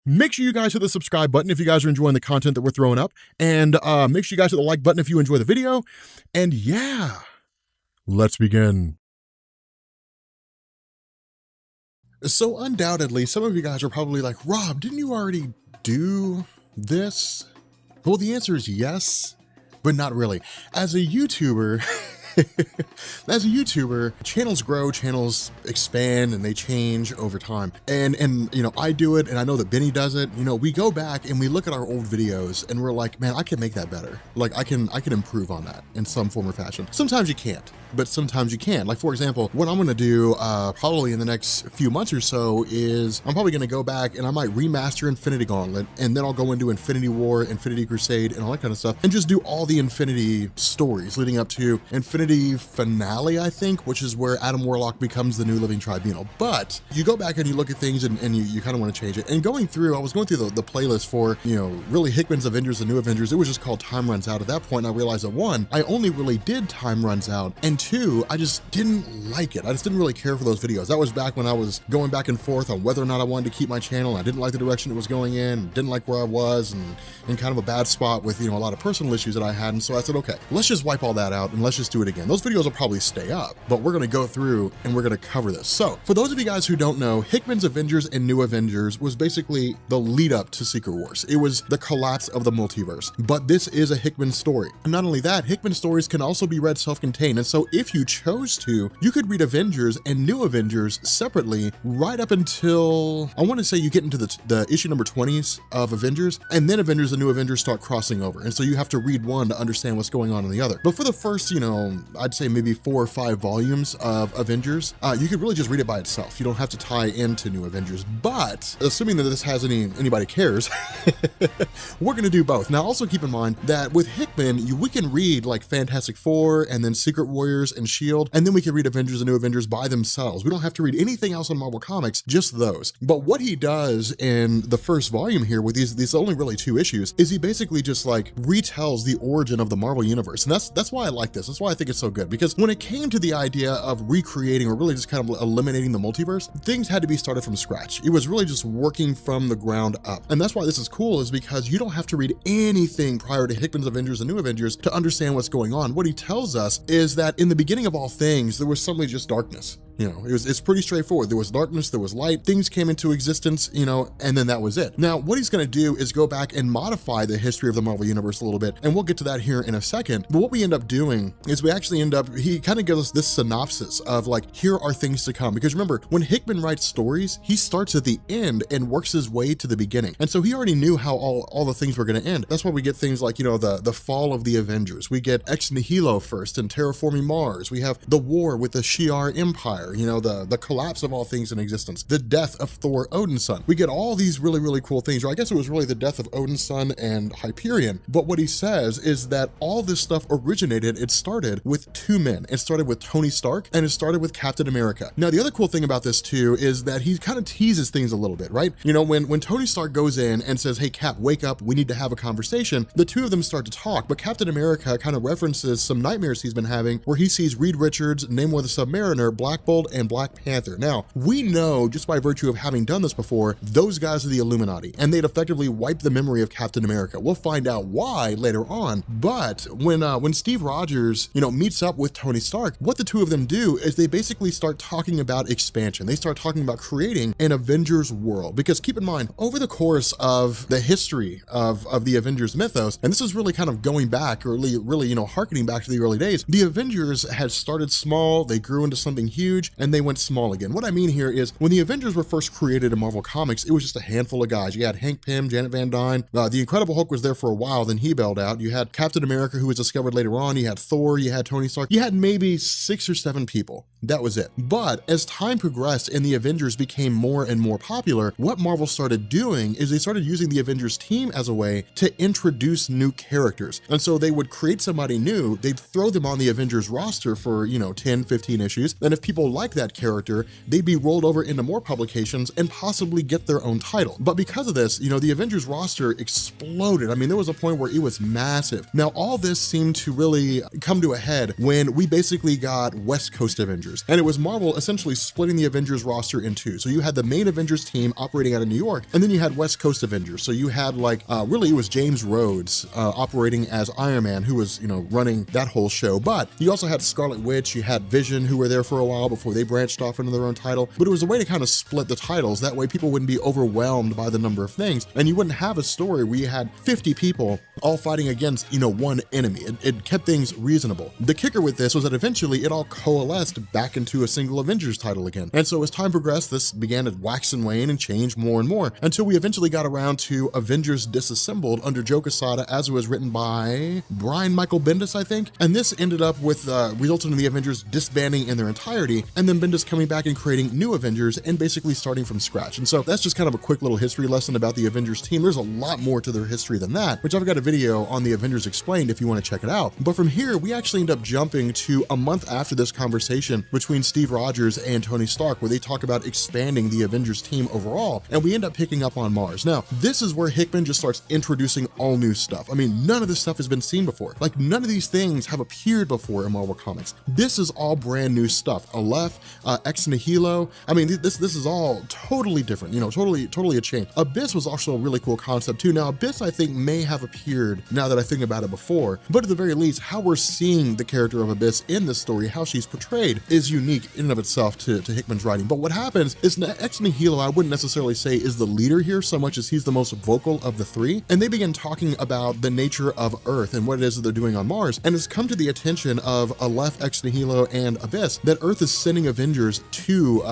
Make sure you guys hit the subscribe button if you guys are enjoying the content that we're throwing up. And make sure you guys hit the like button if you enjoy the video. And yeah, let's begin. So undoubtedly, some of you guys are probably like, Rob, didn't you already do this? Well, the answer is yes, but not really. As a YouTuber, channels grow, channels expand, and they change over time. And you know, I do it, and I know that Benny does it. You know, we go back and we look at our old videos and we're like, man, I can make that better. Like I can improve on that in some form or fashion. Sometimes you can't, but sometimes you can. Like for example, what I'm gonna do probably in the next few months or so is I'm probably gonna go back and I might remaster Infinity Gauntlet, and then I'll go into Infinity War, Infinity Crusade, and all that kind of stuff, and just do all the Infinity stories leading up to Infinity Finale, I think, which is where Adam Warlock becomes the new living tribunal. But you go back and you look at things and you kind of want to change it. And going through, I was going through the playlist for, you know, really Hickman's Avengers and New Avengers. It was just called Time Runs Out. At that point, I realized that one, I only really did Time Runs Out, and two, I just didn't like it. I just didn't really care for those videos. That was back when I was going back and forth on whether or not I wanted to keep my channel. I didn't like the direction it was going in, didn't like where I was, and in kind of a bad spot with, you know, a lot of personal issues that I had. And so I said, okay, let's just wipe all that out and let's just do it again. Those videos will probably stay up, but we're gonna go through and we're gonna cover this. So for those of you guys who don't know, Hickman's Avengers and New Avengers was basically the lead up to Secret Wars. It was the collapse of the multiverse, but this is a Hickman story. And not only that, Hickman stories can also be read self-contained. And so if you chose to, you could read Avengers and New Avengers separately right up until, I wanna say you get into the issue number 20s of Avengers, and then Avengers and New Avengers start crossing over. And so you have to read one to understand what's going on in the other. But for the first, you know, I'd say maybe 4 or 5 volumes of Avengers, you could really just read it by itself. You don't have to tie into New Avengers. But assuming that this has anybody cares, we're gonna do both. Now also keep in mind that with Hickman, we can read like Fantastic Four and then Secret Warriors and S.H.I.E.L.D., and then we can read Avengers and New Avengers by themselves. We don't have to read anything else on Marvel Comics, just those. But what he does in the first volume here with these only really 2 issues is he basically just like retells the origin of the Marvel Universe. And that's why I like this. That's why I think it's so good, because when it came to the idea of recreating or really just kind of eliminating the multiverse, things had to be started from scratch. It was really just working from the ground up. And that's why this is cool, is because you don't have to read anything prior to Hickman's Avengers and New Avengers to understand what's going on. What he tells us is that in the beginning of all things, there was suddenly just darkness. You know, it's pretty straightforward. There was darkness, there was light, things came into existence, you know, and then that was it. Now, what he's gonna do is go back and modify the history of the Marvel Universe a little bit, and we'll get to that here in a second. But what we end up doing is he kind of gives us this synopsis of like, here are things to come. Because remember, when Hickman writes stories, he starts at the end and works his way to the beginning. And so he already knew how all the things were gonna end. That's why we get things like, you know, the fall of the Avengers. We get Ex Nihilo first and terraforming Mars. We have the war with the Shi'ar Empire. You know, the collapse of all things in existence, the death of Thor, Odin's son. We get all these really, really cool things, or I guess it was really the death of Odin's son and Hyperion. But what he says is that all this stuff it started with 2 men. It started with Tony Stark, and it started with Captain America. Now, the other cool thing about this too is that he kind of teases things a little bit, right? You know, when Tony Stark goes in and says, hey Cap, wake up, we need to have a conversation, the 2 of them start to talk, but Captain America kind of references some nightmares he's been having where he sees Reed Richards, Namor the Submariner, Black Bolt, and Black Panther. Now, we know just by virtue of having done this before, those guys are the Illuminati, and they'd effectively wiped the memory of Captain America. We'll find out why later on, but when Steve Rogers, you know, meets up with Tony Stark, what the 2 of them do is they basically start talking about expansion. They start talking about creating an Avengers world, because keep in mind, over the course of the history of the Avengers mythos, and this is really kind of going back, or really, you know, harkening back to the early days, the Avengers had started small, they grew into something huge, and they went small again. What I mean here is when the Avengers were first created in Marvel Comics, it was just a handful of guys. You had Hank Pym, Janet Van Dyne, the Incredible Hulk was there for a while, then he bailed out. You had Captain America, who was discovered later on. You had Thor, you had Tony Stark. You had maybe 6 or 7 people. That was it. But as time progressed and the Avengers became more and more popular, what Marvel started doing is they started using the Avengers team as a way to introduce new characters. And so they would create somebody new, they'd throw them on the Avengers roster for, you know, 10, 15 issues. And if people like that character, they'd be rolled over into more publications and possibly get their own title. But because of this, you know, the Avengers roster exploded. I mean, there was a point where it was massive. Now, all this seemed to really come to a head when we basically got West Coast Avengers, and it was Marvel essentially splitting the Avengers roster in two. So you had the main Avengers team operating out of New York, and then you had West Coast Avengers. So you had like, really it was James Rhodes operating as Iron Man, who was, you know, running that whole show. But you also had Scarlet Witch, you had Vision, who were there for a while before they branched off into their own title. But it was a way to kind of split the titles. That way people wouldn't be overwhelmed by the number of things, and you wouldn't have a story where you had 50 people all fighting against, you know, one enemy. It kept things reasonable. The kicker with this was that eventually it all coalesced back into a single Avengers title again. And so as time progressed, this began to wax and wane and change more and more until we eventually got around to Avengers Disassembled under Joe Quesada, as it was written by Brian Michael Bendis, I think. And this ended up with, resulted in the Avengers disbanding in their entirety, and then Bendis coming back and creating new Avengers and basically starting from scratch. And so that's just kind of a quick little history lesson about the Avengers team. There's a lot more to their history than that, which I've got a video on the Avengers Explained if you want to check it out. But from here, we actually end up jumping to a month after this conversation between Steve Rogers and Tony Stark, where they talk about expanding the Avengers team overall, and we end up picking up on Mars. Now, this is where Hickman just starts introducing all new stuff. I mean, none of this stuff has been seen before. Like, none of these things have appeared before in Marvel Comics. This is all brand new stuff. Aleph, Ex Nihilo. I mean, this is all totally different, you know, totally a change. Abyss was also a really cool concept too. Now, Abyss, I think, may have appeared now that I think about it before, but at the very least, how we're seeing the character of Abyss in this story, how she's portrayed, is unique in and of itself to Hickman's writing. But what happens is Ex Nihilo, I wouldn't necessarily say is the leader here so much as he's the most vocal of the three, and they begin talking about the nature of Earth and what it is that they're doing on Mars, and it's come to the attention of Aleph, Ex Nihilo, and Abyss that Earth is sending Avengers to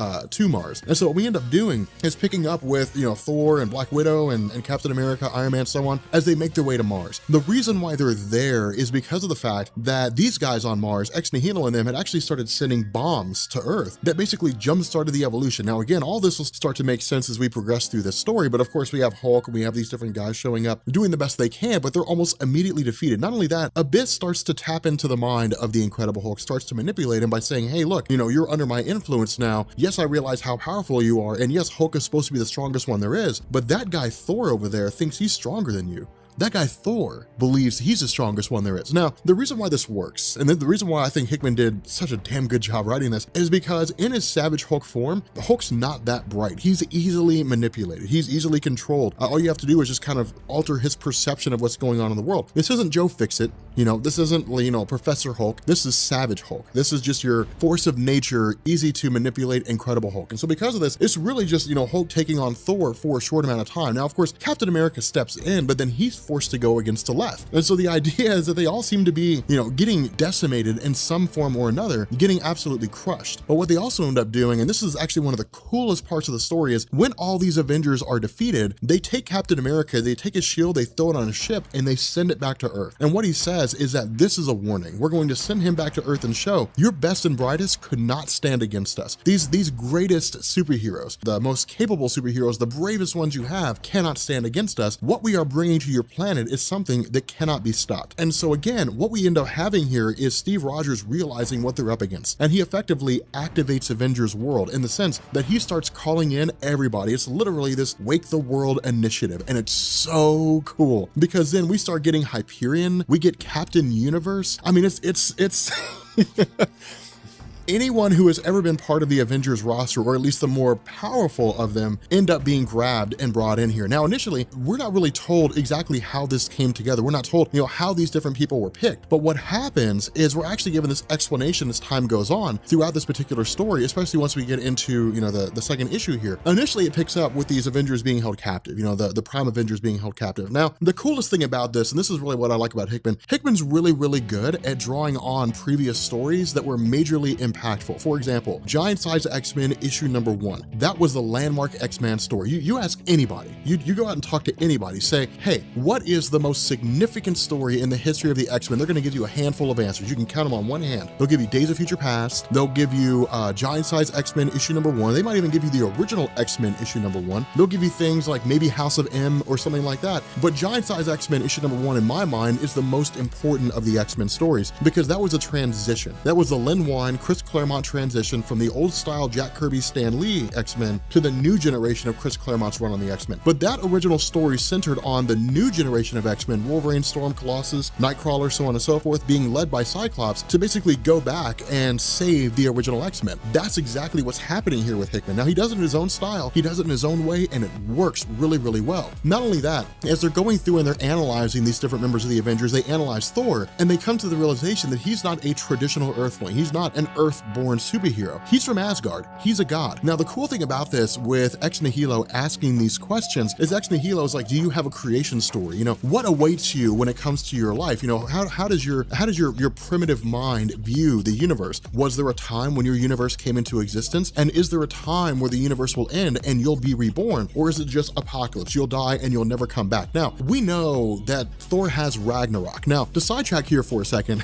Mars. And so what we end up doing is picking up with, you know, Thor and Black Widow and Captain America, Iron Man, so on, as they make their way to Mars. The reason why they're there is because of the fact that these guys on Mars, Ex Nihilo and them, had actually started sending bombs to Earth that basically jump-started the evolution. Now, again, all this will start to make sense as we progress through this story, but of course we have Hulk and we have these different guys showing up, doing the best they can, but they're almost immediately defeated. Not only that, Abyss starts to tap into the mind of the Incredible Hulk, starts to manipulate him by saying, hey, look, you know, you're under my influence now. Yes, I realize how powerful you are, and yes, Hulk is supposed to be the strongest one there is, but that guy Thor over there thinks he's stronger than you. That guy Thor believes he's the strongest one there is. Now, the reason why this works, and the reason why I think Hickman did such a damn good job writing this, is because in his Savage Hulk form, the Hulk's not that bright. He's easily manipulated. He's easily controlled. All you have to do is just kind of alter his perception of what's going on in the world. This isn't Joe Fixit, you know, this isn't, you know, Professor Hulk. This is Savage Hulk. This is just your force of nature, easy to manipulate Incredible Hulk. And so because of this, it's really just, you know, Hulk taking on Thor for a short amount of time. Now, of course, Captain America steps in, but then he's forced to go against Aleph. And so the idea is that they all seem to be, you know, getting decimated in some form or another, getting absolutely crushed. But what they also end up doing, and this is actually one of the coolest parts of the story, is when all these Avengers are defeated, they take Captain America, they take his shield, they throw it on a ship, and they send it back to Earth. And what he says is that this is a warning. We're going to send him back to Earth and show your best and brightest could not stand against us. These greatest superheroes, the most capable superheroes, the bravest ones you have, cannot stand against us. What we are bringing to your planet is something that cannot be stopped. And so again, what we end up having here is Steve Rogers realizing what they're up against, and he effectively activates Avengers World in the sense that he starts calling in everybody. It's literally this Wake the World initiative, and it's so cool because then we start getting Hyperion, we get Captain Universe. I mean, it's anyone who has ever been part of the Avengers roster, or at least the more powerful of them, end up being grabbed and brought in here. Now, initially, we're not really told exactly how this came together. We're not told, you know, how these different people were picked. But what happens is we're actually given this explanation as time goes on throughout this particular story, especially once we get into, you know, the second issue here. Initially, it picks up with these Avengers being held captive, you know, the Prime Avengers being held captive. Now, the coolest thing about this, and this is really what I like about Hickman, Hickman's really, really good at drawing on previous stories that were majorly impactful. For example, Giant Size X-Men issue #1. That was the landmark X-Men story. You ask anybody, you go out and talk to anybody, say, hey, what is the most significant story in the history of the X-Men? They're gonna give you a handful of answers. You can count them on one hand. They'll give you Days of Future Past. They'll give you Giant Size X-Men issue #1. They might even give you the original X-Men issue #1. They'll give you things like maybe House of M or something like that. But Giant Size X-Men issue #1 in my mind is the most important of the X-Men stories because that was a transition. That was the Len Wein, Chris Claremont transition from the old style Jack Kirby Stan Lee X-Men to the new generation of Chris Claremont's run on the X-Men. But that original story centered on the new generation of X-Men, Wolverine, Storm, Colossus, Nightcrawler, so on and so forth, being led by Cyclops to basically go back and save the original X-Men. That's exactly what's happening here with Hickman. Now, he does it in his own style, he does it in his own way, and it works really, really well. Not only that, as they're going through and they're analyzing these different members of the Avengers, they analyze Thor, and they come to the realization that he's not a traditional Earthling. He's not an Earth-born superhero. He's from Asgard. He's a god. Now, the cool thing about this with Ex Nihilo asking these questions is Ex Nihilo is like, do you have a creation story? You know, what awaits you when it comes to your life? You know, how does your primitive mind view the universe? Was there a time when your universe came into existence? And is there a time where the universe will end and you'll be reborn? Or is it just apocalypse? You'll die and you'll never come back. Now, we know that Thor has Ragnarok. Now, to sidetrack here for a second,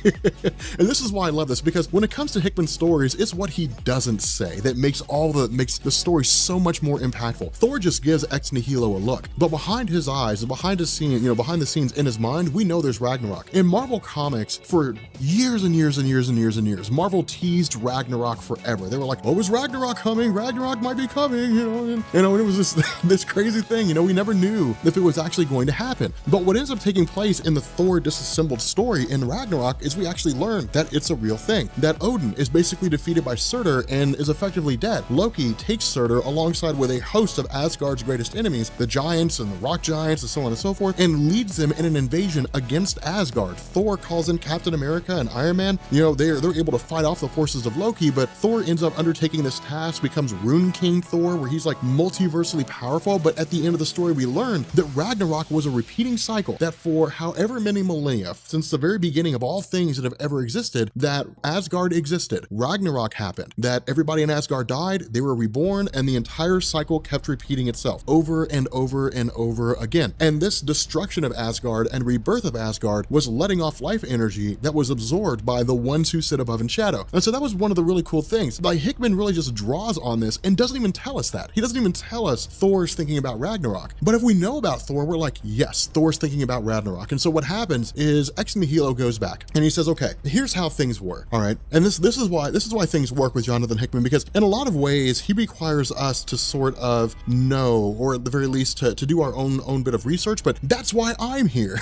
and this is why I love this, because when it comes to Hickman's stories, it's what he doesn't say that makes the story so much more impactful. Thor just gives Ex Nihilo a look, but behind his eyes and behind the scenes in his mind, we know there's Ragnarok. In Marvel Comics, for years and years and years and years and years, Marvel teased Ragnarok forever. They were like, oh, is Ragnarok coming? Ragnarok might be coming, and it was this crazy thing, we never knew if it was actually going to happen. But what ends up taking place in the Thor disassembled story in Ragnarok is we actually learn that it's a real thing, that Odin is basically defeated by Surtur and is effectively dead. Loki takes Surtur alongside with a host of Asgard's greatest enemies, the giants and the rock giants and so on and so forth, and leads them in an invasion against Asgard. Thor calls in Captain America and Iron Man. They're able to fight off the forces of Loki, but Thor ends up undertaking this task, becomes Rune King Thor, where he's like multiversally powerful. But at the end of the story, we learned that Ragnarok was a repeating cycle, that for however many millennia, since the very beginning of all things that have ever existed, that Asgard existed. Ragnarok happened, that everybody in Asgard died, they were reborn, and the entire cycle kept repeating itself over and over and over again. And this destruction of Asgard and rebirth of Asgard was letting off life energy that was absorbed by the ones who sit above in shadow. And so that was one of the really cool things. Like, Hickman really just draws on this and doesn't even tell us that. He doesn't even tell us Thor's thinking about Ragnarok. But if we know about Thor, we're like, yes, Thor's thinking about Ragnarok. And so what happens is Ex Nihilo goes back and he says, okay, here's how things work, all right? And this is why things work with Jonathan Hickman, because in a lot of ways, he requires us to sort of know, or at the very least to do our own bit of research, but that's why I'm here.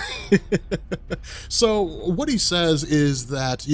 So what he says is that,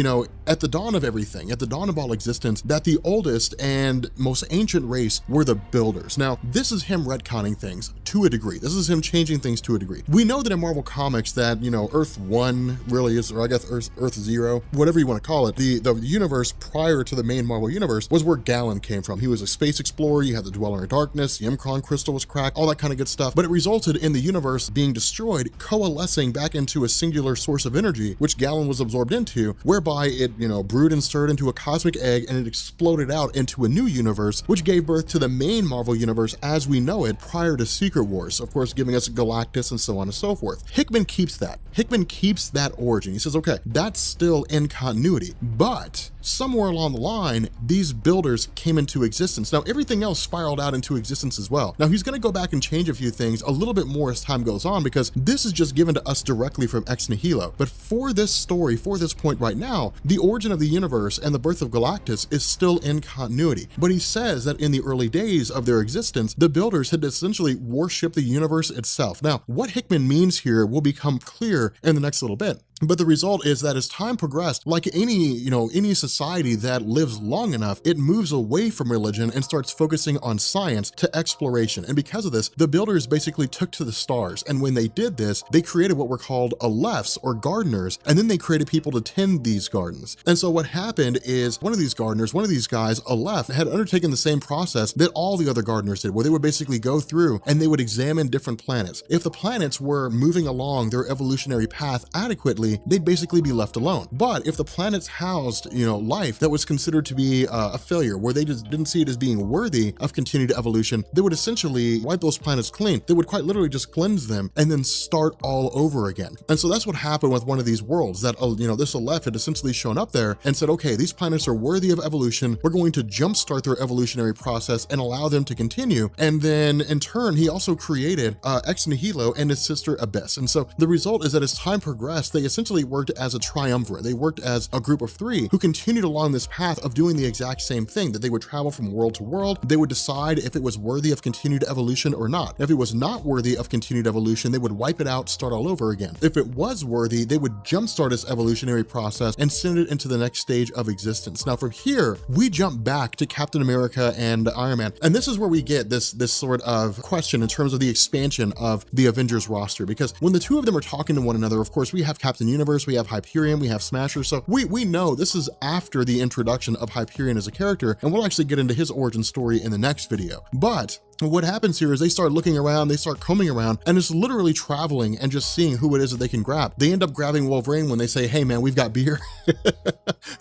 at the dawn of everything, at the dawn of all existence, that the oldest and most ancient race were the builders. Now, this is him retconning things to a degree. This is him changing things to a degree. We know that in Marvel Comics that, Earth 1 really is, or I guess Earth 0, whatever you want to call it, the universe prior to the main Marvel universe was where Galen came from. He was a space explorer, you had the Dweller in Darkness, the Imkron crystal was cracked, all that kind of good stuff, but it resulted in the universe being destroyed, coalescing back into a singular source of energy, which Galen was absorbed into, whereby it, brewed and stirred into a cosmic egg, and it exploded out into a new universe, which gave birth to the main Marvel universe as we know it prior to Secret Wars, of course, giving us Galactus and so on and so forth. Hickman keeps that. Hickman keeps that origin. He says, okay, that's still in continuity, but somewhere along the line, these builders came into existence. Now, everything else spiraled out into existence as well. Now, he's going to go back and change a few things a little bit more as time goes on, because this is just given to us directly from Ex Nihilo. But for this story, for this point right now, the origin of the universe and the birth of Galactus is still in continuity. But he says that in the early days of their existence, the builders had essentially worshipped the universe itself. Now, what Hickman means here will become clear in the next little bit. But the result is that as time progressed, like any society that lives long enough, it moves away from religion and starts focusing on science to exploration. And because of this, the builders basically took to the stars. And when they did this, they created what were called alephs, or gardeners, and then they created people to tend these gardens. And so what happened is one of these gardeners, one of these guys, Aleph, had undertaken the same process that all the other gardeners did, where they would basically go through and they would examine different planets. If the planets were moving along their evolutionary path adequately, they'd basically be left alone. But if the planets housed, life that was considered to be a failure, where they just didn't see it as being worthy of continued evolution, they would essentially wipe those planets clean. They would quite literally just cleanse them and then start all over again. And so that's what happened with one of these worlds, that, this Aleph had essentially shown up there and said, okay, these planets are worthy of evolution. We're going to jumpstart their evolutionary process and allow them to continue. And then in turn, he also created Ex Nihilo and his sister Abyss. And so the result is that as time progressed, they essentially essentially worked as a triumvirate. They worked as a group of three who continued along this path of doing the exact same thing, that they would travel from world to world. They would decide if it was worthy of continued evolution or not. If it was not worthy of continued evolution, they would wipe it out, start all over again. If it was worthy, they would jumpstart its evolutionary process and send it into the next stage of existence. Now from here, we jump back to Captain America and Iron Man. And this is where we get this sort of question in terms of the expansion of the Avengers roster, because when the two of them are talking to one another, of course, we have Captain Universe, we have Hyperion, we have Smasher. So we know this is after the introduction of Hyperion as a character, and we'll actually get into his origin story in the next video. But what happens here is they start looking around, they start combing around, and it's literally traveling and just seeing who it is that they can grab. They end up grabbing Wolverine when they say, hey man, we've got beer,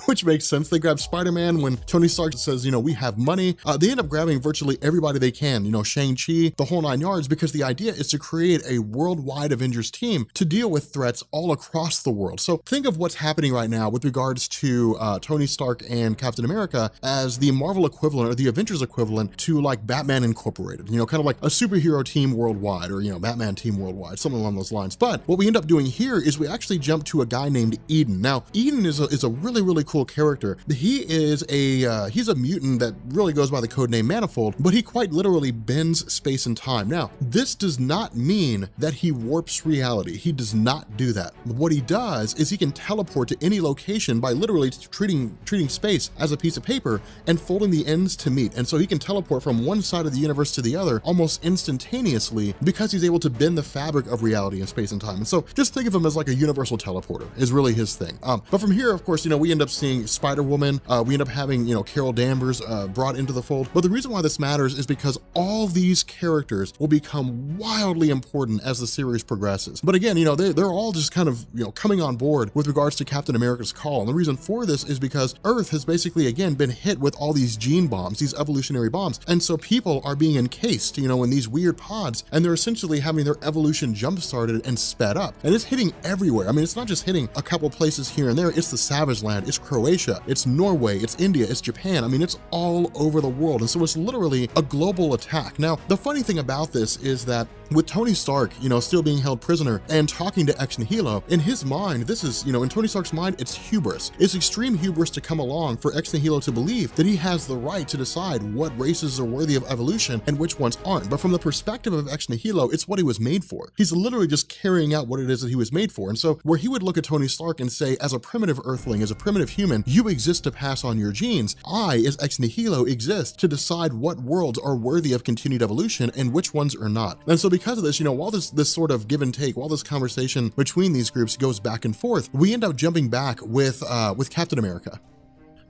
which makes sense. They grab Spider-Man when Tony Stark says, you know, we have money. They end up grabbing virtually everybody they can, you know, Shang-Chi, the whole 9 yards, because the idea is to create a worldwide Avengers team to deal with threats all across the world. So think of what's happening right now with regards to Tony Stark and Captain America as the Marvel equivalent or the Avengers equivalent to like Batman Incorporated. You know, kind of like a superhero team worldwide, or, you know, Batman team worldwide, something along those lines. But what we end up doing here is we actually jump to a guy named Eden. Now, Eden is a really, really cool character. He is he's a mutant that really goes by the codename Manifold, but he quite literally bends space and time. Now, this does not mean that he warps reality. He does not do that. What he does is he can teleport to any location by literally treating space as a piece of paper and folding the ends to meet. And so he can teleport from one side of the universe to the other almost instantaneously because he's able to bend the fabric of reality and space and time. And so just think of him as like a universal teleporter is really his thing. But from here, of course, you know, we end up seeing Spider-Woman. We end up having, you know, Carol Danvers brought into the fold. But the reason why this matters is because all these characters will become wildly important as the series progresses. But again, you know, they're all just kind of, you know, coming on board with regards to Captain America's call. And the reason for this is because Earth has basically, again, been hit with all these gene bombs, these evolutionary bombs. And so people are being encased, you know, in these weird pods, and they're essentially having their evolution jump-started and sped up. And it's hitting everywhere. I mean, it's not just hitting a couple places here and there. It's the Savage Land, it's Croatia, it's Norway, it's India, it's Japan. I mean, it's all over the world. And so it's literally a global attack. Now, the funny thing about this is that with Tony Stark, you know, still being held prisoner and talking to Ex Nihilo, in his mind, this is, you know, in Tony Stark's mind, it's hubris. It's extreme hubris to come along for Ex Nihilo to believe that he has the right to decide what races are worthy of evolution and which ones aren't. But from the perspective of Ex Nihilo, it's what he was made for. He's literally just carrying out what it is that he was made for. And so where he would look at Tony Stark and say, as a primitive earthling, as a primitive human, you exist to pass on your genes. I, as Ex Nihilo, exist to decide what worlds are worthy of continued evolution and which ones are not. And so because of this, you know, while this sort of give and take, while this conversation between these groups goes back and forth, we end up jumping back with Captain America.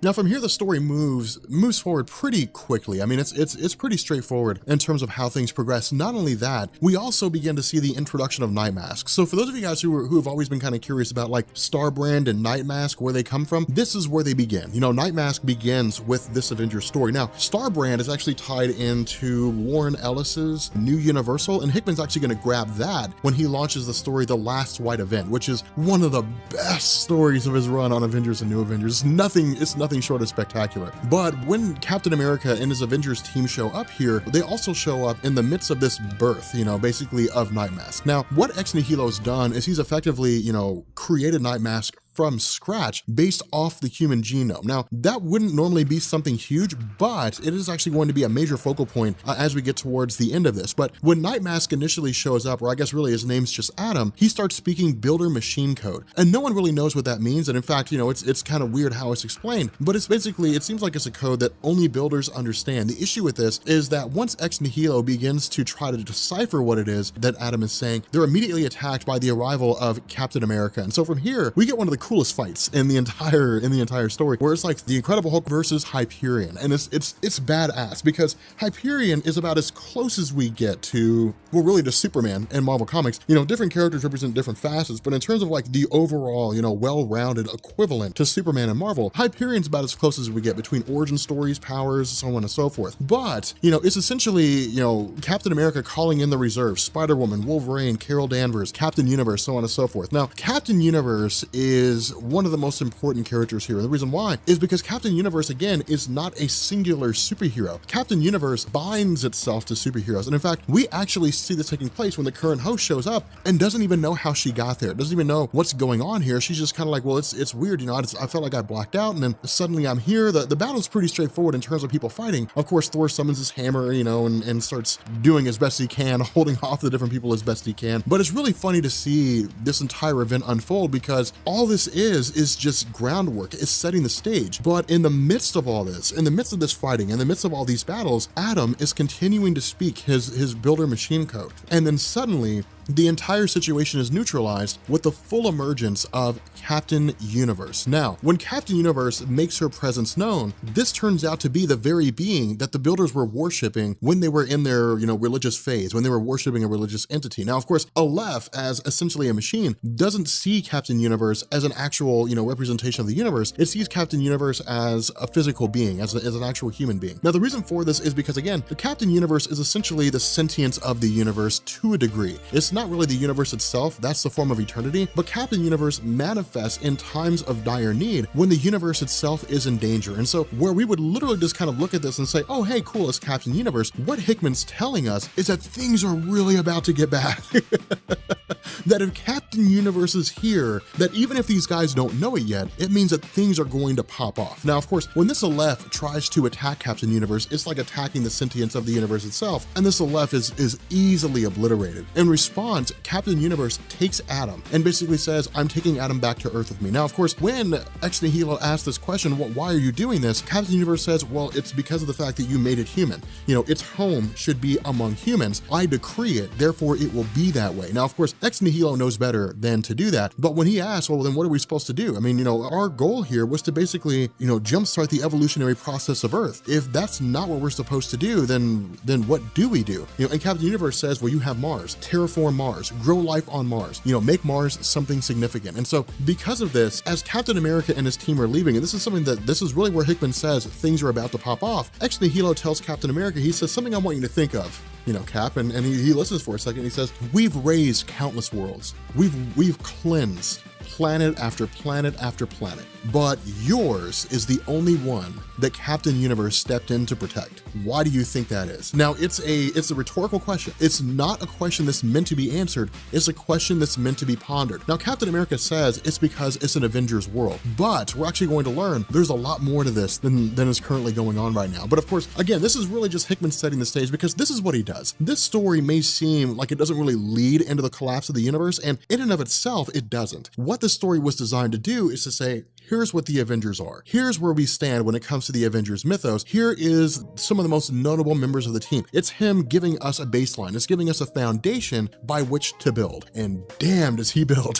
Now from here, the story moves forward pretty quickly. I mean, it's pretty straightforward in terms of how things progress. Not only that, we also begin to see the introduction of Night Mask. So for those of you guys who have always been kind of curious about like Starbrand and Night Mask, where they come from, this is where they begin. You know, Night Mask begins with this Avengers story. Now, Starbrand is actually tied into Warren Ellis's New Universal, and Hickman's actually going to grab that when he launches the story, The Last White Event, which is one of the best stories of his run on Avengers and New Avengers. It's nothing short of spectacular. But when Captain America and his Avengers team show up here, they also show up in the midst of this birth, you know, basically of Night Mask. Now, what Ex Nihilo's done is he's effectively, you know, created Night Mask from scratch based off the human genome. Now, that wouldn't normally be something huge, but it is actually going to be a major focal point as we get towards the end of this. But when Night Mask initially shows up, or I guess really his name's just Adam, he starts speaking builder machine code. And no one really knows what that means. And in fact, you know, it's kind of weird how it's explained, but it's basically, it seems like it's a code that only builders understand. The issue with this is that once Ex Nihilo begins to try to decipher what it is that Adam is saying, they're immediately attacked by the arrival of Captain America. And so from here, we get one of the coolest fights in the entire story, where it's like the Incredible Hulk versus Hyperion, and it's badass because Hyperion is about as close as we get to, well, really to Superman in Marvel Comics. You know, different characters represent different facets, but in terms of like the overall, you know, well-rounded equivalent to Superman in Marvel, Hyperion's about as close as we get between origin stories, powers, so on and so forth. But, you know, it's essentially, you know, Captain America calling in the reserve, Spider-Woman, Wolverine, Carol Danvers, Captain Universe, so on and so forth. Now, Captain Universe is is one of the most important characters here. And the reason why is because Captain Universe, again, is not a singular superhero. Captain Universe binds itself to superheroes. And in fact, we actually see this taking place when the current host shows up and doesn't even know how she got there, doesn't even know what's going on here. She's just kind of like, well, it's weird, you know, I felt like I blacked out and then suddenly I'm here. The battle's pretty straightforward in terms of people fighting. Of course, Thor summons his hammer, you know, and starts doing as best he can, holding off the different people as best he can. But it's really funny to see this entire event unfold because all this is just groundwork. It's setting the stage. But in the midst of all this, in the midst of this fighting, in the midst of all these battles, Adam is continuing to speak his builder machine code. And then suddenly, the entire situation is neutralized with the full emergence of Captain Universe. Now, when Captain Universe makes her presence known, this turns out to be the very being that the builders were worshiping when they were in their, you know, religious phase, when they were worshiping a religious entity. Now, of course, Aleph, as essentially a machine, doesn't see Captain Universe as an actual, you know, representation of the universe. It sees Captain Universe as a physical being, as an actual human being. Now, the reason for this is because, again, the Captain Universe is essentially the sentience of the universe to a degree. It's not really the universe itself, that's the form of eternity, but Captain Universe manifests in times of dire need when the universe itself is in danger. And so where we would literally just kind of look at this and say, oh, hey, cool, it's Captain Universe, what Hickman's telling us is that things are really about to get bad. That if Captain Universe is here, that even if these guys don't know it yet, it means that things are going to pop off. Now, of course, when this Aleph tries to attack Captain Universe, it's like attacking the sentience of the universe itself, and this Aleph is easily obliterated. In response, Captain Universe takes Adam and basically says, I'm taking Adam back to Earth with me. Now, of course, when Ex Nihilo asks this question, well, why are you doing this? Captain Universe says, well, it's because of the fact that you made it human. You know, its home should be among humans. I decree it, therefore it will be that way. Now, of course, Ex Nihilo knows better than to do that. But when he asks, well, then what are we supposed to do? I mean, you know, our goal here was to basically, you know, jumpstart the evolutionary process of Earth. If that's not what we're supposed to do, then what do we do? You know, and Captain Universe says, well, you have Mars, terraform Mars, grow life on Mars, you know, make Mars something significant. And so because of this, as Captain America and his team are leaving, and this is really where Hickman says things are about to pop off, Ex Nihilo tells Captain America, he says, something I want you to think of, you know, Cap, and he listens for a second, he says, we've raised countless worlds. We've cleansed planet after planet after planet, but yours is the only one that Captain Universe stepped in to protect. Why do you think that is? Now, it's a rhetorical question. It's not a question that's meant to be answered. It's a question that's meant to be pondered. Now, Captain America says it's because it's an Avengers world, but we're actually going to learn there's a lot more to this than is currently going on right now. But of course, again, this is really just Hickman setting the stage because this is what he does. This story may seem like it doesn't really lead into the collapse of the universe, and in and of itself, it doesn't. What the story was designed to do is to say, here's what the Avengers are. Here's where we stand when it comes to the Avengers mythos. Here is some of the most notable members of the team. It's him giving us a baseline. It's giving us a foundation by which to build. And damn, does he build.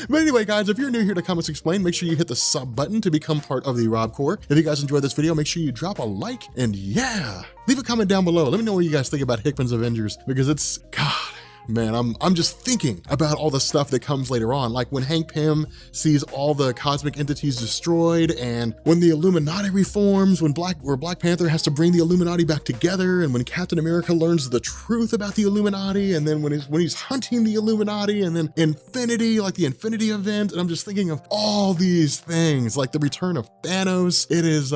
But anyway, guys, if you're new here to Comics Explained, make sure you hit the sub button to become part of the Rob Corps. If you guys enjoyed this video, make sure you drop a like, and yeah, leave a comment down below. Let me know what you guys think about Hickman's Avengers, because it's, God, man, I'm just thinking about all the stuff that comes later on, like when Hank Pym sees all the cosmic entities destroyed, and when the Illuminati reforms, when Black Panther has to bring the Illuminati back together, and when Captain America learns the truth about the Illuminati, and then when he's hunting the Illuminati, and then Infinity, like the Infinity event, and I'm just thinking of all these things, like the return of Thanos. It is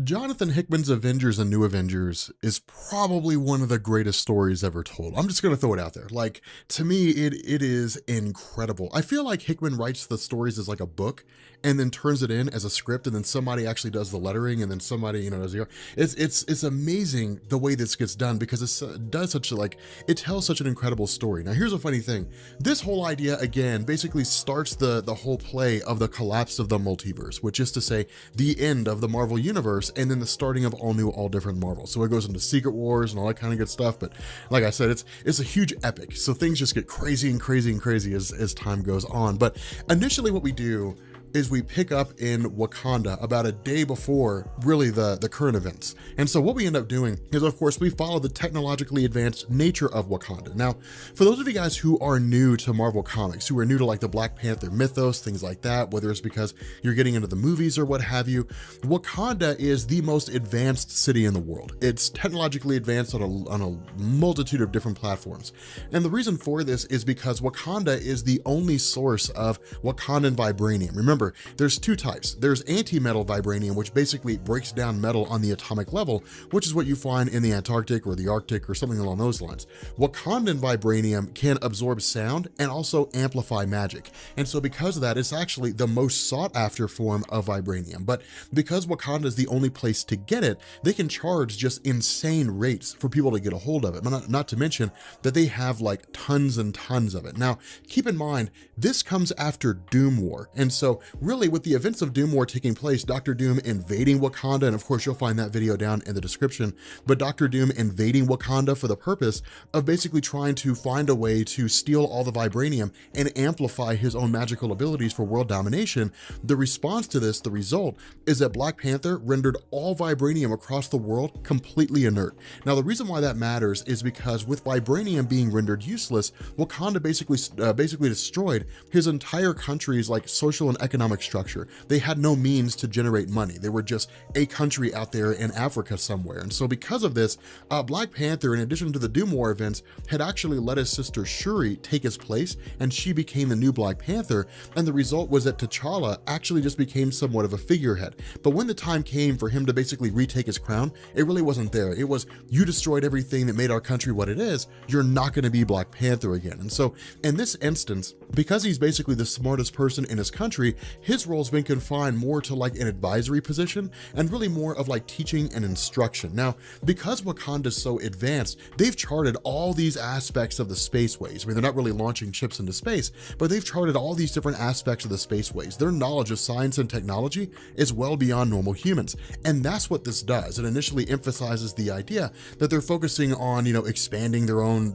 Jonathan Hickman's Avengers and New Avengers is probably one of the greatest stories ever told. I'm just gonna throw it out there. Like, to me, it is incredible. I feel like Hickman writes the stories as like a book and then turns it in as a script, and then somebody actually does the lettering, and then somebody, you know, does the, it's amazing the way this gets done, because it tells such an incredible story. Now, here's a funny thing. This whole idea, again, basically starts the whole play of the collapse of the multiverse, which is to say the end of the Marvel universe, and then the starting of all new, all different Marvel. So it goes into Secret Wars and all that kind of good stuff. But like I said, it's a huge epic. So things just get crazy and crazy and crazy as time goes on. But initially what we do is we pick up in Wakanda about a day before really the current events. And so what we end up doing is, of course, we follow the technologically advanced nature of Wakanda. Now, for those of you guys who are new to Marvel Comics, who are new to like the Black Panther mythos, things like that, whether it's because you're getting into the movies or what have you, Wakanda is the most advanced city in the world. It's technologically advanced on a multitude of different platforms. And the reason for this is because Wakanda is the only source of Wakandan vibranium. Remember, there's two types. There's anti-metal vibranium, which basically breaks down metal on the atomic level, which is what you find in the Antarctic or the Arctic or something along those lines. Wakandan vibranium can absorb sound and also amplify magic. And so because of that, it's actually the most sought after form of vibranium. But because Wakanda is the only place to get it, they can charge just insane rates for people to get a hold of it. But not to mention that they have like tons and tons of it. Now, keep in mind, this comes after Doom War. And so really with the events of Doom War taking place, Dr. Doom invading Wakanda, and of course you'll find that video down in the description, but Dr. Doom invading Wakanda for the purpose of basically trying to find a way to steal all the vibranium and amplify his own magical abilities for world domination. The response to this, the result, is that Black Panther rendered all vibranium across the world completely inert. Now the reason why that matters is because with vibranium being rendered useless, Wakanda basically destroyed his entire country's like social and economic structure. They had no means to generate money. They were just a country out there in Africa somewhere. And so because of this, Black Panther, in addition to the Doom War events, had actually let his sister Shuri take his place, and she became the new Black Panther. And the result was that T'Challa actually just became somewhat of a figurehead. But when the time came for him to basically retake his crown, it really wasn't there. It was, you destroyed everything that made our country what it is, you're not going to be Black Panther again. And so in this instance, because he's basically the smartest person in his country, his role's been confined more to like an advisory position and really more of like teaching and instruction. Now, because Wakanda's so advanced, they've charted all these aspects of the spaceways. I mean, they're not really launching ships into space, but they've charted all these different aspects of the spaceways. Their knowledge of science and technology is well beyond normal humans. And that's what this does. It initially emphasizes the idea that they're focusing on, expanding their own,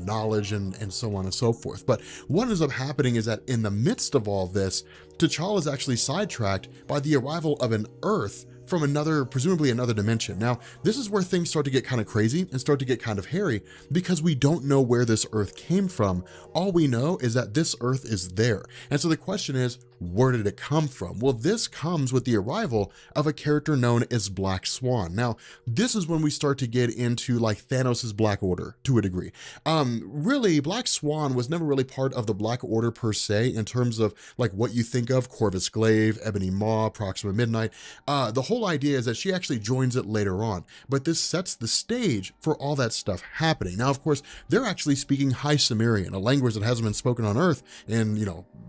knowledge and so on and so forth. But what ends up happening is that in the midst of all this, T'Challa is actually sidetracked by the arrival of an Earth from presumably another dimension. Now, this is where things start to get kind of crazy and start to get kind of hairy because we don't know where this Earth came from. All we know is that this Earth is there. And so the question is, where did it come from? Well, this comes with the arrival of a character known as Black Swan. Now, this is when we start to get into like Thanos's Black Order to a degree. Really, Black Swan was never really part of the Black Order per se in terms of like what you think of Corvus Glaive, Ebony Maw, Proxima Midnight. The whole idea is that she actually joins it later on, but this sets the stage for all that stuff happening. Now, of course, they're actually speaking High Sumerian, a language that hasn't been spoken on Earth in,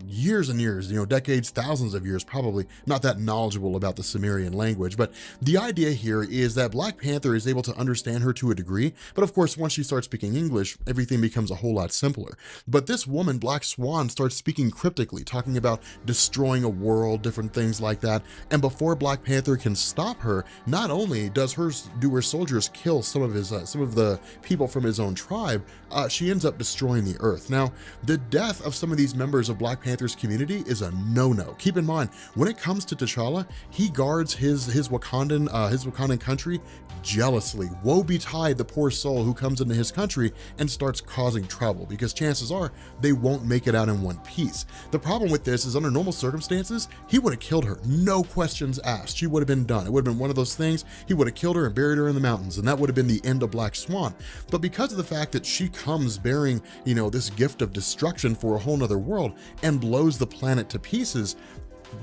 years and years, decades, thousands of years, probably not that knowledgeable about the Sumerian language. But the idea here is that Black Panther is able to understand her to a degree, but of course, once she starts speaking English, everything becomes a whole lot simpler. But this woman, Black Swan, starts speaking cryptically, talking about destroying a world, different things like that. And before Black Panther can stop her, not only do her soldiers kill some of the people from his own tribe, she ends up destroying the Earth. Now, the death of some of these members of Black Panther's community is a no-no. Keep in mind, when it comes to T'Challa, he guards his Wakandan country jealously. Woe betide the poor soul who comes into his country and starts causing trouble, because chances are they won't make it out in one piece. The problem with this is under normal circumstances, he would have killed her, no questions asked. She would have been done. It would have been one of those things, he would have killed her and buried her in the mountains, and that would have been the end of Black Swan. But because of the fact that she comes bearing, this gift of destruction for a whole nother world and blows the planet to pieces,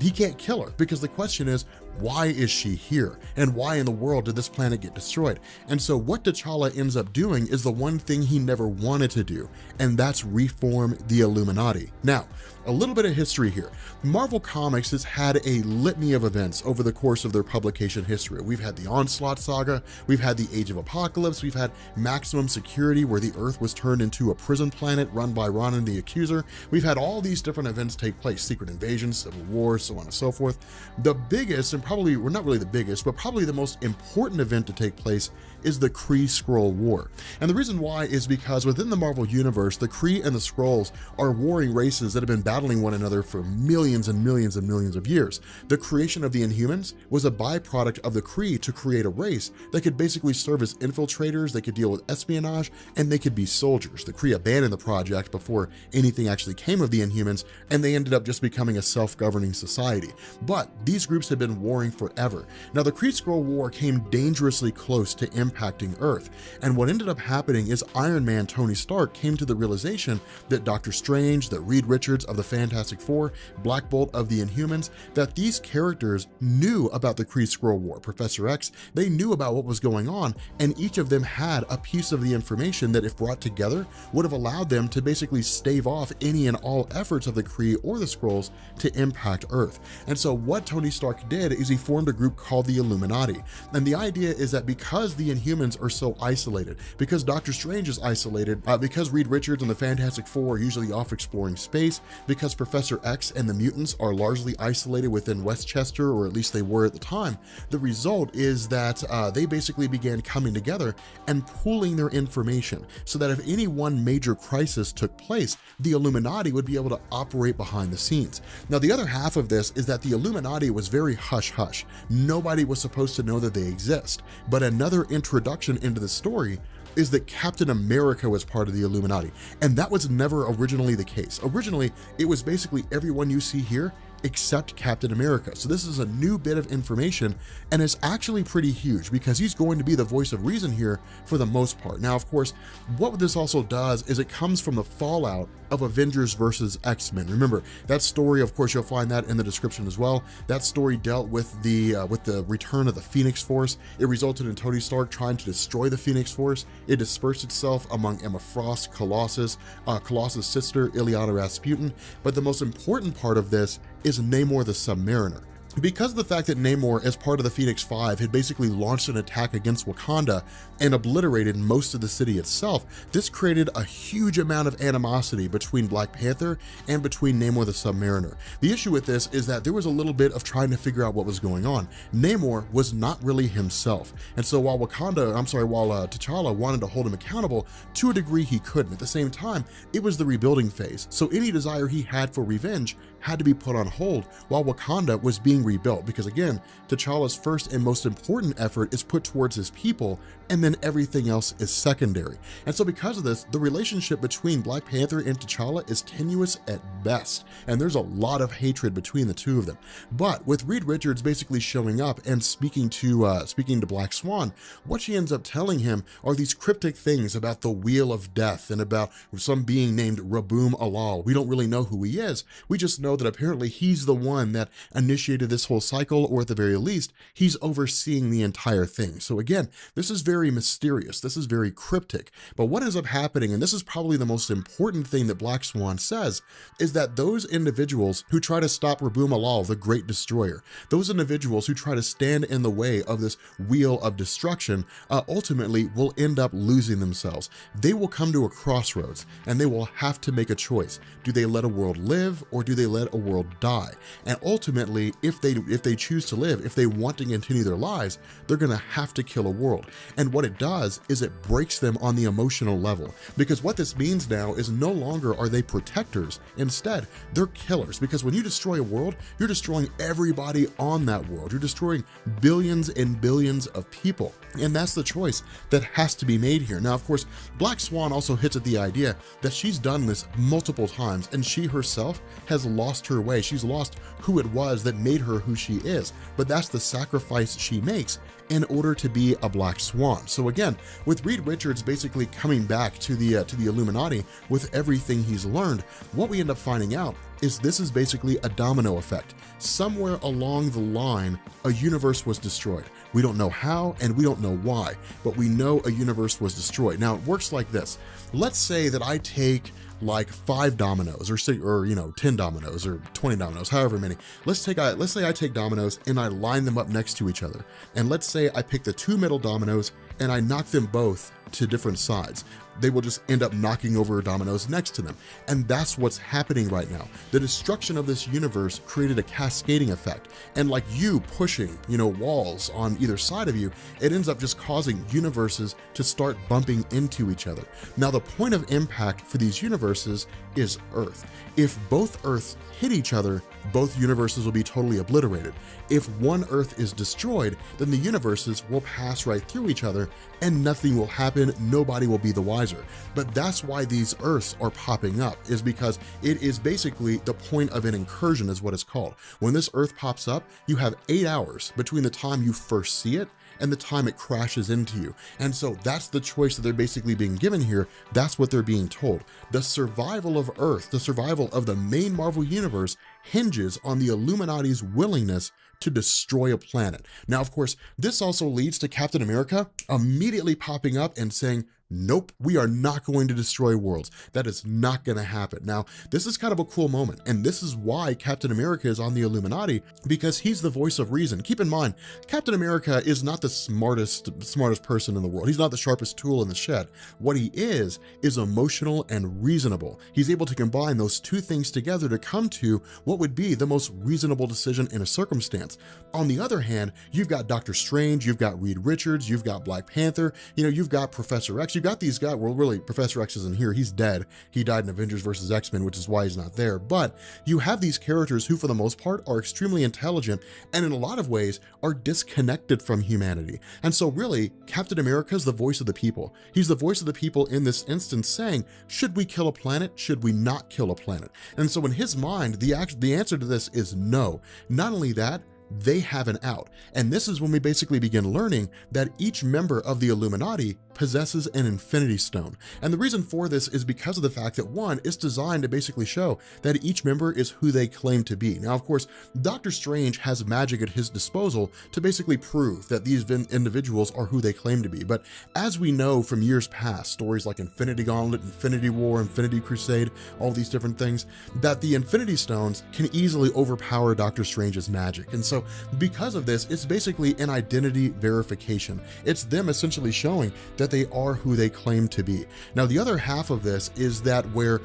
he can't kill her, because the question is, why is she here? And why in the world did this planet get destroyed? And so what T'Challa ends up doing is the one thing he never wanted to do, and that's reform the Illuminati. Now, a little bit of history here. Marvel Comics has had a litany of events over the course of their publication history. We've had the Onslaught Saga, we've had the Age of Apocalypse, we've had Maximum Security, where the Earth was turned into a prison planet run by Ronan the Accuser. We've had all these different events take place, Secret Invasion, Civil War, so on and so forth. The biggest and probably, well, not really the biggest, but probably the most important event to take place is the Kree-Skrull War. And the reason why is because within the Marvel Universe, the Kree and the Skrulls are warring races that have been battling one another for millions and millions and millions of years. The creation of the Inhumans was a byproduct of the Kree to create a race that could basically serve as infiltrators, they could deal with espionage, and they could be soldiers. The Kree abandoned the project before anything actually came of the Inhumans, and they ended up just becoming a self-governing society. But these groups had been warring forever. Now, the Kree-Skrull War came dangerously close to impacting Earth, and what ended up happening is Iron Man Tony Stark came to the realization that Doctor Strange, that Reed Richards of the Fantastic Four, Black Bolt of the Inhumans, that these characters knew about the Kree-Skrull War. Professor X, they knew about what was going on, and each of them had a piece of the information that, if brought together, would have allowed them to basically stave off any and all efforts of the Kree or the Skrulls to impact Earth. And so what Tony Stark did is he formed a group called the Illuminati. And the idea is that because the Inhumans are so isolated, because Doctor Strange is isolated, because Reed Richards and the Fantastic Four are usually off exploring space, because Professor X and the mutants are largely isolated within Westchester, or at least they were at the time, the result is that they basically began coming together and pooling their information so that if any one major crisis took place, the Illuminati would be able to operate behind the scenes. Now, the other half of this is that the Illuminati was very hush-hush. Nobody was supposed to know that they exist. But another introduction into the story is that Captain America was part of the Illuminati, and that was never originally the case. Originally, it was basically everyone you see here except Captain America. So this is a new bit of information, and it's actually pretty huge because he's going to be the voice of reason here for the most part. Now, of course, what this also does is it comes from the fallout of Avengers versus X-Men. Remember, that story, of course, you'll find that in the description as well. That story dealt with the return of the Phoenix Force. It resulted in Tony Stark trying to destroy the Phoenix Force. It dispersed itself among Emma Frost, Colossus, Colossus' sister, Illyana Rasputin. But the most important part of this is Namor the Submariner. Because of the fact that Namor, as part of the Phoenix Five, had basically launched an attack against Wakanda and obliterated most of the city itself, this created a huge amount of animosity between Black Panther and between Namor the Submariner. The issue with this is that there was a little bit of trying to figure out what was going on. Namor was not really himself, and so while T'Challa wanted to hold him accountable, to a degree he couldn't. At the same time, it was the rebuilding phase, so any desire he had for revenge had to be put on hold while Wakanda was being rebuilt, because again, T'Challa's first and most important effort is put towards his people, and then everything else is secondary. And so because of this, the relationship between Black Panther and T'Challa is tenuous at best, and there's a lot of hatred between the two of them. But with Reed Richards basically showing up and speaking to Black Swan, what she ends up telling him are these cryptic things about the Wheel of Death and about some being named Raboom Alal. We don't really know who he is. We just know that apparently he's the one that initiated this whole cycle, or at the very least, he's overseeing the entire thing. So again, this is very mysterious. This is very cryptic. But what ends up happening, and this is probably the most important thing that Black Swan says, is that those individuals who try to stop Raboom Alal, the Great Destroyer, those individuals who try to stand in the way of this wheel of destruction, ultimately will end up losing themselves. They will come to a crossroads, and they will have to make a choice. Do they let a world live, or do they let a world die? And ultimately, if they choose to live, if they want to continue their lives, they're gonna have to kill a world. And what it does is it breaks them on the emotional level, because what this means now is no longer are they protectors. Instead, they're killers, because when you destroy a world, you're destroying everybody on that world. You're destroying billions and billions of people. And that's the choice that has to be made here. Now, of course, Black Swan also hits at the idea that she's done this multiple times, and she herself has lost her way. She's lost who it was that made her who she is, but that's the sacrifice she makes in order to be a Black Swan. So again, with Reed Richards basically coming back to the Illuminati with everything he's learned, what we end up finding out is this is basically a domino effect. Somewhere along the line, a universe was destroyed. We don't know how, and we don't know why, but we know a universe was destroyed. Now, it works like this. Let's say that I take like 5 dominoes, or 10 dominoes, or 20 dominoes, however many. Let's say I take dominoes and I line them up next to each other. And let's say I pick the 2 middle dominoes and I knock them both to different sides. they will just end up knocking over dominoes next to them. And that's what's happening right now. The destruction of this universe created a cascading effect. And like you pushing, walls on either side of you, it ends up just causing universes to start bumping into each other. Now, the point of impact for these universes is Earth. If both Earths hit each other, both universes will be totally obliterated. If one Earth is destroyed, then the universes will pass right through each other and nothing will happen, nobody will be the wiser. But that's why these Earths are popping up, is because it is basically the point of an incursion is what it's called. When this Earth pops up, you have 8 hours between the time you first see it and the time it crashes into you. And so that's the choice that they're basically being given here. That's what they're being told. The survival of Earth, the survival of the main Marvel universe hinges on the Illuminati's willingness to destroy a planet. Now, of course, this also leads to Captain America immediately popping up and saying, nope, we are not going to destroy worlds. That is not going to happen. Now, this is kind of a cool moment, and this is why Captain America is on the Illuminati, because he's the voice of reason. Keep in mind, Captain America is not the smartest person in the world. He's not the sharpest tool in the shed. What he is emotional and reasonable. He's able to combine those two things together to come to what would be the most reasonable decision in a circumstance. On the other hand, you've got Doctor Strange, you've got Reed Richards, you've got Black Panther, you've got Professor X, you've got these guys. Well, really, Professor X isn't here. He's dead. He died in Avengers vs. X-Men, which is why he's not there. But you have these characters who, for the most part, are extremely intelligent and in a lot of ways are disconnected from humanity. And so really, Captain America is the voice of the people. He's the voice of the people in this instance saying, should we kill a planet? Should we not kill a planet? And so in his mind, the answer to this is no. Not only that, they have an out. And this is when we basically begin learning that each member of the Illuminati possesses an Infinity Stone. And the reason for this is because of the fact that, one, it's designed to basically show that each member is who they claim to be. Now, of course, Doctor Strange has magic at his disposal to basically prove that these individuals are who they claim to be. But as we know from years past, stories like Infinity Gauntlet, Infinity War, Infinity Crusade, all these different things, that the Infinity Stones can easily overpower Doctor Strange's magic. And so because of this, it's basically an identity verification. It's them essentially showing that they are who they claim to be. Now, the other half of this is that where,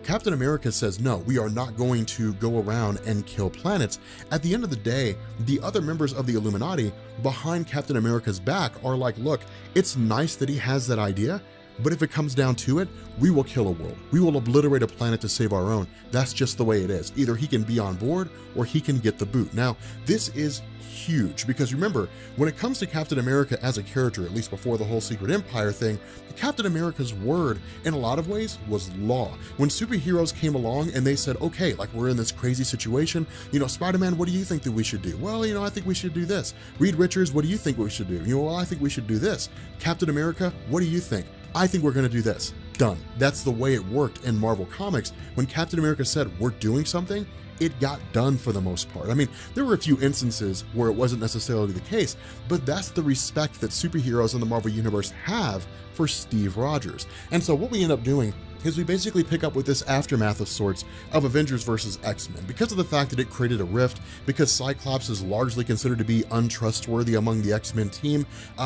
Captain America says, no, we are not going to go around and kill planets. At the end of the day, the other members of the Illuminati behind Captain America's back are like, look, it's nice that he has that idea, but if it comes down to it, we will kill a world. We will obliterate a planet to save our own. That's just the way it is. Either he can be on board or he can get the boot. Now, this is huge because remember, when it comes to Captain America as a character, at least before the whole Secret Empire thing, Captain America's word in a lot of ways was law. When superheroes came along and they said, okay, like we're in this crazy situation, Spider-Man, what do you think that we should do? Well, I think we should do this. Reed Richards, what do you think we should do? Well, I think we should do this. Captain America, what do you think? I think we're going to do this. Done. That's the way it worked in Marvel Comics. When Captain America said, we're doing something, it got done for the most part. I mean, there were a few instances where it wasn't necessarily the case, but that's the respect that superheroes in the Marvel Universe have for Steve Rogers. And so what we end up doing is we basically pick up with this aftermath of sorts of Avengers versus X-Men because of the fact that it created a rift, because Cyclops is largely considered to be untrustworthy among the X-Men team,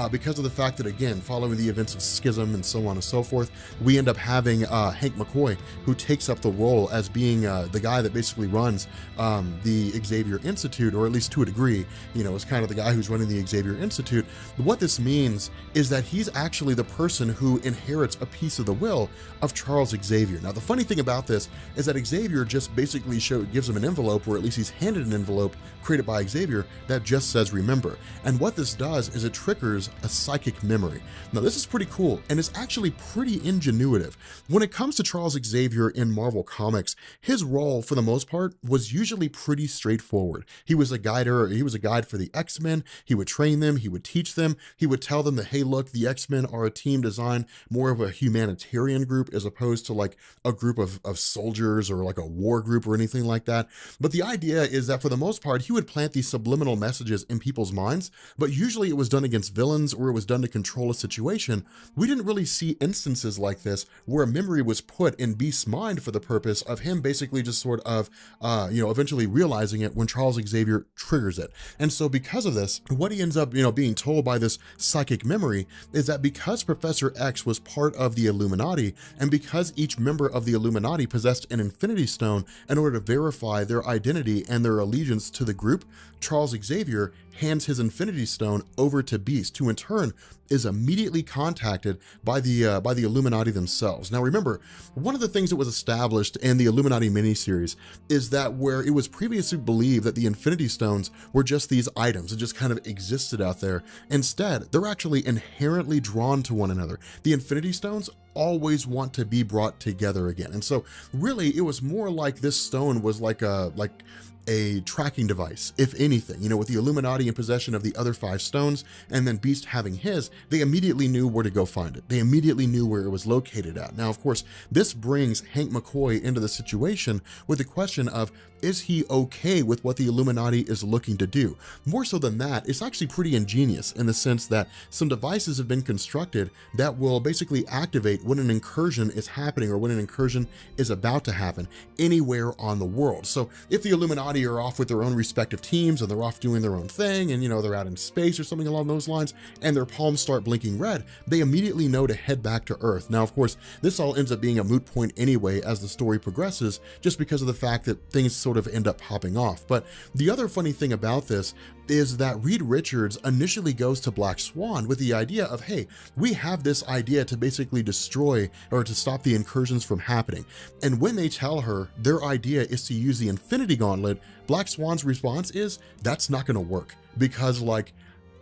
because of the fact that, again, following the events of Schism and so on and so forth, we end up having Hank McCoy, who takes up the role as being the guy that basically runs the Xavier Institute, or at least to a degree, is kind of the guy who's running the Xavier Institute. What this means is that he's actually the person who inherits a piece of the will of Charles Xavier. Now, the funny thing about this is that Xavier just basically gives him an envelope, or at least he's handed an envelope created by Xavier that just says remember. And what this does is it triggers a psychic memory. Now, this is pretty cool, and it's actually pretty ingenuitive. When it comes to Charles Xavier in Marvel Comics, his role, for the most part, was usually pretty straightforward. He was a guide for the X-Men. He would train them, he would teach them, he would tell them that, hey, look, the X-Men are a team designed more of a humanitarian group as opposed opposed to like a group of soldiers or like a war group or anything like that. But the idea is that for the most part, he would plant these subliminal messages in people's minds, but usually it was done against villains or it was done to control a situation. We didn't really see instances like this where a memory was put in Beast's mind for the purpose of him basically just sort of, eventually realizing it when Charles Xavier triggers it. And so because of this, what he ends up, being told by this psychic memory is that because Professor X was part of the Illuminati, and because each member of the Illuminati possessed an Infinity Stone in order to verify their identity and their allegiance to the group, Charles Xavier hands his Infinity Stone over to Beast, who in turn is immediately contacted by the Illuminati themselves. Now remember, one of the things that was established in the Illuminati miniseries is that where it was previously believed that the Infinity Stones were just these items that just kind of existed out there, instead, they're actually inherently drawn to one another. The Infinity Stones always want to be brought together again. And so really it was more like this stone was like a tracking device, if anything, with the Illuminati in possession of the other 5 stones and then Beast having his, they immediately knew where to go find it. They immediately knew where it was located at. Now, of course, this brings Hank McCoy into the situation with the question of, is he okay with what the Illuminati is looking to do? More so than that, it's actually pretty ingenious in the sense that some devices have been constructed that will basically activate when an incursion is happening or when an incursion is about to happen anywhere on the world. So if the Illuminati are off with their own respective teams and they're off doing their own thing and they're out in space or something along those lines and their palms start blinking red, they immediately know to head back to Earth. Now, of course, this all ends up being a moot point anyway as the story progresses, just because of the fact that things sort of end up popping off. But the other funny thing about this is that Reed Richards initially goes to Black Swan with the idea of, hey, we have this idea to basically destroy or to stop the incursions from happening. And when they tell her their idea is to use the Infinity Gauntlet, Black Swan's response is, that's not going to work because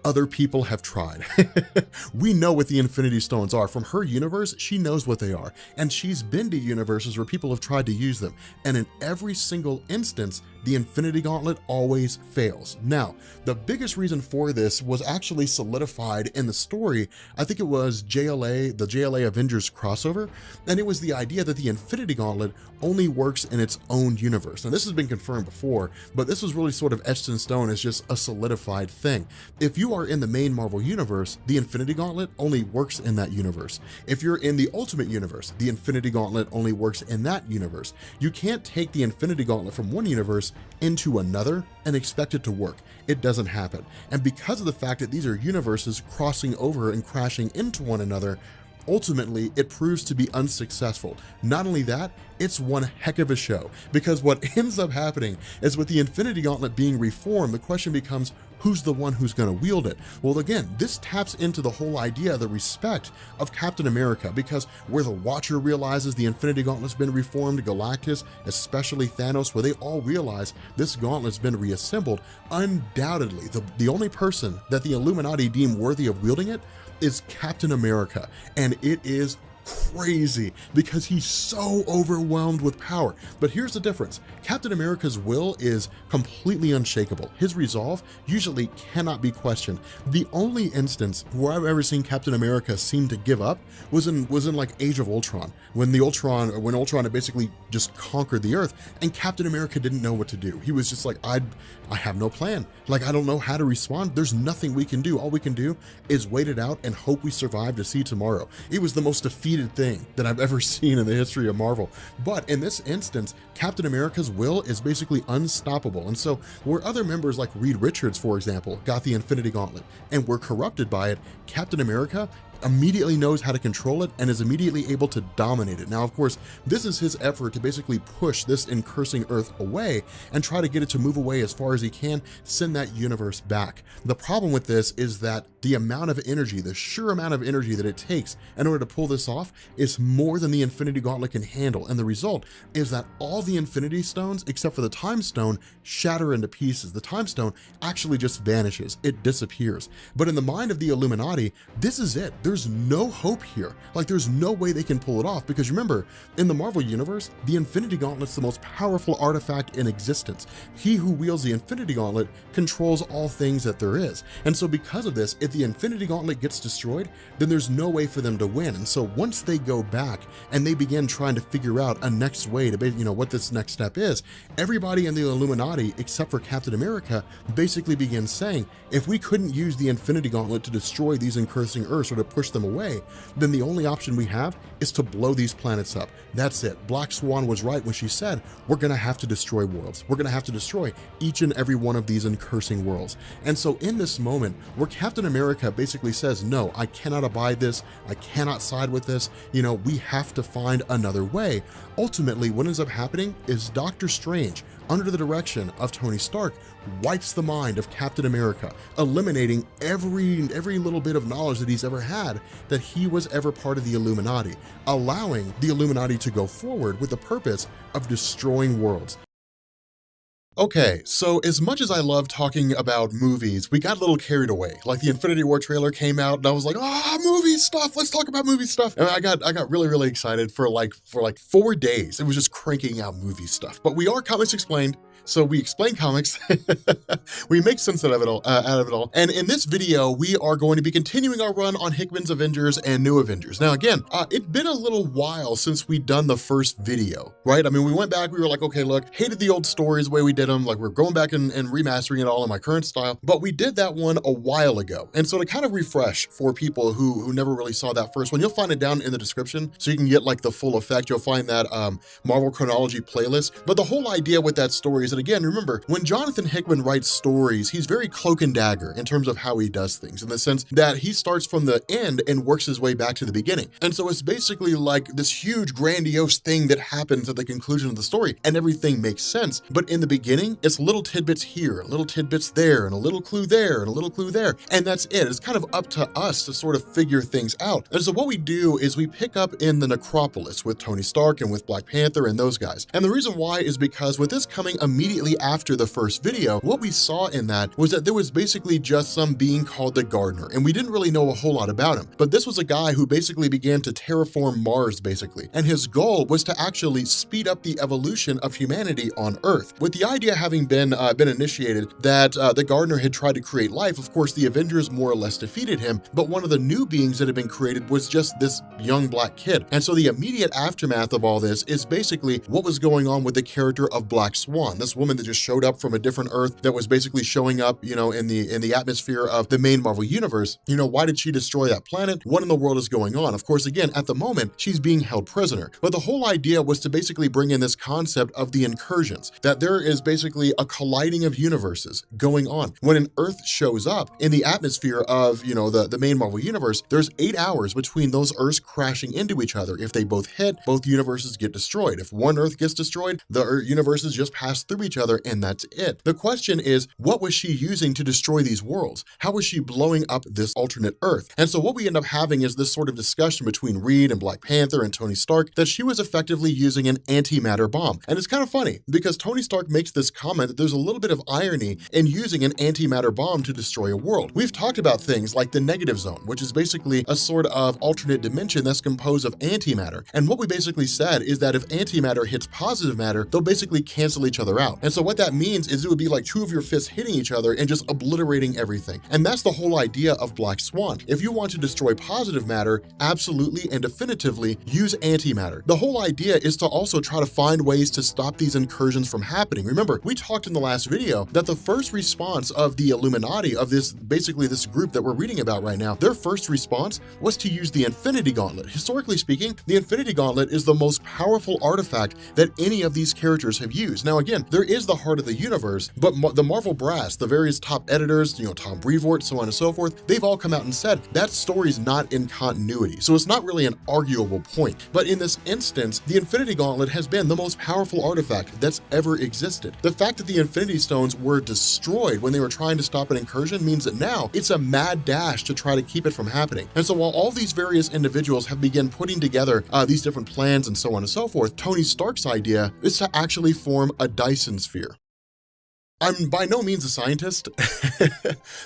other people have tried. We know what the Infinity Stones are. From her universe, she knows what they are. And she's been to universes where people have tried to use them. And in every single instance, the Infinity Gauntlet always fails. Now, the biggest reason for this was actually solidified in the story. I think it was the JLA Avengers crossover, and it was the idea that the Infinity Gauntlet only works in its own universe. Now, this has been confirmed before, but this was really sort of etched in stone as just a solidified thing. If you are in the main Marvel universe, the Infinity Gauntlet only works in that universe. If you're in the Ultimate Universe, the Infinity Gauntlet only works in that universe. You can't take the Infinity Gauntlet from one universe into another and expect it to work. It doesn't happen. And because of the fact that these are universes crossing over and crashing into one another, ultimately it proves to be unsuccessful. Not only that, it's one heck of a show, because what ends up happening is with the Infinity Gauntlet being reformed, the question becomes, who's the one who's going to wield it? Well, again, this taps into the whole idea, the respect of Captain America, because where the Watcher realizes the Infinity Gauntlet's been reformed, Galactus, especially Thanos, where they all realize this gauntlet's been reassembled, undoubtedly, the only person that the Illuminati deem worthy of wielding it is Captain America, and it is crazy because he's so overwhelmed with power. But here's the difference. Captain America's will is completely unshakable. His resolve usually cannot be questioned. The only instance where I've ever seen Captain America seem to give up was in like Age of Ultron, when Ultron had basically just conquered the Earth and Captain America didn't know what to do. He was just like, I have no plan. Like, I don't know how to respond. There's nothing we can do. All we can do is wait it out and hope we survive to see tomorrow. It was the most defeated thing that I've ever seen in the history of Marvel. But in this instance, Captain America's will is basically unstoppable. And so where other members like Reed Richards, for example, got the Infinity Gauntlet and were corrupted by it, Captain America immediately knows how to control it and is immediately able to dominate it. Now, of course, this is his effort to basically push this incursing Earth away and try to get it to move away as far as he can, send that universe back. The problem with this is that the amount of energy, the sheer amount of energy that it takes in order to pull this off is more than the Infinity Gauntlet can handle. And the result is that all the Infinity Stones, except for the Time Stone, shatter into pieces. The Time Stone actually just vanishes. It disappears. But in the mind of the Illuminati, this is it. there's no hope here. Like, there's no way they can pull it off, because remember, in the Marvel Universe, the Infinity Gauntlet's the most powerful artifact in existence. He who wields the Infinity Gauntlet controls all things that there is. And so because of this, if the Infinity Gauntlet gets destroyed, then there's no way for them to win. And so once they go back and they begin trying to figure out a next way to, what this next step is, everybody in the Illuminati, except for Captain America, basically begins saying, if we couldn't use the Infinity Gauntlet to destroy these incursing Earths or to push them away, then the only option we have is to blow these planets up. That's it. Black Swan was right when she said, we're going to have to destroy worlds. We're going to have to destroy each and every one of these incursing worlds. And so in this moment where Captain America basically says, no, I cannot abide this, I cannot side with this, we have to find another way. Ultimately, what ends up happening is Doctor Strange, under the direction of Tony Stark, wipes the mind of Captain America, eliminating every little bit of knowledge that he's ever had that he was ever part of the Illuminati, allowing the Illuminati to go forward with the purpose of destroying worlds. Okay, so as much as I love talking about movies, we got a little carried away. Like, the Infinity War trailer came out and I was like, movie stuff, let's talk about movie stuff. And I got really excited for like 4 days. It was just cranking out movie stuff. But we are Comics Explained, so we explain comics. We make sense out of it all. And in this video, we are going to be continuing our run on Hickman's Avengers and New Avengers. Now again, it's been a little while since we'd done the first video, right? I mean, we went back, we were like, okay, look, hated the old stories the way we did them. Like, we're going back and remastering it all in my current style, but we did that one a while ago. And so to kind of refresh for people who never really saw that first one, you'll find it down in the description so you can get like the full effect. You'll find that Marvel Chronology playlist. But the whole idea with that story is that, again, remember, when Jonathan Hickman writes stories, he's very cloak and dagger in terms of how he does things, in the sense that he starts from the end and works his way back to the beginning. And so it's basically like this huge grandiose thing that happens at the conclusion of the story, and everything makes sense. But in the beginning, it's little tidbits here, little tidbits there, and a little clue there, and a little clue there. And that's it. It's kind of up to us to sort of figure things out. And so what we do is we pick up in the Necropolis with Tony Stark and with Black Panther and those guys. And the reason why is because with this coming immediately after the first video, what we saw in that was that there was basically just some being called the Gardener, and we didn't really know a whole lot about him. But this was a guy who basically began to terraform Mars, basically. And his goal was to actually speed up the evolution of humanity on Earth. With the idea having been initiated that the Gardener had tried to create life, of course, the Avengers more or less defeated him, but one of the new beings that had been created was just this young black kid. And so the immediate aftermath of all this is basically what was going on with the character of Black Swan, this woman that just showed up from a different Earth that was basically showing up, in the atmosphere of the main Marvel Universe. Why did she destroy that planet? What in the world is going on? Of course, again, at the moment, she's being held prisoner. But the whole idea was to basically bring in this concept of the incursions, that there is basically a colliding of universes going on. When an Earth shows up in the atmosphere of, the main Marvel Universe, there's 8 hours between those Earths crashing into each other. If they both hit, both universes get destroyed. If one Earth gets destroyed, the universes just pass through each other, and that's it. The question is, what was she using to destroy these worlds? How was she blowing up this alternate Earth? And so what we end up having is this sort of discussion between Reed and Black Panther and Tony Stark that she was effectively using an antimatter bomb. And it's kind of funny because Tony Stark makes this comment that there's a little bit of irony in using an antimatter bomb to destroy a world. We've talked about things like the negative zone, which is basically a sort of alternate dimension that's composed of antimatter. And what we basically said is that if antimatter hits positive matter, they'll basically cancel each other out. And so what that means is it would be like two of your fists hitting each other and just obliterating everything. And that's the whole idea of Black Swan. If you want to destroy positive matter, absolutely and definitively use antimatter. The whole idea is to also try to find ways to stop these incursions from happening. Remember, we talked in the last video that the first response of the Illuminati, of this group that we're reading about right now, their first response was to use the Infinity Gauntlet. Historically speaking, the Infinity Gauntlet is the most powerful artifact that any of these characters have used. Now again, there is the heart of the universe, but the Marvel brass, the various top editors, Tom Brevoort, so on and so forth, they've all come out and said that story's not in continuity. So it's not really an arguable point. But in this instance, the Infinity Gauntlet has been the most powerful artifact that's ever existed. The fact that the Infinity Stones were destroyed when they were trying to stop an incursion means that now it's a mad dash to try to keep it from happening. And so while all these various individuals have begun putting together these different plans and so on and so forth, Tony Stark's idea is to actually form a Dyson sphere. I'm by no means a scientist,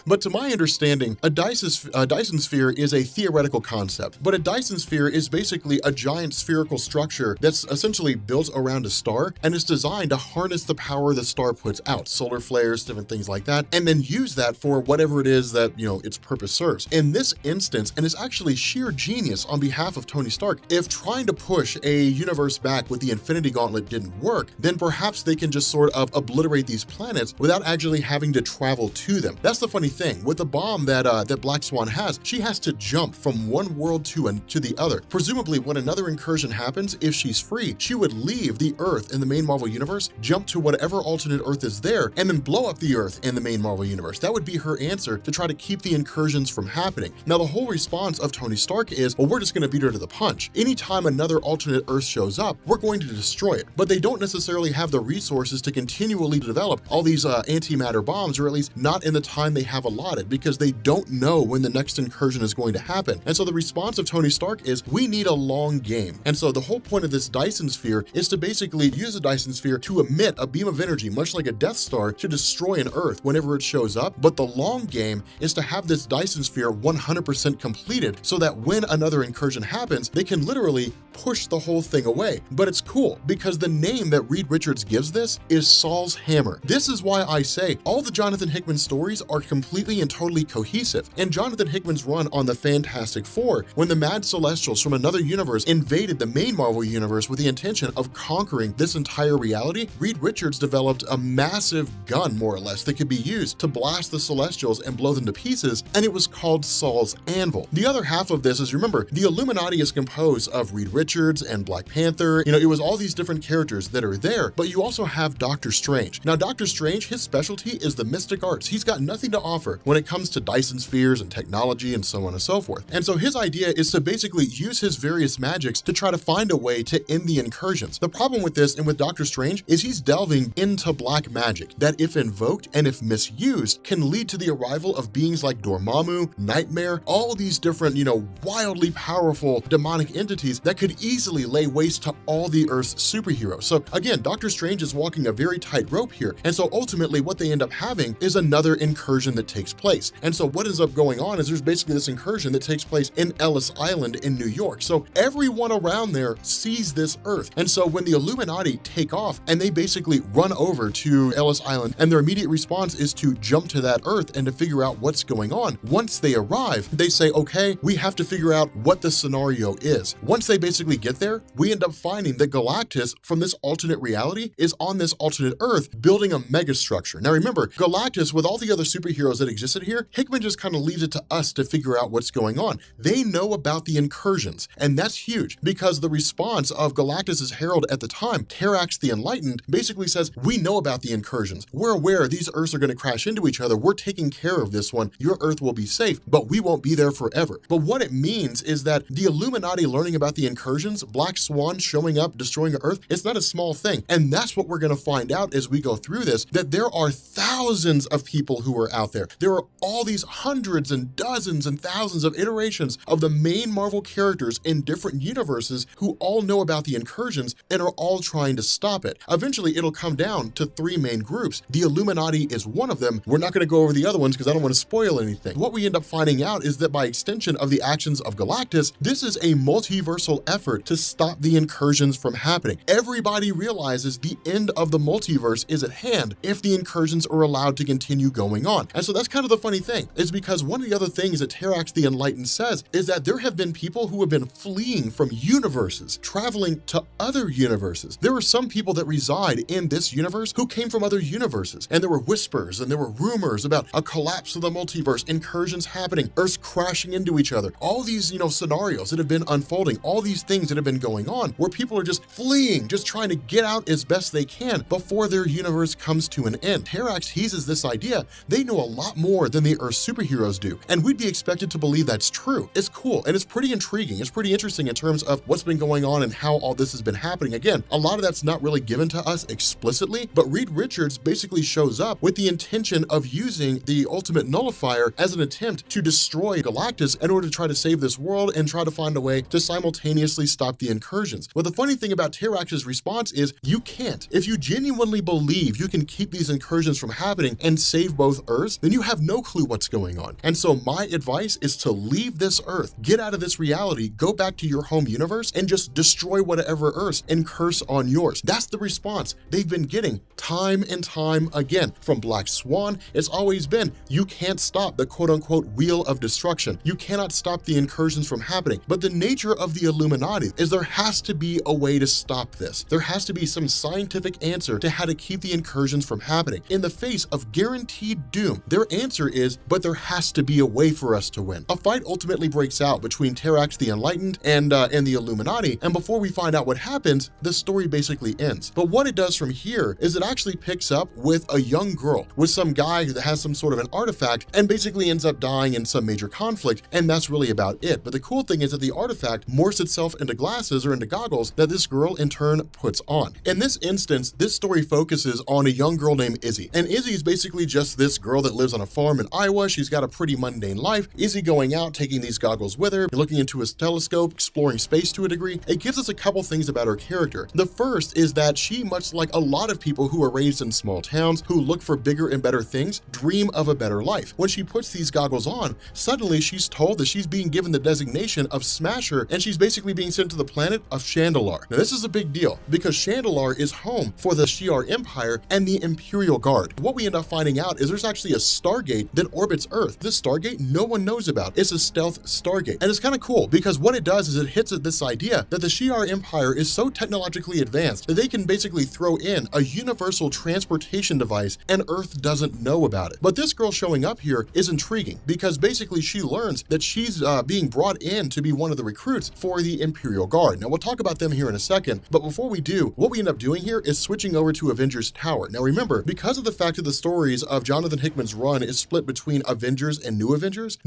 but to my understanding, a Dyson sphere is a theoretical concept, but a Dyson sphere is basically a giant spherical structure that's essentially built around a star and is designed to harness the power the star puts out, solar flares, different things like that, and then use that for whatever it is that, its purpose serves. In this instance, and it's actually sheer genius on behalf of Tony Stark, if trying to push a universe back with the Infinity Gauntlet didn't work, then perhaps they can just sort of obliterate these planets without actually having to travel to them. That's the funny thing. With the bomb that Black Swan has, she has to jump from one world to the other. Presumably, when another incursion happens, if she's free, she would leave the Earth in the main Marvel universe, jump to whatever alternate Earth is there, and then blow up the Earth in the main Marvel universe. That would be her answer to try to keep the incursions from happening. Now, the whole response of Tony Stark is, well, we're just going to beat her to the punch. Anytime another alternate Earth shows up, we're going to destroy it. But they don't necessarily have the resources to continually develop all these antimatter bombs, or at least not in the time they have allotted, because they don't know when the next incursion is going to happen. And so the response of Tony Stark is, we need a long game. And so the whole point of this Dyson sphere is to basically use a Dyson sphere to emit a beam of energy, much like a Death Star, to destroy an Earth whenever it shows up. But the long game is to have this Dyson sphere 100% completed so that when another incursion happens, they can literally push the whole thing away. But it's cool because the name that Reed Richards gives this is Saul's Hammer. This is why I say all the Jonathan Hickman stories are completely and totally cohesive. And Jonathan Hickman's run on the Fantastic Four, when the Mad Celestials from another universe invaded the main Marvel universe with the intention of conquering this entire reality, Reed Richards developed a massive gun, more or less, that could be used to blast the Celestials and blow them to pieces, and it was called Saul's Anvil. The other half of this is, remember, the Illuminati is composed of Reed Richards and Black Panther. It was all these different characters that are there, but you also have Doctor Strange. Now, Doctor Strange, his specialty is the mystic arts. He's got nothing to offer when it comes to Dyson spheres and technology and so on and so forth. And so his idea is to basically use his various magics to try to find a way to end the incursions. The problem with this and with Doctor Strange is he's delving into black magic that, if invoked and if misused, can lead to the arrival of beings like Dormammu, Nightmare, all these different, wildly powerful demonic entities that could easily lay waste to all the Earth's superheroes. So again, Doctor Strange is walking a very tight rope here. And so ultimately what they end up having is another incursion that takes place. And so what ends up going on is there's basically this incursion that takes place in Ellis Island in New York. So everyone around there sees this Earth. And so when the Illuminati take off and they basically run over to Ellis Island, and their immediate response is to jump to that Earth and to figure out what's going on. Once they arrive, they say, okay, we have to figure out what the scenario is. Once they basically get there, we end up finding that Galactus from this alternate reality is on this alternate Earth building a megastructure. Now remember, Galactus, with all the other superheroes that existed here, Hickman just kind of leaves it to us to figure out what's going on. They know about the incursions, and that's huge because the response of Galactus's herald at the time, Terrax the Enlightened, basically says, we know about the incursions. We're aware these Earths are going to crash into each other. We're taking care of this one. Your Earth will be safe, but we won't be there forever. But what it means is that the Illuminati learning about the incursions, Black Swan showing up, destroying Earth, it's not a small thing. And that's what we're going to find out as we go through this, that there are thousands of people who are out there. There are all these hundreds and dozens and thousands of iterations of the main Marvel characters in different universes who all know about the incursions and are all trying to stop it. Eventually, it'll come down to three main groups. The Illuminati is one of them. We're not going to go over the other ones because I don't want to spoil anything. What we end up finding out is that by extension of the actions of Galactus, this is a multiversal effort to stop the incursions from happening. Everybody realizes the end of the multiverse is at hand if the incursions are allowed to continue going on. And so that's kind of the funny thing, is because one of the other things that Terrax the Enlightened says is that there have been people who have been fleeing from universes, traveling to other universes. There are some people that reside in this universe who came from other universes, and there were whispers and there were rumors about a collapse of the multiverse, incursions happening, Earths crashing into each other, all these, scenarios that have been unfolding, all these things that have been going on where people are just fleeing, just trying to get out as best they can before their universe comes to an end. Terrax teases this idea. They know a lot more than the Earth superheroes do, and we'd be expected to believe that's true. It's cool, and it's pretty intriguing. It's pretty interesting in terms of what's been going on and how all this has been happening. Again, a lot of that's not really given to us explicitly, but Reed Richards basically shows up with the intention of using the ultimate nullifier as an attempt to destroy Galactus in order to try to save this world and try to find a way to simultaneously stop the incursions. But the funny thing about Terrax's response is you can't. If you genuinely believe you can keep keep these incursions from happening and save both Earths, then you have no clue what's going on. And so my advice is to leave this Earth, get out of this reality, go back to your home universe, and just destroy whatever Earths and curse on yours. That's the response they've been getting time and time again. From Black Swan, it's always been, you can't stop the quote-unquote wheel of destruction. You cannot stop the incursions from happening. But the nature of the Illuminati is there has to be a way to stop this. There has to be some scientific answer to how to keep the incursions from happening. In the face of guaranteed doom, their answer is, but there has to be a way for us to win. A fight ultimately breaks out between Terax the Enlightened and the Illuminati, and before we find out what happens, the story basically ends. But what it does from here is it actually picks up with a young girl with some guy that has some sort of an artifact and basically ends up dying in some major conflict, and that's really about it. But the cool thing is that the artifact morphs itself into glasses or into goggles that this girl in turn puts on. In this instance, this story focuses on a young girl named Izzy, and Izzy is basically just this girl that lives on a farm in Iowa. She's got a pretty mundane life. Izzy going out, taking these goggles with her, looking into his telescope, exploring space to a degree. It gives us a couple things about her character. The first is that she, much like a lot of people who are raised in small towns, who look for bigger and better things, dream of a better life. When she puts these goggles on, suddenly she's told that she's being given the designation of Smasher, and she's basically being sent to the planet of Chandalar. Now this is a big deal because Chandalar is home for the Shi'ar Empire and the Imperial Guard. What we end up finding out is there's actually a Stargate that orbits Earth. This Stargate no one knows about. It's a stealth Stargate. And it's kind of cool because what it does is it hits at this idea that the Shi'ar Empire is so technologically advanced that they can basically throw in a universal transportation device and Earth doesn't know about it. But this girl showing up here is intriguing because basically she learns that she's being brought in to be one of the recruits for the Imperial Guard. Now we'll talk about them here in a second, but before we do, what we end up doing here is switching over to Avengers Tower. Now remember, because of the fact that the stories of Jonathan Hickman's run is split between Avengers and New Avengers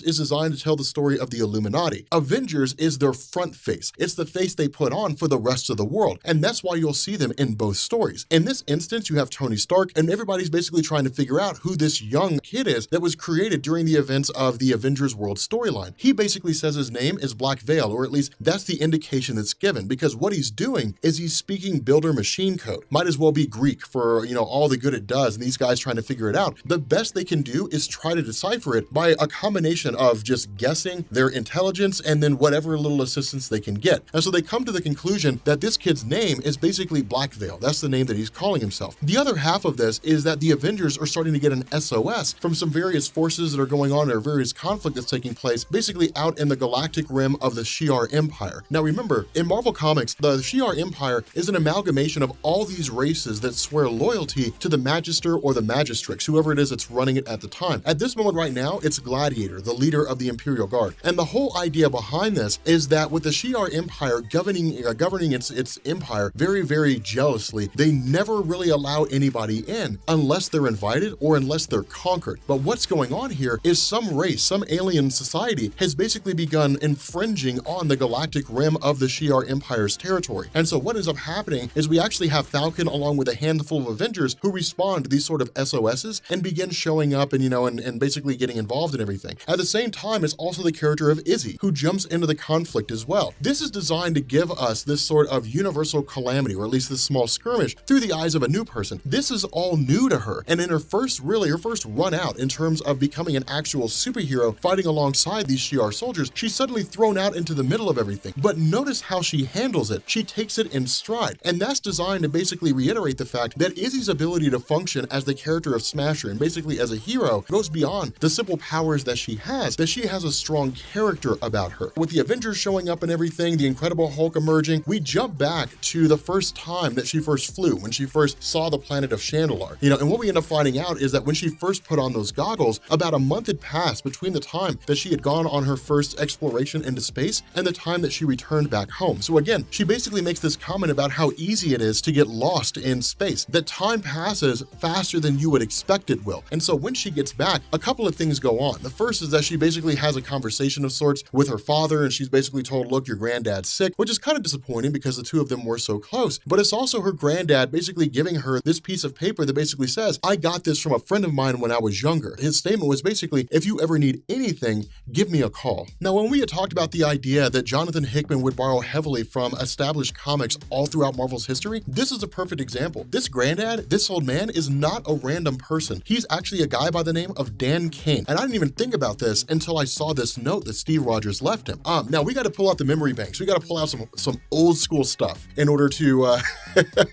is designed to tell the story of the Illuminati. Avengers is their front face. It's the face they put on for the rest of the world, and that's why you'll see them in both stories. In this instance, you have Tony Stark, and everybody's basically trying to figure out who this young kid is that was created during the events of the Avengers World storyline. He basically says his name is Black Veil, or at least that's the indication that's given, because what he's doing is he's speaking builder machine code. Might as well be Greek for, all the good it does, and these guys trying to figure it out. The best they can do is try to decipher it by a combination of just guessing their intelligence and then whatever little assistance they can get. And so they come to the conclusion that this kid's name is basically Black Veil. That's the name that he's calling himself. The other half of this is that the Avengers are starting to get an SOS from some various forces that are going on, or various conflict that's taking place basically out in the galactic rim of the Shi'ar Empire. Now remember, in Marvel Comics, the Shi'ar Empire is an amalgamation of all these races that swear loyalty to the Magister or the Magistrix, whoever it is that's running it at the time. At this moment right now, it's Gladiator, the leader of the Imperial Guard. And the whole idea behind this is that with the Shi'ar Empire governing its empire very, very jealously, they never really allow anybody in unless they're invited or unless they're conquered. But what's going on here is some race, some alien society has basically begun infringing on the galactic rim of the Shi'ar Empire's territory. And so what ends up happening is we actually have Falcon along with a handful of Avengers who respond to these sort of SOSs and begin showing up and basically getting involved in everything. At the same time, it's also the character of Izzy who jumps into the conflict as well. This is designed to give us this sort of universal calamity, or at least this small skirmish, through the eyes of a new person. This is all new to her, and in her first run out in terms of becoming an actual superhero fighting alongside these Shi'ar soldiers, she's suddenly thrown out into the middle of everything. But notice how she handles it. She takes it in stride, and that's designed to basically reiterate the fact that Izzy's ability to function as the character of Smasher and basically as a hero goes beyond the simple powers that she has a strong character about her. With the Avengers showing up and everything, the Incredible Hulk emerging, we jump back to the first time that she first flew, when she first saw the planet of Chandalar. And what we end up finding out is that when she first put on those goggles, about a month had passed between the time that she had gone on her first exploration into space and the time that she returned back home. So again, she basically makes this comment about how easy it is to get lost in space, that time passes faster than you would expect it will. And so when she gets back, a couple of things go on. The first is that she basically has a conversation of sorts with her father, and she's basically told, look, your granddad's sick, which is kind of disappointing because the two of them were so close. But it's also her granddad basically giving her this piece of paper that basically says, I got this from a friend of mine when I was younger. His statement was basically, if you ever need anything, give me a call. Now, when we had talked about the idea that Jonathan Hickman would borrow heavily from established comics all throughout Marvel's history, this is a perfect example. This granddad add, this old man is not a random person. He's actually a guy by the name of Dan Kane. And I didn't even think about this until I saw this note that Steve Rogers left him. Now we got to pull out the memory banks. We got to pull out some old school stuff in order to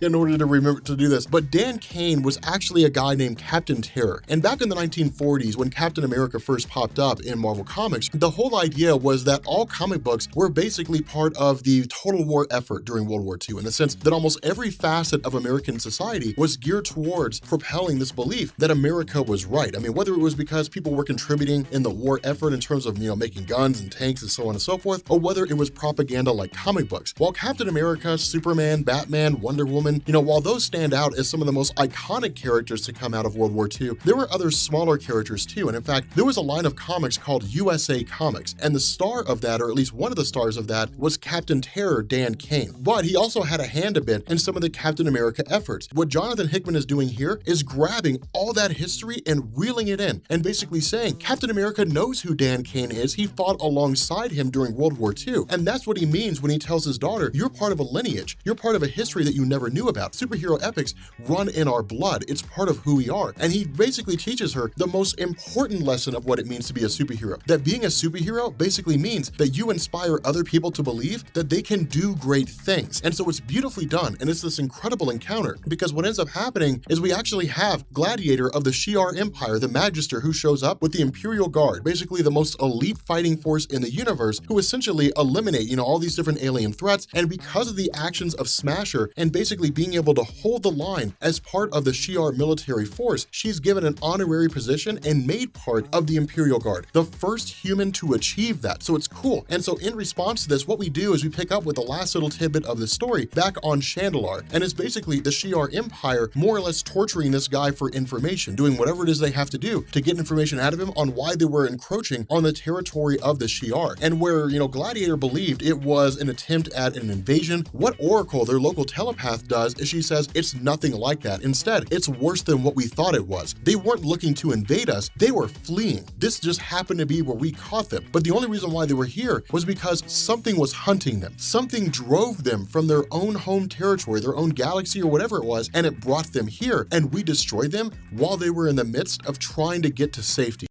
in order to remember to do this. But Dan Kane was actually a guy named Captain Terror. And back in the 1940s, when Captain America first popped up in Marvel Comics, the whole idea was that all comic books were basically part of the total war effort during World War II, in the sense that almost every facet of American society was geared towards propelling this belief that America was right. I mean, whether it was because people were contributing in the war effort in terms of, making guns and tanks and so on and so forth, or whether it was propaganda like comic books. While Captain America, Superman, Batman, Wonder Woman, while those stand out as some of the most iconic characters to come out of World War II, there were other smaller characters too. And in fact, there was a line of comics called USA Comics, and the star of that, or at least one of the stars of that, was Captain Terror, Dan Kane. But he also had a hand a bit in some of the Captain America efforts. What Jonathan Hickman is doing here is grabbing all that history and reeling it in, and basically saying Captain America knows who Dan Kane is. He fought alongside him during World War II. And that's what he means when he tells his daughter, you're part of a lineage. You're part of a history that you never knew about. Superhero epics run in our blood. It's part of who we are. And he basically teaches her the most important lesson of what it means to be a superhero. That being a superhero basically means that you inspire other people to believe that they can do great things. And so it's beautifully done. And it's this incredible encounter, because what ends up happening is we actually have Gladiator of the Shi'ar Empire, the Magister, who shows up with the Imperial Guard, basically the most elite fighting force in the universe, who essentially eliminate, all these different alien threats. And because of the actions of Smasher and basically being able to hold the line as part of the Shi'ar military force, she's given an honorary position and made part of the Imperial Guard, the first human to achieve that. So it's cool. And so in response to this, what we do is we pick up with the last little tidbit of the story back on Chandelar. And it's basically the Shi'ar Empire more or less torturing this guy for information, doing whatever it is they have to do to get information out of him on why they were encroaching on the territory of the Shi'ar. And where, Gladiator believed it was an attempt at an invasion, what Oracle, their local telepath, does is she says it's nothing like that. Instead, it's worse than what we thought it was. They weren't looking to invade us, they were fleeing. This just happened to be where we caught them. But the only reason why they were here was because something was hunting them. Something drove them from their own home territory, their own galaxy or whatever it was, and it brought them here, and we destroyed them while they were in the midst of trying to get to safety.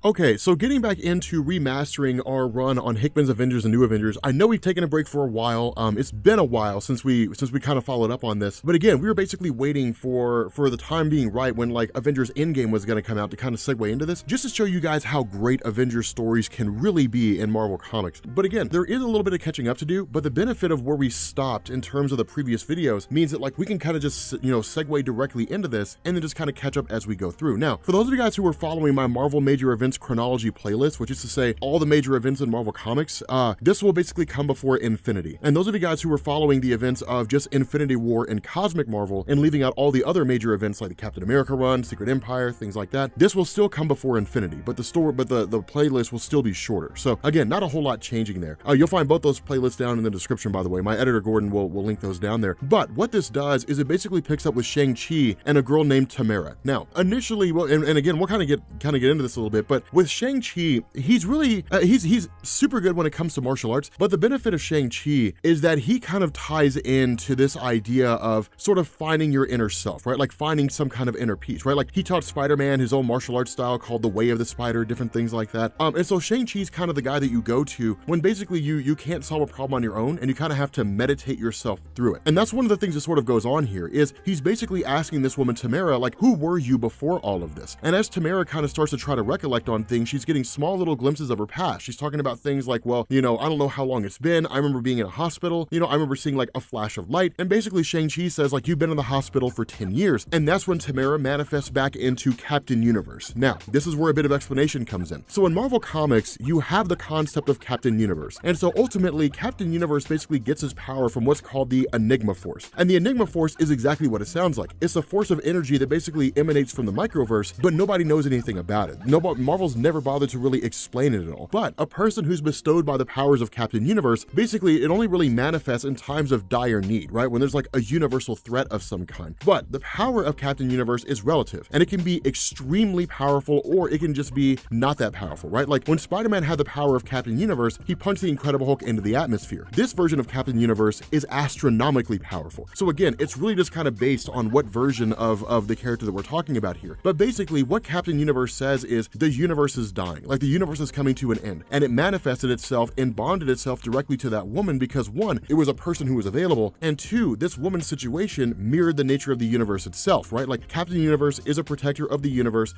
Okay, so getting back into remastering our run on Hickman's Avengers and New Avengers, I know we've taken a break for a while. It's been a while since we kind of followed up on this. But again, we were basically waiting for the time being right when like Avengers Endgame was going to come out to kind of segue into this, just to show you guys how great Avengers stories can really be in Marvel Comics. But again, there is a little bit of catching up to do, but the benefit of where we stopped in terms of the previous videos means that like we can kind of just, segue directly into this and then just kind of catch up as we go through. Now, for those of you guys who are following my Marvel Major Events chronology playlist, which is to say all the major events in Marvel Comics, this will basically come before Infinity. And those of you guys who are following the events of just Infinity War and Cosmic Marvel and leaving out all the other major events like the Captain America run, Secret Empire, things like that, this will still come before Infinity, but the playlist will still be shorter. So again, not a whole lot changing there. You'll find both those playlists down in the description, by the way. My editor Gordon will link those down there. But what this does is it basically picks up with Shang-Chi and a girl named Tamara. Now, initially, well, and again, we'll kind of get into this a little bit, but with Shang-Chi, he's really, he's super good when it comes to martial arts, but the benefit of Shang-Chi is that he kind of ties into this idea of sort of finding your inner self, right? Like finding some kind of inner peace, right? Like he taught Spider-Man his own martial arts style called the Way of the Spider, different things like that. And so Shang-Chi's kind of the guy that you go to when basically you can't solve a problem on your own and you kind of have to meditate yourself through it. And that's one of the things that sort of goes on here is he's basically asking this woman, Tamara, like, who were you before all of this? And as Tamara kind of starts to try to recollect on things, she's getting small little glimpses of her past. She's talking about things like, well, I don't know how long it's been. I remember being in a hospital. I remember seeing like a flash of light. And basically Shang-Chi says like, you've been in the hospital for 10 years. And that's when Tamara manifests back into Captain Universe. Now, this is where a bit of explanation comes in. So in Marvel Comics, you have the concept of Captain Universe. And so ultimately, Captain Universe basically gets his power from what's called the Enigma Force. And the Enigma Force is exactly what it sounds like. It's a force of energy that basically emanates from the microverse, but nobody knows anything about it. Marvel Marvel's never bothered to really explain it at all. But a person who's bestowed by the powers of Captain Universe, basically it only really manifests in times of dire need, right? When there's like a universal threat of some kind. But the power of Captain Universe is relative, and it can be extremely powerful, or it can just be not that powerful, right? Like when Spider-Man had the power of Captain Universe, he punched the Incredible Hulk into the atmosphere. This version of Captain Universe is astronomically powerful. So again, it's really just kind of based on what version of the character that we're talking about here. But basically what Captain Universe says is the universe is dying, like the universe is coming to an end, and it manifested itself and bonded itself directly to that woman because one, it was a person who was available, and two, this woman's situation mirrored the nature of the universe itself, right? Like Captain Universe is a protector of the universe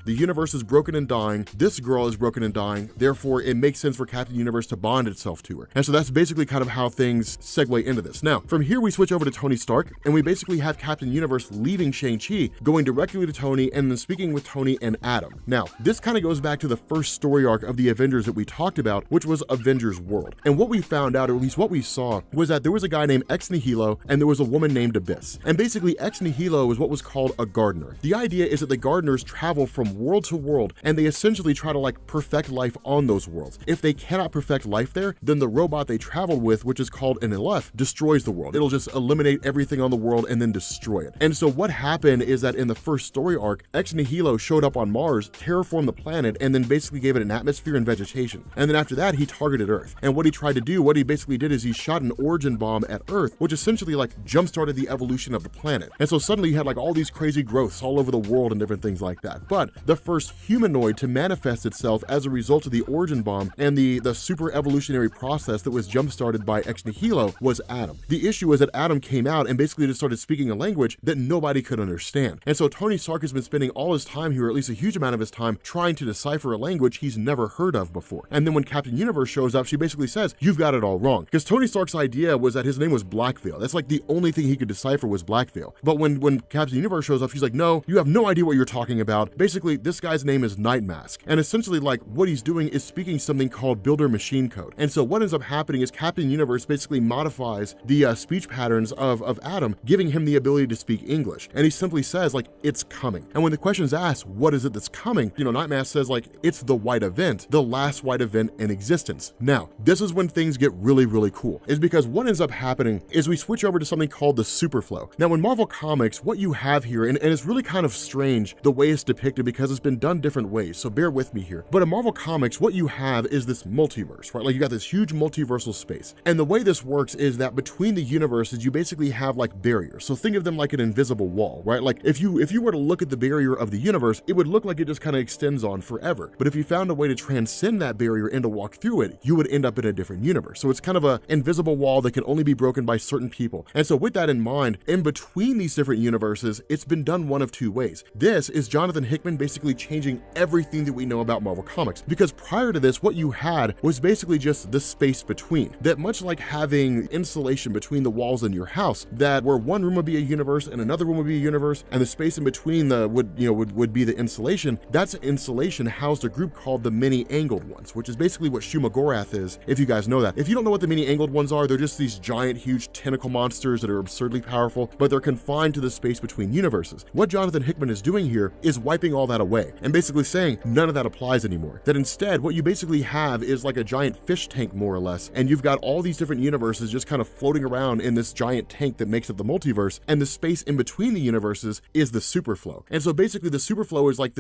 is broken and dying, this girl is broken and dying, therefore it makes sense for Captain Universe to bond itself to her. And so that's basically kind of how things segue into this. Now, from here we switch over to Tony Stark, and we basically have Captain Universe leaving Shang-Chi, going directly to Tony, and then speaking with Tony and Adam. Now, this kind of goes back to the first story arc of the Avengers that we talked about, which was Avengers World. And what we found out, or at least what we saw, was that there was a guy named Ex Nihilo, and there was a woman named Abyss. And basically, Ex Nihilo is what was called a gardener. The idea is that the gardeners travel from world to world, and they essentially try to like perfect life on those worlds. If they cannot perfect life there, then the robot they traveled with, which is called an Aleph, destroys the world. It'll just eliminate everything on the world and then destroy it. And so what happened is that in the first story arc, Ex Nihilo showed up on Mars, terraformed the planet, and then basically gave it an atmosphere and vegetation. And then after that, he targeted Earth. And what he tried to do, what he basically did is he shot an origin bomb at Earth, which essentially like jump-started the evolution of the planet. And so suddenly you had like all these crazy growths all over the world and different things like that. But the first humanoid to manifest itself as a result of the origin bomb and the super evolutionary process that was jump-started by Ex Nihilo was Adam. The issue is that Adam came out and basically just started speaking a language that nobody could understand. And so Tony Stark has been spending all his time here, or at least a huge amount of his time, trying to decipher a language he's never heard of before. And then when Captain Universe shows up, she basically says, you've got it all wrong. Because Tony Stark's idea was that his name was Blackveil. That's like the only thing he could decipher was Blackveil. But when Captain Universe shows up, she's like, no, you have no idea what you're talking about. Basically, this guy's name is Nightmask. And essentially, like, what he's doing is speaking something called Builder Machine Code. And so what ends up happening is Captain Universe basically modifies the speech patterns of Adam, giving him the ability to speak English. And he simply says, like, it's coming. And when the question is asked, what is it that's coming? You know, Nightmask says, like, it's the white event, the last white event in existence. Now, this is when things get really, really cool, is because what ends up happening is we switch over to something called the Superflow. Now, in Marvel Comics, what you have here, and it's really kind of strange the way it's depicted because it's been done different ways, so bear with me here. But in Marvel Comics, what you have is this multiverse, right? Like you got this huge multiversal space. And the way this works is that between the universes, you basically have like barriers. So think of them like an invisible wall, right? Like if you were to look at the barrier of the universe, it would look like it just kind of extends on forever. But if you found a way to transcend that barrier and to walk through it, you would end up in a different universe. So it's kind of an invisible wall that can only be broken by certain people. And so with that in mind, in between these different universes, it's been done one of two ways. This is Jonathan Hickman basically changing everything that we know about Marvel Comics. Because prior to this, what you had was basically just the space between. That much like having insulation between the walls in your house, that where one room would be a universe and another room would be a universe, and the space in between would be the insulation. That's insulation housed a group called the many-angled ones, which is basically what Shumagorath is, if you guys know that. If you don't know what the many-angled ones are, they're just these giant, huge tentacle monsters that are absurdly powerful, but they're confined to the space between universes. What Jonathan Hickman is doing here is wiping all that away and basically saying none of that applies anymore. That instead, what you basically have is like a giant fish tank, more or less, and you've got all these different universes just kind of floating around in this giant tank that makes up the multiverse, and the space in between the universes is the superflow. And so basically the superflow is like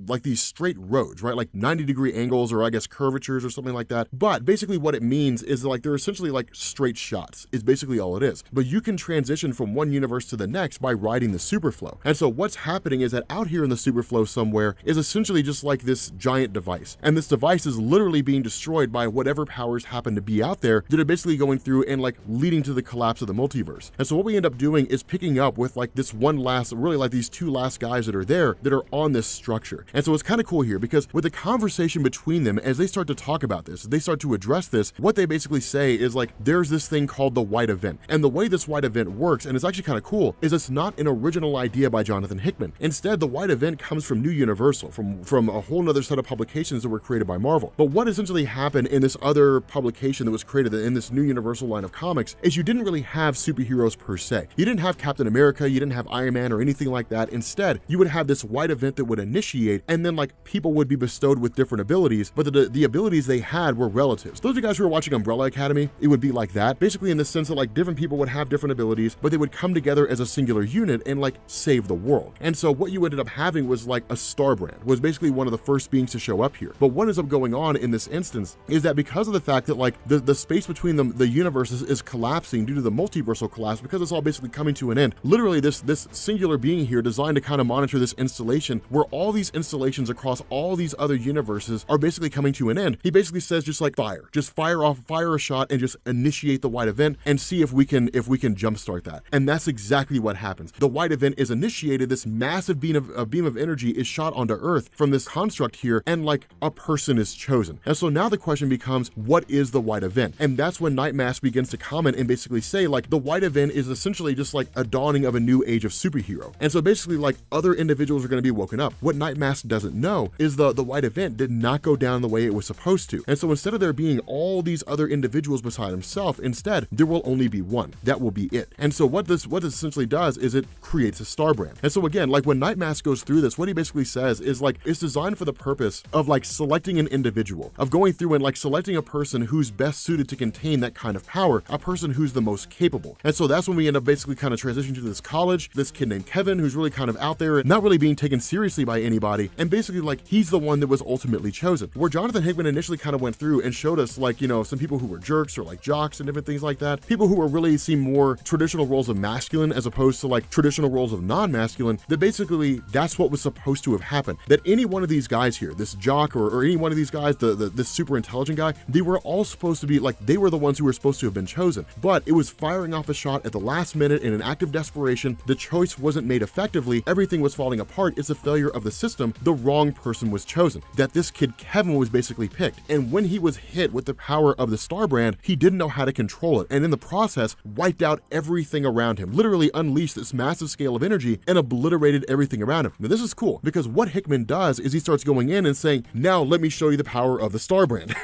like these straight roads, right? Like 90-degree angles, or I guess curvatures or something like that. But basically what it means is like they're essentially like straight shots is basically all it is. But you can transition from one universe to the next by riding the superflow. And so what's happening is that out here in the superflow somewhere is essentially just like this giant device. And this device is literally being destroyed by whatever powers happen to be out there that are basically going through and like leading to the collapse of the multiverse. And so what we end up doing is picking up with like this one last, really like these two last guys that are there that are on this structure. And so it's kind of cool here because with the conversation between them, as they start to talk about this, they start to address this, what they basically say is like, there's this thing called the white event. And the way this white event works, and it's actually kind of cool, is it's not an original idea by Jonathan Hickman. Instead, the white event comes from New Universal, from a whole nother set of publications that were created by Marvel. But what essentially happened in this other publication that was created in this New Universal line of comics is you didn't really have superheroes per se. You didn't have Captain America, you didn't have Iron Man or anything like that. Instead, you would have this white event that would initiate, and then like people people would be bestowed with different abilities, but the abilities they had were relatives. Those of you guys who are watching Umbrella Academy, it would be like that, basically in the sense that like different people would have different abilities, but they would come together as a singular unit and like save the world. And so what you ended up having was like a Starbrand, was basically one of the first beings to show up here. But what ends up going on in this instance is that because of the fact that like the space between them, the universes is collapsing due to the multiversal collapse, because it's all basically coming to an end. Literally this singular being here designed to kind of monitor this installation where all these installations across all these other universes are basically coming to an end. He basically says just like fire a shot and just initiate the white event and see if we can jumpstart that. And that's exactly what happens. The white event is initiated, this massive beam of energy is shot onto Earth from this construct here, and like a person is chosen. And so now the question becomes, what is the white event? And that's when Nightmask begins to comment and basically say like the white event is essentially just like a dawning of a new age of superhero. And so basically like other individuals are going to be woken up. What Nightmask doesn't know is the white event did not go down the way it was supposed to. And so instead of there being all these other individuals beside himself, instead there will only be one. That will be it. And so what this essentially does is it creates a Starbrand. And so again, like when Nightmask goes through this, what he basically says is like it's designed for the purpose of like selecting an individual, of going through and like selecting a person who's best suited to contain that kind of power, a person who's the most capable. And so that's when we end up basically kind of transitioning to this college, this kid named Kevin, who's really kind of out there and not really being taken seriously by anybody. And basically like he's the one that was ultimately chosen. Where Jonathan Hickman initially kind of went through and showed us like, you know, some people who were jerks or like jocks and different things like that, people who were really seem more traditional roles of masculine as opposed to like traditional roles of non-masculine, that basically that's what was supposed to have happened. That any one of these guys here, this jock or any one of these guys, this super intelligent guy, they were all supposed to be like, they were the ones who were supposed to have been chosen. But it was firing off a shot at the last minute in an act of desperation. The choice wasn't made effectively. Everything was falling apart. It's a failure of the system. The wrong person was chosen. That this kid Kevin was basically picked. And when he was hit with the power of the Starbrand, he didn't know how to control it. And in the process, wiped out everything around him. Literally unleashed this massive scale of energy and obliterated everything around him. Now this is cool because what Hickman does is he starts going in and saying, now let me show you the power of the Starbrand.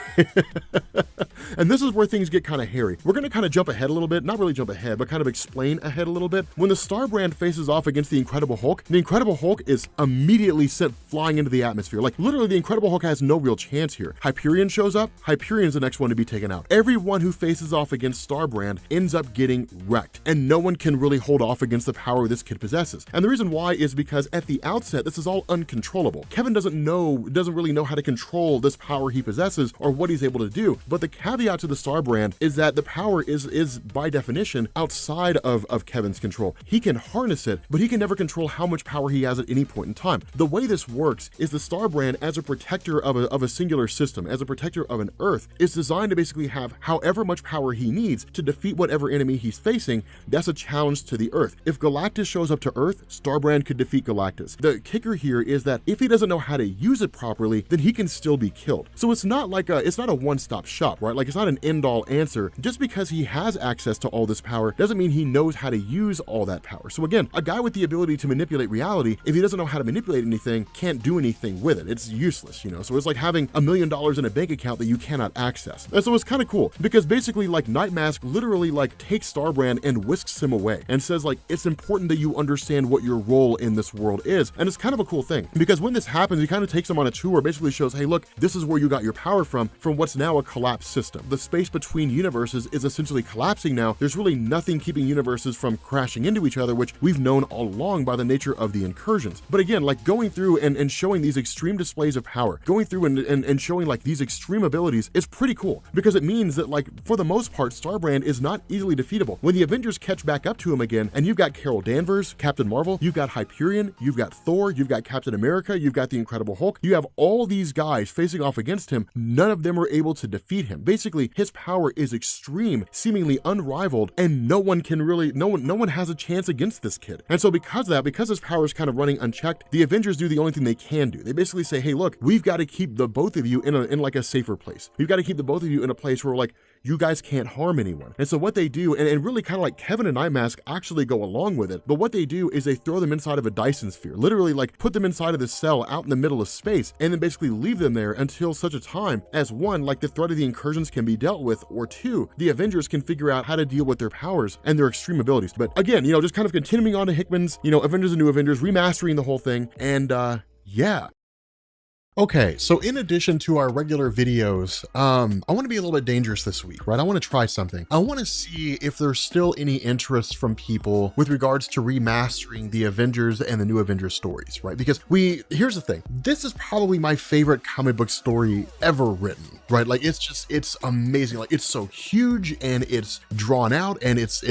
And this is where things get kind of hairy. We're going to kind of jump ahead a little bit, not really jump ahead, but kind of explain ahead a little bit. When the Starbrand faces off against the Incredible Hulk is immediately sent flying into the atmosphere. Like literally the Incredible Hulk has no real chance here. Hyperion shows up, Hyperion's the next one to be taken out. Everyone who faces off against Starbrand ends up getting wrecked, and no one can really hold off against the power this kid possesses. And the reason why is because at the outset, this is all uncontrollable. Kevin doesn't really know how to control this power he possesses or what he's able to do. But the caveat to the Starbrand is that the power is by definition outside of Kevin's control. He can harness it, but he can never control how much power he has at any point in time. The way this works is the Starbrand, as a protector of a singular system, as a protector of an Earth, is designed to basically have however much power he needs to defeat whatever enemy he's facing. That's a challenge to the Earth. If Galactus shows up to Earth, Starbrand could defeat Galactus. The kicker here is that if he doesn't know how to use it properly, then he can still be killed. So it's not like it's not a one-stop shop, right? Like it's not an end-all answer. Just because he has access to all this power doesn't mean he knows how to use all that power. So again, a guy with the ability to manipulate reality, if he doesn't know how to manipulate anything, can't do anything with it. It's useless, you know? So it's like having $1 million in a bank account that you cannot access. And so it's kind of cool because basically like Nightmask literally like takes Starbrand and whisks him away and says like, it's important that you understand what your role in this world is. And it's kind of a cool thing because when this happens, he kind of takes him on a tour, basically shows, hey, look, this is where you got your power from what's now a collapsed system. The space between universes is essentially collapsing now. There's really nothing keeping universes from crashing into each other, which we've known all along by the nature of the incursions. But again, like going through and showing these extreme displays of power, going through and showing like these extreme abilities is pretty cool because it means that like for the most part, Starbrand is not easily defeatable. When the Avengers catch back up to him again, and you've got Carol Danvers, Captain Marvel, you've got Hyperion, you've got Thor, you've got Captain America, you've got the Incredible Hulk, you have all these guys facing off against him, none of them are able to defeat him. Basically, his power is extreme, seemingly unrivaled, and no one has a chance against this kid. And so because his power is kind of running unchecked, the Avengers do the only thing they can do. They basically say, hey, look, we've got to keep the both of you in like a safer place. We've got to keep the both of you in a place where like you guys can't harm anyone. And so what they do, and really kind of like Kevin and Nightmask actually go along with it, but what they do is they throw them inside of a Dyson sphere, literally like put them inside of this cell out in the middle of space, and then basically leave them there until such a time as one, like the threat of the incursions can be dealt with, or two, the Avengers can figure out how to deal with their powers and their extreme abilities. But again, you know, just kind of continuing on to Hickman's, you know, Avengers and New Avengers, remastering the whole thing, and yeah. Okay, so in addition to our regular videos, I want to be a little bit dangerous this week, right? I want to try something. I want to see if there's still any interest from people with regards to remastering the Avengers and the new Avengers stories, right? Because here's the thing, this is probably my favorite comic book story ever written, right? Like it's amazing. Like it's so huge and it's drawn out and it's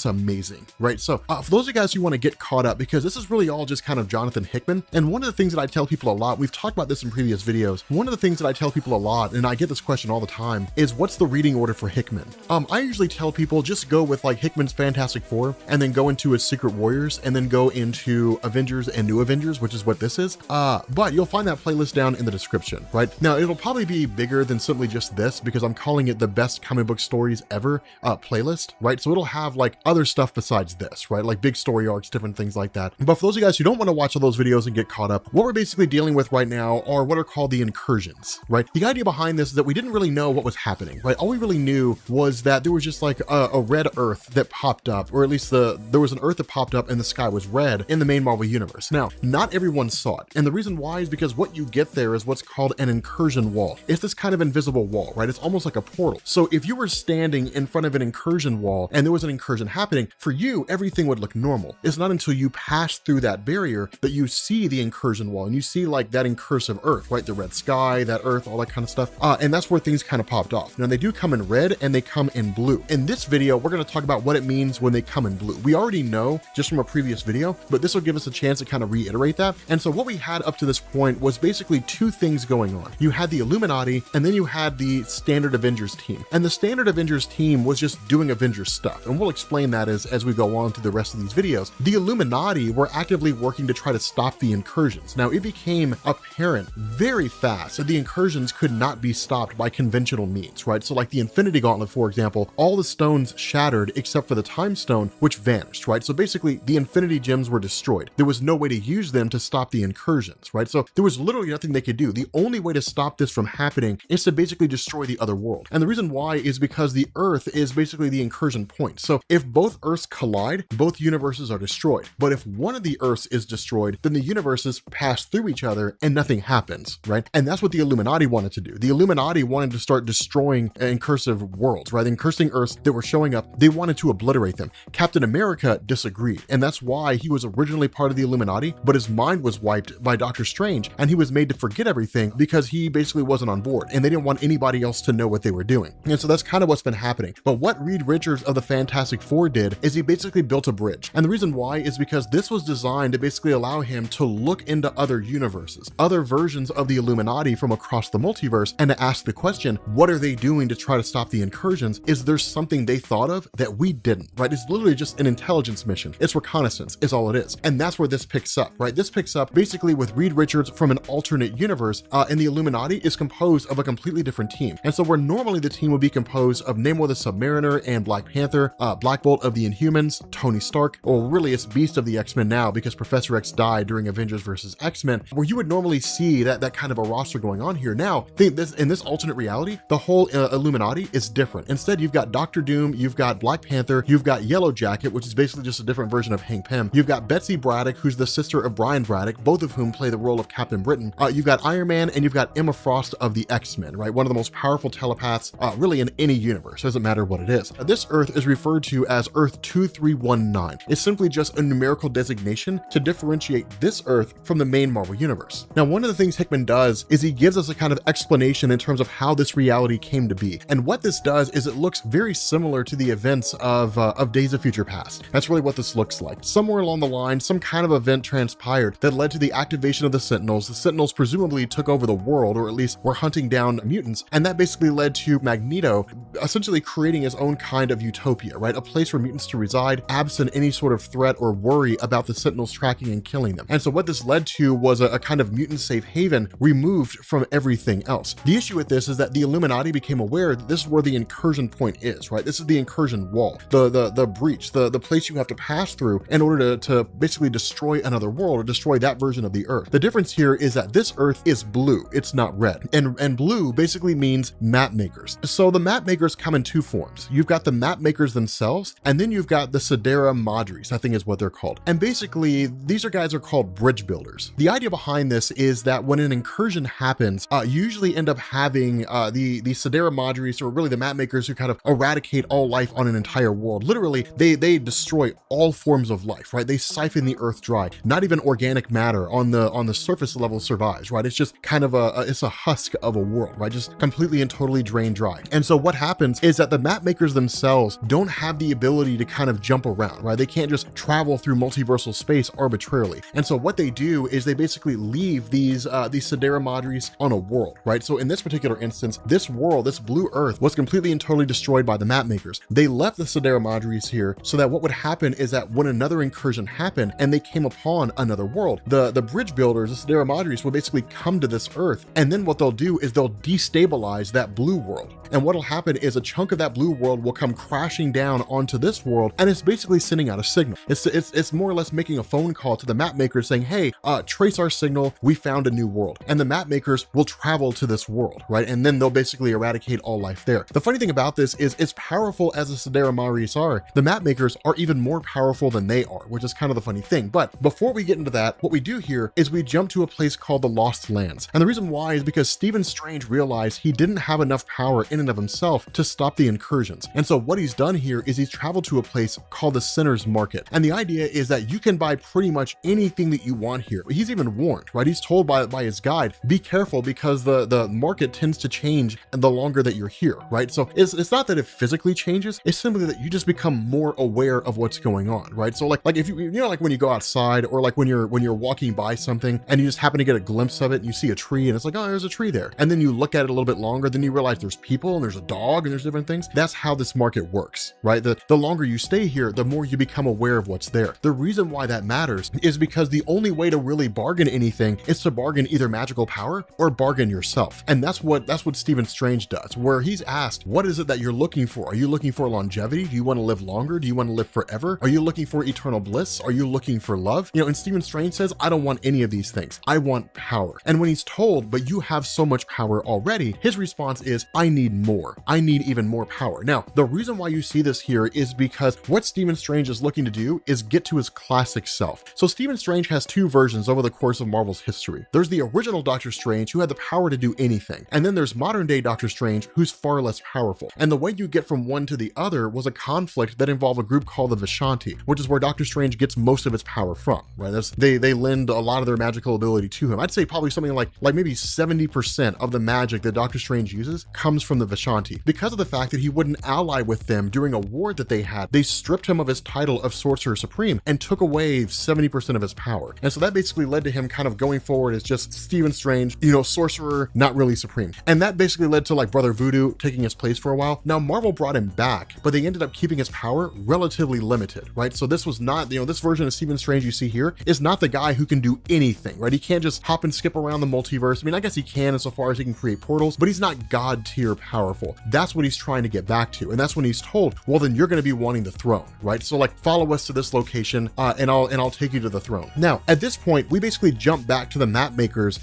amazing, right? So for those of you guys who want to get caught up, because this is really all just kind of Jonathan Hickman. And one of the things that I tell people a lot, we've talked about this in previous videos. One of the things that I tell people a lot, and I get this question all the time, is what's the reading order for Hickman? I usually tell people just go with like Hickman's Fantastic Four and then go into his Secret Warriors and then go into Avengers and New Avengers, which is what this is. But you'll find that playlist down in the description, right? Now it'll probably be bigger than simply just this because I'm calling it the best comic book stories ever playlist, right? So it'll have like other stuff besides this, right? Like big story arcs, different things like that. But for those of you guys who don't want to watch all those videos and get caught up, what we're basically dealing with right now are what are called the incursions, right? The idea behind this is that we didn't really know what was happening, right? All we really knew was that there was just like a red Earth that popped up, or at least there was an Earth that popped up and the sky was red in the main Marvel universe. Now, not everyone saw it. And the reason why is because what you get there is what's called an incursion wall. It's this kind of invisible wall, right? It's almost like a portal. So if you were standing in front of an incursion wall and there was an incursion happening, for you, everything would look normal. It's not until you pass through that barrier that you see the incursion wall and you see like that incursive Earth, right? The red sky, that Earth, all that kind of stuff. And that's where things kind of popped off. Now they do come in red and they come in blue. In this video, we're going to talk about what it means when they come in blue. We already know just from a previous video, but this will give us a chance to kind of reiterate that. And so what we had up to this point was basically two things going on. You had the Illuminati and then you had the standard Avengers team. And the standard Avengers team was just doing Avengers stuff. And we'll explain that as we go on through the rest of these videos. The Illuminati were actively working to try to stop the incursions. Now it became apparent very fast that the incursions could not be stopped by conventional means, right? So like the Infinity Gauntlet, for example, all the stones shattered except for the Time Stone, which vanished, right? So basically the Infinity Gems were destroyed. There was no way to use them to stop the incursions, right? So there was literally nothing they could do. The only way to stop this from happening is to basically destroy the other world. And the reason why is because the Earth is basically the incursion point. So if both Earths collide, both universes are destroyed. But if one of the Earths is destroyed, then the universes pass through each other and nothing happens, right? And that's what the Illuminati wanted to do. The Illuminati wanted to start destroying incursive worlds, right? Incursing Earths that were showing up, they wanted to obliterate them. Captain America disagreed, and that's why he was originally part of the Illuminati, but his mind was wiped by Doctor Strange, and he was made to forget everything because he basically wasn't on board, and they didn't want anybody else to know what they were doing. And so that's kind of what's been happening. But what Reed Richards of the Fantastic Four did is he basically built a bridge. And the reason why is because this was designed to basically allow him to look into other universes, other versions of the Illuminati from across the multiverse, and to ask the question, what are they doing to try to stop the incursions? Is there something they thought of that we didn't, right? It's literally just an intelligence mission. It's reconnaissance is all it is. And that's where this picks up, right? This picks up basically with Reed Richards from an alternate universe, and the Illuminati is composed of a completely different team. And so where normally the team would be composed of Namor the Submariner and Black Panther, Black Bolt of the Inhumans, Tony Stark, or really it's Beast of the X-Men now because Professor X died during Avengers versus X-Men, where you would normally see that kind of a roster going on here. Now, in this alternate reality, the whole Illuminati is different. Instead, you've got Doctor Doom, you've got Black Panther, you've got Yellow Jacket, which is basically just a different version of Hank Pym. You've got Betsy Braddock, who's the sister of Brian Braddock, both of whom play the role of Captain Britain. You've got Iron Man, and you've got Emma Frost of the X-Men, right? One of the most powerful telepaths really in any universe, doesn't matter what it is. This Earth is referred to as Earth 2319. It's simply just a numerical designation to differentiate this Earth from the main Marvel universe. Now, one of the things Hickman does is he gives us a kind of explanation in terms of how this reality came to be. And what this does is it looks very similar to the events of Days of Future Past. That's really what this looks like. Somewhere along the line, some kind of event transpired that led to the activation of the Sentinels. The Sentinels presumably took over the world, or at least were hunting down mutants. And that basically led to Magneto essentially creating his own kind of utopia, right? A place for mutants to reside, absent any sort of threat or worry about the Sentinels tracking and killing them. And so what this led to was a kind of mutant safe haven removed from everything else. The issue with this is that the Illuminati became aware that this is where the incursion point is, right? This is the incursion wall, the breach, the place you have to pass through in order to basically destroy another world or destroy that version of the Earth. The difference here is that this Earth is blue, it's not red. And blue basically means map makers. So the map makers come in two forms. You've got the map makers themselves, and then you've got the Sidera Madres, I think is what they're called. And basically, these guys are called bridge builders. The idea behind this is that when an incursion happens, you usually end up having the Sidera Madres, or really the map makers, who kind of eradicate all life on an entire world. Literally, they destroy all forms of life, right? They siphon the earth dry. Not even organic matter on the surface level survives, right? It's just kind of it's a husk of a world, right? Just completely and totally drained dry. And so what happens is that the map makers themselves don't have the ability to kind of jump around, right? They can't just travel through multiversal space arbitrarily. And so what they do is they basically leave these Sidera Madres on a world, right? So in this particular instance, this world, this blue earth, was completely and totally destroyed by the map makers. They left the Sidera Madres here so that what would happen is that when another incursion happened and they came upon another world, the bridge builders, the Sidera Madres, will basically come to this earth, and then what they'll do is they'll destabilize that blue world. And what'll happen is a chunk of that blue world will come crashing down onto this world, and it's basically sending out a signal. It's more or less making a phone call to the map makers saying, hey, trace our signal, we found a new world. And the map makers will travel to this world, right? And then they'll basically eradicate all life there. The funny thing about this is, as powerful as the Sidera Madres are, the map makers are even more powerful than they are, which is kind of the funny thing. But before we get into that, what we do here is we jump to a place called the Lost Lands. And the reason why is because Stephen Strange realized he didn't have enough power in and of himself to stop the incursions. And so what he's done here is he's traveled to a place called the Sinner's Market. And the idea is that you can buy pretty much anything that you want here. He's even warned, right? He's told by his guide, be careful because the market tends to change the longer that you're here, right? So it's not that it physically changes, it's simply that you just become more aware of what's going on, right? So like if you know, like when you go outside, or like when you're walking by something and you just happen to get a glimpse of it and you see a tree and it's like, oh, there's a tree there. And then you look at it a little bit longer, then you realize there's people and there's a dog and there's different things. That's how this market works, right? The longer you stay here, the more you become aware of what's there. The reason why that matters is because the only way to really bargain anything is to bargain either magical power or bargain yourself. And that's what Stephen Strange does, where he's asked, what is it that you're looking for? Are you looking for longevity? Do you want to live longer? Do you want to live forever? Are you looking for eternal bliss? Are you looking for love? You know, and Stephen Strange says, I don't want any of these things. I want power. And when he's told, but you have so much power already, his response is, I need more. I need even more power. Now, the reason why you see this here is because what Stephen Strange is looking to do is get to his classic self. So Stephen Strange has two versions over the course of Marvel's history. There's the original Doctor Strange, who had the power to do anything. And then there's modern day Doctor Strange, who's far less powerful. And the way you get from one to the other was a conflict that involved a group called the Vishanti, which is where Doctor Strange gets most of his power from, right? They lend a lot of their magical ability to him. I'd say probably something like maybe 70% of the magic that Doctor Strange uses comes from the Vishanti. Because of the fact that he wouldn't ally with them during a war that they had, they stripped him of his title of Sorcerer Supreme and took away 70% of his power. And so that basically led to him kind of going forward as just Stephen Strange, you know, sorcerer, not really supreme. And that basically led to like Brother Voodoo taking his place for a while. Now Marvel brought him back, but they ended up keeping his power relatively limited, right? So this was not, you know, this version of Stephen Strange you see here is not the guy who can do anything, right? He can't just hop and skip around the multiverse. I mean, I guess he can insofar as he can create portals, but he's not God tier powerful. That's what he's trying to get back to. And that's when he's told, well, then you're going to be wanting the throne, right? So like follow us to this location and I'll take you to the throne. Now, at this point, we basically jump back to the map makers,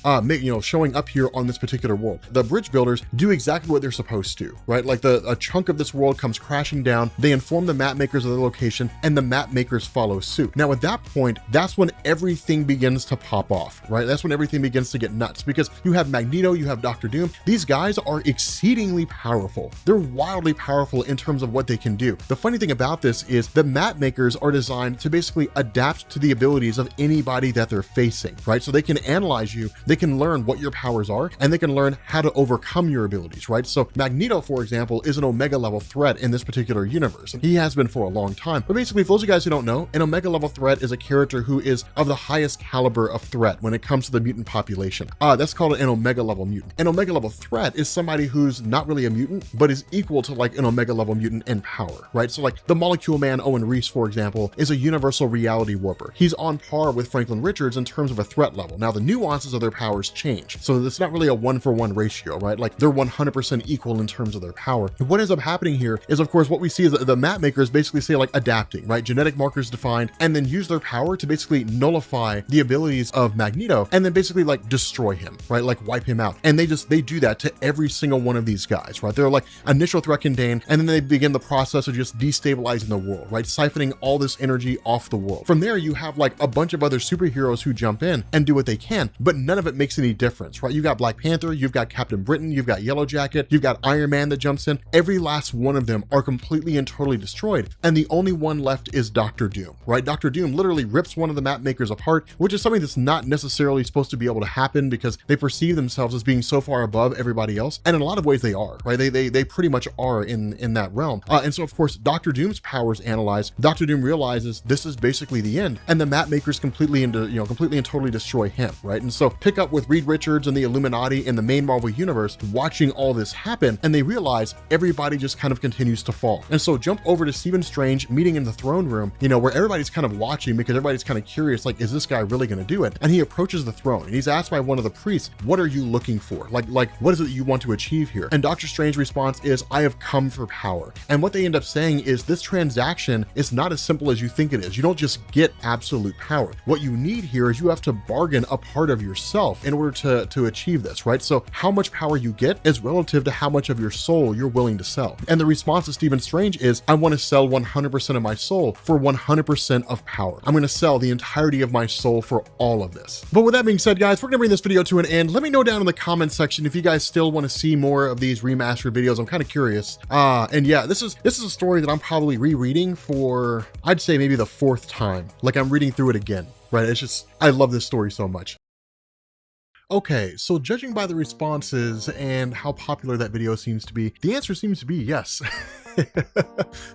showing up here on this particular world. The bridge builders do exactly what they're supposed to, right? Like a chunk of this world comes crashing down. They inform the map makers of the location and the map makers follow suit. Now, at that point, that's when everything begins to pop off, right? That's when everything begins to get nuts because you have Magneto, you have Doctor Doom. These guys are exceedingly powerful. They're wildly powerful in terms of what they can do. The funny thing about this is the map makers are designed to basically adapt to the abilities of anybody that they're facing, right? So they can analyze you, they can learn what your powers are, and they can learn how to overcome your abilities, right? So Magneto, for example, is an Omega level threat in this particular universe. He has been for a long time. But basically, for those of you guys who don't know, an Omega level threat is a character who is of the highest caliber of threat when it comes to the mutant population. That's called an Omega level mutant. An Omega level threat is somebody who's not really a mutant, but is equal to like an Omega level mutant in power, right? So like the Molecule Man Owen Reese, for example, is a universal reality warper. He's on par with Franklin Richards in terms of a threat level. Now the nuances of their powers change. So it's not really a 1-for-1 ratio, right? Like they're 100% equal in terms of their power. And what ends up happening here is, of course, what we see is that the map makers basically say like adapting, right? Genetic markers defined, and then use their power to basically nullify the abilities of Magneto and then basically like destroy him, right? Like wipe him out. And they do that to every single one of these guys, right? They're like initial threat contained, and then they begin the process of just destabilizing the world, right? Siphoning all this energy off the world. From there, you have like a bunch of other superheroes who jump in and do what they can. can, but none of it makes any difference, right? You got Black Panther, you've got Captain Britain, you've got Yellow Jacket, you've got Iron Man that jumps in. Every last one of them are completely and totally destroyed, and the only one left is Doctor Doom, right? Dr. Doom literally rips one of the map makers apart, which is something that's not necessarily supposed to be able to happen because they perceive themselves as being so far above everybody else, and in a lot of ways they are, right? They pretty much are in that realm. And so of course Dr. Doom's powers analyzed. Dr. Doom realizes this is basically the end, and the map makers completely and totally destroy him, right? And so pick up with Reed Richards and the Illuminati in the main Marvel universe watching all this happen, and they realize everybody just kind of continues to fall. And so jump over to Stephen Strange meeting in the throne room, where everybody's kind of watching because everybody's kind of curious, like, is this guy really going to do it? And he approaches the throne and he's asked by one of the priests, what are you looking for? Like what is it you want to achieve here? And Doctor Strange's response is, I have come for power. And what they end up saying is this transaction is not as simple as you think it is. You don't just get absolute power. What you need here is you have to bargain a part of yourself in order to achieve this, right? So how much power you get is relative to how much of your soul you're willing to sell. And the response of Stephen Strange is, I want to sell 100% of my soul for 100% of power. I'm going to sell the entirety of my soul for all of this. But with that being said, guys, we're going to bring this video to an end. Let me know down in the comment section if you guys still want to see more of these remastered videos. I'm kind of curious. And yeah, this is a story that I'm probably rereading for, I'd say maybe the 4th time. Like I'm reading through it again, right? It's just, I love this story so much. Okay, so judging by the responses and how popular that video seems to be, the answer seems to be yes.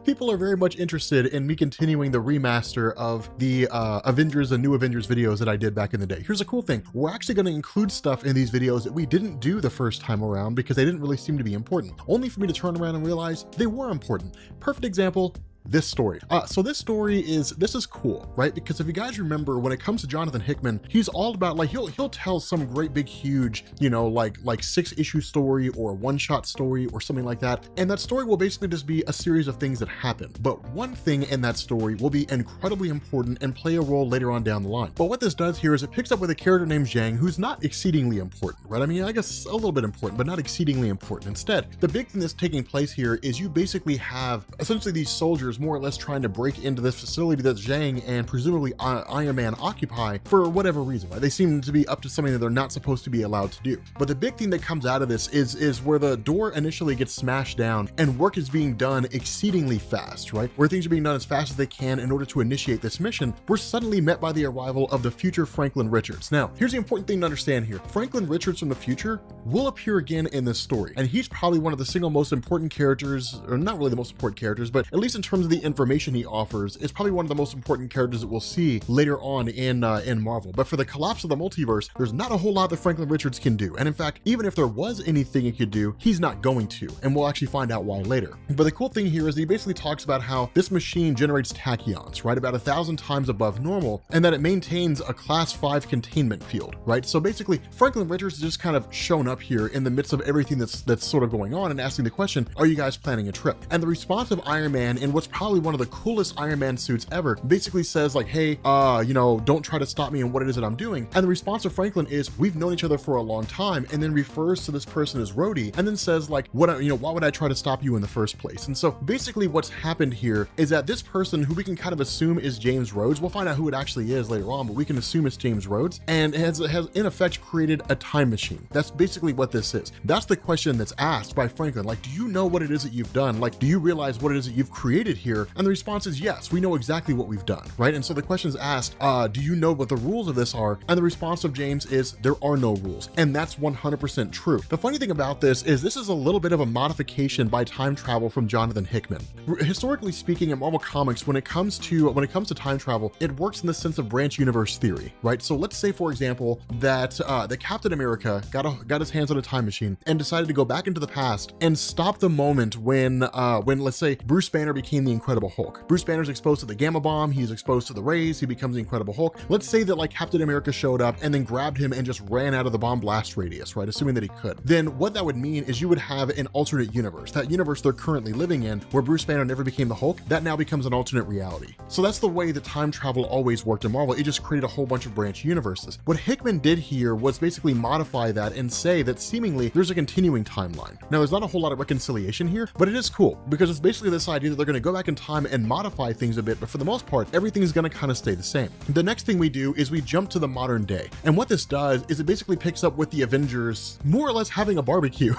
People are very much interested in me continuing the remaster of the Avengers and New Avengers videos that I did back in the day. Here's a cool thing. We're actually going to include stuff in these videos that we didn't do the first time around because they didn't really seem to be important, only for me to turn around and realize they were important. Perfect example, this story. So this story this is cool, right? Because if you guys remember, when it comes to Jonathan Hickman, he's all about, like, he'll tell some great big huge, like 6-issue story or a one-shot story or something like that. And that story will basically just be a series of things that happen. But one thing in that story will be incredibly important and play a role later on down the line. But what this does here is it picks up with a character named Zhang, who's not exceedingly important, right? I mean, I guess a little bit important, but not exceedingly important. Instead, the big thing that's taking place here is you basically have essentially these soldiers more or less trying to break into this facility that Zhang and presumably Iron Man occupy for whatever reason, right? They seem to be up to something that they're not supposed to be allowed to do. But the big thing that comes out of this is where the door initially gets smashed down and work is being done exceedingly fast, right? Where things are being done as fast as they can in order to initiate this mission, we're suddenly met by the arrival of the future Franklin Richards. Now, here's the important thing to understand here. Franklin Richards from the future will appear again in this story, and he's probably one of the single most important characters, or not really the most important characters, but at least in terms of the information he offers, is probably one of the most important characters that we'll see later on in Marvel. But for the collapse of the multiverse, there's not a whole lot that Franklin Richards can do. And in fact, even if there was anything he could do, he's not going to, and we'll actually find out why later. But the cool thing here is he basically talks about how this machine generates tachyons, right? About 1,000 times above normal, and that it maintains a class 5 containment field, right? So basically, Franklin Richards has just kind of shown up here in the midst of everything that's sort of going on and asking the question, are you guys planning a trip? And the response of Iron Man in what's probably one of the coolest Iron Man suits ever basically says, like, hey, don't try to stop me in what it is that I'm doing. And the response of Franklin is, we've known each other for a long time, and then refers to this person as Rhodey, and then says, like, why would I try to stop you in the first place? And so basically what's happened here is that this person, who we can kind of assume is James Rhodes, we'll find out who it actually is later on, but we can assume it's James Rhodes, and has in effect created a time machine. That's basically what this is. That's the question that's asked by Franklin. Like, do you know what it is that you've done? Like, do you realize what it is that you've created here? And the response is yes, we know exactly what we've done, right? And so the question is asked, do you know what the rules of this are? And the response of James is, there are no rules. And that's 100% true. The funny thing about this is a little bit of a modification by time travel from Jonathan Hickman. Historically speaking, in Marvel Comics, when it comes to time travel, it works in the sense of branch universe theory, right? So let's say, for example, that Captain America got his hands on a time machine and decided to go back into the past and stop the moment when let's say Bruce Banner became the Incredible Hulk. Bruce Banner's exposed to the gamma bomb, he's exposed to the rays, he becomes the Incredible Hulk. Let's say that, like, Captain America showed up and then grabbed him and just ran out of the bomb blast radius, right? Assuming that he could. Then what that would mean is you would have an alternate universe. That universe they're currently living in, where Bruce Banner never became the Hulk, that now becomes an alternate reality. So that's the way that time travel always worked in Marvel. It just created a whole bunch of branch universes. What Hickman did here was basically modify that and say that seemingly there's a continuing timeline. Now, there's not a whole lot of reconciliation here, but it is cool because it's basically this idea that they're going to go back in time and modify things a bit, but for the most part, everything's gonna kind of stay the same. The next thing we do is we jump to the modern day. And what this does is it basically picks up with the Avengers more or less having a barbecue.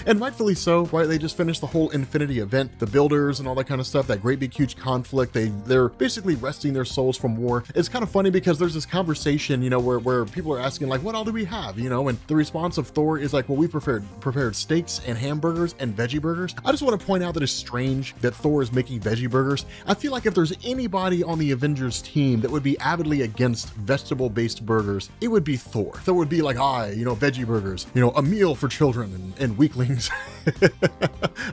And rightfully so, right? They just finished the whole Infinity event, the builders and all that kind of stuff, that great big huge conflict. They're basically resting their souls from war. It's kind of funny because there's this conversation, you know, where people are asking like, what all do we have? You know, and the response of Thor is like, well, we prepared steaks and hamburgers and veggie burgers. I just want to point out that it's strange that Thor is making veggie burgers. I feel like if there's anybody on the Avengers team that would be avidly against vegetable-based burgers, it would be Thor. Thor would be like, you know, veggie burgers, you know, a meal for children and weaklings.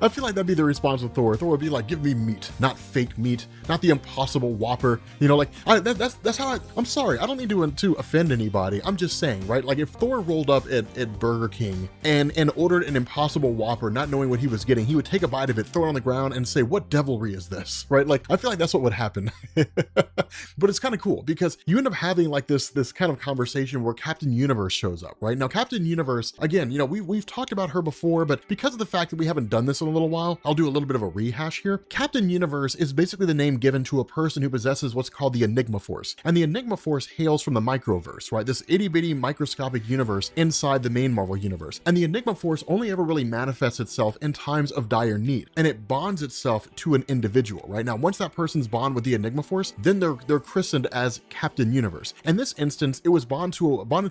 I feel like that'd be the response of Thor. Thor would be like, give me meat, not fake meat, not the Impossible Whopper. You know, like that's how I'm sorry, I don't need to offend anybody. I'm just saying, right? Like if Thor rolled up at Burger King and ordered an Impossible Whopper, not knowing what he was getting, he would take a bite of it, throw it on the ground, and say, what devilry is this? Right? Like I feel like that's what would happen. But it's kind of cool because you end up having like this kind of conversation where Captain Universe shows up, right? Now Captain Universe, again, you know, we've talked about her before, but because of the fact that we haven't done this in a little while, I'll do a little bit of a rehash here. Captain Universe is basically the name given to a person who possesses what's called the Enigma Force. And the Enigma Force hails from the microverse, right? This itty bitty microscopic universe inside the main Marvel universe. And the Enigma Force only ever really manifests itself in times of dire need. And it bonds itself to an individual, right? Now, once that person's bond with the Enigma Force, then they're christened as Captain Universe. In this instance, it was bonded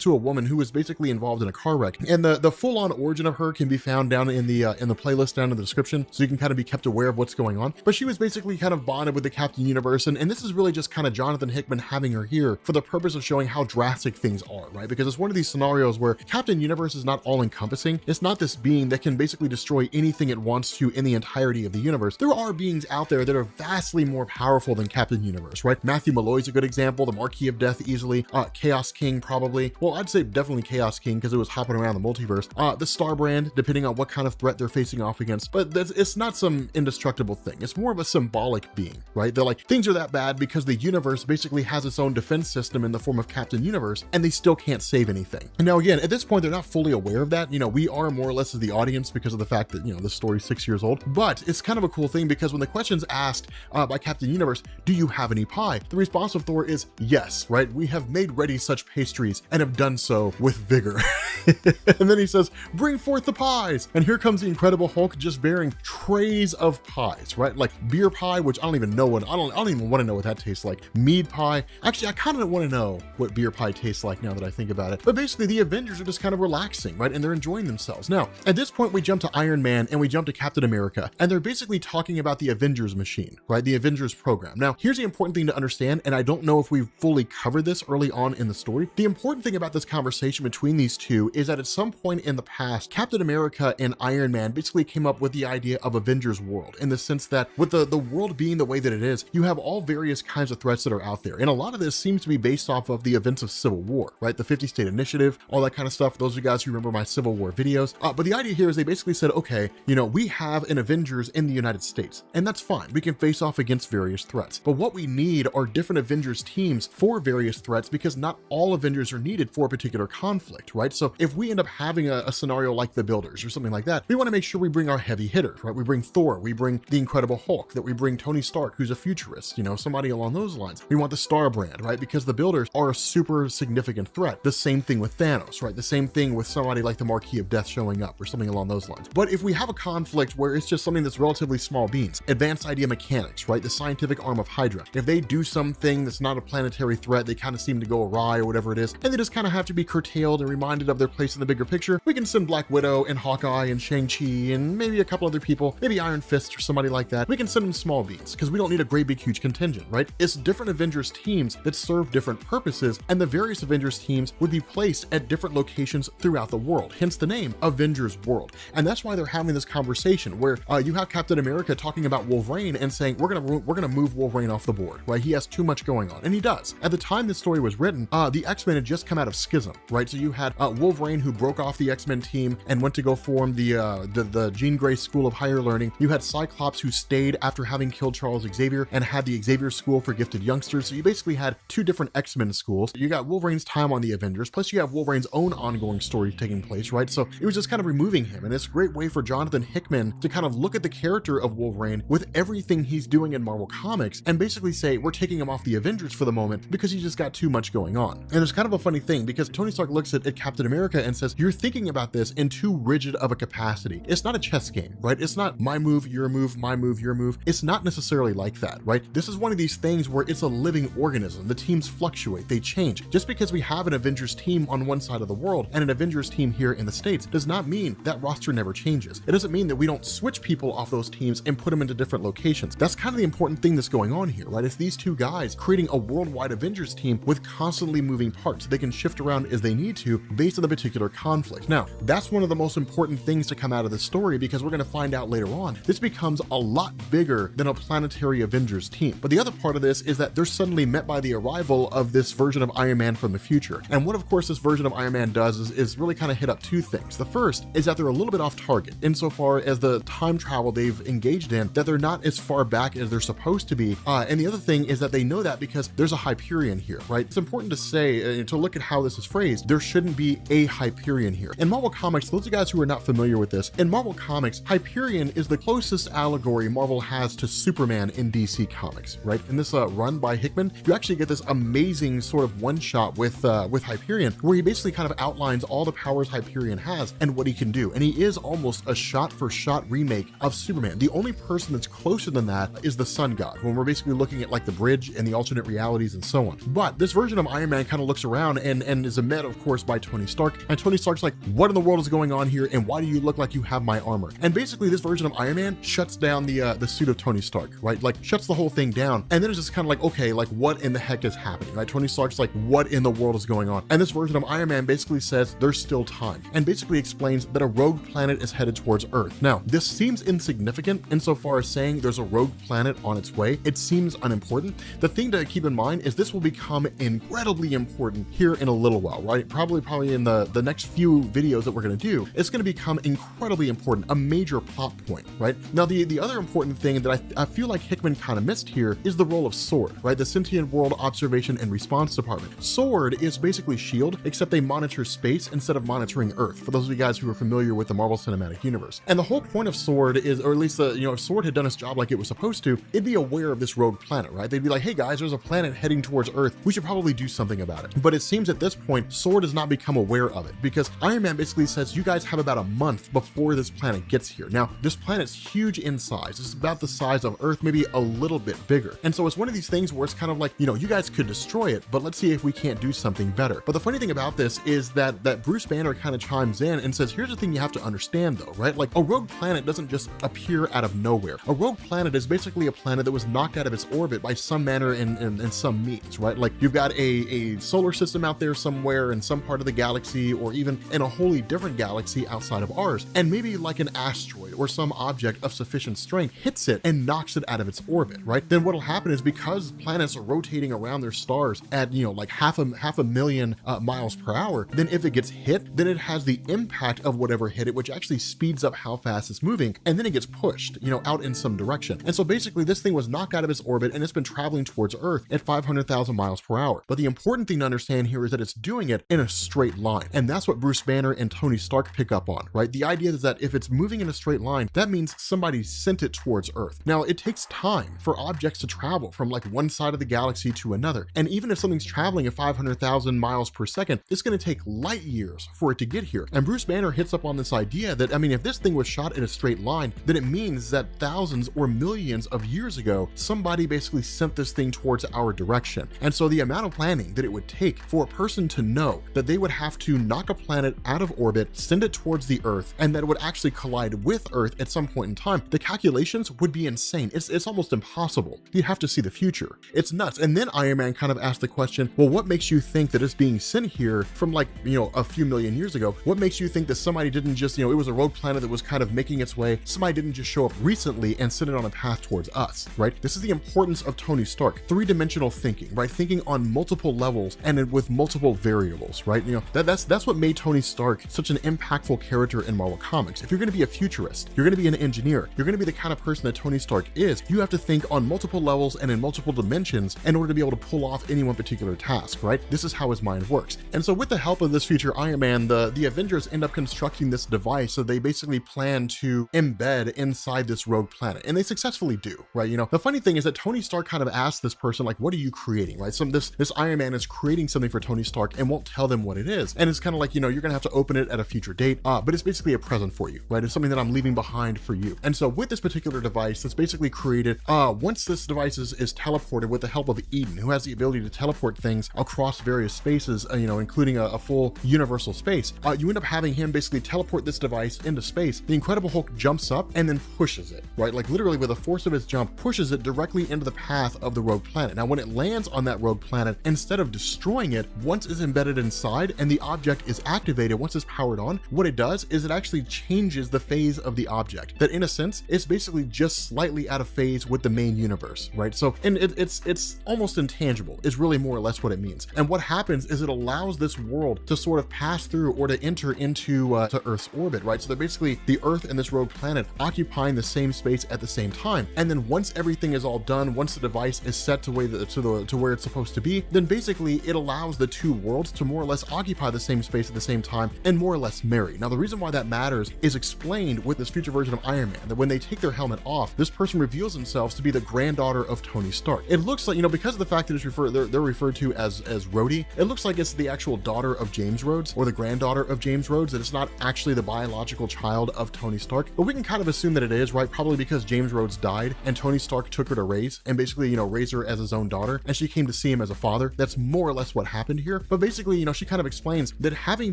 to a woman who was basically involved in a car wreck. And the full-on origin of her can be found down in the playlist down in the description, so you can kind of be kept aware of what's going on. But she was basically kind of bonded with the Captain Universe, and this is really just kind of Jonathan Hickman having her here for the purpose of showing how drastic things are, right? Because it's one of these scenarios where Captain Universe is not all-encompassing. It's not this being that can basically destroy anything it wants to in the entirety of the universe. There are beings out there that are vastly more powerful than Captain Universe, right? Matthew Malloy's a good example, the Marquis of Death easily, Chaos King probably. Well, I'd say definitely Chaos King because it was hopping around the multiverse. The Star Brand, depending on what kind of threat they're facing off against, but it's not some indestructible thing. It's more of a symbolic being, right? They're like, things are that bad because the universe basically has its own defense system in the form of Captain Universe, and they still can't save anything. And now again, at this point, they're not fully aware of that. You know, we are more or less as the audience because of the fact that, you know, this story's 6 years old, but it's kind of a cool thing because when the question's asked by Captain Universe, do you have any pie? The response of Thor is yes, right? We have made ready such pastries and have done so with vigor. And then he says, bring forth the pies. And here comes the Incredible Hulk just bearing trays of pies, right? Like beer pie, which I don't even know what, I don't even want to know what that tastes like. Mead pie. Actually, I kind of want to know what beer pie tastes like now that I think about it. But basically the Avengers are just kind of relaxing, right? And they're enjoying themselves. Now, at this point, we jump to Iron Man and we jump to Captain America, and they're basically talking about the Avengers machine, right? The Avengers program. Now, here's the important thing to understand, and I don't know if we've fully covered this early on in the story. The important thing about this conversation between these two is that at some point in the past, Captain America and Iron Man basically came up with the idea of Avengers World, in the sense that with the world being the way that it is, you have all various kinds of threats that are out there. And a lot of this seems to be based off of the events of Civil War, right? The 50 State Initiative, all that kind of stuff. Those of you guys who remember my Civil War videos. But the idea here is they basically said, okay, you know, we have an Avengers in the United States, and that's fine. We can face off against various threats. But what we need are different Avengers teams for various threats, because not all Avengers are needed for a particular conflict, right? So if we end up having a scenario like the Builders or something like that, we want to make sure we bring our heavy hitters, right? We bring Thor, we bring the Incredible Hulk, that we bring Tony Stark, who's a futurist, you know, somebody along those lines. We want the Star Brand, right? Because the Builders are a super significant threat. The same thing with Thanos, right? The same thing with somebody like the Marquis of Death showing up or something along those lines. But if we have a conflict where it's just something that's relatively small beans, advanced idea mechanics, right? The scientific arm of Hydra. If they do something that's not a planetary threat, they kind of seem to go awry or whatever it is, and they just kind of have to be curtailed and reminded of their place in the bigger picture, we can send Black Widow and Hawkeye and Shang-Chi and maybe a couple other people, maybe Iron Fist or somebody like that. We can send them small beans because we don't need a great big huge contingent, right? It's different Avengers teams that serve different purposes, and the various Avengers teams would be placed at different locations throughout the world, hence the name Avengers World. And that's why they're having this conversation where you have Captain America talking about Wolverine and saying, we're gonna move Wolverine off the board, right? He has too much going on, and he does. At the time this story was written, the X-Men had just come out of Schism, right? So you had Wolverine, who broke off the X-Men team and went to go form the Jean Grey School of Higher Learning. You had Cyclops, who stayed after having killed Charles Xavier and had the Xavier School for Gifted Youngsters. So you basically had two different X-Men schools. You got Wolverine's time on the Avengers, plus you have Wolverine's own ongoing story taking place, right? So it was just kind of removing him, and it's a great way for Jonathan Hickman to kind of look at the character of Wolverine brain with everything he's doing in Marvel Comics and basically say, we're taking him off the Avengers for the moment because he's just got too much going on. And there's kind of a funny thing because Tony Stark looks at Captain America and says, you're thinking about this in too rigid of a capacity. It's not a chess game, right? It's not my move, your move, my move, your move. It's not necessarily like that, right? This is one of these things where it's a living organism. The teams fluctuate, they change. Just because we have an Avengers team on one side of the world and an Avengers team here in the States does not mean that roster never changes. It doesn't mean that we don't switch people off those teams and put them into different locations. That's kind of the important thing that's going on here, right? It's these two guys creating a worldwide Avengers team with constantly moving parts. They can shift around as they need to based on the particular conflict. Now, that's one of the most important things to come out of the story because we're going to find out later on, this becomes a lot bigger than a planetary Avengers team. But the other part of this is that they're suddenly met by the arrival of this version of Iron Man from the future. And what of course this version of Iron Man does is really kind of hit up two things. The first is that they're a little bit off target insofar as the time travel they've engaged in, that they're not as far back as they're supposed to be. And the other thing is that they know that because there's a Hyperion here, right? It's important to say, to look at how this is phrased, there shouldn't be a Hyperion here. In Marvel Comics, those of you guys who are not familiar with this, in Marvel Comics, Hyperion is the closest allegory Marvel has to Superman in DC Comics, right? In this run by Hickman, you actually get this amazing sort of one-shot with Hyperion, where he basically kind of outlines all the powers Hyperion has and what he can do. And he is almost a shot-for-shot remake of Superman. The only person that's closer than that is the Sun God, when we're basically looking at like the bridge and the alternate realities and so on. But this version of Iron Man kind of looks around and is met, of course, by Tony Stark. And Tony Stark's like, what in the world is going on here? And why do you look like you have my armor? And basically this version of Iron Man shuts down the suit of Tony Stark, right? Like shuts the whole thing down. And then it's just kind of like, okay, like what in the heck is happening, right? Tony Stark's like, what in the world is going on? And this version of Iron Man basically says there's still time and basically explains that a rogue planet is headed towards Earth. Now, this seems insignificant insofar as saying there's a rogue planet on its way. It seems unimportant. The thing to keep in mind is this will become incredibly important here in a little while, right? Probably in the next few videos that we're going to do, it's going to become incredibly important, a major plot point, right? Now, the other important thing that I feel like Hickman kind of missed here is the role of SWORD, right? The Sentient World Observation and Response Department. SWORD is basically S.H.I.E.L.D., except they monitor space instead of monitoring Earth, for those of you guys who are familiar with the Marvel Cinematic Universe. And the whole point of SWORD is, or at least if SWORD had done its job like it was supposed to, it'd be aware of this rogue planet, right? They'd be like, hey guys, there's a planet heading towards Earth. We should probably do something about it. But it seems at this point, SWORD has not become aware of it because Iron Man basically says, you guys have about a month before this planet gets here. Now, this planet's huge in size. It's about the size of Earth, maybe a little bit bigger. And so it's one of these things where it's kind of like, you guys could destroy it, but let's see if we can't do something better. But the funny thing about this is that Bruce Banner kind of chimes in and says, here's the thing you have to understand though, right? Like a rogue planet doesn't just appear out of nowhere. A rogue planet is basically a planet that was knocked out of its orbit by some manner in some means, right? Like you've got a solar system out there somewhere in some part of the galaxy, or even in a wholly different galaxy outside of ours. And maybe like an asteroid or some object of sufficient strength hits it and knocks it out of its orbit, right? Then what'll happen is because planets are rotating around their stars at, like half a million miles per hour, then if it gets hit, then it has the impact of whatever hit it, which actually speeds up how fast it's moving. And then it gets pushed, out in some direction. And so basically this thing was knocked out of its orbit and it's been traveling towards Earth at 500,000 miles per hour. But the important thing to understand here is that it's doing it in a straight line. And that's what Bruce Banner and Tony Stark pick up on, right? The idea is that if it's moving in a straight line, that means somebody sent it towards Earth. Now, it takes time for objects to travel from like one side of the galaxy to another. And even if something's traveling at 500,000 miles per second, it's going to take light years for it to get here. And Bruce Banner hits up on this idea that, if this thing was shot in a straight line, then it means that thousands or millions of years ago, somebody basically sent this thing towards our direction. And so the amount of planning that it would take for a person to know that they would have to knock a planet out of orbit, send it towards the Earth, and that it would actually collide with Earth at some point in time, the calculations would be insane. It's almost impossible. You'd have to see the future. It's nuts. And then Iron Man kind of asked the question, well, what makes you think that it's being sent here from like, a few million years ago? What makes you think that somebody didn't just, it was a rogue planet that was kind of making its way, somebody didn't just show up recently and send it on a path towards us, right? This is the importance of Tony Stark, three-dimensional thinking, right? Thinking on multiple levels and with multiple variables, right? That's what made Tony Stark such an impactful character in Marvel Comics. If you're going to be a futurist, you're going to be an engineer, you're going to be the kind of person that Tony Stark is, you have to think on multiple levels and in multiple dimensions in order to be able to pull off any one particular task, right? This is how his mind works. And so with the help of this future Iron Man, the Avengers end up constructing this device. So they basically plan to embed inside this rogue rogue planet, and they successfully do, right? The funny thing is that Tony Stark kind of asks this person, like, what are you creating, right? This Iron Man is creating something for Tony Stark and won't tell them what it is. And it's kind of like, you're gonna have to open it at a future date, but it's basically a present for you, right? It's something that I'm leaving behind for you. And so with this particular device that's basically created, once this device is teleported with the help of Eden, who has the ability to teleport things across various spaces, including a full universal space, you end up having him basically teleport this device into space. The Incredible Hulk jumps up and then pushes it, right? Like literally with the force of his jump, pushes it directly into the path of the rogue planet. Now, when it lands on that rogue planet, instead of destroying it, once it's embedded inside and the object is activated, once it's powered on, what it does is it actually changes the phase of the object. That in a sense, it's basically just slightly out of phase with the main universe, right? So, and it's almost intangible is really more or less what it means. And what happens is it allows this world to sort of pass through or to enter into to Earth's orbit, right? So they're basically the Earth and this rogue planet occupying the same space at the same time. And then once everything is all done, once the device is set to where it's supposed to be, then basically it allows the two worlds to more or less occupy the same space at the same time and more or less marry. Now, the reason why that matters is explained with this future version of Iron Man, that when they take their helmet off, this person reveals themselves to be the granddaughter of Tony Stark. It looks like, because of the fact that they're referred to as Rhodey, it looks like it's the actual daughter of James Rhodes or the granddaughter of James Rhodes, that it's not actually the biological child of Tony Stark, but we can kind of assume that it is, right? Probably because James Rhodes died and Tony Stark took her to raise and basically, raised her as his own daughter, and she came to see him as a father. That's more or less what happened here. But basically, she kind of explains that having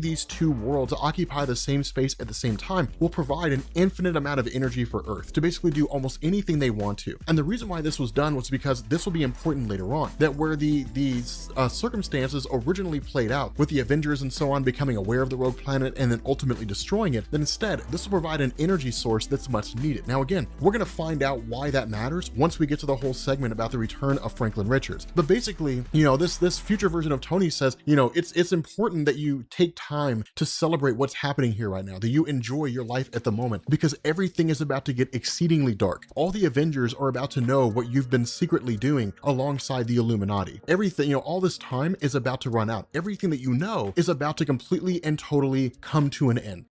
these two worlds occupy the same space at the same time will provide an infinite amount of energy for Earth to basically do almost anything they want to. And the reason why this was done was because this will be important later on, that where these circumstances originally played out with the Avengers and so on becoming aware of the rogue planet and then ultimately destroying it, then instead this will provide an energy source that's much needed. Now again, we're going to find out why that matters once we get to the whole segment about the return of Franklin Richards. But basically, this future version of Tony says, it's important that you take time to celebrate what's happening here right now, that you enjoy your life at the moment, because everything is about to get exceedingly dark. All the Avengers are about to know what you've been secretly doing alongside the Illuminati. Everything, all this time is about to run out. Everything that you know is about to completely and totally come to an end.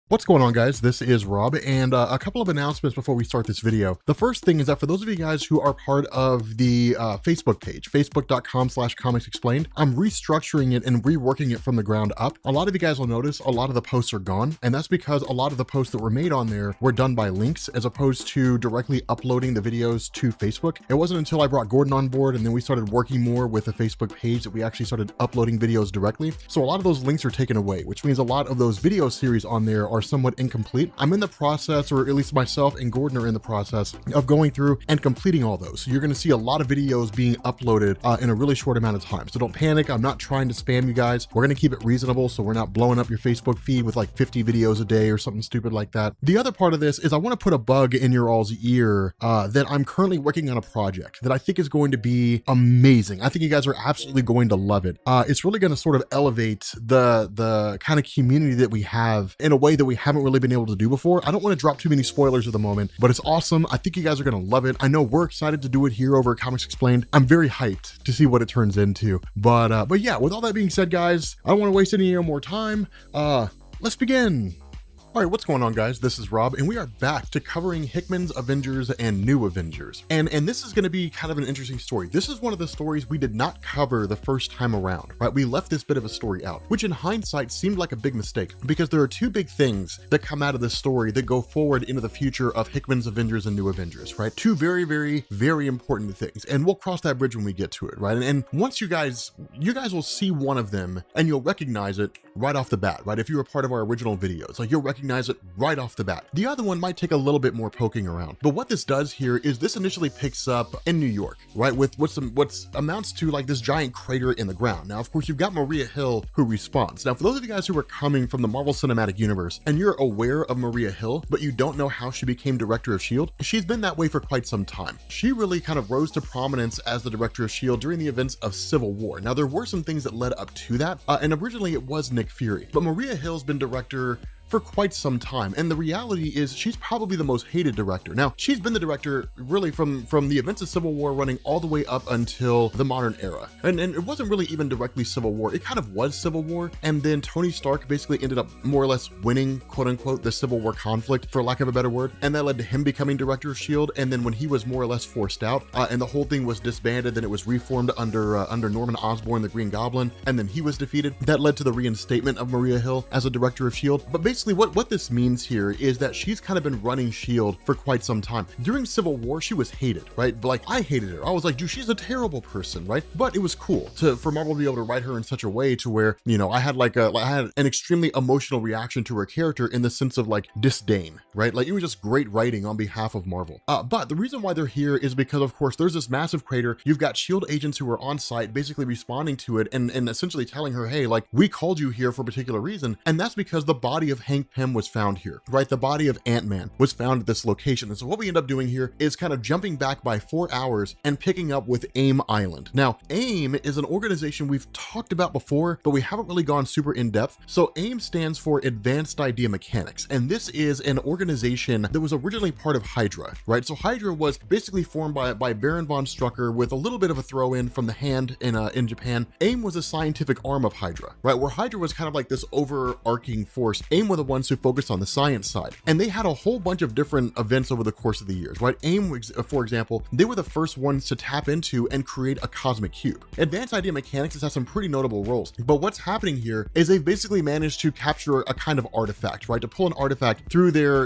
What's going on, guys? This is Rob, and a couple of announcements before we start this video. The first thing is that for those of you guys who are part of the Facebook page, facebook.com/comicsexplained, I'm restructuring it and reworking it from the ground up. A lot of you guys will notice a lot of the posts are gone, and that's because a lot of the posts that were made on there were done by links as opposed to directly uploading the videos to Facebook. It wasn't until I brought Gordon on board and then we started working more with the Facebook page that we actually started uploading videos directly. So a lot of those links are taken away, which means a lot of those video series on there are somewhat incomplete. I'm in the process, or at least myself and Gordon are in the process of going through and completing all those. So you're going to see a lot of videos being uploaded in a really short amount of time. So don't panic. I'm not trying to spam you guys. We're going to keep it reasonable so we're not blowing up your Facebook feed with like 50 videos a day or something stupid like that. The other part of this is I want to put a bug in your all's ear that I'm currently working on a project that I think is going to be amazing. I think you guys are absolutely going to love it. It's really going to sort of elevate the kind of community that we have in a way that we haven't really been able to do before. I don't want to drop too many spoilers at the moment, but it's awesome. I think you guys are going to love it. I know we're excited to do it here over at Comics Explained. I'm very hyped to see what it turns into. But yeah, with all that being said, guys, I don't want to waste any more time. Let's begin. All right, what's going on, guys? This is Rob, and we are back to covering Hickman's Avengers and New Avengers. And this is going to be kind of an interesting story. This is one of the stories we did not cover the first time around, right? We left this bit of a story out, which in hindsight seemed like a big mistake because there are two big things that come out of this story that go forward into the future of Hickman's Avengers and New Avengers, right? Two very, very, very important things. And we'll cross that bridge when we get to it, right? And once you guys will see one of them and you'll recognize it right off the bat, right? If you were part of our original videos, like you'll recognize it right off the bat. The other one might take a little bit more poking around, but what this does here is this initially picks up in New York, right? With what amounts to like this giant crater in the ground. Now, of course, you've got Maria Hill who responds. Now, for those of you guys who are coming from the Marvel Cinematic Universe and you're aware of Maria Hill, but you don't know how she became director of S.H.I.E.L.D., she's been that way for quite some time. She really kind of rose to prominence as the director of S.H.I.E.L.D. during the events of Civil War. Now, there were some things that led up to that, and originally it was Nick Fury, but Maria Hill's been director for quite some time. And the reality is she's probably the most hated director. Now, she's been the director really from the events of Civil War running all the way up until the modern era. And it wasn't really even directly Civil War. It kind of was Civil War. And then Tony Stark basically ended up more or less winning, quote unquote, the Civil War conflict, for lack of a better word. And that led to him becoming director of S.H.I.E.L.D. And then when he was more or less forced out and the whole thing was disbanded, then it was reformed under Norman Osborn, the Green Goblin, and then he was defeated. That led to the reinstatement of Maria Hill as a director of S.H.I.E.L.D. But basically what this means here is that she's kind of been running S.H.I.E.L.D. for quite some time. During Civil War, she was hated, right? But like, I hated her. I was like, dude, she's a terrible person, right? But it was cool for Marvel to be able to write her in such a way to where, you know, I had an extremely emotional reaction to her character in the sense of like disdain, right? Like, it was just great writing on behalf of Marvel. But the reason why they're here is because, of course, there's this massive crater. You've got S.H.I.E.L.D. agents who are on site basically responding to it and essentially telling her, hey, like, we called you here for a particular reason. And that's because the body of Hank Pym was found here, right? The body of Ant-Man was found at this location. And so what we end up doing here is kind of jumping back by 4 hours and picking up with AIM Island. Now, AIM is an organization we've talked about before, but we haven't really gone super in depth. So AIM stands for Advanced Idea Mechanics. And this is an organization that was originally part of Hydra, right? So Hydra was basically formed by Baron von Strucker with a little bit of a throw in from the Hand in Japan. AIM was a scientific arm of Hydra, right? Where Hydra was kind of like this overarching force. AIM were the ones who focused on the science side. And they had a whole bunch of different events over the course of the years, right? AIM, for example, they were the first ones to tap into and create a cosmic cube. Advanced Idea Mechanics has had some pretty notable roles, but what's happening here is they've basically managed to capture a kind of artifact, right? To pull an artifact through their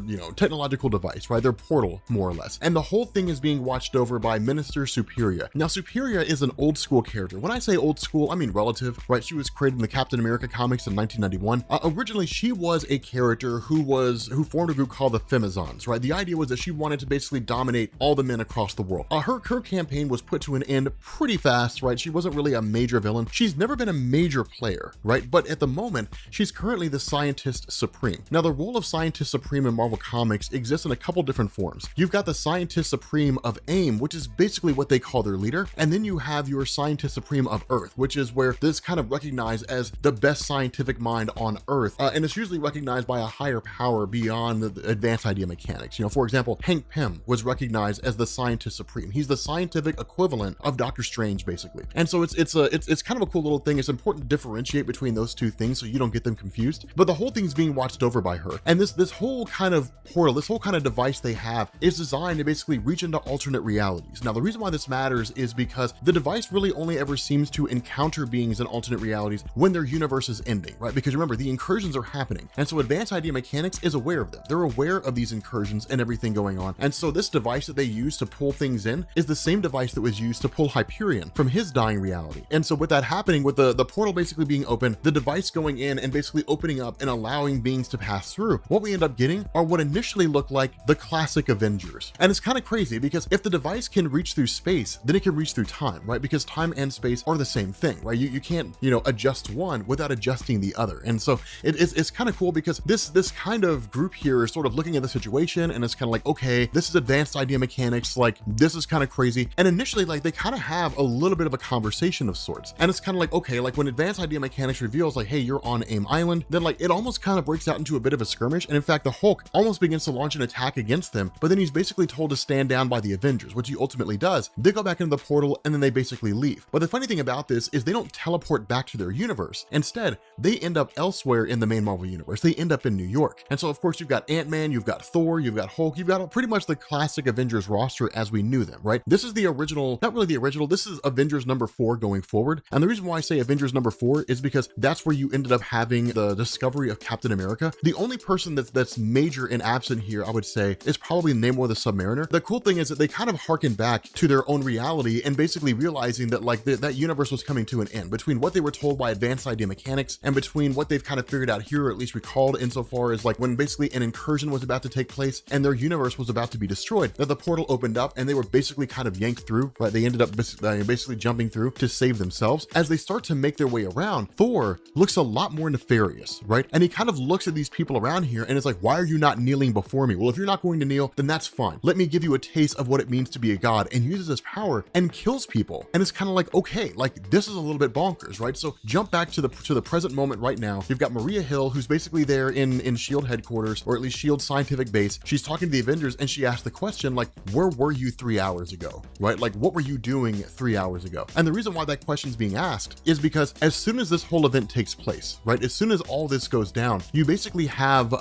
you know, technological device, right? Their portal, more or less. And the whole thing is being watched over by Minister Superia. Now, Superia is an old school character. When I say old school, I mean relative, right? She was created in the Captain America comics in 1991. Originally, she was a character who formed a group called the Femizons, right? The idea was that she wanted to basically dominate all the men across the world. Her campaign was put to an end pretty fast, right? She wasn't really a major villain. She's never been a major player, right? But at the moment, she's currently the Scientist Supreme. Now, the role of Scientist Supreme in Marvel Comics exists in a couple different forms. You've got the Scientist Supreme of AIM, which is basically what they call their leader. And then you have your Scientist Supreme of Earth, which is where this kind of recognized as the best scientific mind on Earth. And it's usually recognized by a higher power beyond the Advanced Idea Mechanics. You know, for example, Hank Pym was recognized as the Scientist Supreme. He's the scientific equivalent of Doctor Strange, basically. And so it's kind of a cool little thing. It's important to differentiate between those two things so you don't get them confused. But the whole thing's being watched over by her. And this whole kind of portal, this whole kind of device they have is designed to basically reach into alternate realities. Now, the reason why this matters is because the device really only ever seems to encounter beings in alternate realities when their universe is ending, right? Because remember, the incursions are happening. And so Advanced Idea Mechanics is aware of them. They're aware of these incursions and everything going on. And so this device that they use to pull things in is the same device that was used to pull Hyperion from his dying reality. And so with that happening, with the portal basically being open, the device going in and basically opening up and allowing beings to pass through, what we end up getting are what initially looked like the classic Avengers. And it's kind of crazy because if the device can reach through space, then it can reach through time, right? Because time and space are the same thing, right? You can't, you know, adjust one without adjusting the other. And so it's kind of cool because this kind of group here is sort of looking at the situation and it's kind of like, okay, this is Advanced Idea Mechanics, like this is kind of crazy. And initially, like, they kind of have a little bit of a conversation of sorts. And it's kind of like, okay, like when Advanced Idea Mechanics reveals like, hey, you're on AIM Island, then like it almost kind of breaks out into a bit of a skirmish. And in fact, the Hulk almost begins to launch an attack against them, but then he's basically told to stand down by the Avengers, which he ultimately does. They go back into the portal and then they basically leave. But the funny thing about this is they don't teleport back to their universe. Instead, they end up elsewhere in the main Marvel universe. They end up in New York. And so of course you've got Ant-Man, you've got Thor, you've got Hulk, you've got pretty much the classic Avengers roster as we knew them, right? This is the original, not really the original, this is Avengers number 4 going forward. And the reason why I say Avengers number 4 is because that's where you ended up having the discovery of Captain America. The only person that's major and absent here, I would say, is probably Namor the Submariner. The cool thing is that they kind of harken back to their own reality and basically realizing that like that universe was coming to an end between what they were told by Advanced Idea Mechanics and between what they've kind of figured out here, or at least recalled insofar as like when basically an incursion was about to take place and their universe was about to be destroyed, that the portal opened up and they were basically kind of yanked through, right? They ended up basically jumping through to save themselves. As they start to make their way around, Thor looks a lot more nefarious, right? And he kind of looks at these people around here and it's like, why are you not kneeling before me? Well, if you're not going to kneel, then that's fine. Let me give you a taste of what it means to be a god, and uses his power and kills people. And it's kind of like, okay, like this is a little bit bonkers, right? So jump back to the present moment right now. You've got Maria Hill, who's basically there in SHIELD headquarters, or at least SHIELD scientific base. She's talking to the Avengers and she asked the question, like, where were you 3 hours ago, right? Like, what were you doing 3 hours ago? And the reason why that question's being asked is because as soon as this whole event takes place, right, as soon as all this goes down, you basically have,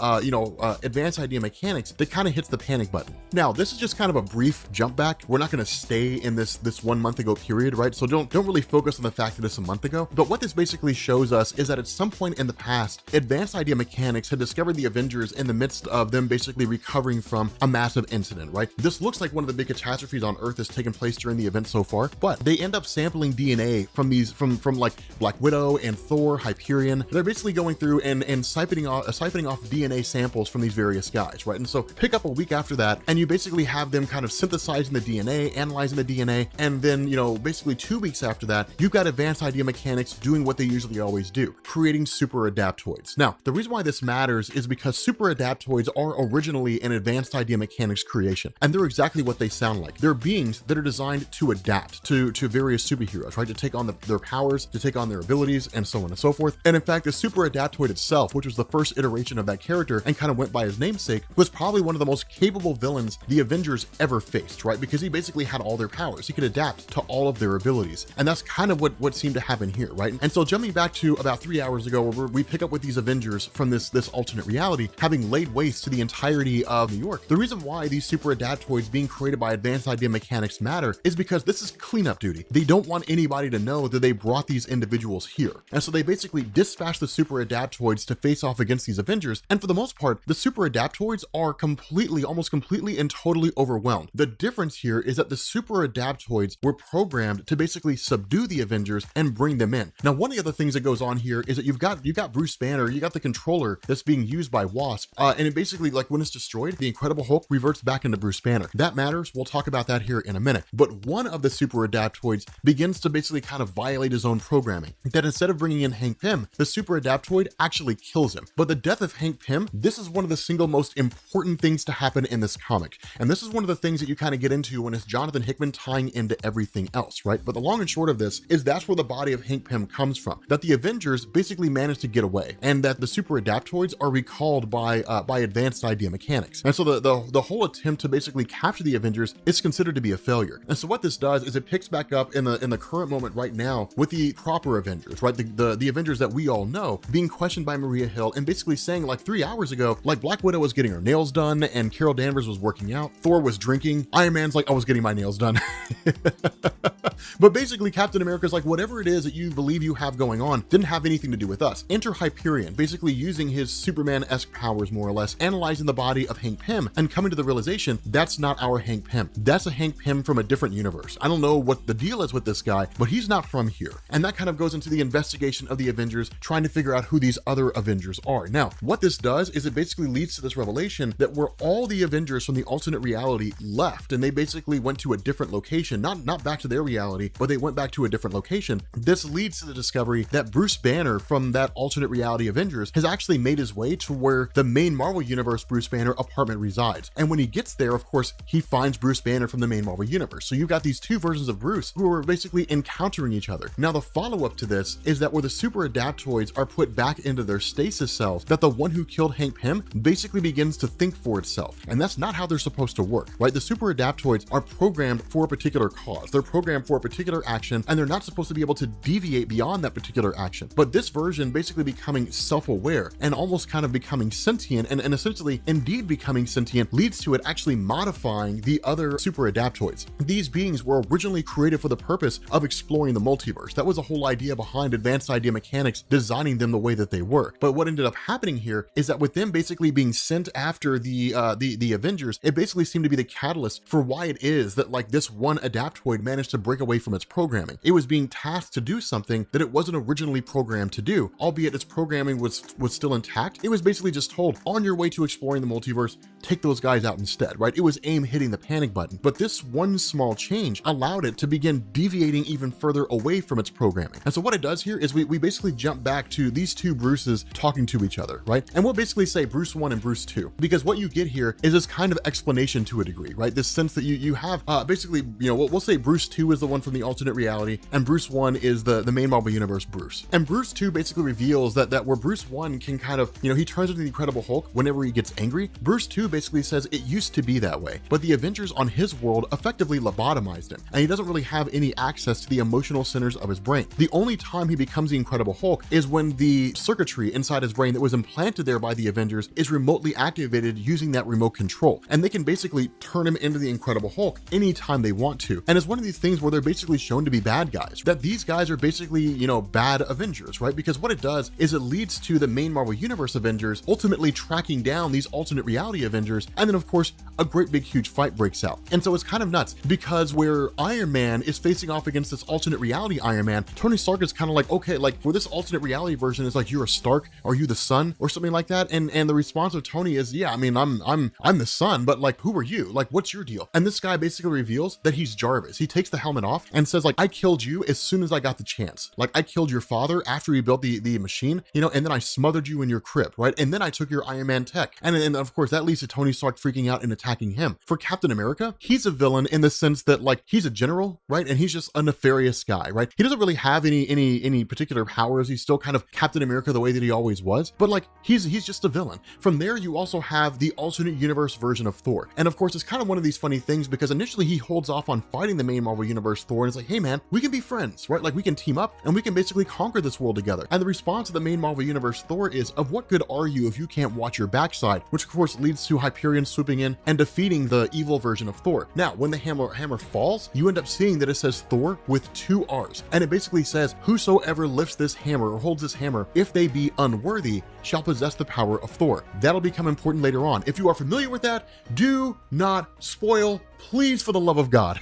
advanced idea mechanics that kind of hits the panic button. Now, this is just kind of a brief jump back. We're not going to stay in this 1 month ago period, right? So don't really focus on the fact that it's a month ago. But what this basically shows us is that at some point in the past, advanced idea mechanics had discovered the Avengers in the midst of them basically recovering from a massive incident, right? This looks like one of the big catastrophes on Earth has taken place during the event so far, but they end up sampling DNA from these, from like Black Widow and Thor, Hyperion. They're basically going through and siphoning off DNA samples from these various guys, right? And so pick up a week after that, and you basically have them kind of synthesizing the DNA, analyzing the DNA, and then, basically 2 weeks after that, you've got advanced idea mechanics doing what they usually always do, creating super adaptoids. Now, the reason why this matters is because super adaptoids are originally an advanced idea mechanics creation, and they're exactly what they sound like. They're beings that are designed to adapt to various superheroes, right? To take on their powers, to take on their abilities, and so on and so forth. And in fact, the super adaptoid itself, which was the first iteration of that character and kind of went by his namesake, was probably one of the most capable villains the Avengers ever faced, right? Because he basically had all their powers. He could adapt to all of their abilities. And that's kind of what seemed to happen here, right? And so jumping back to about 3 hours ago, where we pick up with these Avengers from this alternate reality, having laid waste to the entirety of New York. The reason why these super adaptoids being created by advanced idea mechanics matter is because this is cleanup duty. They don't want anybody to know that they brought these individuals here. And so they basically dispatch the super adaptoids to face off against these Avengers. And for the most part, the super adaptoids are almost completely and totally overwhelmed. The difference here is that the super adaptoids were programmed to basically subdue the Avengers and bring them in. Now, one of the other things that goes on here is that you've got Bruce Banner, you got the controller that's being used by Wasp, and it basically, like, when it's destroyed, the Incredible Hulk reverts back into Bruce Banner. That matters. We'll talk about that here in a minute. But one of the super adaptoids begins to basically kind of violate his own programming. That instead of bringing in Hank Pym, the super adaptoid actually kills him. But the death of Hank Pym, this is one of the single most important things to happen in this comic. And this is one of the things that you kind of get into when it's Jonathan Hickman tying into everything else, right? But the long and short of this is that's where the body of Hank Pym comes from. That the Avengers basically managed to get away, and that the super adaptoids are recalled by advanced idea mechanics. And so the whole attempt to basically capture the Avengers is considered to be a failure. And so what this does is it picks back up in the current moment right now with the proper Avengers, right? The Avengers that we all know being questioned by Maria Hill and basically saying, like, 3 hours ago, like, Black Widow was getting her nails done and Carol Danvers was working out, Thor was drinking, Iron Man's like, I was getting my nails done. But basically Captain America's like, whatever it is that you believe you have going on didn't have anything to do with us. Enter Hyperion, basically using his Superman-esque powers, more or less, analyzing the body of Hank Pym and coming to the realization that's not our Hank Pym. That's a Hank Pym from a different universe. I don't know what the deal is with this guy, but he's not from here. And that kind of goes into the investigation of the Avengers, trying to figure out who these other Avengers are. Now, what this does is it basically leads to this revelation that where all the Avengers from the alternate reality left, and they basically went to a different location, not back to their reality, but they went back to a different location. This leads to the discovery that Bruce Banner from that alternate reality Avengers has actually made his way to where the main Marvel Universe Bruce Banner apartment resides. And when he gets there, of course, he finds Bruce Banner from the main Marvel Universe. So you've got these two versions of Bruce who are basically encountering each other. Now, the follow-up to this is that where the super adaptoids are put back into their stasis cells, that the one who killed Hank Pym basically begins to think for itself. And that's not how they're supposed to work, right? The super adaptoids are programmed for a particular cause. They're programmed for a particular action, and they're not supposed to be able to deviate beyond that particular action. But this version basically becoming self-aware and almost kind of becoming sentient, and essentially indeed becoming sentient, leads to it actually modifying the other super adaptoids. These beings were originally created for the purpose of exploring the multiverse. That was the whole idea behind advanced idea mechanics designing them the way that they were. But what ended up happening here is that with them basically being sent after the Avengers, it basically seemed to be the catalyst for why it is that, like, this one adaptoid managed to break away from its programming. It was being tasked to do something that it wasn't originally programmed to do, albeit its programming was still intact. It was basically just told, on your way to exploring the multiverse, take those guys out instead, right? It was AIM hitting the panic button. But this one small change allowed it to begin deviating even further away from its programming. And so what it does here is we basically jump back to these two Bruces talking to each other, right? And we'll basically say Bruce 1 and Bruce 2, because what you get here is this kind of explanation to a degree, right? This sense that you have basically, we'll say Bruce 2 is the one from the alternate reality, and Bruce 1 is the main Marvel Universe Bruce. And Bruce 2 basically reveals that where Bruce 1 1 can kind of, he turns into the Incredible Hulk whenever he gets angry. Bruce 2 basically says it used to be that way, but the Avengers on his world effectively lobotomized him, and he doesn't really have any access to the emotional centers of his brain. The only time he becomes the Incredible Hulk is when the circuitry inside his brain that was implanted there by the Avengers is remotely activated using that remote control, and they can basically turn him into the Incredible Hulk anytime they want to. And it's one of these things where they're basically shown to be bad guys, that these guys are basically, bad Avengers, right? Because what it does is it leads to the main Marvel Universe Avengers ultimately tracking down these alternate reality Avengers, and then of course a great big huge fight breaks out. And so it's kind of nuts, because where Iron Man is facing off against this alternate reality Iron Man, Tony Stark is kind of like, okay, like for this alternate reality version, it's like, you're a Stark, are you the Sun, or something like that? And the response of Tony is, yeah, I mean, I'm the Sun, but like, who are you? Like, what's your deal? And this guy basically reveals that he's Jarvis. He takes the helmet off and says, like, I killed you as soon as I got the chance. Like, I killed your father after he built the machine, and then I smothered you in your crib, right? And then I took your Iron Man tech. And of course that leads to Tony Stark freaking out and attacking him. For Captain America, he's a villain in the sense that, like, he's a general, right? And he's just a nefarious guy, right? He doesn't really have any particular powers. He's still kind of Captain America the way that he always was, but like, he's just a villain. From there, you also have the alternate universe version of Thor. And of course, it's kind of one of these funny things, because initially he holds off on fighting the main Marvel Universe Thor, and it's like, hey man, we can be friends, right? Like, we can team up and we can basically conquer this world together. And the response of the main Marvel Universe Thor is, of what good are you if you can't watch your backside? Which of course leads to Hyperion swooping in and defeating the evil version of Thor. Now, when the hammer falls, you end up seeing that it says Thor with 2 R's, and it basically says, whosoever lifts this hammer or holds this hammer, if they be unworthy, shall possess the power of Thor. That'll become important later on. If you are familiar with that, do not spoil, please, for the love of God.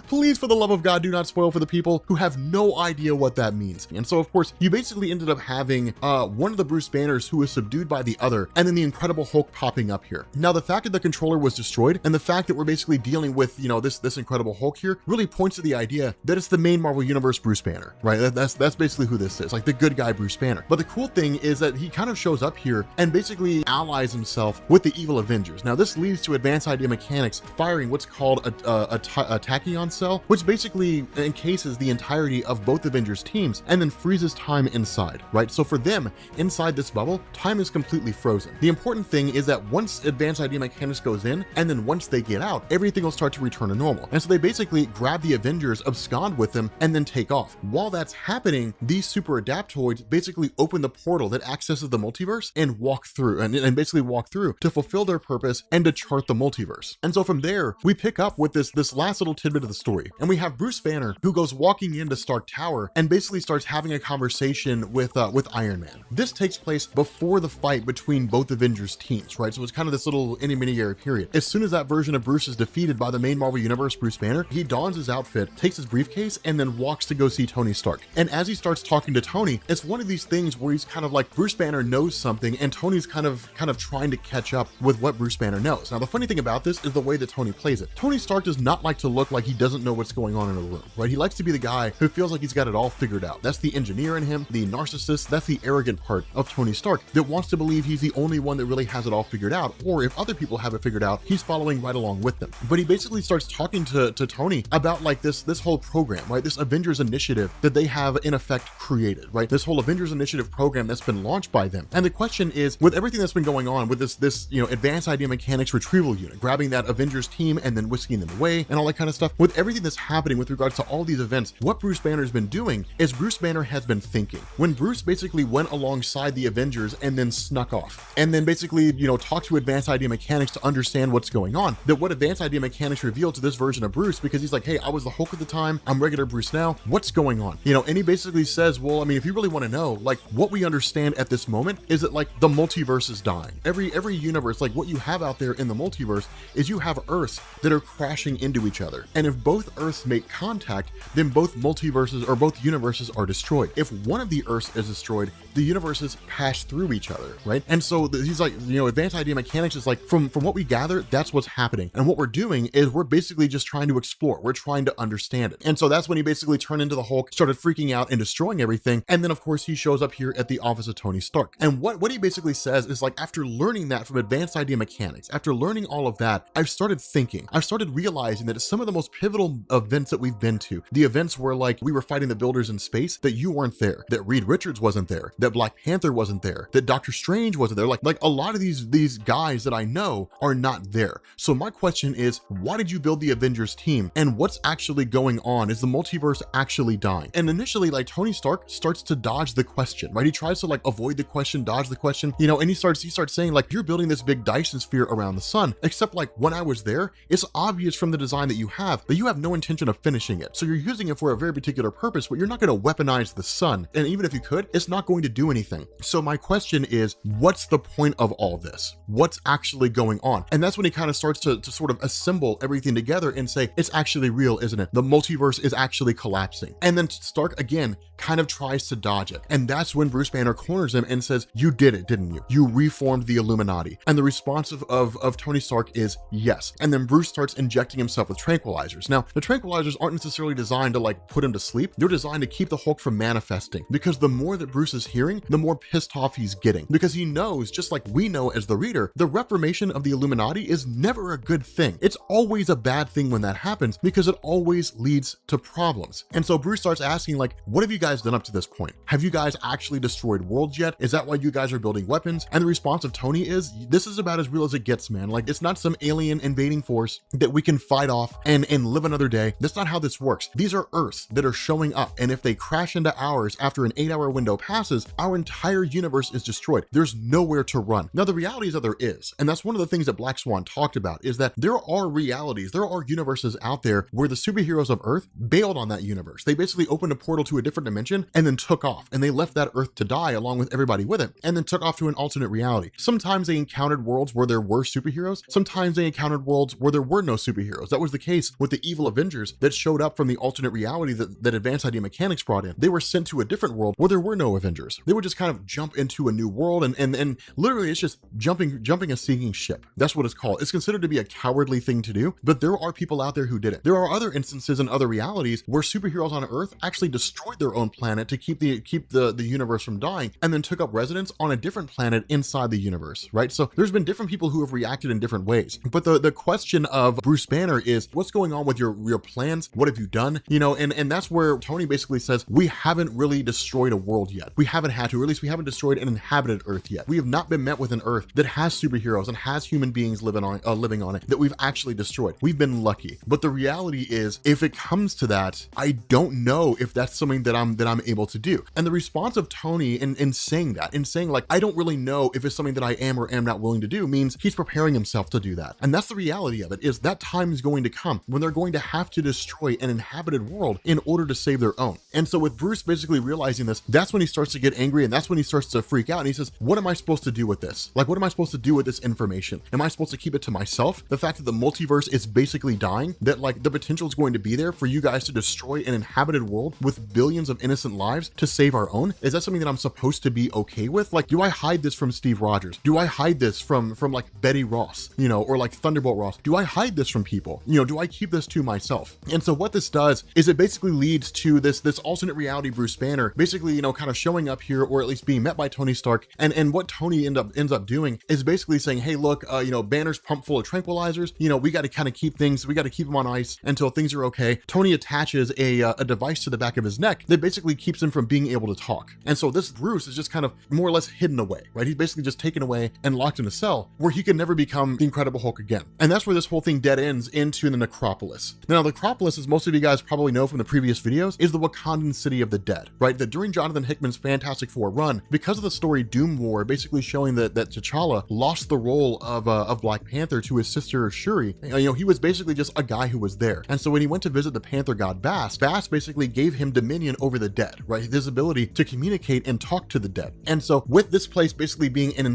Please, for the love of God, do not spoil for the people who have no idea what that means. And so, of course, you basically ended up having one of the Bruce Banners who was subdued by the other, and then the Incredible Hulk popping up here. Now, the fact that the controller was destroyed, and the fact that we're basically dealing with, this Incredible Hulk here, really points to the idea that it's the main Marvel Universe Bruce Banner, right? That's basically who this is, like the good guy Bruce Banner. But the cool thing is that he kind of shows up here and basically allies himself with the evil Avengers. Now, this leads to Advanced Idea Mechanics firing what's called a tachyon cell, which basically encases the entirety of both Avengers teams and then freezes time inside, right? So for them, inside this bubble, time is completely frozen. The important thing is that once Advanced Idea Mechanics goes in, and then once they get out, everything will start to return to normal. And so they basically grab the Avengers, abscond with them, and then take off. While that's happening, these super adaptoids basically open the portal that accesses the multiverse and walk through, and basically walk through to fulfill their purpose and to chart the multiverse. And so from there, we pick up with this last little tidbit of the story, and we have Bruce Banner, who goes walking into Stark Tower and basically starts having a conversation with Iron Man. This takes place before the fight between both Avengers teams, right? So it's kind of this little intermediary period. As soon as that version of Bruce is defeated by the main Marvel Universe Bruce Banner, he dons his outfit, takes his briefcase, and then walks to go see Tony Stark. And as he starts talking to Tony, it's one of these things where he's kind of like, Bruce Banner knows something, and Tony's kind of trying to catch up with what Bruce Banner knows. Now, the funny thing about this is the way that Tony plays it. Tony Stark does not like to look like he doesn't know what's going on in a room, right? He likes to be the guy who feels like he's got it all figured out. That's the engineer in him, the narcissist, that's the arrogant part of Tony Stark that wants to believe he's the only one that really has it all figured out, or if other people have it figured out, he's following right along with them. But he basically starts talking to Tony about like this whole program, right? This Avengers initiative that they have in effect created, right? This whole Avengers initiative program that's been launched by them. And the question is, with everything that's been going on with this Advanced Idea Mechanics retrieval unit, grabbing that Avengers team and then whisking them away and all that kind of stuff, with everything that's happening with regards to all these events, what Bruce Banner's been doing is Bruce Banner has been thinking. When Bruce basically went alongside the Avengers and then snuck off, and then basically, talked to Advanced Idea Mechanics to understand what's going on, that what Advanced Idea Mechanics revealed to this version of Bruce, because he's like, hey, I was the Hulk at the time, I'm regular Bruce now, what's going on? And he basically says, well, I mean, if you really want to know, like, what we understand at this moment is that, like, the multiverse is dying. Every universe, like, what you have out there in the multiverse is you have Earths that are crashing into each other. And if both Earths make contact, then both multiverses or both universes are destroyed. If one of the Earths is destroyed, the universes pass through each other, right? And so he's like, Advanced Idea Mechanics is like, from what we gather, that's what's happening. And what we're doing is we're basically just trying to explore. We're trying to understand it. And so that's when he basically turned into the Hulk, started freaking out and destroying everything. And then of course he shows up here at the office of Tony Stark. And what he basically says is like, after learning that from Advanced Idea Mechanics, after learning all of that, I've started started thinking, I've started realizing that some of the most pivotal events that we've been to, the events where like we were fighting the builders in space, that you weren't there, that Reed Richards wasn't there, that Black Panther wasn't there, that Doctor Strange wasn't there. Like a lot of these guys that I know are not there. So my question is, why did you build the Avengers team? And what's actually going on? Is the multiverse actually dying? And initially, like, Tony Stark starts to dodge the question, right? He tries to like avoid the question, dodge the question, you know, and he starts saying like, you're building this big Dyson sphere around the sun, except like when I was there, it's obvious from the design that you have no intention of finishing it. So you're using it for a very particular purpose, but you're not going to weaponize the sun. And even if you could, it's not going to do anything. So my question is, what's the point of all this? What's actually going on? And that's when he kind of starts to sort of assemble everything together and say, it's actually real, isn't it? The multiverse is actually collapsing. And then Stark again kind of tries to dodge it. And that's when Bruce Banner corners him and says, you did it, didn't you? You reformed the Illuminati. And the response of Tony Stark is yes. And then Bruce starts injecting himself with tranquilizers. Now, the tranquilizers aren't necessarily designed to like put him to sleep. They're designed to keep the Hulk from manifesting, because the more that Bruce is hearing, the more pissed off he's getting, because he knows, just like we know as the reader, the reformation of the Illuminati is never a good thing. It's always a bad thing when that happens, because it always leads to problems. And so Bruce starts asking like, what have you guys done up to this point? Have you guys actually destroyed worlds yet? Is that why you guys are building weapons? And the response of Tony is, this is about as real as it gets, man. Like, it's not some alien invading force that we can fight off and live another day. That's not how this works. These are Earths that are showing up, and if they crash into ours after an 8-hour window passes, our entire universe is destroyed. There's nowhere to run. Now, the reality is that there is, and that's one of the things that Black Swan talked about, is that there are realities, there are universes out there where the superheroes of Earth bailed on that universe. They basically opened a portal to a different dimension and then took off, and they left that Earth to die along with everybody with it, and then took off to an alternate reality. Sometimes they encountered worlds where there were superheroes. Sometimes they encountered worlds where there were no superheroes. That was the case with the evil Avengers that showed up from the alternate reality that Advanced Idea Mechanics brought in. They were sent to a different world where there were no Avengers. They would just kind of jump into a new world, and literally it's just jumping a sinking ship. That's what it's called. It's considered to be a cowardly thing to do, but there are people out there who did it. There are other instances in other realities where superheroes on Earth actually destroyed their own planet to keep the universe from dying, and then took up residence on a different planet inside the universe, right? So there's been different people who have reacted in different ways. But the question of Bruce Banner is, what's going on with your plans? What have you done? You know, and that's where Tony basically says, we haven't really destroyed a world yet. We haven't had to, or at least we haven't destroyed an inhabited Earth yet. We have not been met with an Earth that has superheroes and has human beings living on it that we've actually destroyed. We've been lucky. But the reality is, if it comes to that, I don't know if that's something that I'm able to do. And the response of Tony in saying that, in saying like, I don't really know if it's something that I am or am not willing to do, means he's preparing himself to do that. And that's the reality of it, is that time is going to come when they're going to have to destroy an inhabited world in order to save their own. And so with Bruce basically realizing this, that's when he starts to get angry, and that's when he starts to freak out, and he says, what am I supposed to do with this? Like, what am I supposed to do with this information? Am I supposed to keep it to myself? The fact that the multiverse is basically dying, that like the potential is going to be there for you guys to destroy an inhabited world with billions of innocent lives to save our own? Is that something that I'm supposed to be okay with? Like, do I hide this from Steve Rogers? Do I hide this from like Betty Ross, you know, or like Thunderbolt Ross? Do I hide this from people? You know, do I keep this to myself? And so what this does is it basically leads to this alternate reality Bruce Banner basically, you know, kind of showing up here, or at least being met by Tony Stark. And what Tony ends up doing is basically saying, hey, look, you know, Banner's pumped full of tranquilizers. You know, we got to kind of keep him on ice until things are okay. Tony attaches a device to the back of his neck that basically keeps him from being able to talk. And so this Bruce is just kind of more or less hidden away, right? He's basically just taken away and locked in a cell where he can never become the Incredible Hulk again. And that's where this whole thing dead ends into the Necropolis. Now, the Necropolis, as most of you guys probably know from the previous videos, is the Wakandan city of the dead, right? That during Jonathan Hickman's Fantastic Four run, because of the story Doom War, basically showing that T'Challa lost the role of Black Panther to his sister Shuri, you know, he was basically just a guy who was there. And so when he went to visit the Panther god Bast basically gave him dominion over the dead, right? This ability to communicate and talk to the dead. And so with this place basically being an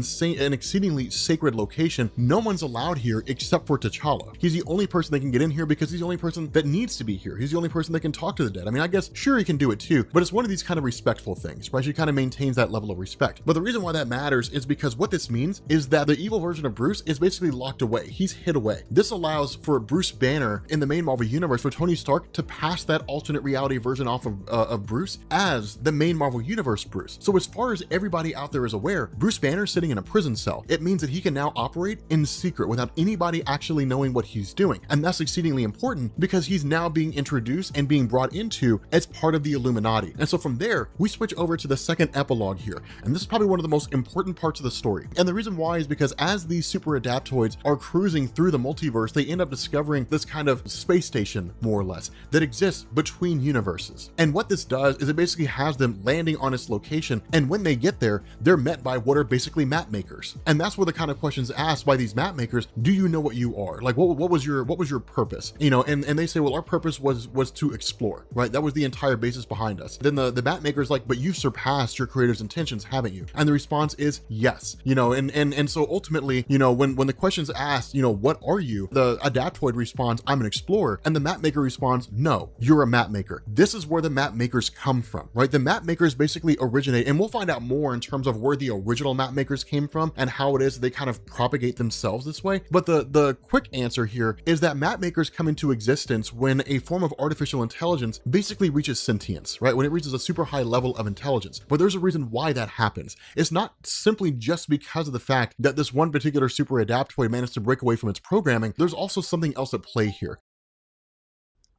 exceedingly sacred location, no one's allowed here except for T'Challa. He's the only person that can get in here because he's the only person that needs to be here. He's the only person that can talk to the dead. I mean, I guess Shuri can do it too, but it's one of these kind of respectful things, right? She kind of maintains that level of respect. But the reason why that matters is because what this means is that the evil version of Bruce is basically locked away. He's hid away. This allows for Bruce Banner in the main Marvel universe, for Tony Stark to pass that alternate reality version off of Bruce as the main Marvel universe Bruce. So as far as everybody out there is aware, Bruce Banner sitting in a prison cell. It means that he can now operate in secret without anybody finally actually knowing what he's doing. And that's exceedingly important because he's now being introduced and being brought into as part of the Illuminati. And so from there, we switch over to the second epilogue here. And this is probably one of the most important parts of the story. And the reason why is because as these super adaptoids are cruising through the multiverse, they end up discovering this kind of space station, more or less, that exists between universes. And what this does is it basically has them landing on its location. And when they get there, they're met by what are basically map makers. And that's where the kind of questions asked by these map makers: do you know what you are? Like, what was your purpose? You know, and they say, well, our purpose was to explore, right? That was the entire basis behind us. Then the map maker's like, but you've surpassed your creator's intentions, haven't you? And the response is yes. You know, and so ultimately, you know, when the question's asked, you know, what are you? The adaptoid responds, I'm an explorer. And the map maker responds, no, you're a map maker. This is where the map makers come from, right? The map makers basically originate, and we'll find out more in terms of where the original map makers came from and how it is they kind of propagate themselves this way. But the quick answer here is that map makers come into existence when a form of artificial intelligence basically reaches sentience, right? When it reaches a super high level of intelligence. But there's a reason why that happens. It's not simply just because of the fact that this one particular super adaptoid managed to break away from its programming. There's also something else at play here.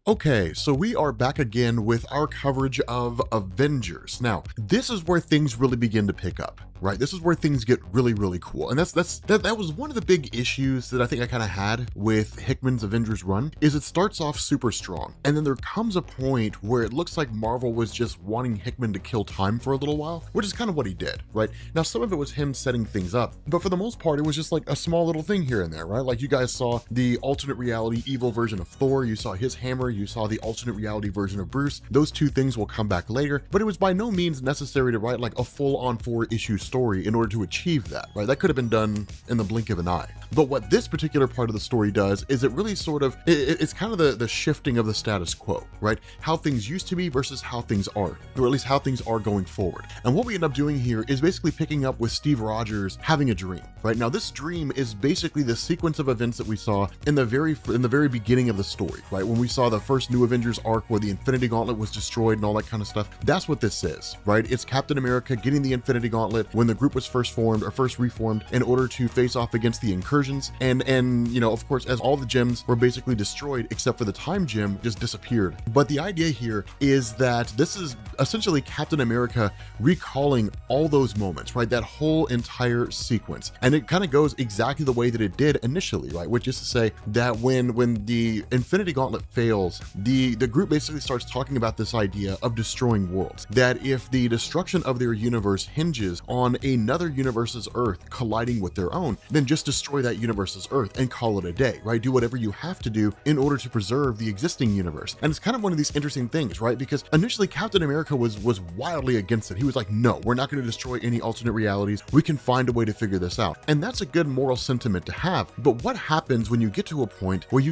Okay, so we are back again with our coverage of Avengers. Now, this is where things really begin to pick up, right? This is where things get really, really cool. And that was one of the big issues that I think I kind of had with Hickman's Avengers run, is it starts off super strong. And then there comes a point where it looks like Marvel was just wanting Hickman to kill time for a little while, which is kind of what he did, right? Now, some of it was him setting things up, but for the most part, it was just like a small little thing here and there, right? Like you guys saw the alternate reality evil version of Thor, you saw his hammer, you saw the alternate reality version of Bruce. Those two things will come back later, but it was by no means necessary to write like a full-on 4-issue story in order to achieve that, right? That could have been done in the blink of an eye. But what this particular part of the story does is it really sort of, it's kind of the shifting of the status quo, right? How things used to be versus how things are, or at least how things are going forward. And what we end up doing here is basically picking up with Steve Rogers having a dream, right? Now, this dream is basically the sequence of events that we saw in the very beginning of the story, right? When we saw the first New Avengers arc where the Infinity Gauntlet was destroyed and all that kind of stuff. That's what this is, right? It's Captain America getting the Infinity Gauntlet when the group was first reformed in order to face off against the incursions. And you know, of course, as all the gems were basically destroyed except for the time gem just disappeared. But the idea here is that this is essentially Captain America recalling all those moments, right? That whole entire sequence. And it kind of goes exactly the way that it did initially, right? Which is to say that when the Infinity Gauntlet fails, the group basically starts talking about this idea of destroying worlds. That if the destruction of their universe hinges on another universe's Earth colliding with their own, then just destroy that universe's Earth and call it a day, right? Do whatever you have to do in order to preserve the existing universe. And it's kind of one of these interesting things, right? Because initially Captain America was wildly against it. He was like, no, we're not going to destroy any alternate realities. We can find a way to figure this out. And that's a good moral sentiment to have. But what happens when you get to a point where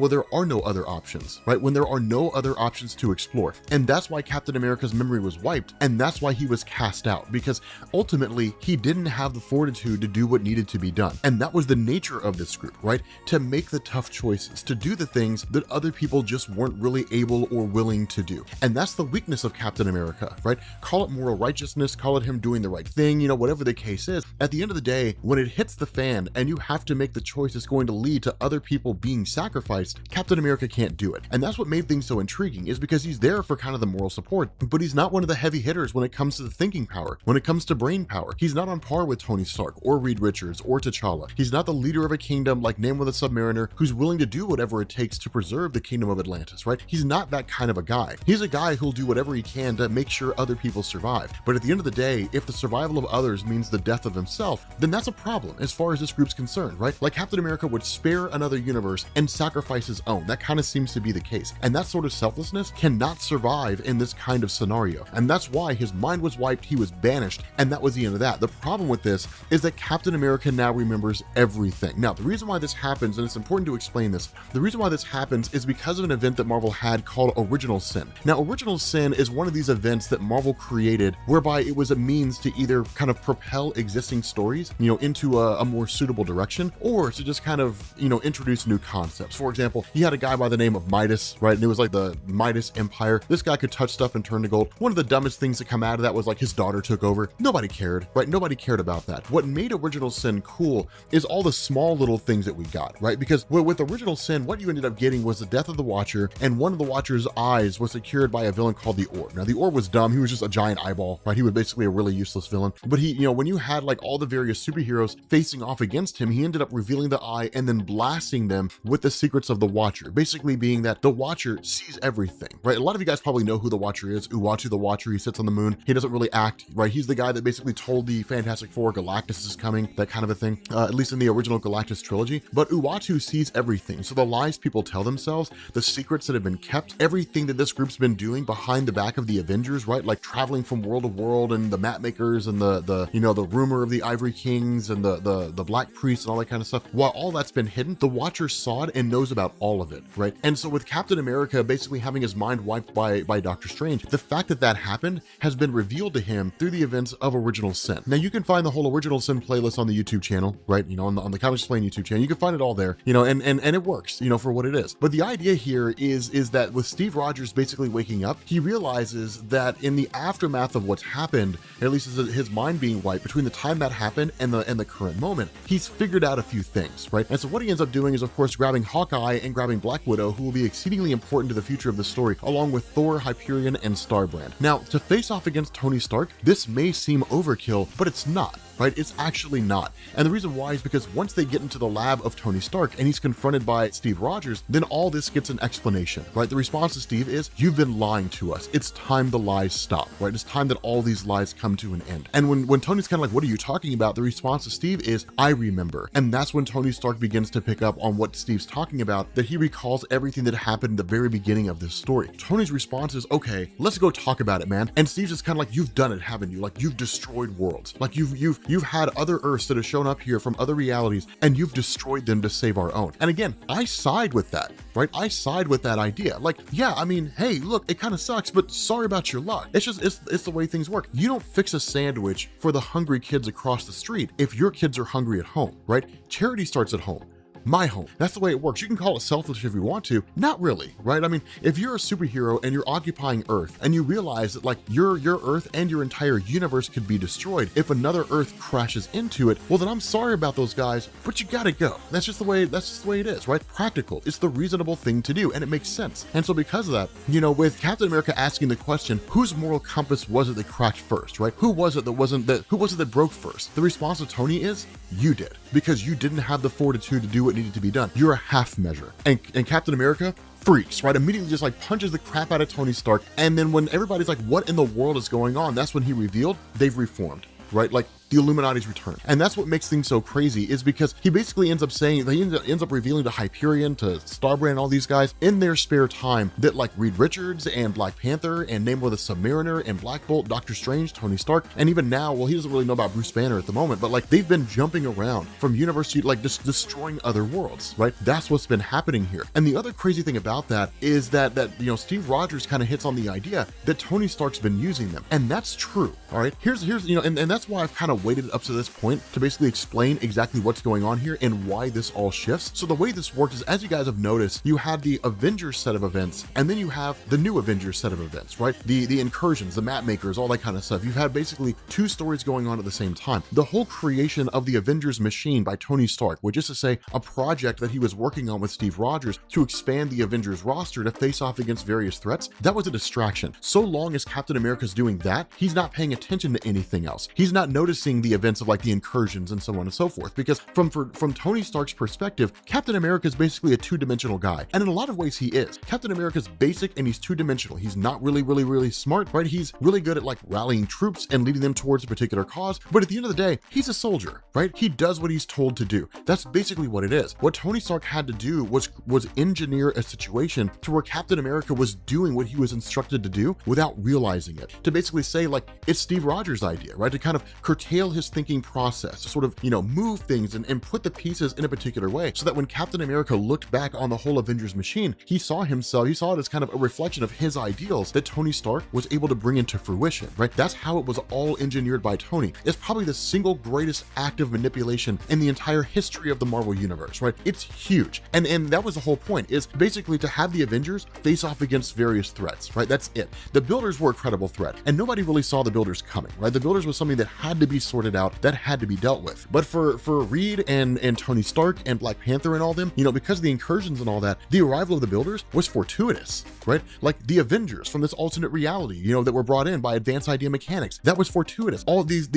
there are no other options, right? When there are no other options to explore. And that's why Captain America's memory was wiped. And that's why he was cast out, because ultimately he didn't have the fortitude to do what needed to be done. And that was the nature of this group, right? To make the tough choices, to do the things that other people just weren't really able or willing to do. And that's the weakness of Captain America, right? Call it moral righteousness, call it him doing the right thing, you know, whatever the case is. At the end of the day, when it hits the fan and you have to make the choice that's going to lead to other people being sacrificed, Captain America can't do it. And that's what made things so intriguing, is because he's there for kind of the moral support, but he's not one of the heavy hitters when it comes to the thinking power, when it comes to brain power. He's not on par with Tony Stark or Reed Richards or T'Challa. He's not the leader of a kingdom like Namor the Submariner who's willing to do whatever it takes to preserve the kingdom of Atlantis, right? He's not that kind of a guy. He's a guy who'll do whatever he can to make sure other people survive. But at the end of the day, if the survival of others means the death of himself, then that's a problem as far as this group's concerned, right? Like Captain America would spare another universe and sacrifice his own. That kind of seems to be the case. And that sort of selflessness cannot survive in this kind of scenario. And that's why his mind was wiped, he was banished, and that was the end of that. The problem with this is that Captain America now remembers everything. Now, the reason why this happens, and it's important to explain this, the reason why this happens is because of an event that Marvel had called Original Sin. Now, Original Sin is one of these events that Marvel created whereby it was a means to either kind of propel existing stories, you know, into a more suitable direction, or to just kind of, you know, introduce new concepts. For example, you had a guy by the name of Midas, right? And it was like the Midas Empire. This guy could touch stuff and turn to gold. One of the dumbest things to come out of that was like his daughter took over. Nobody cared, right? Nobody cared about that. What made Original Sin cool is all the small little things that we got, right? Because with Original Sin, what you ended up getting was the death of the Watcher, and one of the Watcher's eyes was secured by a villain called the Orb. Now, the Orb was dumb. He was just a giant eyeball, right? He was basically a really useless villain. But he, you know, when you had like all the various superheroes facing off against him, he ended up revealing the eye and then blasting them with the secrets of the Watcher, basically being that the Watcher sees everything, right? A lot of you guys probably know who the Watcher is. Uatu the Watcher, he sits on the moon. He doesn't really act, right? He's the guy that basically told the Fantastic Four Galactus is coming, that kind of a thing, at least in the original Galactus trilogy. But Uatu sees everything. So the lies people tell themselves, the secrets that have been kept, everything that this group's been doing behind the back of the Avengers, right? Like traveling from world to world, and the map makers, and the you know, the rumor of the Ivory Kings, and the Black Priests and all that kind of stuff. While all that's been hidden, the Watcher saw it and knows about all of it, right? And so with Captain America basically having his mind wiped by Doctor Strange, the fact that that happened has been revealed to him through the events of Original Sin. Now you can find the whole Original Sin playlist on the YouTube channel, right? You know, on the Comics Explained YouTube channel, you can find it all there, you know, and it works, you know, for what it is. But the idea here is that with Steve Rogers basically waking up, he realizes that in the aftermath of what's happened, at least his mind being wiped, between the time that happened and the current moment, he's figured out a few things, right? And so what he ends up doing is, of course, grabbing Hawkeye and grabbing Black Widow, who will be exceedingly important to the future of the story, along with Thor, Hyperion, and Starbrand. Now, to face off against Tony Stark, this may seem overkill, but it's not. Right? It's actually not. And the reason why is because once they get into the lab of Tony Stark and he's confronted by Steve Rogers, then all this gets an explanation, right? The response to Steve is, you've been lying to us. It's time the lies stop, right? It's time that all these lies come to an end. And when Tony's kind of like, what are you talking about? The response to Steve is, I remember. And that's when Tony Stark begins to pick up on what Steve's talking about, that he recalls everything that happened in the very beginning of this story. Tony's response is, okay, let's go talk about it, man. And Steve's just kind of like, you've done it, haven't you? Like, you've destroyed worlds. Like you've had other Earths that have shown up here from other realities, and you've destroyed them to save our own. And again, I side with that, right? I side with that idea. Like, yeah, I mean, hey, look, it kind of sucks, but sorry about your luck. It's just, it's the way things work. You don't fix a sandwich for the hungry kids across the street if your kids are hungry at home, right? Charity starts at home. My home. That's the way it works. You can call it selfish if you want to. Not really, right? I mean, if you're a superhero and you're occupying Earth and you realize that like your Earth and your entire universe could be destroyed if another Earth crashes into it, well then I'm sorry about those guys, but you gotta go. That's just the way it is, right? Practical. It's the reasonable thing to do, and it makes sense. And so because of that, you know, with Captain America asking the question, whose moral compass was it that cracked first, right? Who was it that broke first? The response of Tony is, you did, because you didn't have the fortitude to do what needed to be done. You're a half measure. And Captain America freaks, right? Immediately just like punches the crap out of Tony Stark. And then when everybody's like, what in the world is going on? That's when he revealed they've reformed, right? Like, the Illuminati's return. And that's what makes things so crazy, is because he basically ends up saying, he ends up revealing to Hyperion, to Starbrand, all these guys in their spare time that like Reed Richards and Black Panther and Namor the Submariner and Black Bolt, Doctor Strange, Tony Stark, and even now, well, he doesn't really know about Bruce Banner at the moment, but like they've been jumping around from universe to like just destroying other worlds, right? That's what's been happening here. And the other crazy thing about that is that you know, Steve Rogers kind of hits on the idea that Tony Stark's been using them. And that's true, all right? Here's you know, and that's why I've kind of waited up to this point to basically explain exactly what's going on here and why this all shifts. So the way this works is, as you guys have noticed, you have the Avengers set of events, and then you have the new Avengers set of events, right? The incursions, the map makers, all that kind of stuff. You've had basically two stories going on at the same time. The whole creation of the Avengers machine by Tony Stark, which is to say a project that he was working on with Steve Rogers to expand the Avengers roster to face off against various threats, that was a distraction. So long as Captain America's doing that, he's not paying attention to anything else. He's not noticing the events of like the incursions and so on and so forth, because from Tony Stark's perspective, Captain America is basically a two-dimensional guy, and in a lot of ways he is. Captain America's basic and he's two-dimensional. He's not really smart, right? He's really good at like rallying troops and leading them towards a particular cause, but at the end of the day, he's a soldier, right? He does what he's told to do. That's basically what it is. What Tony Stark had to do was engineer a situation to where Captain America was doing what he was instructed to do without realizing it, to basically say like, it's Steve Rogers' idea, right? To kind of curtail scale his thinking process, to sort of, move things and put the pieces in a particular way, so that when Captain America looked back on the whole Avengers machine, he saw it as kind of a reflection of his ideals that Tony Stark was able to bring into fruition, right? That's how it was all engineered by Tony. It's probably the single greatest act of manipulation in the entire history of the Marvel universe, right? It's huge. And that was the whole point, is basically to have the Avengers face off against various threats, right? That's it. The Builders were a credible threat, and nobody really saw the Builders coming, right? The Builders was something that had to be sorted out, that had to be dealt with. But for Reed and Tony Stark and Black Panther and all them, because of the incursions and all that, the arrival of the Builders was fortuitous, right? Like the Avengers from this alternate reality, that were brought in by advanced idea mechanics, that was fortuitous. All these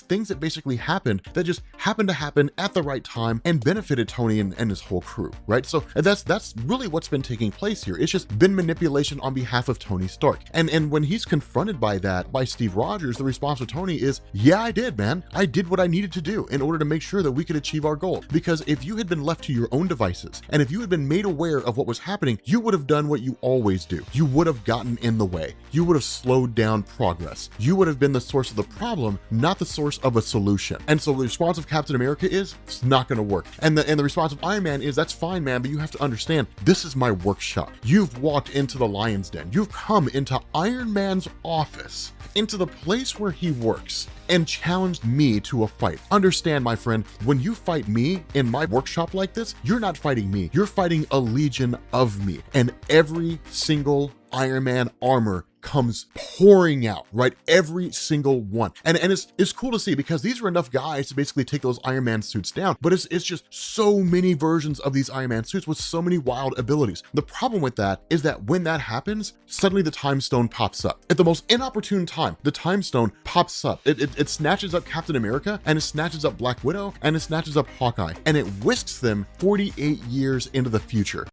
things that basically happened, that just happened to happen at the right time and benefited Tony and his whole crew, right? So that's really what's been taking place here. It's just been manipulation on behalf of Tony Stark. And when he's confronted by that, by Steve Rogers, the response of Tony is, yeah, I did, man. I did what I needed to do in order to make sure that we could achieve our goal. Because if you had been left to your own devices, and if you had been made aware of what was happening, you would have done what you always do. You would have gotten in the way. You would have slowed down progress. You would have been the source of the problem, not the source of a solution. And so the response of Captain America is, it's not going to work. And the response of Iron Man is, that's fine, man, but you have to understand, this is my workshop. You've walked into the lion's den. You've come into Iron Man's office, into the place where he works, and challenged me to a fight. Understand, my friend, when you fight me in my workshop like this, you're not fighting me. You're fighting a legion of me. And every single Iron Man armor comes pouring out, right? Every single one. And it's cool to see, because these are enough guys to basically take those Iron Man suits down, but it's just so many versions of these Iron Man suits with so many wild abilities. The problem with that is that when that happens, suddenly the time stone pops up. At the most inopportune time, the time stone pops up. It snatches up Captain America, and it snatches up Black Widow, and it snatches up Hawkeye, and it whisks them 48 years into the future.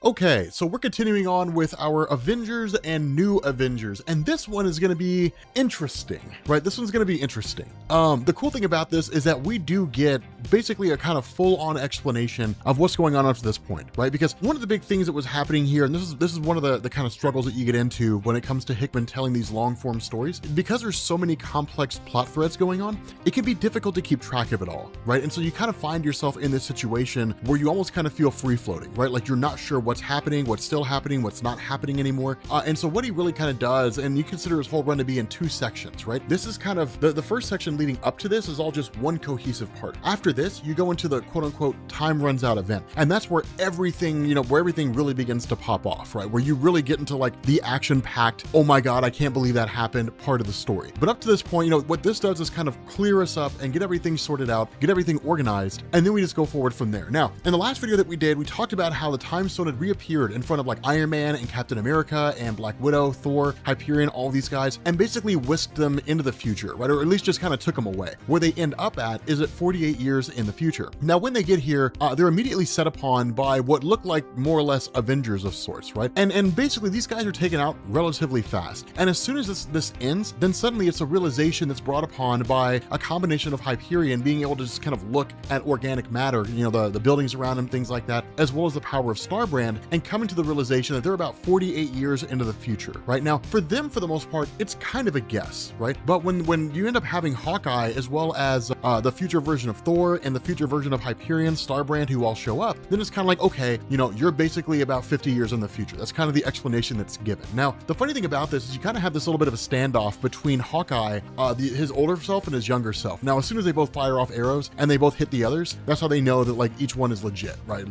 Okay, so we're continuing on with our Avengers and New Avengers, and this one is going to be interesting, right? This one's going to be interesting. The cool thing about this is that we do get basically a kind of full-on explanation of what's going on up to this point, right? Because one of the big things that was happening here, and this is one of the kind of struggles that you get into when it comes to Hickman telling these long-form stories, because there's so many complex plot threads going on, it can be difficult to keep track of it all, right? And so you kind of find yourself in this situation where you almost kind of feel free-floating, right? Like you're not sure what's happening, what's still happening, what's not happening anymore. And so what he really kind of does, and you consider his whole run to be in two sections, right? This is kind of the first section leading up to this is all just one cohesive part. After this, you go into the quote unquote time runs out event. And that's where everything, where everything really begins to pop off, right? Where you really get into like the action packed, oh my God, I can't believe that happened part of the story. But up to this point, what this does is kind of clear us up and get everything sorted out, get everything organized, and then we just go forward from there. Now, in the last video that we did, we talked about how the time stone had reappeared in front of like Iron Man and Captain America and Black Widow, Thor, Hyperion, all these guys, and basically whisked them into the future, right? Or at least just kind of took them away. Where they end up at is at 48 years in the future. Now, when they get here, they're immediately set upon by what look like more or less Avengers of sorts, right? And basically these guys are taken out relatively fast. And as soon as this ends, then suddenly it's a realization that's brought upon by a combination of Hyperion being able to just kind of look at organic matter, the buildings around them, things like that, as well as the power of Starbrand, and coming to the realization that they're about 48 years into the future, right? Now, for them, for the most part, it's kind of a guess, right? But when you end up having Hawkeye, as well as the future version of Thor and the future version of Hyperion, Starbrand, who all show up, then it's kind of like, okay, you're basically about 50 years in the future. That's kind of the explanation that's given. Now, the funny thing about this is you kind of have this little bit of a standoff between Hawkeye, his older self and his younger self. Now, as soon as they both fire off arrows and they both hit the others, that's how they know that like each one is legit, right?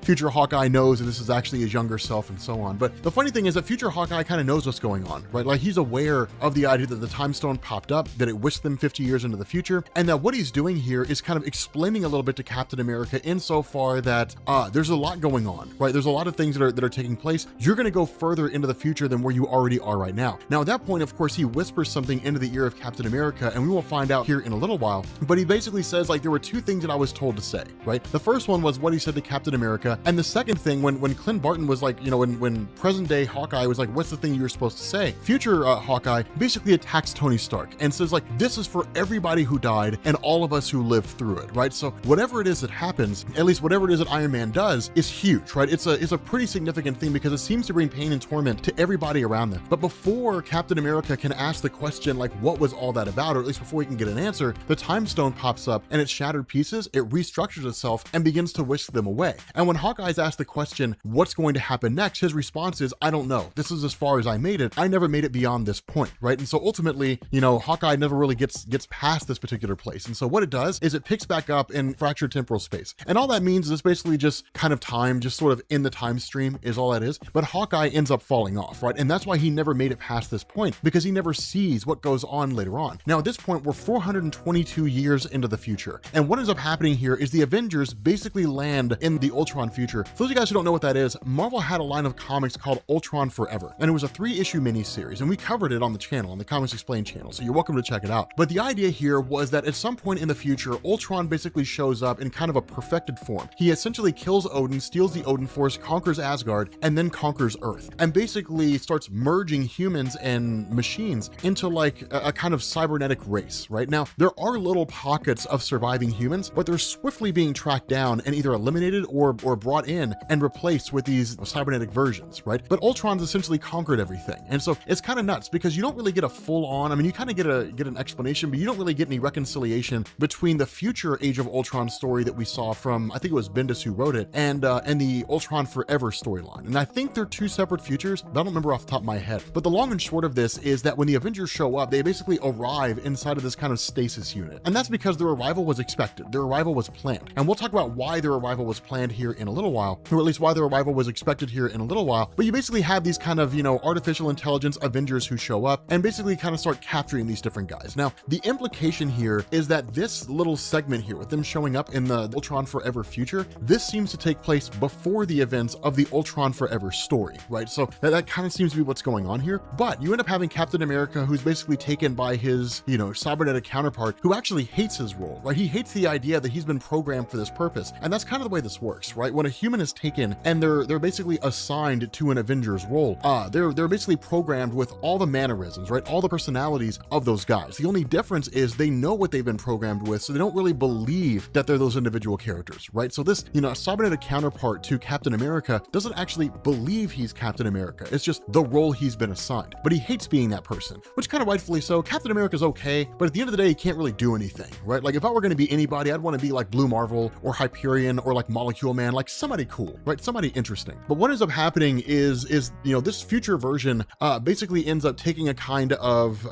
Future Hawkeye knows that this is actually his younger self and so on. But the funny thing is that future Hawkeye kind of knows what's going on, right? Like he's aware of the idea that the time stone popped up, that it whisked them 50 years into the future, and that what he's doing here is kind of explaining a little bit to Captain America insofar that there's a lot going on, right? There's a lot of things that are taking place. You're going to go further into the future than where you already are right now. Now, at that point, of course, he whispers something into the ear of Captain America, and we will find out here in a little while, but he basically says, like, there were two things that I was told to say, right? The first one was what he said to Captain America, and the second thing, when when Clint Barton was like, when present day Hawkeye was like, what's the thing you were supposed to say? Future Hawkeye basically attacks Tony Stark and says like, this is for everybody who died and all of us who lived through it, right? So whatever it is that happens, at least whatever it is that Iron Man does, is huge, right? It's a pretty significant thing because it seems to bring pain and torment to everybody around them. But before Captain America can ask the question like, what was all that about? Or at least before he can get an answer, the time stone pops up and its shattered pieces, it restructures itself and begins to whisk them away. And when Hawkeye's asked the question, what's going to happen next? His response is, I don't know. This is as far as I made it. I never made it beyond this point, right? And so ultimately, Hawkeye never really gets past this particular place. And so what it does is it picks back up in fractured temporal space. And all that means is it's basically just kind of time, just sort of in the time stream is all that is. But Hawkeye ends up falling off, right? And that's why he never made it past this point, because he never sees what goes on later on. Now, at this point, we're 422 years into the future. And what ends up happening here is the Avengers basically land in the Ultron future. For those of you guys who don't know what that is, Marvel had a line of comics called Ultron Forever. And it was a 3-issue miniseries. And we covered it on the channel, on the Comics Explained channel. So you're welcome to check it out. But the idea here was that at some point in the future, Ultron basically shows up in kind of a perfected form. He essentially kills Odin, steals the Odin Force, conquers Asgard, and then conquers Earth. And basically starts merging humans and machines into like a kind of cybernetic race, right? Now, there are little pockets of surviving humans, but they're swiftly being tracked down and either eliminated or brought in and replaced with these cybernetic versions, right? But Ultron's essentially conquered everything. And so it's kind of nuts because you don't really get a full on, I mean, you kind of get an explanation, but you don't really get any reconciliation between the future Age of Ultron story that we saw from, I think it was Bendis who wrote it, and the Ultron Forever storyline. And I think they're two separate futures, but I don't remember off the top of my head. But the long and short of this is that when the Avengers show up, they basically arrive inside of this kind of stasis unit. And that's because their arrival was expected. Their arrival was planned. And we'll talk about why their arrival was planned here in a little while, or at least why their arrival was expected here in a little while. But you basically have these kind of, artificial intelligence Avengers who show up and basically kind of start capturing these different guys. Now, the implication here is that this little segment here with them showing up in the Ultron Forever future, this seems to take place before the events of the Ultron Forever story, right? So that kind of seems to be what's going on here. But you end up having Captain America, who's basically taken by his, cybernetic counterpart, who actually hates his role, right? He hates the idea that he's been programmed for this purpose. And that's kind of the way this works, right? When a human is taken and they're basically assigned to an Avengers role, they're basically programmed with all the mannerisms, right? All the personalities of those guys. The only difference is they know what they've been programmed with, so they don't really believe that they're those individual characters, right? So this, cybernetic counterpart to Captain America doesn't actually believe he's Captain America. It's just the role he's been assigned. But he hates being that person, which kind of rightfully so. Captain America's okay, but at the end of the day, he can't really do anything, right? Like if I were going to be anybody, I'd want to be like Blue Marvel or Hyperion or like Molecule Man, like somebody cool, right? Somebody interesting. But what ends up happening is this future version basically ends up taking a kind of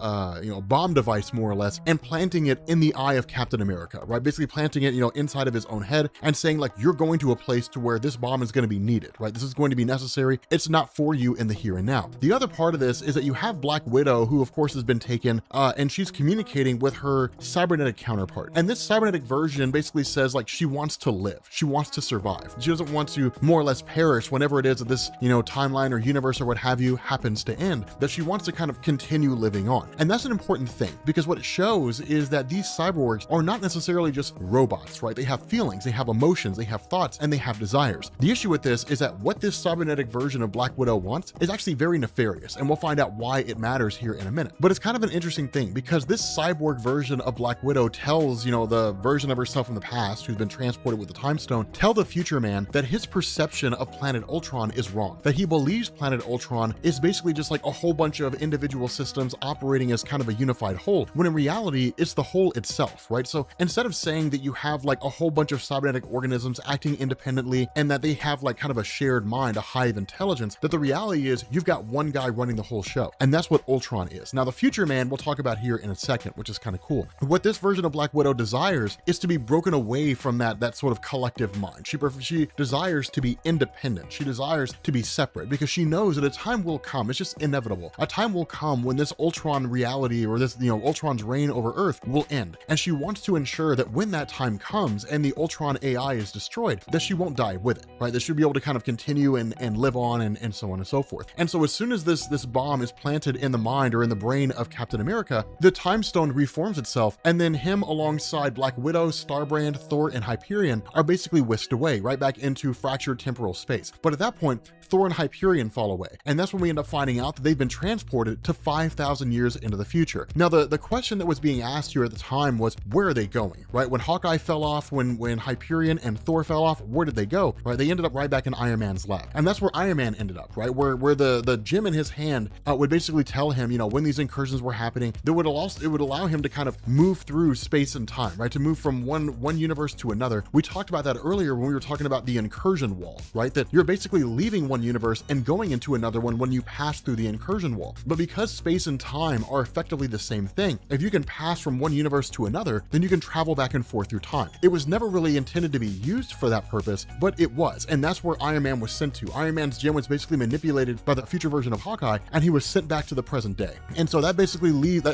bomb device more or less and planting it in the eye of Captain America, right? Basically planting it inside of his own head and saying like, you're going to a place to where this bomb is going to be needed, right? This is going to be necessary. It's not for you in the here and now. The other part of this is that you have Black Widow, who of course has been taken and she's communicating with her cybernetic counterpart. And this cybernetic version basically says like she wants to live. She wants to survive. She doesn't want to more or less perish whenever it is that this, timeline or universe or what have you happens to end, that she wants to kind of continue living on. And that's an important thing because what it shows is that these cyborgs are not necessarily just robots, right? They have feelings, they have emotions, they have thoughts, and they have desires. The issue with this is that what this cybernetic version of Black Widow wants is actually very nefarious, and we'll find out why it matters here in a minute. But it's kind of an interesting thing because this cyborg version of Black Widow tells, the version of herself from the past who's been transported with the time stone, tell the future man that his perception of Planet Ultron is wrong, that he believes Planet Ultron is basically just like a whole bunch of individual systems operating as kind of a unified whole, when in reality, it's the whole itself, right? So instead of saying that you have like a whole bunch of cybernetic organisms acting independently and that they have like kind of a shared mind, a hive intelligence, that the reality is you've got one guy running the whole show. And that's what Ultron is. Now, the future man we'll talk about here in a second, which is kind of cool. What this version of Black Widow desires is to be broken away from that sort of collective mind. She desires to be independent. She desires to be separate because she knows that a time will come. It's just inevitable. A time will come when this Ultron reality or this, Ultron's reign over Earth will end. And she wants to ensure that when that time comes and the Ultron AI is destroyed, that she won't die with it, right? That she'll be able to kind of continue and live on and so on and so forth. And so as soon as this bomb is planted in the mind or in the brain of Captain America, the time stone reforms itself, and then him alongside Black Widow, Starbrand, Thor, and Hyperion are basically whisked away right back into fractured temporal temporal space. But at that point, Thor and Hyperion fall away. And that's when we end up finding out that they've been transported to 5,000 years into the future. Now, the question that was being asked here at the time was, where are they going, right? When Hawkeye fell off, when Hyperion and Thor fell off, where did they go, right? They ended up right back in Iron Man's lab. And that's where Iron Man ended up, right? Where the gem in his hand would basically tell him, you know, when these incursions were happening, it would allow him to kind of move through space and time, right? To move from one universe to another. We talked about that earlier when we were talking about the incursion wall, right? That you're basically leaving one universe and going into another one when you pass through the incursion wall. But because space and time are effectively the same thing, if you can pass from one universe to another, then you can travel back and forth through time. It was never really intended to be used for that purpose, but it was. And that's where Iron Man was sent to. Iron Man's gem was basically manipulated by the future version of Hawkeye, and he was sent back to the present day. And so that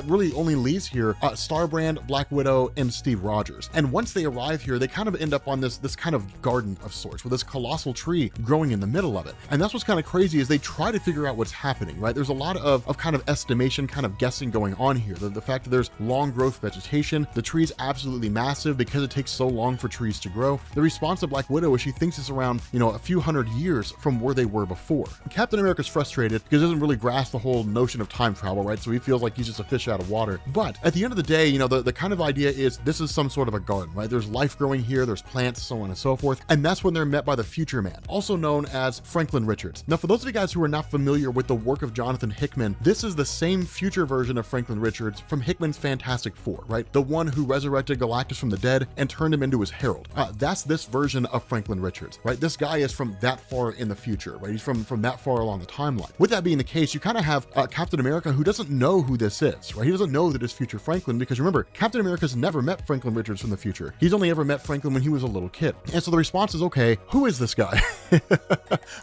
really only leaves here Starbrand, Black Widow, and Steve Rogers. And once they arrive here, they kind of end up on this kind of garden of sorts with this colossal tree growing in the middle of it. And that's what's kind of crazy is they try to figure out what's happening, right? There's a lot of kind of estimation, kind of guessing going on here. The fact that there's long growth vegetation, the tree's absolutely massive because it takes so long for trees to grow. The response of Black Widow is she thinks it's around, you know, a few hundred years from where they were before. Captain America's frustrated because he doesn't really grasp the whole notion of time travel, right? So he feels like he's just a fish out of water. But at the end of the day, you know, the kind of idea is this is some sort of a garden, right? There's life growing here, there's plants, so on and so forth. And that's when they're met by the Future Man, also known as Franklin Richards. Now, for those of you guys who are not familiar with the work of Jonathan Hickman, this is the same future version of Franklin Richards from Hickman's Fantastic Four, right? The one who resurrected Galactus from the dead and turned him into his herald. That's this version of Franklin Richards, right? This guy is from that far in the future, right? He's from that far along the timeline. With that being the case, you kind of have Captain America who doesn't know who this is, right? He doesn't know that it's future Franklin because remember, Captain America's never met Franklin Richards from the future. He's only ever met Franklin when he was a little kid. And so the response is, okay, who is this guy?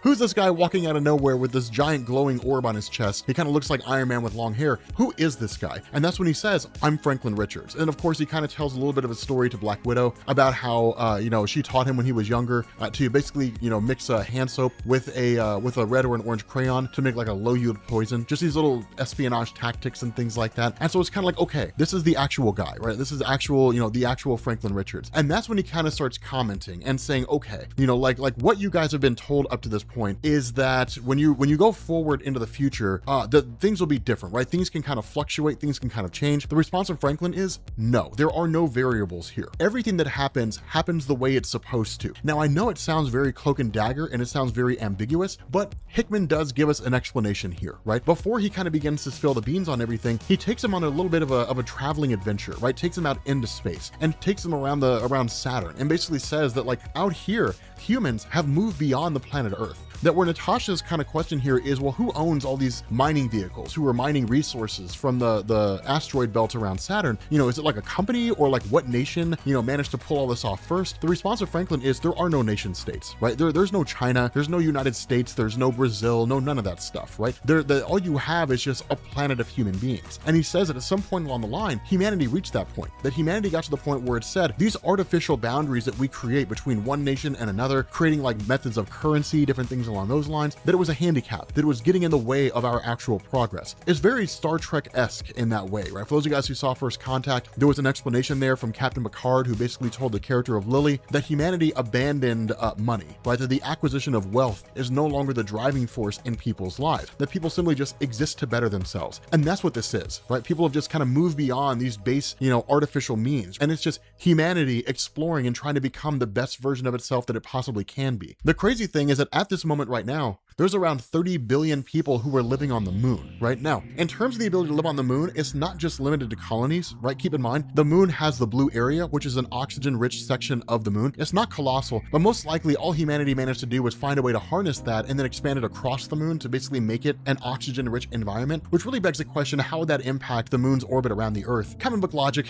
Who's this guy walking out of nowhere with this giant glowing orb on his chest? He kind of looks like Iron Man with long hair. Who is this guy? And that's when he says, I'm Franklin Richards. And of course, he kind of tells a little bit of a story to Black Widow about how, you know, she taught him when he was younger to basically, you know, mix hand soap with a red or an orange crayon to make like a low yield poison. Just these little espionage tactics and things like that. And so it's kind of like, okay, this is the actual guy, right? This is actual, you know, the actual Franklin Richards. And that's when he kind of starts commenting and saying, okay, you know, like what you guys have been told up to this point is that when you go forward into the future, the things will be different, right? Things can kind of fluctuate, things can kind of change. The response of Franklin is no, there are no variables here. Everything that happens the way it's supposed to. Now, I know it sounds very cloak and dagger and it sounds very ambiguous, but Hickman does give us an explanation here, right? Before he kind of begins to spill the beans on everything, he takes him on a little bit of a traveling adventure, right? Takes him out into space and takes him around Saturn and basically says that like out here, humans have moved beyond the planet Earth. That where Natasha's kind of question here is, well, who owns all these mining vehicles, who are mining resources from the asteroid belt around Saturn? You know, is it like a company or like what nation, you know, managed to pull all this off first? The response of Franklin is there are no nation states, right? There's no China, there's no United States, there's no Brazil, no none of that stuff, right? All you have is just a planet of human beings. And he says that at some point along the line, humanity reached that point, that humanity got to the point where it said these artificial boundaries that we create between one nation and another, creating like methods of currency, different things along those lines, that it was a handicap, that it was getting in the way of our actual progress. It's very Star Trek-esque in that way, right? For those of you guys who saw First Contact, there was an explanation there from Captain Picard who basically told the character of Lily that humanity abandoned money, right? That the acquisition of wealth is no longer the driving force in people's lives, that people simply just exist to better themselves. And that's what this is, right? People have just kind of moved beyond these base, you know, artificial means. And it's just humanity exploring and trying to become the best version of itself that it possibly can be. The crazy thing is that at this moment right now, there's around 30 billion people who are living on the moon right now. In terms of the ability to live on the moon, it's not just limited to colonies, right? Keep in mind, the moon has the blue area, which is an oxygen-rich section of the moon. It's not colossal, but most likely all humanity managed to do was find a way to harness that and then expand it across the moon to basically make it an oxygen-rich environment, which really begs the question, how would that impact the moon's orbit around the Earth? Comic book logic.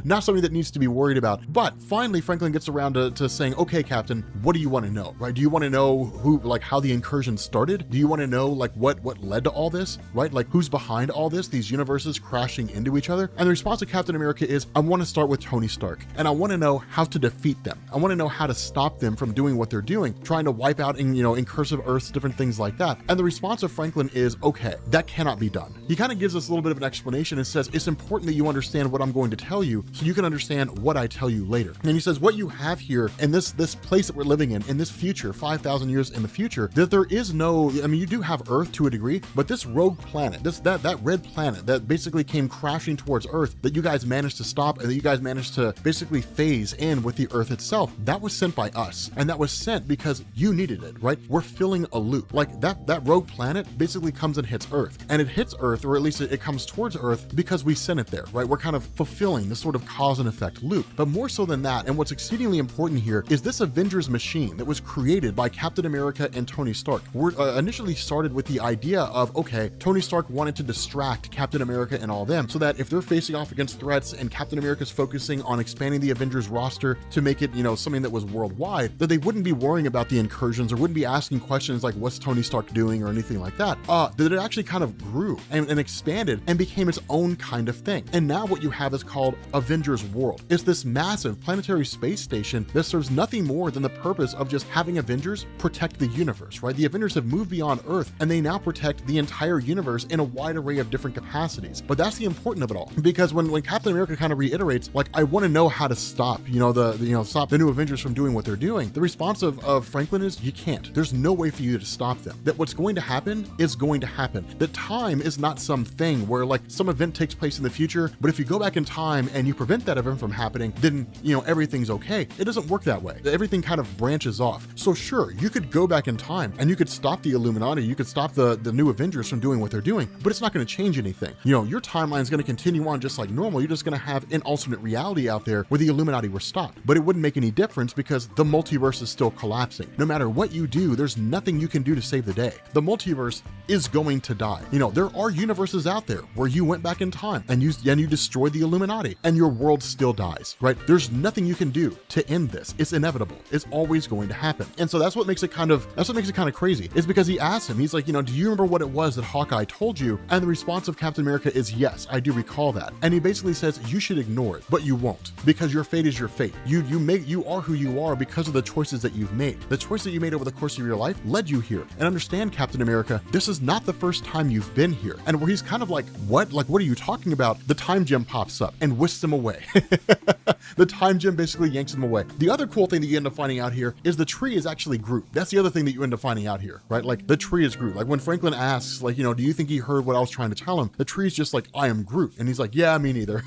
Not something that needs to be worried about. But finally, Franklin gets around to saying, okay, Captain, what do you want to know, right? Do you want to to know who, like how the incursion started? Do you want to know like what led to all this, right? Like who's behind all this, these universes crashing into each other? And the response of Captain America is, I want to start with Tony Stark, and I want to know how to defeat them. I want to know how to stop them from doing what they're doing, trying to wipe out incursive Earths, different things like that. And the response of Franklin is, okay, that cannot be done. He kind of gives us a little bit of an explanation and says, it's important that you understand what I'm going to tell you so you can understand what I tell you later. And he says, what you have here in this place that we're living in this future, 5,000 years in the future, that there is no, I mean, you do have Earth to a degree, but this rogue planet, that red planet that basically came crashing towards Earth, that you guys managed to stop and that you guys managed to basically phase in with the Earth itself, that was sent by us. And that was sent because you needed it, right? We're filling a loop. Like that rogue planet basically comes and hits Earth, and it hits Earth, or at least it comes towards Earth because we sent it there, right? We're kind of fulfilling this sort of cause and effect loop. But more so than that, and what's exceedingly important here, is this Avengers machine that was created by Captain America and Tony Stark. We're initially started with the idea of, okay, Tony Stark wanted to distract Captain America and all them so that if they're facing off against threats and Captain America's focusing on expanding the Avengers roster to make it, something that was worldwide, that they wouldn't be worrying about the incursions or wouldn't be asking questions like, what's Tony Stark doing or anything like that. That it actually kind of grew and expanded and became its own kind of thing. And now what you have is called Avengers World. It's this massive planetary space station that serves nothing more than the purpose of just having Avengers protect the universe, right? The Avengers have moved beyond Earth and they now protect the entire universe in a wide array of different capacities. But that's the important of it all, because when Captain America kind of reiterates, like, I want to know how to stop, stop the new Avengers from doing what they're doing, the response of Franklin is, you can't. There's no way for you to stop them. That what's going to happen is going to happen. That time is not some thing where like some event takes place in the future, but if you go back in time and you prevent that event from happening, then everything's okay. It doesn't work that way. Everything kind of branches off. So sure, you could go back in time and you could stop the Illuminati, you could stop the new Avengers from doing what they're doing, but it's not going to change anything. Your timeline is going to continue on just like normal. You're just going to have an alternate reality out there where the Illuminati were stopped, but it wouldn't make any difference because the multiverse is still collapsing. No matter what you do, there's nothing you can do to save the day. The multiverse is going to die. There are universes out there where you went back in time and you destroyed the Illuminati and your world still dies, right? There's nothing you can do to end this. It's inevitable. It's always going to happen. And so that's what makes it kind of crazy, is because he asks him, he's like, do you remember what it was that Hawkeye told you? And the response of Captain America is, yes, I do recall that. And he basically says, you should ignore it, but you won't, because your fate is your fate. You are who you are because of the choices that you've made. The choice that you made over the course of your life led you here. And understand, Captain America, this is not the first time you've been here. And where he's kind of like, what? Like, what are you talking about? The time gem pops up and whisks him away. The time gem basically yanks him away. The other cool thing that you end up finding out here is the tree is actually Groot. That's the other thing that you end up finding out here, right? Like, the tree is Groot. Like, when Franklin asks, like, do you think he heard what I was trying to tell him? The tree's just like, I am Groot. And he's like, yeah, me neither.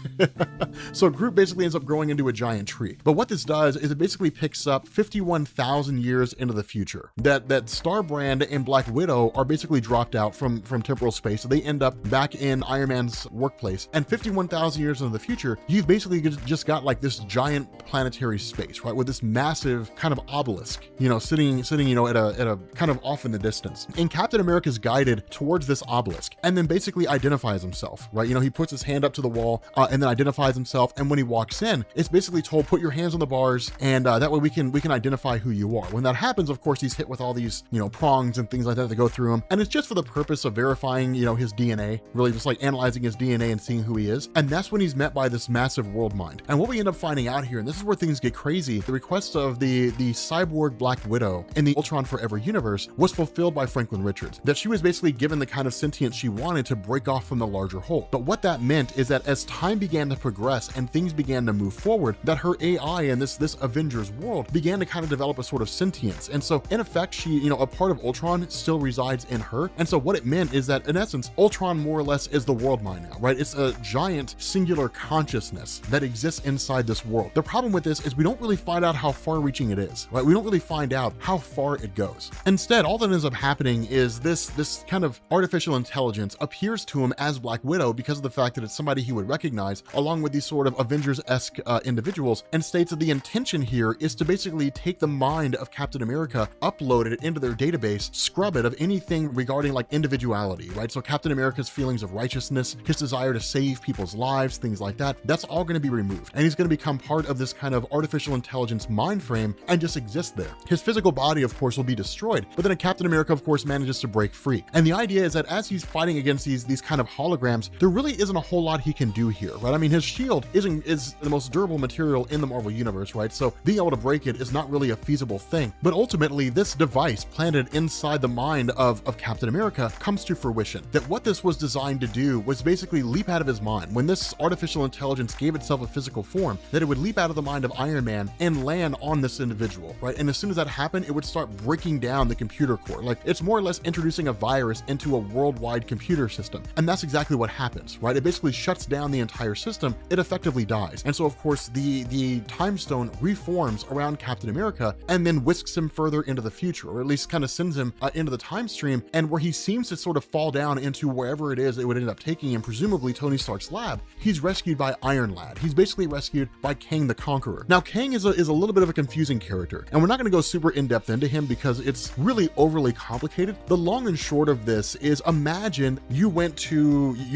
So Groot basically ends up growing into a giant tree. But what this does is it basically picks up 51,000 years into the future. That Starbrand and Black Widow are basically dropped out from temporal space. So they end up back in Iron Man's workplace. And 51,000 years into the future, you've basically just got like this giant planetary space, right? With this massive kind of obelisk, sitting, at a kind of off in the distance. And Captain America's guided towards this obelisk and then basically identifies himself, right? He puts his hand up to the wall and then identifies himself. And when he walks in, it's basically told, put your hands on the bars, and that way we can identify who you are. When that happens, of course, he's hit with all these, prongs and things like that go through him. And it's just for the purpose of verifying, his DNA, really just like analyzing his DNA and seeing who he is. And that's when he's met by this massive world mind. And what we end up finding out here, and this is where things get crazy, the request of the cyborg Black Widow in the Ultron Forever universe was fulfilled by Franklin Richards, that she was basically given the kind of sentience she wanted to break off from the larger whole. But what that meant is that as time began to progress and things began to move forward, that her AI in this Avengers world began to kind of develop a sort of sentience. And so in effect, she, a part of Ultron still resides in her. And so what it meant is that in essence, Ultron more or less is the world mind now, right? It's a giant singular consciousness that exists inside this world. The problem with this is we don't really find out how far reaching it is, right? We don't really find out how far it goes. Instead, all that ends up happening is this kind of artificial intelligence appears to him as Black Widow because of the fact that it's somebody he would recognize along with these sort of Avengers-esque individuals, and states that the intention here is to basically take the mind of Captain America, upload it into their database, scrub it of anything regarding like individuality, right? So Captain America's feelings of righteousness, his desire to save people's lives, things like that, that's all going to be removed. And he's going to become part of this kind of artificial intelligence mind frame and just exist there. His physical the body, of course, will be destroyed. But then Captain America, of course, manages to break free. And the idea is that as he's fighting against these kind of holograms, there really isn't a whole lot he can do here, right? I mean, his shield is the most durable material in the Marvel Universe, right? So being able to break it is not really a feasible thing. But ultimately, this device planted inside the mind of Captain America comes to fruition. That what this was designed to do was basically leap out of his mind. When this artificial intelligence gave itself a physical form, that it would leap out of the mind of Iron Man and land on this individual, right? And as soon as that happened, it would start breaking down the computer core. Like, it's more or less introducing a virus into a worldwide computer system. And that's exactly what happens, right? It basically shuts down the entire system. It effectively dies. And so, of course, the time stone reforms around Captain America and then whisks him further into the future, or at least kind of sends him into the time stream, and where he seems to sort of fall down into wherever it is it would end up taking him, presumably Tony Stark's lab. He's rescued by Iron Lad. He's basically rescued by Kang the Conqueror. Now, Kang is a little bit of a confusing character, and we're not going to go super in-depth into him because it's really overly complicated. The long and short of this is, imagine you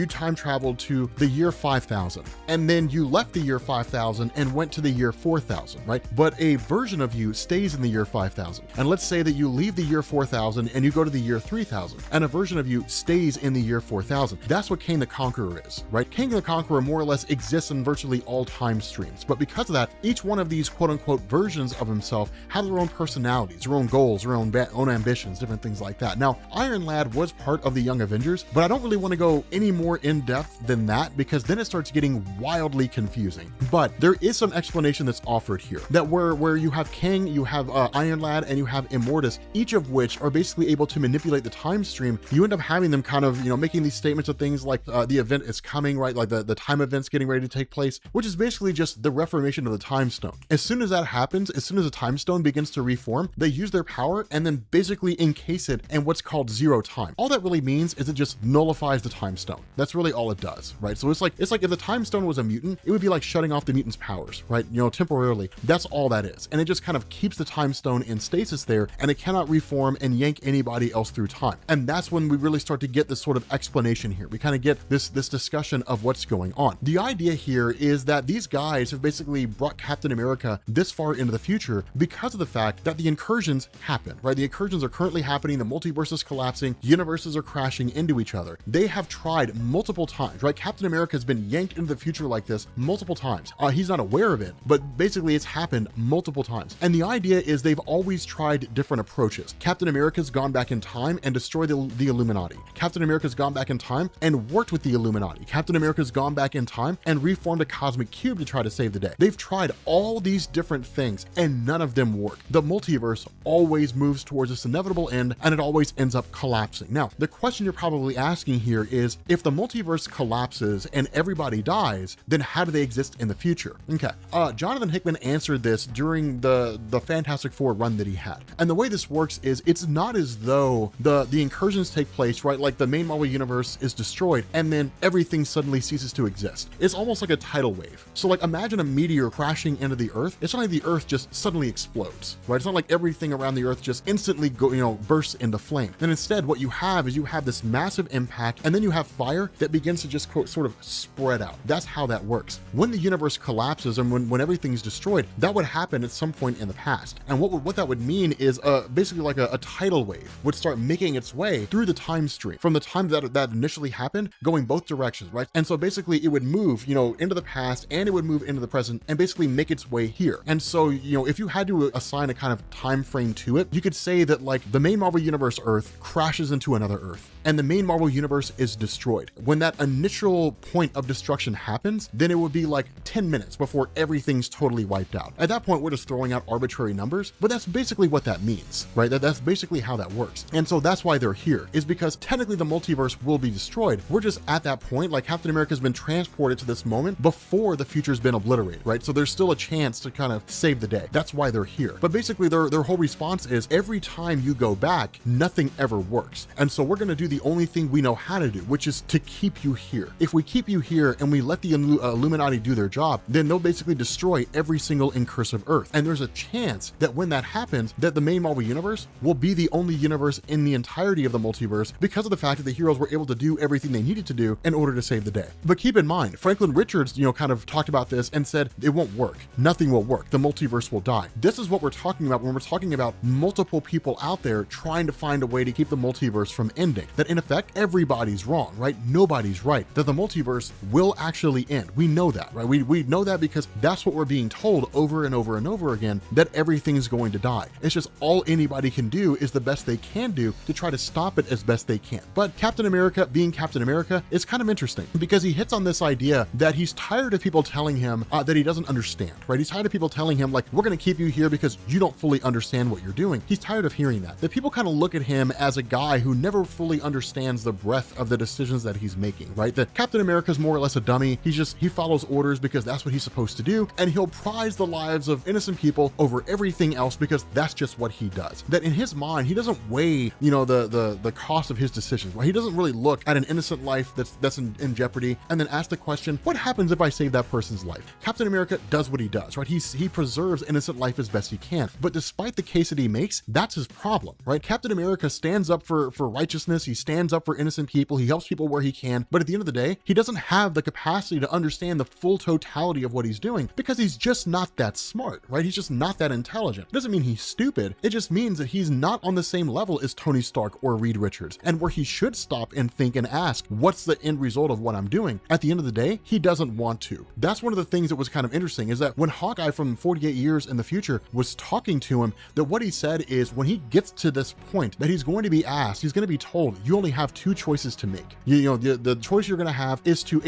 time traveled to the year 5000, and then you left the year 5000 and went to the year 4000, right? But a version of you stays in the year 5000. And let's say that you leave the year 4000 and you go to the year 3000, and a version of you stays in the year 4000. That's what Kang the Conqueror is, right? Kang the Conqueror more or less exists in virtually all time streams. But because of that, each one of these quote unquote versions of himself have their own personalities, their own goals, their own ambitions, different things like that. Now, Iron Lad was part of the Young Avengers, but I don't really want to go any more in depth than that, because then it starts getting wildly confusing. But there is some explanation that's offered here, that where you have Kang, you have Iron Lad, and you have Immortus, each of which are basically able to manipulate the time stream. You end up having them kind of, making these statements of things like the event is coming, right? Like the time event's getting ready to take place, which is basically just the reformation of the time stone. As soon as that happens, as soon as the time stone begins to reform, they use their power and then basically encase it in what's called zero time. All that really means is it just nullifies the time stone. That's really all it does, right? So it's like if the time stone was a mutant, it would be like shutting off the mutant's powers, right? Temporarily. That's all that is. And it just kind of keeps the time stone in stasis there, and it cannot reform and yank anybody else through time. And that's when we really start to get this sort of explanation here. We kind of get this discussion of what's going on. The idea here is that these guys have basically brought Captain America this far into the future because of the fact that the incursions happen, right? The incursions are currently happening, the multiverse is collapsing, universes are crashing into each other. They have tried multiple times, right? Captain America has been yanked into the future like this multiple times. He's not aware of it, but basically it's happened multiple times. And the idea is they've always tried different approaches. Captain America's gone back in time and destroyed the Illuminati. Captain America's gone back in time and worked with the Illuminati. Captain America's gone back in time and reformed a cosmic cube to try to save the day. They've tried all these different things and none of them work. The multiverse always moves towards this inevitable end, and it always ends up collapsing. Now, the question you're probably asking here is, if the multiverse collapses and everybody dies, then how do they exist in the future? Okay, Jonathan Hickman answered this during the Fantastic Four run that he had. And the way this works is, it's not as though the incursions take place, right? Like the main Marvel universe is destroyed and then everything suddenly ceases to exist. It's almost like a tidal wave. So like, imagine a meteor crashing into the earth. It's not like the earth just suddenly explodes, right? It's not like everything around the earth just instantly bursts into flame. Then instead, what you have is you have this massive impact, and then you have fire that begins to just sort of spread out. That's how that works. When the universe collapses and when everything's destroyed, that would happen at some point in the past. And what that would mean is basically like a tidal wave would start making its way through the time stream from the time that initially happened, going both directions, right? And so basically it would move, into the past, and it would move into the present and basically make its way here. And so, if you had to assign a kind of time frame to it, you could say that like the main Marvel Universe Earth crashes into another Earth, and the main Marvel Universe is destroyed. When that initial point of destruction happens, then it would be like 10 minutes before everything's totally wiped out. At that point, we're just throwing out arbitrary numbers, but that's basically what that means, right? That's basically how that works. And so that's why they're here, is because technically the multiverse will be destroyed. We're just at that point, like Captain America's been transported to this moment before the future's been obliterated, right? So there's still a chance to kind of save the day. That's why they're here. But basically their whole response is, every time you go back, nothing ever works. And so we're going to do the only thing we know how to do, which is to keep you here. If we keep you here and we let the Illuminati do their job, then they'll basically destroy every single incursive Earth. And there's a chance that when that happens, that the main Marvel Universe will be the only universe in the entirety of the multiverse, because of the fact that the heroes were able to do everything they needed to do in order to save the day. But keep in mind, Franklin Richards, kind of talked about this and said it won't work. Nothing will work. The multiverse will die. This is what we're talking about when we're talking about multiple people out there trying to find a way to keep the multiverse from ending. That in effect, everybody's wrong, right? Nobody's right. That the multiverse will actually end. We know that, right? We know that because that's what we're being told over and over and over again, that everything's going to die. It's just all anybody can do is the best they can do to try to stop it as best they can. But Captain America, being Captain America, is kind of interesting because he hits on this idea that he's tired of people telling him that he doesn't understand, right? He's tired of people telling him, like, we're going to keep you here because you don't fully understand what you're doing. He's tired of hearing that. That people kind of look at him as a guy who never fully understands the breadth of the decisions that he's making, right? That Captain America is more or less a dummy. He follows orders because that's what he's supposed to do, and he'll prize the lives of innocent people over everything else because that's just what he does. That in his mind, he doesn't weigh, you know, the cost of his decisions, right? He doesn't really look at an innocent life that's in jeopardy and then ask the question, what happens if I save that person's life? Captain America does what he does, right? He preserves innocent life as best he can. But despite the case that he makes, that's his problem, right? Captain America stands up for righteousness. He stands up for innocent people. He helps people where he can. But at the end of the day, he doesn't have the capacity to understand the full totality of what he's doing because he's just not that smart, right? He's just not that intelligent. It doesn't mean he's stupid. It just means that he's not on the same level as Tony Stark or Reed Richards. And where he should stop and think and ask, what's the end result of what I'm doing? At the end of the day, he doesn't want to. That's one of the things that was kind of interesting, is that when Hawkeye from 48 years in the future was talking to him, that what he said is when he gets to this point that he's going to be asked, he's going to be told, you only have two choices to make. The choice you're going to have is to,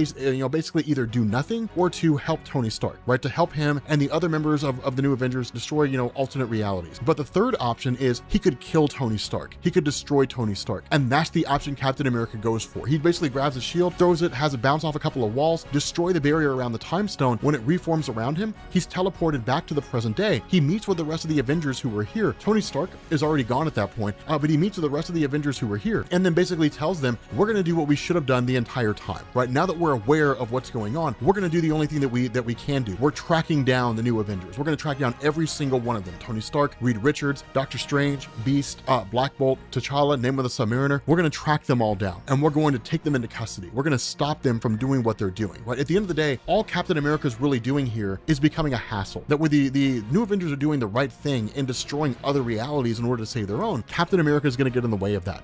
basically either do nothing or to help Tony Stark, right? To help him and the other members of the new Avengers destroy, alternate realities. But the third option is he could kill Tony Stark. He could destroy Tony Stark. And that's the option Captain America goes for. He basically grabs a shield, throws it, has it bounce off a couple of walls, destroy the barrier around the time stone. When it reforms around him, he's teleported back to the present day. He meets with the rest of the Avengers who were here. Tony Stark is already gone at that point, but he meets with the rest of the Avengers who were here and then basically tells them, we're going to do what we should have done the entire time, right? Now that we're aware of what's going on, we're going to do the only thing that we can do. We're tracking down the new Avengers. We're going to track down every single one of them. Tony Stark, Reed Richards, Doctor Strange, Beast, Black Bolt, T'Challa, Namor the Submariner. We're going to track them all down and we're going to take them into custody. We're going to stop them from doing what they're doing, right? At the end of the day, all Captain America's really doing here is becoming a hassle. That where the new Avengers are doing the right thing in destroying other realities in order to save their own, Captain America is going to get in the way of that.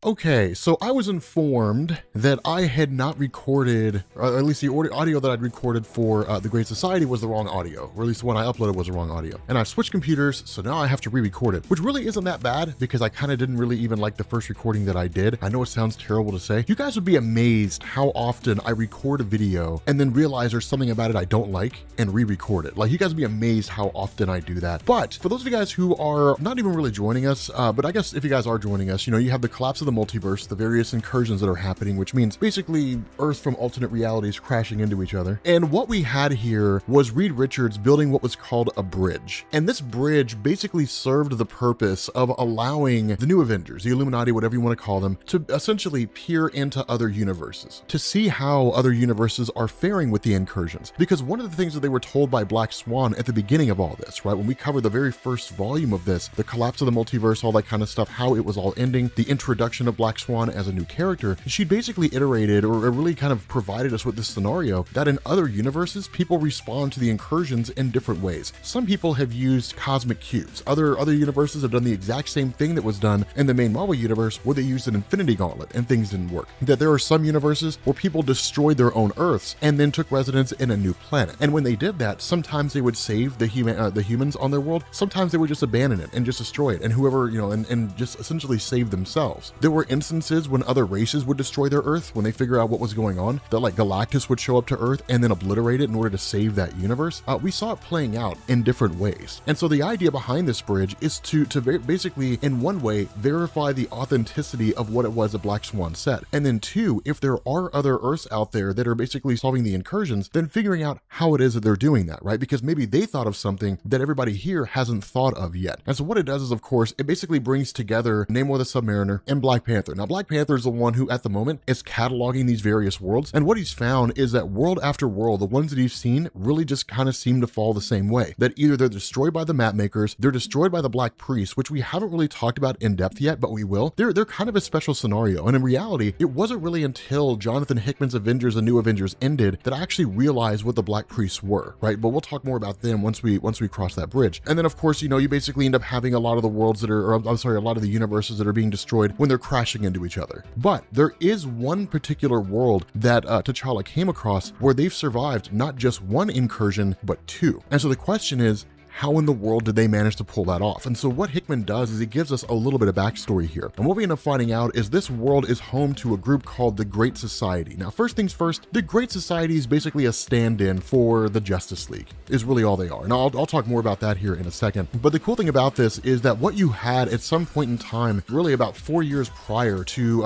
Okay, so I was informed that I had not recorded, or at least the audio that I'd recorded for The Great Society was the wrong audio, or at least the one I uploaded was the wrong audio. And I switched computers, so now I have to re-record it, which really isn't that bad because I kind of didn't really even like the first recording that I did. I know it sounds terrible to say. You guys would be amazed how often I record a video and then realize there's something about it I don't like and re-record it. Like, you guys would be amazed how often I do that. But for those of you guys who are not even really joining us, but I guess if you guys are joining us, you have the collapse of the multiverse, the various incursions that are happening, which means basically Earth from alternate realities crashing into each other. And what we had here was Reed Richards building what was called a bridge. And this bridge basically served the purpose of allowing the new Avengers, the Illuminati, whatever you want to call them, to essentially peer into other universes, to see how other universes are faring with the incursions. Because one of the things that they were told by Black Swan at the beginning of all this, right, when we covered the very first volume of this, the collapse of the multiverse, all that kind of stuff, how it was all ending, the introduction of Black Swan as a new character, she basically iterated or really kind of provided us with this scenario that in other universes, people respond to the incursions in different ways. Some people have used cosmic cubes. Other universes have done the exact same thing that was done in the main Marvel universe, where they used an Infinity Gauntlet and things didn't work. That there are some universes where people destroyed their own Earths and then took residence in a new planet. And when they did that, sometimes they would save the humans on their world. Sometimes they would just abandon it and just destroy it, and whoever, and just essentially save themselves. There were instances when other races would destroy their Earth when they figure out what was going on, that like Galactus would show up to Earth and then obliterate it in order to save that universe. We saw it playing out in different ways. And so the idea behind this bridge is to basically, in one way, verify the authenticity of what it was that Black Swan said. And then two, if there are other Earths out there that are basically solving the incursions, then figuring out how it is that they're doing that, right? Because maybe they thought of something that everybody here hasn't thought of yet. And so what it does is, of course, it basically brings together Namor the Submariner and Black Black Panther. Now, Black Panther is the one who, at the moment, is cataloging these various worlds, and what he's found is that world after world, the ones that he's seen really just kind of seem to fall the same way. That either they're destroyed by the map makers, they're destroyed by the Black Priests, which we haven't really talked about in depth yet, but we will. They're kind of a special scenario, and in reality, it wasn't really until Jonathan Hickman's Avengers and New Avengers ended that I actually realized what the Black Priests were, right? But we'll talk more about them once we cross that bridge. And then, of course, you basically end up having a lot of the worlds that are, or I'm sorry, a lot of the universes that are being destroyed when they're crashing into each other. But there is one particular world that T'Challa came across where they've survived not just one incursion, but two. And so the question is, how in the world did they manage to pull that off? And so what Hickman does is he gives us a little bit of backstory here. And what we end up finding out is this world is home to a group called the Great Society. Now, first things first, the Great Society is basically a stand-in for the Justice League, is really all they are. And I'll talk more about that here in a second. But the cool thing about this is that what you had at some point in time, really about 4 years prior to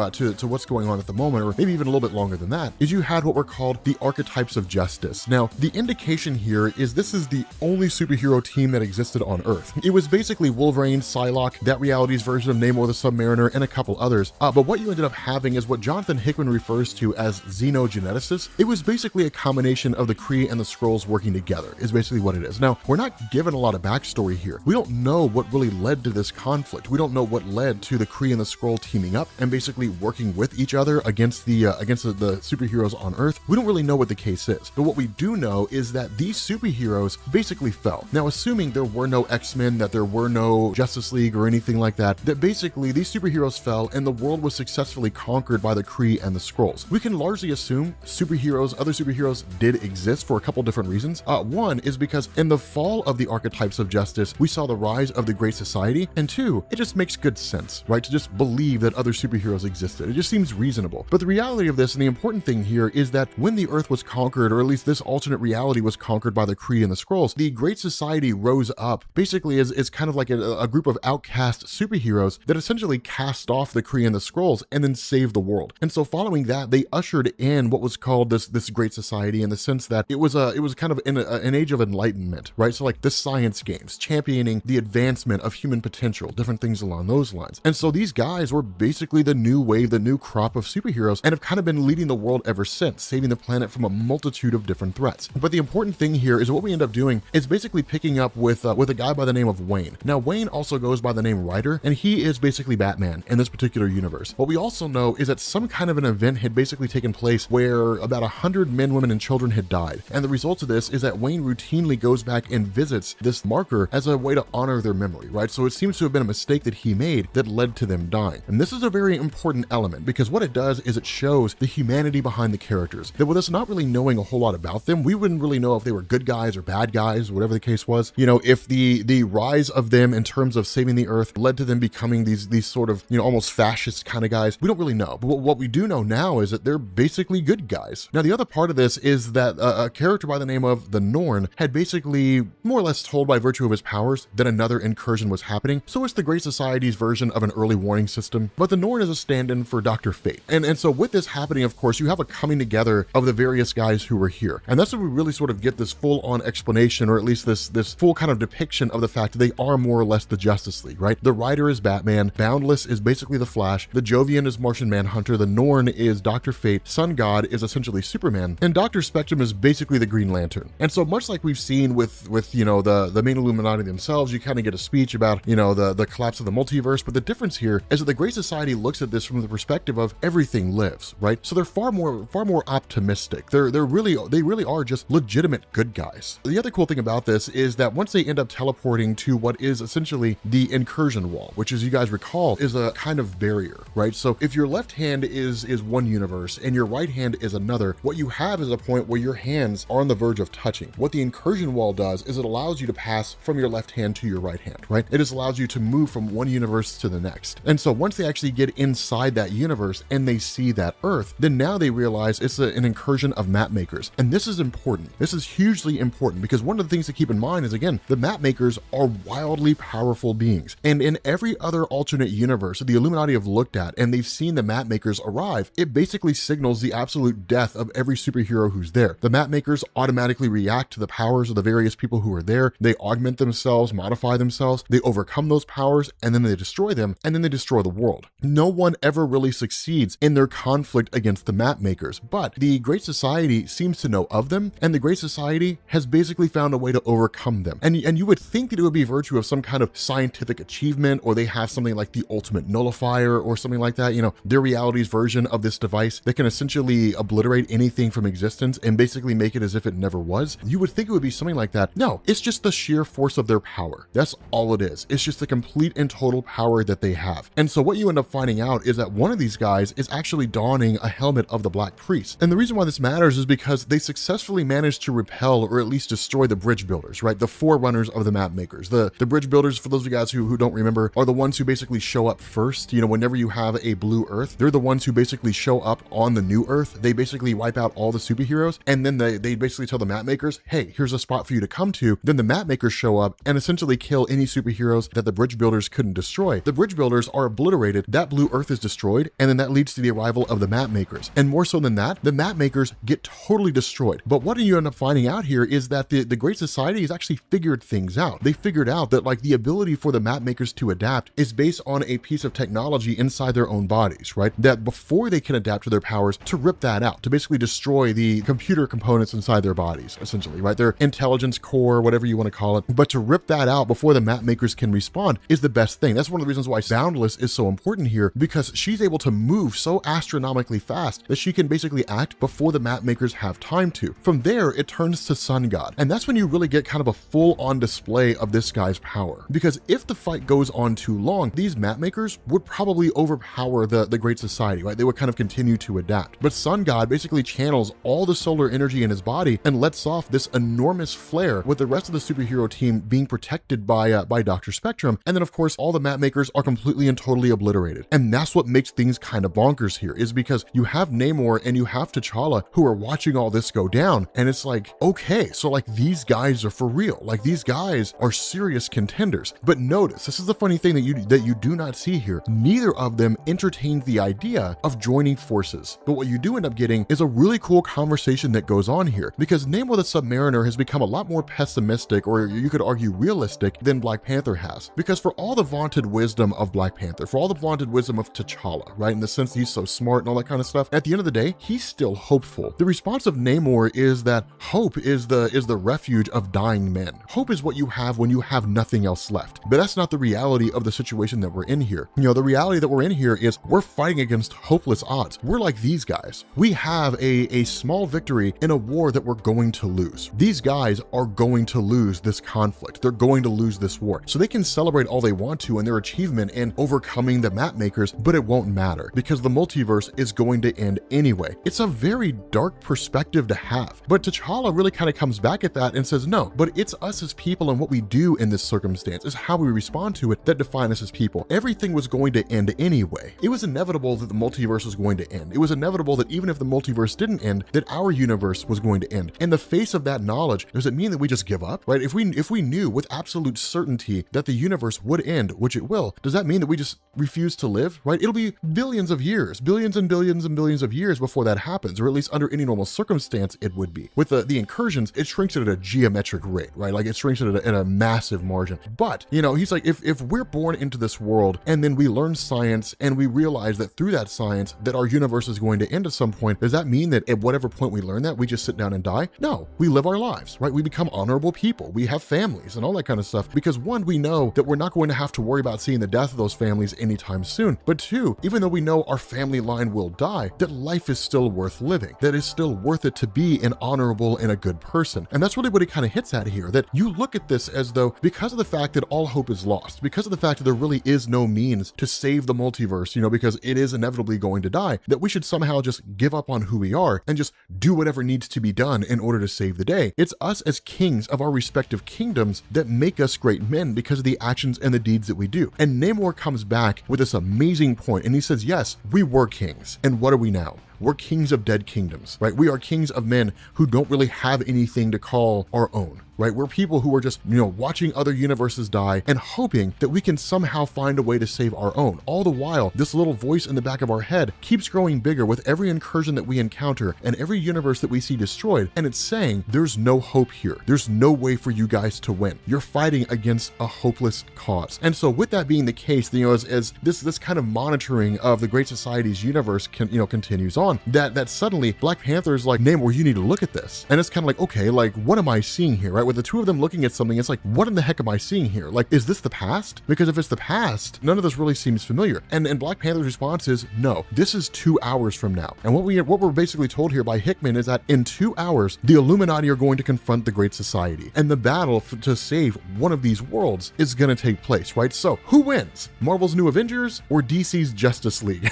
what's going on at the moment, or maybe even a little bit longer than that, is you had what were called the archetypes of justice. Now, the indication here is this is the only superhero team that existed on Earth. It was basically Wolverine, Psylocke, That Reality's version of Namor the Submariner, and a couple others. But what you ended up having is what Jonathan Hickman refers to as xenogeneticists. It was basically a combination of the Kree and the Skrulls working together, is basically what it is. Now, we're not given a lot of backstory here. We don't know what really led to this conflict. We don't know what led to the Kree and the Skrull teaming up and basically working with each other against the superheroes on Earth. We don't really know what the case is. But what we do know is that these superheroes basically fell. Now, assuming there were no X-Men, that there were no Justice League or anything like that, that basically these superheroes fell and the world was successfully conquered by the Kree and the Skrulls. We can largely assume other superheroes did exist for a couple different reasons. One is because in the fall of the archetypes of justice, we saw the rise of the Great Society, and two, it just makes good sense, right? To just believe that other superheroes existed. It just seems reasonable. But the reality of this, and the important thing here, is that when the Earth was conquered, or at least this alternate reality was conquered by the Kree and the Skrulls, the Great Society rose up basically as kind of like a group of outcast superheroes that essentially cast off the Kree and the Skrulls and then saved the world. And so following that, they ushered in what was called this Great Society, in the sense that it was kind of in an age of enlightenment, right? So like the science games, championing the advancement of human potential, different things along those lines. And so these guys were basically the new wave, the new crop of superheroes, and have kind of been leading the world ever since, saving the planet from a multitude of different threats. But the important thing here is what we end up doing is basically picking up with a guy by the name of Wayne. Now, Wayne also goes by the name Ryder, and he is basically Batman in this particular universe. What we also know is that some kind of an event had basically taken place where about 100 men, women, and children had died. And the result of this is that Wayne routinely goes back and visits this marker as a way to honor their memory, right? So it seems to have been a mistake that he made that led to them dying. And this is a very important element, because what it does is it shows the humanity behind the characters. That with us not really knowing a whole lot about them, we wouldn't really know if they were good guys or bad guys, whatever the case was. If the rise of them in terms of saving the Earth led to them becoming these sort of, almost fascist kind of guys, we don't really know. But what we do know now is that they're basically good guys. Now, the other part of this is that a character by the name of the Norn had basically more or less told by virtue of his powers that another incursion was happening. So it's the Great Society's version of an early warning system. But the Norn is a stand-in for Dr. Fate. And so with this happening, of course, you have a coming together of the various guys who were here. And that's when we really sort of get this full-on explanation, or at least this full kind of depiction of the fact that they are more or less the Justice League, right? The Rider is Batman, Boundless is basically the Flash, the Jovian is Martian Manhunter, the Norn is Dr. Fate, Sun God is essentially Superman, and Dr. Spectrum is basically the Green Lantern. And so much like we've seen with the main Illuminati themselves, you kind of get a speech about, the collapse of the multiverse, but the difference here is that the Great Society looks at this from the perspective of everything lives, right? So they're far more optimistic. They really are just legitimate good guys. The other cool thing about this is that once they end up teleporting to what is essentially the incursion wall, which, as you guys recall, is a kind of barrier, right? So if your left hand is one universe and your right hand is another, what you have is a point where your hands are on the verge of touching. What the incursion wall does is it allows you to pass from your left hand to your right hand, right? It just allows you to move from one universe to the next. And so once they actually get inside that universe and they see that Earth, then now they realize it's an incursion of map makers. And this is important. This is hugely important, because one of the things to keep in mind is, again, again, the map makers are wildly powerful beings. And in every other alternate universe the Illuminati have looked at and they've seen the map makers arrive, it basically signals the absolute death of every superhero who's there. The map makers automatically react to the powers of the various people who are there. They augment themselves, modify themselves, they overcome those powers, and then they destroy them, and then they destroy the world. No one ever really succeeds in their conflict against the map makers, but the Great Society seems to know of them, and the Great Society has basically found a way to overcome them. And you would think that it would be virtue of some kind of scientific achievement, or they have something like the ultimate nullifier or something like that, you know, their reality's version of this device that can essentially obliterate anything from existence and basically make it as if it never was. You would think it would be something like that. No, it's just the sheer force of their power. That's all it is. It's just the complete and total power that they have. And so what you end up finding out is that one of these guys is actually donning a helmet of the Black Priest. And the reason why this matters is because they successfully managed to repel or at least destroy the bridge builders, right? The forerunners of the map makers. The bridge builders, for those of you guys who don't remember, are the ones who basically show up first. You know, whenever you have a blue Earth, they're the ones who basically show up on the new Earth. They basically wipe out all the superheroes, and then they basically tell the map makers, hey, here's a spot for you to come to. Then the map makers show up and essentially kill any superheroes that the bridge builders couldn't destroy. The bridge builders are obliterated, that blue Earth is destroyed, and then that leads to the arrival of the map makers. And more so than that, the map makers get totally destroyed. But what you end up finding out here is that the Great Society has actually figured things out. They figured out that like the ability for the map makers to adapt is based on a piece of technology inside their own bodies, right? That before they can adapt to their powers, to rip that out, to basically destroy the computer components inside their bodies, essentially, right? Their intelligence core, whatever you want to call it. But to rip that out before the map makers can respond is the best thing. That's one of the reasons why Boundless is so important here, because she's able to move so astronomically fast that she can basically act before the map makers have time to. From there, it turns to Sun God. And that's when you really get kind of a full-on display of this guy's power. Because if the fight goes on too long, these map makers would probably overpower the Great Society, right? They would kind of continue to adapt. But Sun God basically channels all the solar energy in his body and lets off this enormous flare, with the rest of the superhero team being protected by Dr. Spectrum. And then of course, all the map makers are completely and totally obliterated. And that's what makes things kind of bonkers here, is because you have Namor and you have T'Challa who are watching all this go down. And it's like, okay, so like these guys are for real. Like these guys are serious contenders. But notice, this is the funny thing that you do not see here. Neither of them entertained the idea of joining forces. But what you do end up getting is a really cool conversation that goes on here, because Namor the Submariner has become a lot more pessimistic, or you could argue realistic, than Black Panther has. Because for all the vaunted wisdom of Black Panther, for all the vaunted wisdom of T'Challa, right, in the sense that he's so smart and all that kind of stuff, at the end of the day, he's still hopeful. The response of Namor is that hope is the refuge of dying men. Hope is what you have when you have nothing else left. But that's not the reality of the situation that we're in here. You know, the reality that we're in here is we're fighting against hopeless odds. We're like these guys. We have a small victory in a war that we're going to lose. These guys are going to lose this conflict. They're going to lose this war. So they can celebrate all they want to in their achievement in overcoming the map makers, but it won't matter because the multiverse is going to end anyway. It's a very dark perspective to have. But T'Challa really kind of comes back at that and says, no, but it's us as people and what we do in this circumstance is how we respond to it that define us as people. Everything was going to end anyway. It was inevitable that the multiverse was going to end. It was inevitable that even if the multiverse didn't end, that our universe was going to end. In the face of that knowledge, does it mean that we just give up, right? If we knew with absolute certainty that the universe would end, which it will, does that mean that we just refuse to live, right? It'll be billions of years, billions and billions and billions of years before that happens, or at least under any normal circumstance, it would be. With the incursions, it shrinks it at a geometric rate, right? Like it shrinks it at a massive margin. But, you know, he's like, if we're born into this world and then we learn science and we realize that through that science that our universe is going to end at some point, does that mean that at whatever point we learn that, we just sit down and die? No, we live our lives, right? We become honorable people. We have families and all that kind of stuff because one, we know that we're not going to have to worry about seeing the death of those families anytime soon. But two, even though we know our family line will die, that life is still worth living, that it's still worth it to be an honorable and a good person. And that's really what it kind of hits at here, that you look at this as though because of the fact that all hope is lost, because of the fact that there really is no means to save the multiverse, you know, because it is inevitably going to die, that we should somehow just give up on who we are and just do whatever needs to be done in order to save the day. It's us as kings of our respective kingdoms that make us great men because of the actions and the deeds that we do. And Namor comes back with this amazing point and he says, yes, we were kings. And what are we now? We're kings of dead kingdoms, right? We are kings of men who don't really have anything to call our own. right? We're people who are just, watching other universes die and hoping that we can somehow find a way to save our own. All the while, this little voice in the back of our head keeps growing bigger with every incursion that we encounter and every universe that we see destroyed, and it's saying there's no hope here. There's no way for you guys to win. You're fighting against a hopeless cause. And so with that being the case, as this kind of monitoring of the Great Society's universe continues on, that suddenly Black Panther is like, Namor, you need to look at this. And it's kind of like, okay, like what am I seeing here, right? With the two of them looking at something, it's like, what in the heck am I seeing here? Like, is this the past? Because if it's the past, none of this really seems familiar. And Black Panther's response is, no, this is 2 hours from now. And what we're basically told here by Hickman is that in 2 hours, the Illuminati are going to confront the Great Society. And the battle to save one of these worlds is going to take place, right? So who wins? Marvel's New Avengers or DC's Justice League?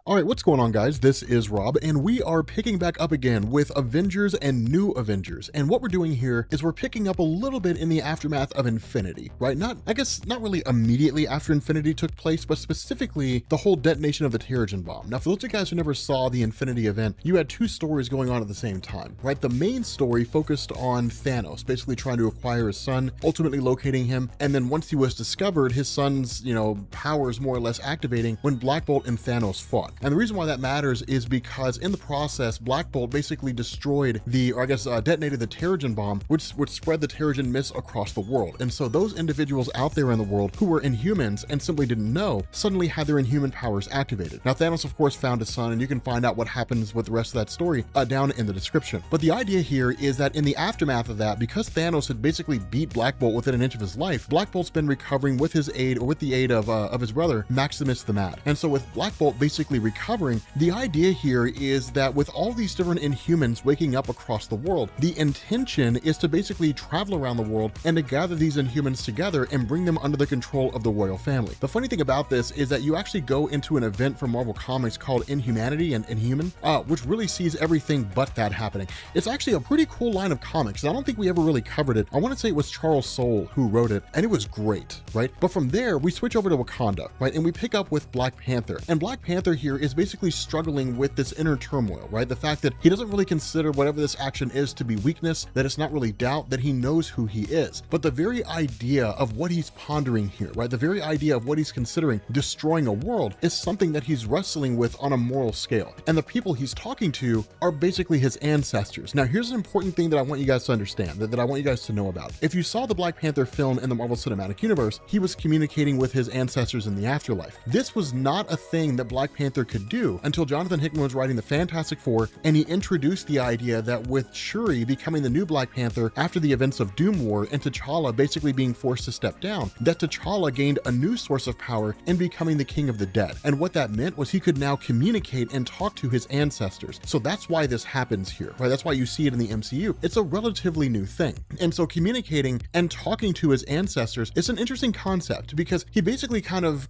All right, what's going on, guys? This is Rob, and we are picking back up again with Avengers and New Avengers. And what we're doing here is we're picking up a little bit in the aftermath of Infinity, right? Not really immediately after Infinity took place, but specifically the whole detonation of the Terrigen bomb. Now, for those of you guys who never saw the Infinity event, you had two stories going on at the same time, right? The main story focused on Thanos, basically trying to acquire his son, ultimately locating him, and then once he was discovered, his son's, powers more or less activating when Black Bolt and Thanos fought. And the reason why that matters is because in the process, Black Bolt basically destroyed detonated the Terrigen bomb, which would spread the Terrigen mist across the world. And so those individuals out there in the world who were Inhumans and simply didn't know, suddenly had their Inhuman powers activated. Now, Thanos, of course, found his son, and you can find out what happens with the rest of that story down in the description. But the idea here is that in the aftermath of that, because Thanos had basically beat Black Bolt within an inch of his life, Black Bolt's been recovering with his aid, or with the aid of his brother, Maximus the Mad. And so with Black Bolt basically recovering, the idea here is that with all these different Inhumans waking up across the world, the intention is to basically travel around the world and to gather these Inhumans together and bring them under the control of the royal family. The funny thing about this is that you actually go into an event from Marvel Comics called Inhumanity and Inhuman, which really sees everything but that happening. It's actually a pretty cool line of comics, and I don't think we ever really covered it. I want to say it was Charles Soule who wrote it, and it was great, right? But from there, we switch over to Wakanda, right? And we pick up with Black Panther. And Black Panther here is basically struggling with this inner turmoil, right? The fact that he doesn't really consider whatever this action is to be weakness, that it's not really doubt, that he knows who he is. But the very idea of what he's pondering here, right? The very idea of what he's considering destroying a world is something that he's wrestling with on a moral scale. And the people he's talking to are basically his ancestors. Now, here's an important thing that I want you guys to understand, that I want you guys to know about. If you saw the Black Panther film in the Marvel Cinematic Universe, he was communicating with his ancestors in the afterlife. This was not a thing that Black Panther could do until Jonathan Hickman was writing the Fantastic Four, and he introduced the idea that with Shuri becoming the new Black Panther after the events of Doom War and T'Challa basically being forced to step down, that T'Challa gained a new source of power in becoming the King of the Dead. And what that meant was he could now communicate and talk to his ancestors. So that's why this happens here, right? That's why you see it in the MCU. It's a relatively new thing. And so communicating and talking to his ancestors is an interesting concept, because he basically kind of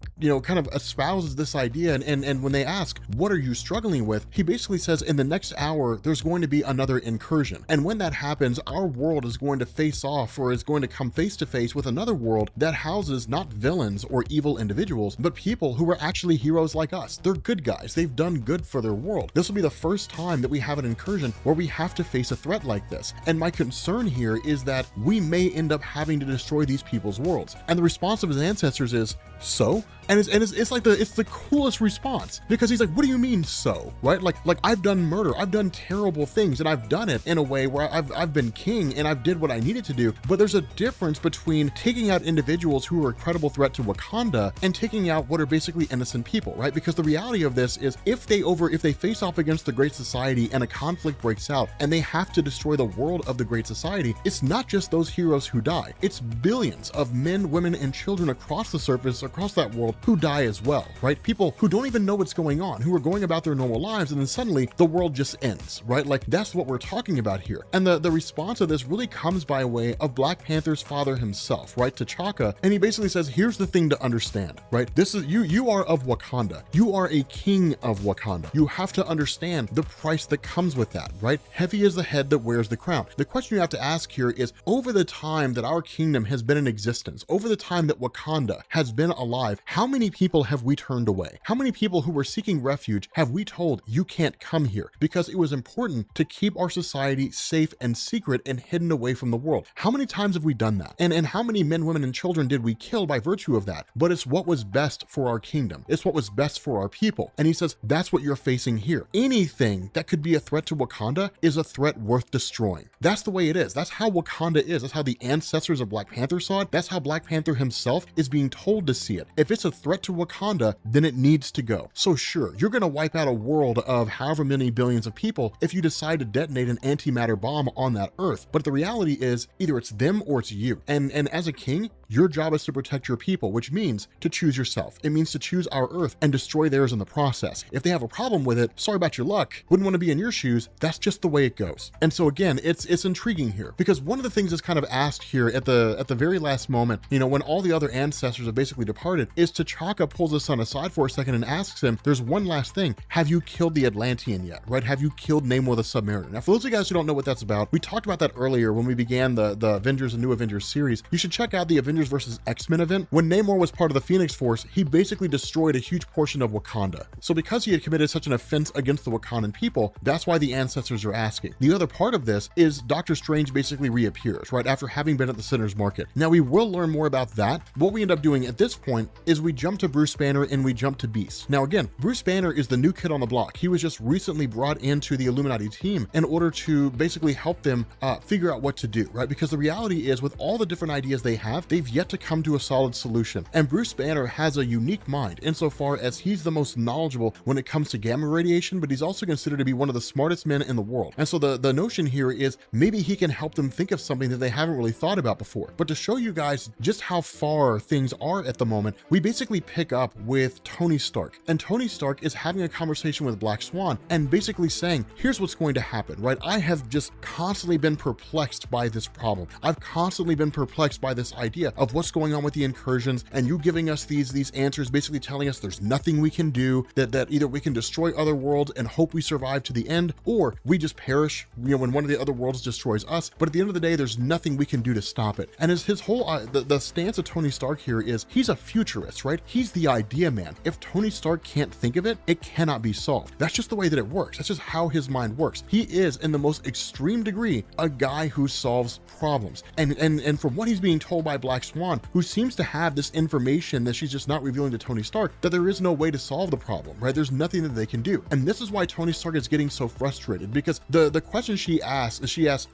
espouses this idea, and when they ask, what are you struggling with? He basically says, in the next hour, there's going to be another incursion. And when that happens, our world is going to face off, or is going to come face to face with another world that houses not villains or evil individuals, but people who are actually heroes like us. They're good guys. They've done good for their world. This will be the first time that we have an incursion where we have to face a threat like this. And my concern here is that we may end up having to destroy these people's worlds. And the response of his ancestors is, so? And it's like it's the coolest response, because he's like, what do you mean so, right? Like I've done murder, I've done terrible things, and I've done it in a way where I've been king and I've did what I needed to do. But there's a difference between taking out individuals who are a credible threat to Wakanda and taking out what are basically innocent people, right? Because the reality of this is, if they face off against the Great Society and a conflict breaks out and they have to destroy the world of the Great Society, it's not just those heroes who die. It's billions of men, women, and children across the surface, across that world, who die as well, right? People who don't even know what's going on, who are going about their normal lives, and then suddenly the world just ends, right? Like, that's what we're talking about here. And the response of this really comes by way of Black Panther's father himself, right? T'Chaka. And he basically says, here's the thing to understand, right? This is you are of Wakanda. You are a king of Wakanda. You have to understand the price that comes with that, right? Heavy is the head that wears the crown. The question you have to ask here is, over the time that our kingdom has been in existence, over the time that Wakanda has been alive, how many people have we turned away? How many people who were seeking refuge have we told you can't come here? Because it was important to keep our society safe and secret and hidden away from the world. How many times have we done that? And how many men, women, and children did we kill by virtue of that? But it's what was best for our kingdom. It's what was best for our people. And he says, that's what you're facing here. Anything that could be a threat to Wakanda is a threat worth destroying. That's the way it is. That's how Wakanda is. That's how the ancestors of Black Panther saw it. That's how Black Panther himself is being told to see it. If it's a threat to Wakanda, then it needs to go. So sure, you're going to wipe out a world of however many billions of people if you decide to detonate an antimatter bomb on that earth. But the reality is either it's them or it's you. And as a king, your job is to protect your people, which means to choose yourself. It means to choose our earth and destroy theirs in the process. If they have a problem with it, sorry about your luck. Wouldn't want to be in your shoes. That's just the way it goes. And so again, it's intriguing here because one of the things that's kind of asked here at the very last moment, you know, when all the other ancestors have basically departed, is T'Chaka pulls his son aside for a second and asks him, there's one last thing. Have you killed the Atlantean yet, right? Have you killed Namor the Submariner? Now, for those of you guys who don't know what that's about, we talked about that earlier when we began the Avengers and New Avengers series. You should check out the Avengers versus X-Men event. When Namor was part of the Phoenix Force, he basically destroyed a huge portion of Wakanda. So because he had committed such an offense against the Wakandan people, that's why the ancestors are asking. The other part of this is Doctor Strange basically reappears, right, after having been at the Sinner's Market. Now, we will learn more about that. What we end up doing at this point is we jump to Bruce Banner and we jump to Beast. Now, again, Bruce Banner is the new kid on the block. He was just recently brought into the Illuminati team in order to basically help them figure out what to do, right? Because the reality is with all the different ideas they have, they've yet to come to a solid solution. And Bruce Banner has a unique mind insofar as he's the most knowledgeable when it comes to gamma radiation, but he's also considered to be one of the smartest men in the world. And so the notion here is maybe he can help them think of something that they haven't really thought about before. But to show you guys just how far things are at the moment, we basically pick up with Tony Stark. And Tony Stark is having a conversation with Black Swan and basically saying, here's what's going to happen, right? I have just constantly been perplexed by this problem. I've constantly been perplexed by this idea of what's going on with the incursions, and you giving us these answers, basically telling us there's nothing we can do, that either we can destroy other worlds and hope we survive to the end, or we just perish, you know, when one of the other worlds destroys us. But at the end of the day, there's nothing we can do to stop it. And his whole the stance of Tony Stark here is he's a futurist, right? He's the idea man. If Tony Stark can't think of it, it cannot be solved. That's just the way that it works. That's just how his mind works. He is, in the most extreme degree, a guy who solves problems. And from what he's being told by Black Swan, who seems to have this information that she's just not revealing to Tony Stark, that there is no way to solve the problem, right? There's nothing that they can do. And this is why Tony Stark is getting so frustrated, because the question she asks,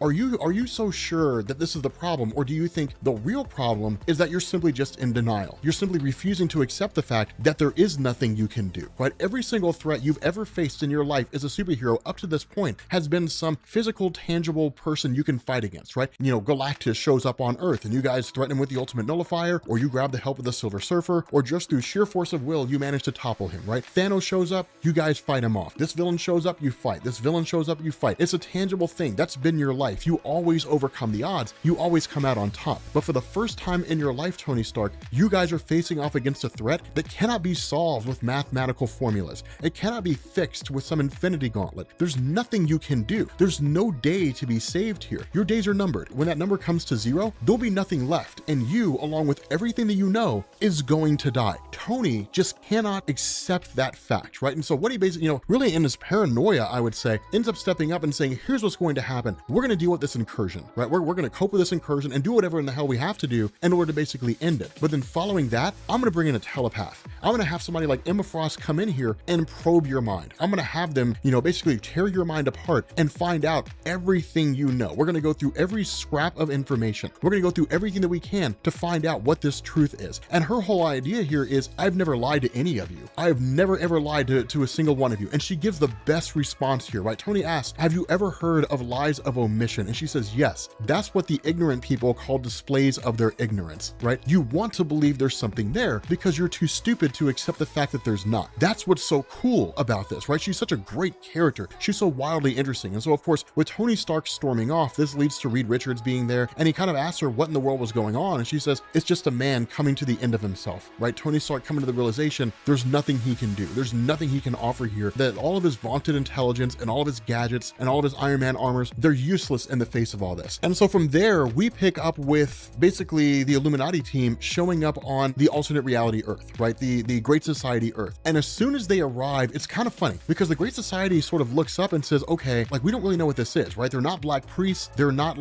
are you so sure that this is the problem, or do you think the real problem is that you're simply just in denial? You're simply refusing to accept the fact that there is nothing you can do, right? Every single threat you've ever faced in your life as a superhero up to this point has been some physical, tangible person you can fight against, right? You know, Galactus shows up on Earth and you guys threaten him with the ultimate nullifier, or you grab the help of the Silver Surfer, or just through sheer force of will, you manage to topple him, right? Thanos shows up, you guys fight him off. This villain shows up, you fight. This villain shows up, you fight. It's a tangible thing. That's been your life. You always overcome the odds. You always come out on top. But for the first time in your life, Tony Stark, you guys are facing off against a threat that cannot be solved with mathematical formulas. It cannot be fixed with some infinity gauntlet. There's nothing you can do. There's no day to be saved here. Your days are numbered. When that number comes to 0, there'll be nothing left. And you, along with everything that you know, is going to die. Tony just cannot accept that fact, right? And so what he basically, you know, really in his paranoia, I would say, ends up stepping up and saying, here's what's going to happen. We're going to deal with this incursion, right? We're going to cope with this incursion and do whatever in the hell we have to do in order to basically end it. But then following that, I'm going to bring in a telepath. I'm going to have somebody like Emma Frost come in here and probe your mind. I'm going to have them, you know, basically tear your mind apart and find out everything you know. We're going to go through every scrap of information. We're going to go through everything that we can to find out what this truth is. And her whole idea here is, I've never lied to any of you. I have never ever lied to a single one of you. And she gives the best response here, right? Tony asks, have you ever heard of lies of omission? And she says, yes. That's what the ignorant people call displays of their ignorance, right? You want to believe there's something there because you're too stupid to accept the fact that there's not. That's what's so cool about this, right? She's such a great character. She's so wildly interesting. And so of course, with Tony Stark storming off, this leads to Reed Richards being there, and he kind of asks her what in the world was going on. and she says, it's just a man coming to the end of himself, right? Tony Stark coming to the realization there's nothing he can do. There's nothing he can offer here, that all of his vaunted intelligence and all of his gadgets and all of his Iron Man armors, they're useless in the face of all this. And so from there, we pick up with basically the Illuminati team showing up on the alternate reality Earth, right? The Great Society Earth. And as soon as they arrive, it's kind of funny because the Great Society sort of looks up and says, okay, like we don't really know what this is, right? They're not black priests. They're not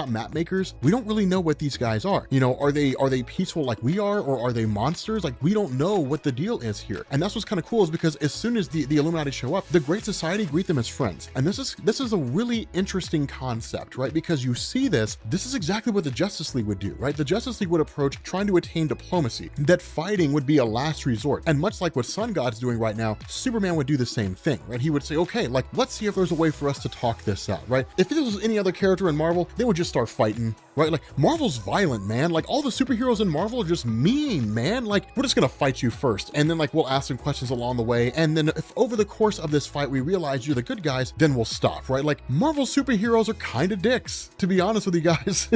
map makers. We don't really know what these guys are. You know, are they peaceful like we are, or are they monsters? Like we don't know what the deal is here. And that's what's kind of cool, is because as soon as the Illuminati show up, the Great Society greet them as friends. And this is a really interesting concept, right? Because you see this is exactly what the Justice League would do, right? The Justice League would approach trying to attain diplomacy, that fighting would be a last resort. And much like what Sun God's doing right now, Superman would do the same thing, right? He would say, okay, like, let's see if there's a way for us to talk this out, right? If this was any other character in Marvel, they would just start fighting, right? Like, Marvel's violent, man. Like, all the superheroes in Marvel are just mean, man. Like, we're just gonna fight you first, and then like we'll ask some questions along the way, and then if over the course of this fight we realize you're the good guys, then we'll stop, right? Like, Marvel superheroes are kind of dicks, to be honest with you guys.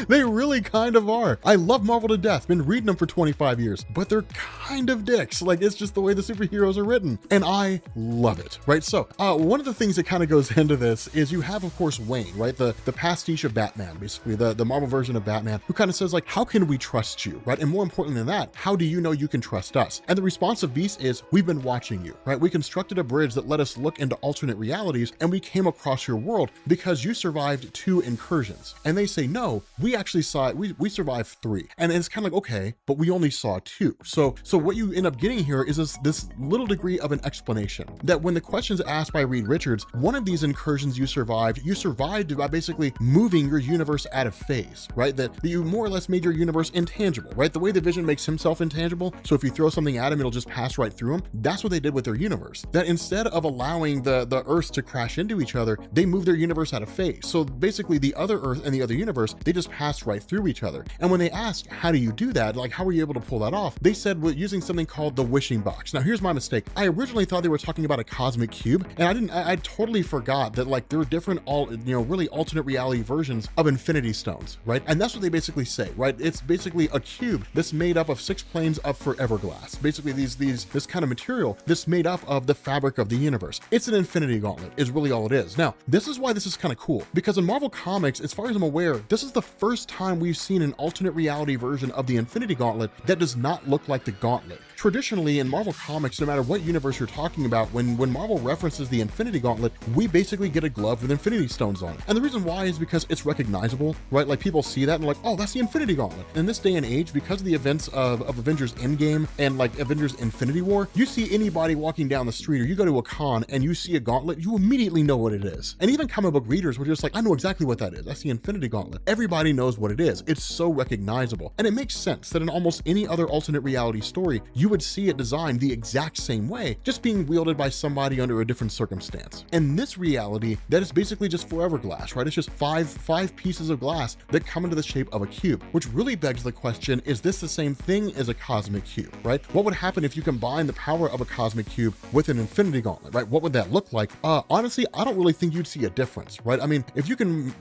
They really kind of are. I love Marvel to death, been reading them for 25 years, but they're kind of dicks. Like, it's just the way the superheroes are written, and I love it, right? So one of the things that kind of goes into this is you have, of course, Wayne, right? The pastiche of Batman, basically the Marvel version of Batman, who kind of says like, how can we trust you, right? And more important than that, how do you know you can trust us? And the response of Beast is, we've been watching you, right? We constructed a bridge that let us look into alternate realities, and we came across your world because you survived 2 incursions. And they say, no, we actually saw it. We survived 3. And it's kind of like, okay, but we only saw 2. So what you end up getting here is this little degree of an explanation that when the question's asked by Reed Richards, one of these incursions you survived by basically moving your universe out of phase, right? That you more or less made your universe intangible, right? The way the Vision makes himself intangible, so if you throw something at him, it'll just pass right through him. That's what they did with their universe. That instead of allowing the Earths to crash into each other, they moved their universe out of phase. So basically the other Earth and the other universe, they just passed right through each other. And when they asked, how do you do that? Like, how were you able to pull that off? They said, well, using something called the wishing box. Now, here's my mistake. I originally thought they were talking about a cosmic cube, and I totally forgot that like there are different, really alternate reality versions of Infinity Stones, right? And that's what they basically say, right? It's basically a cube that's made up of 6 planes of forever glass. Basically this kind of material that's made up of the fabric of the universe. It's an infinity gauntlet is really all it is. Now, this is why this is kind of cool, because in Marvel Comics, as far as I'm aware, this is the first time we've seen an alternate reality version of the Infinity Gauntlet that does not look like the Gauntlet. Traditionally in Marvel Comics, no matter what universe you're talking about, when Marvel references the Infinity Gauntlet, we basically get a glove with Infinity Stones on it. And the reason why is because it's recognizable, right? Like, people see that and like, oh, that's the Infinity Gauntlet. In this day and age, because of the events of Avengers Endgame and like Avengers Infinity War, you see anybody walking down the street or you go to a con and you see a gauntlet, you immediately know what it is. And even comic book readers were just like, I know exactly what that is. That's the Infinity Gauntlet. Everybody knows what it is. It's so recognizable. And it makes sense that in almost any other alternate reality story, you would see it designed the exact same way, just being wielded by somebody under a different circumstance. In this reality, that is basically just forever glass, right? It's just five pieces of glass that come into the shape of a cube, which really begs the question, is this the same thing as a cosmic cube, right? What would happen if you combine the power of a cosmic cube with an Infinity Gauntlet, right? What would that look like? Honestly, I don't really think you'd see a difference, right? I mean, if you can,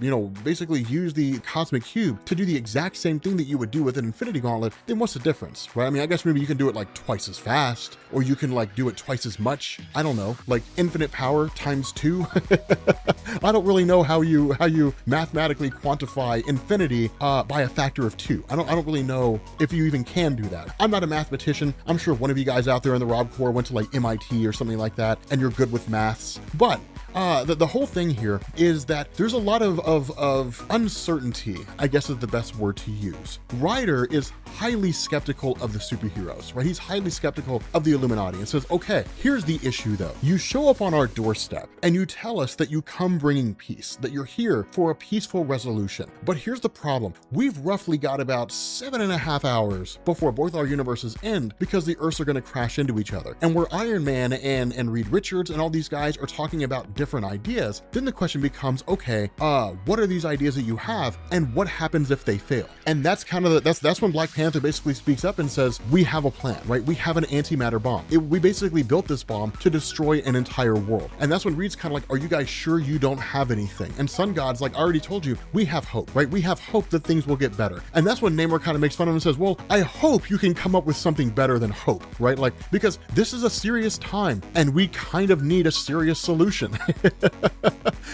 basically use the cosmic cube to do the exact same thing that you would do with an Infinity Gauntlet, then what's the difference, right? I mean, I guess maybe you can do it like twice as fast, or you can like do it twice as much. I don't know, like infinite power times 2. I don't really know how you mathematically quantify infinity by a factor of 2. I don't really know if you even can do that. I'm not a mathematician. I'm sure one of you guys out there in the Rob Corps went to like MIT or something like that, and you're good with maths. But the whole thing here is that there's a lot of uncertainty, I guess is the best word to use. Ryder is highly skeptical of the superheroes, right? He's highly skeptical of the Illuminati and says, okay, here's the issue though. You show up on our doorstep and you tell us that you come bringing peace, that you're here for a peaceful resolution. But here's the problem. We've roughly got about 7.5 hours before both our universes end because the Earths are going to crash into each other. And where Iron Man and Reed Richards and all these guys are talking about different ideas, then the question becomes, okay, what are these ideas that you have, and what happens if they fail? And that's kind of that's when Black Panther basically speaks up and says, we have a plan, right? We have an antimatter bomb. We basically built this bomb to destroy an entire world. And that's when Reed's kind of like, are you guys sure you don't have anything? And Sun God's like, I already told you, we have hope, right? We have hope that things will get better. And that's when Namor kind of makes fun of him and says, well, I hope you can come up with something better than hope, right? Like, because this is a serious time and we kind of need a serious solution.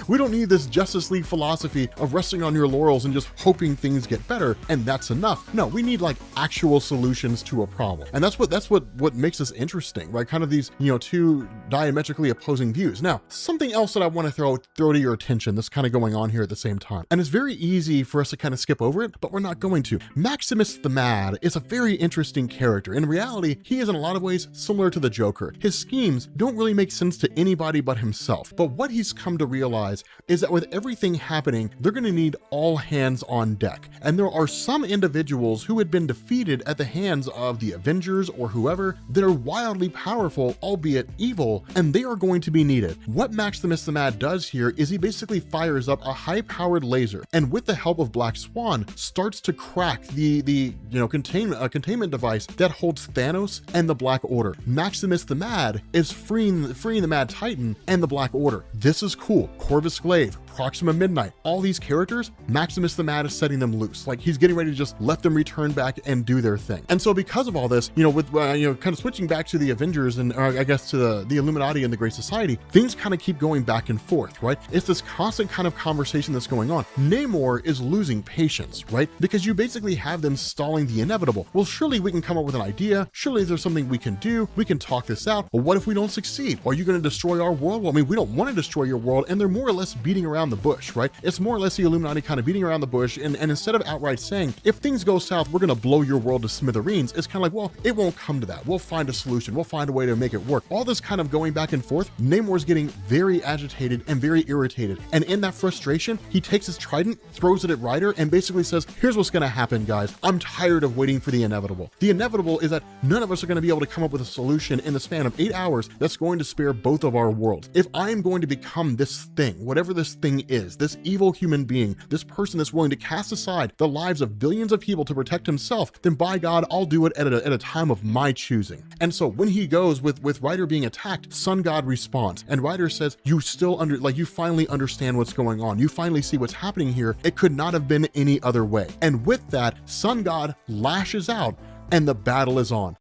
We don't need this Justice League philosophy of resting on your laurels and just hoping things get better and that's enough. No, we need like actual solutions to a problem. And that's what makes this interesting, right? Kind of these, two diametrically opposing views. Now, something else that I want to throw to your attention that's kind of going on here at the same time. And it's very easy for us to kind of skip over it, but we're not going to. Maximus the Mad is a very interesting character. In reality, he is in a lot of ways similar to the Joker. His schemes don't really make sense to anybody but himself. But what he's come to realize is that with everything happening, they're going to need all hands on deck. And there are some individuals who had been defeated at the hands of the Avengers or whoever that are wildly powerful, albeit evil, and they are going to be needed. What Maximus the Mad does here is he basically fires up a high-powered laser, and with the help of Black Swan, starts to crack the containment device that holds Thanos and the Black Order. Maximus the Mad is freeing the Mad Titan and the Black Order. This is cool. Corvus Glaive, Proxima Midnight, all these characters, Maximus the Mad is setting them loose. Like, he's getting ready to just let them return back and do their thing. And so because of all this, with kind of switching back to the Avengers and I guess to the Illuminati and the Great Society, things kind of keep going back and forth, right? It's this constant kind of conversation that's going on. Namor is losing patience, right? Because you basically have them stalling the inevitable. Well, surely we can come up with an idea. Surely there's something we can do. We can talk this out. Well, what if we don't succeed? Are you going to destroy our world? Well, I mean, we don't want to destroy your world. And they're more or less beating around the bush, right? It's more or less the Illuminati kind of beating around the bush. And instead of outright saying, if things go south, we're going to blow your world to smithereens, it's kind of like, well, it won't come to that. We'll find a solution. We'll find a way to make it work. All this kind of going back and forth, Namor's getting very agitated and very irritated. And in that frustration, he takes his trident, throws it at Ryder, and basically says, here's what's going to happen, guys. I'm tired of waiting for the inevitable. The inevitable is that none of us are going to be able to come up with a solution in the span of 8 hours that's going to spare both of our worlds. If I'm going to become this thing, whatever this thing is, this evil human being, this person that's willing to cast aside the lives of billions of people to protect himself, then by God, I'll do it at a time of my choosing. And so when he goes with Ryder being attacked, Sun God responds, and Ryder says, you finally understand what's going on. You finally see what's happening here. It could not have been any other way. And with that, Sun God lashes out and the battle is on.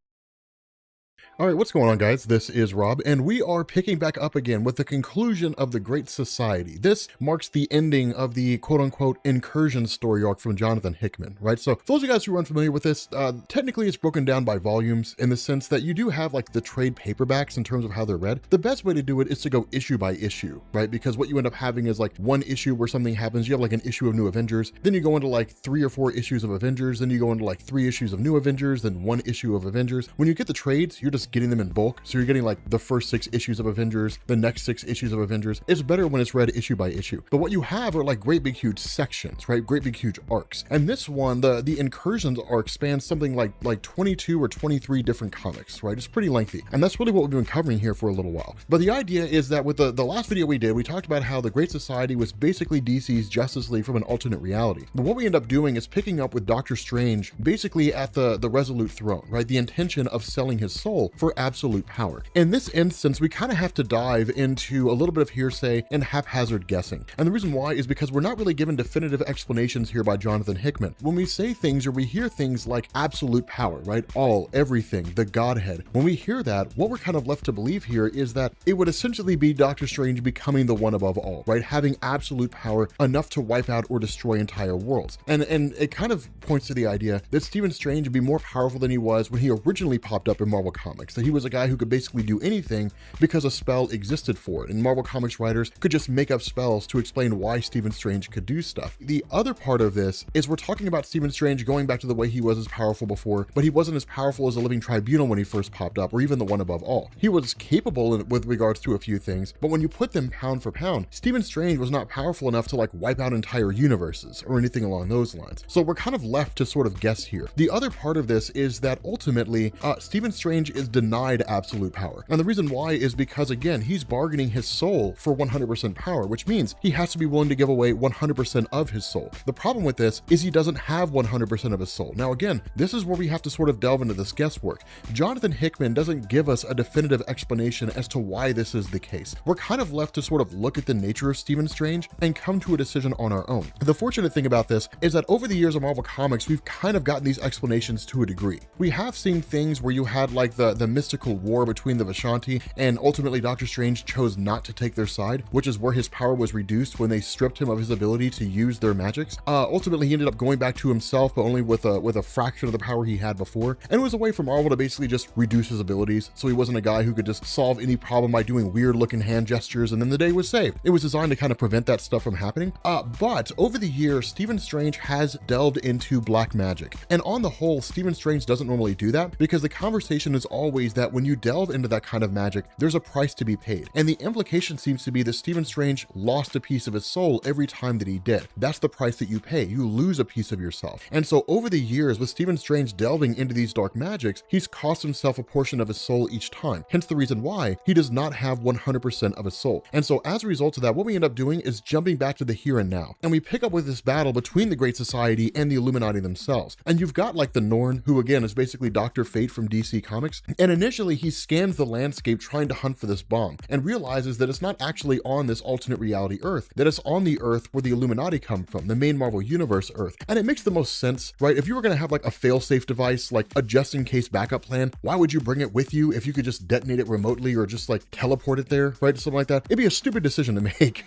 All right, what's going on, guys? This is Rob, and we are picking back up again with the conclusion of the Great Society. This marks the ending of the quote-unquote incursion story arc from Jonathan Hickman, right? So for those of you guys who are unfamiliar with this, technically it's broken down by volumes in the sense that you do have like the trade paperbacks in terms of how they're read. The best way to do it is to go issue by issue, right? Because what you end up having is like one issue where something happens. You have like an issue of New Avengers, then you go into like 3 or 4 issues of Avengers, then you go into like 3 issues of New Avengers, then 1 issue of Avengers. When you get the trades, you're just getting them in bulk. So you're getting like the first 6 issues of Avengers, the next 6 issues of Avengers. It's better when it's read issue by issue. But what you have are like great big huge sections, right? Great big huge arcs. And this one, the incursions arc spans something like 22 or 23 different comics, right? It's pretty lengthy. And that's really what we've been covering here for a little while. But the idea is that with the last video we did, we talked about how the Great Society was basically DC's Justice League from an alternate reality. But what we end up doing is picking up with Doctor Strange basically at the Resolute Throne, right? The intention of selling his soul for absolute power. In this instance, we kind of have to dive into a little bit of hearsay and haphazard guessing. And the reason why is because we're not really given definitive explanations here by Jonathan Hickman. When we say things or we hear things like absolute power, right? All, everything, the Godhead. When we hear that, what we're kind of left to believe here is that it would essentially be Doctor Strange becoming the one above all, right? Having absolute power enough to wipe out or destroy entire worlds. And it kind of points to the idea that Stephen Strange would be more powerful than he was when he originally popped up in Marvel Comics, that he was a guy who could basically do anything because a spell existed for it. And Marvel Comics writers could just make up spells to explain why Stephen Strange could do stuff. The other part of this is we're talking about Stephen Strange going back to the way he was as powerful before, but he wasn't as powerful as a living tribunal when he first popped up, or even the one above all. He was capable with regards to a few things, but when you put them pound for pound, Stephen Strange was not powerful enough to like wipe out entire universes or anything along those lines. So we're kind of left to sort of guess here. The other part of this is that ultimately Stephen Strange denied absolute power. And the reason why is because, again, he's bargaining his soul for 100% power, which means he has to be willing to give away 100% of his soul. The problem with this is he doesn't have 100% of his soul. Now, again, this is where we have to sort of delve into this guesswork. Jonathan Hickman doesn't give us a definitive explanation as to why this is the case. We're kind of left to sort of look at the nature of Stephen Strange and come to a decision on our own. The fortunate thing about this is that over the years of Marvel Comics, we've kind of gotten these explanations to a degree. We have seen things where you had like the mystical war between the Vishanti, and ultimately Doctor Strange chose not to take their side, which is where his power was reduced when they stripped him of his ability to use their magics. Ultimately, he ended up going back to himself, but only with a fraction of the power he had before. And it was a way for Marvel to basically just reduce his abilities, so he wasn't a guy who could just solve any problem by doing weird looking hand gestures and then the day was saved. It was designed to kind of prevent that stuff from happening. But over the years, Stephen Strange has delved into black magic. And on the whole, Stephen Strange doesn't normally do that because the conversation is always that when you delve into that kind of magic, there's a price to be paid. And the implication seems to be that Stephen Strange lost a piece of his soul every time that he did. That's the price that you pay. You lose a piece of yourself. And so over the years, with Stephen Strange delving into these dark magics, he's cost himself a portion of his soul each time. Hence the reason why he does not have 100% of his soul. And so as a result of that, what we end up doing is jumping back to the here and now. And we pick up with this battle between the Great Society and the Illuminati themselves. And you've got like the Norn, who again is basically Dr. Fate from DC Comics. And initially he scans the landscape trying to hunt for this bomb and realizes that it's not actually on this alternate reality Earth, that it's on the Earth where the Illuminati come from, the main Marvel Universe Earth. And it makes the most sense, right? If you were going to have like a fail-safe device, like a just-in-case backup plan, why would you bring it with you if you could just detonate it remotely or just like teleport it there, right? Something like that. It'd be a stupid decision to make.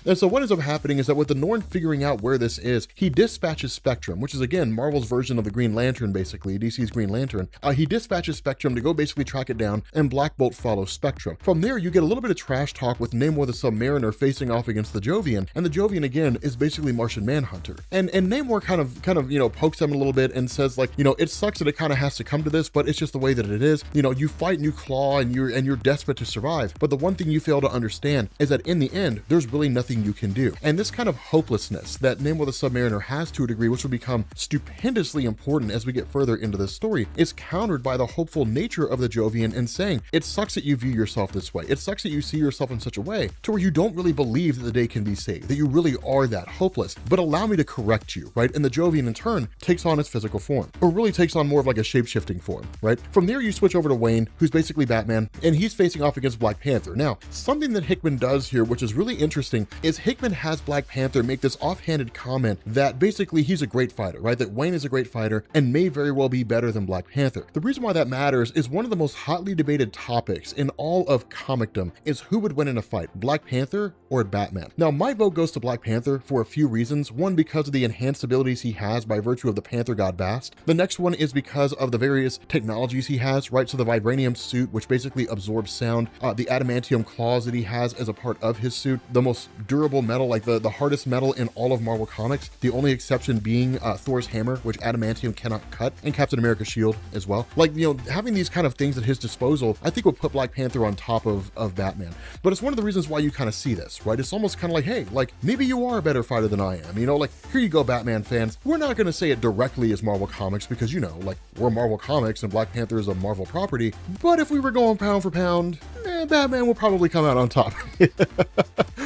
And so what ends up happening is that with the Norn figuring out where this is, he dispatches Spectrum, which is again Marvel's version of the Green Lantern, basically DC's Green Lantern. He dispatches Spectrum to go basically track it down, and Black Bolt follows Spectrum. From there, you get a little bit of trash talk with Namor the Submariner facing off against the Jovian, and the Jovian again is basically Martian Manhunter. And Namor kind of you know pokes him a little bit and says like, you know, it sucks that it kind of has to come to this, but it's just the way that it is. You know, you fight and you claw and you're desperate to survive. But the one thing you fail to understand is that in the end, there's really nothing you can do. And this kind of hopelessness that Namor the Submariner has to a degree, which will become stupendously important as we get further into this story, is countered by the hopeful nature of the Jovian in saying, it sucks that you view yourself this way. It sucks that you see yourself in such a way to where you don't really believe that the day can be saved, that you really are that hopeless, but allow me to correct you, right? And the Jovian in turn takes on its physical form, or really takes on more of like a shape-shifting form, right? From there, you switch over to Wayne, who's basically Batman, and he's facing off against Black Panther. Now, something that Hickman does here, which is really interesting, is Hickman has Black Panther make this offhanded comment that basically he's a great fighter, right? That Wayne is a great fighter and may very well be better than Black Panther. The reason why that matters is one of the most hotly debated topics in all of comicdom is who would win in a fight, Black Panther or Batman. Now, my vote goes to Black Panther for a few reasons. One, because of the enhanced abilities he has by virtue of the Panther God Bast. The next one is because of the various technologies he has, right? So the vibranium suit, which basically absorbs sound, the adamantium claws that he has as a part of his suit, the most durable metal, like the hardest metal in all of Marvel Comics, the only exception being Thor's hammer, which adamantium cannot cut, and Captain America's shield as well. Like, you know, having these kind of things at his disposal, I think would put Black Panther on top of Batman. But it's one of the reasons why you kind of see this, right? It's almost kind of like, hey, like maybe you are a better fighter than I am, you know, like here you go, Batman fans. We're not going to say it directly as Marvel Comics because, you know, like we're Marvel Comics and Black Panther is a Marvel property. But if we were going pound for pound, Batman will probably come out on top.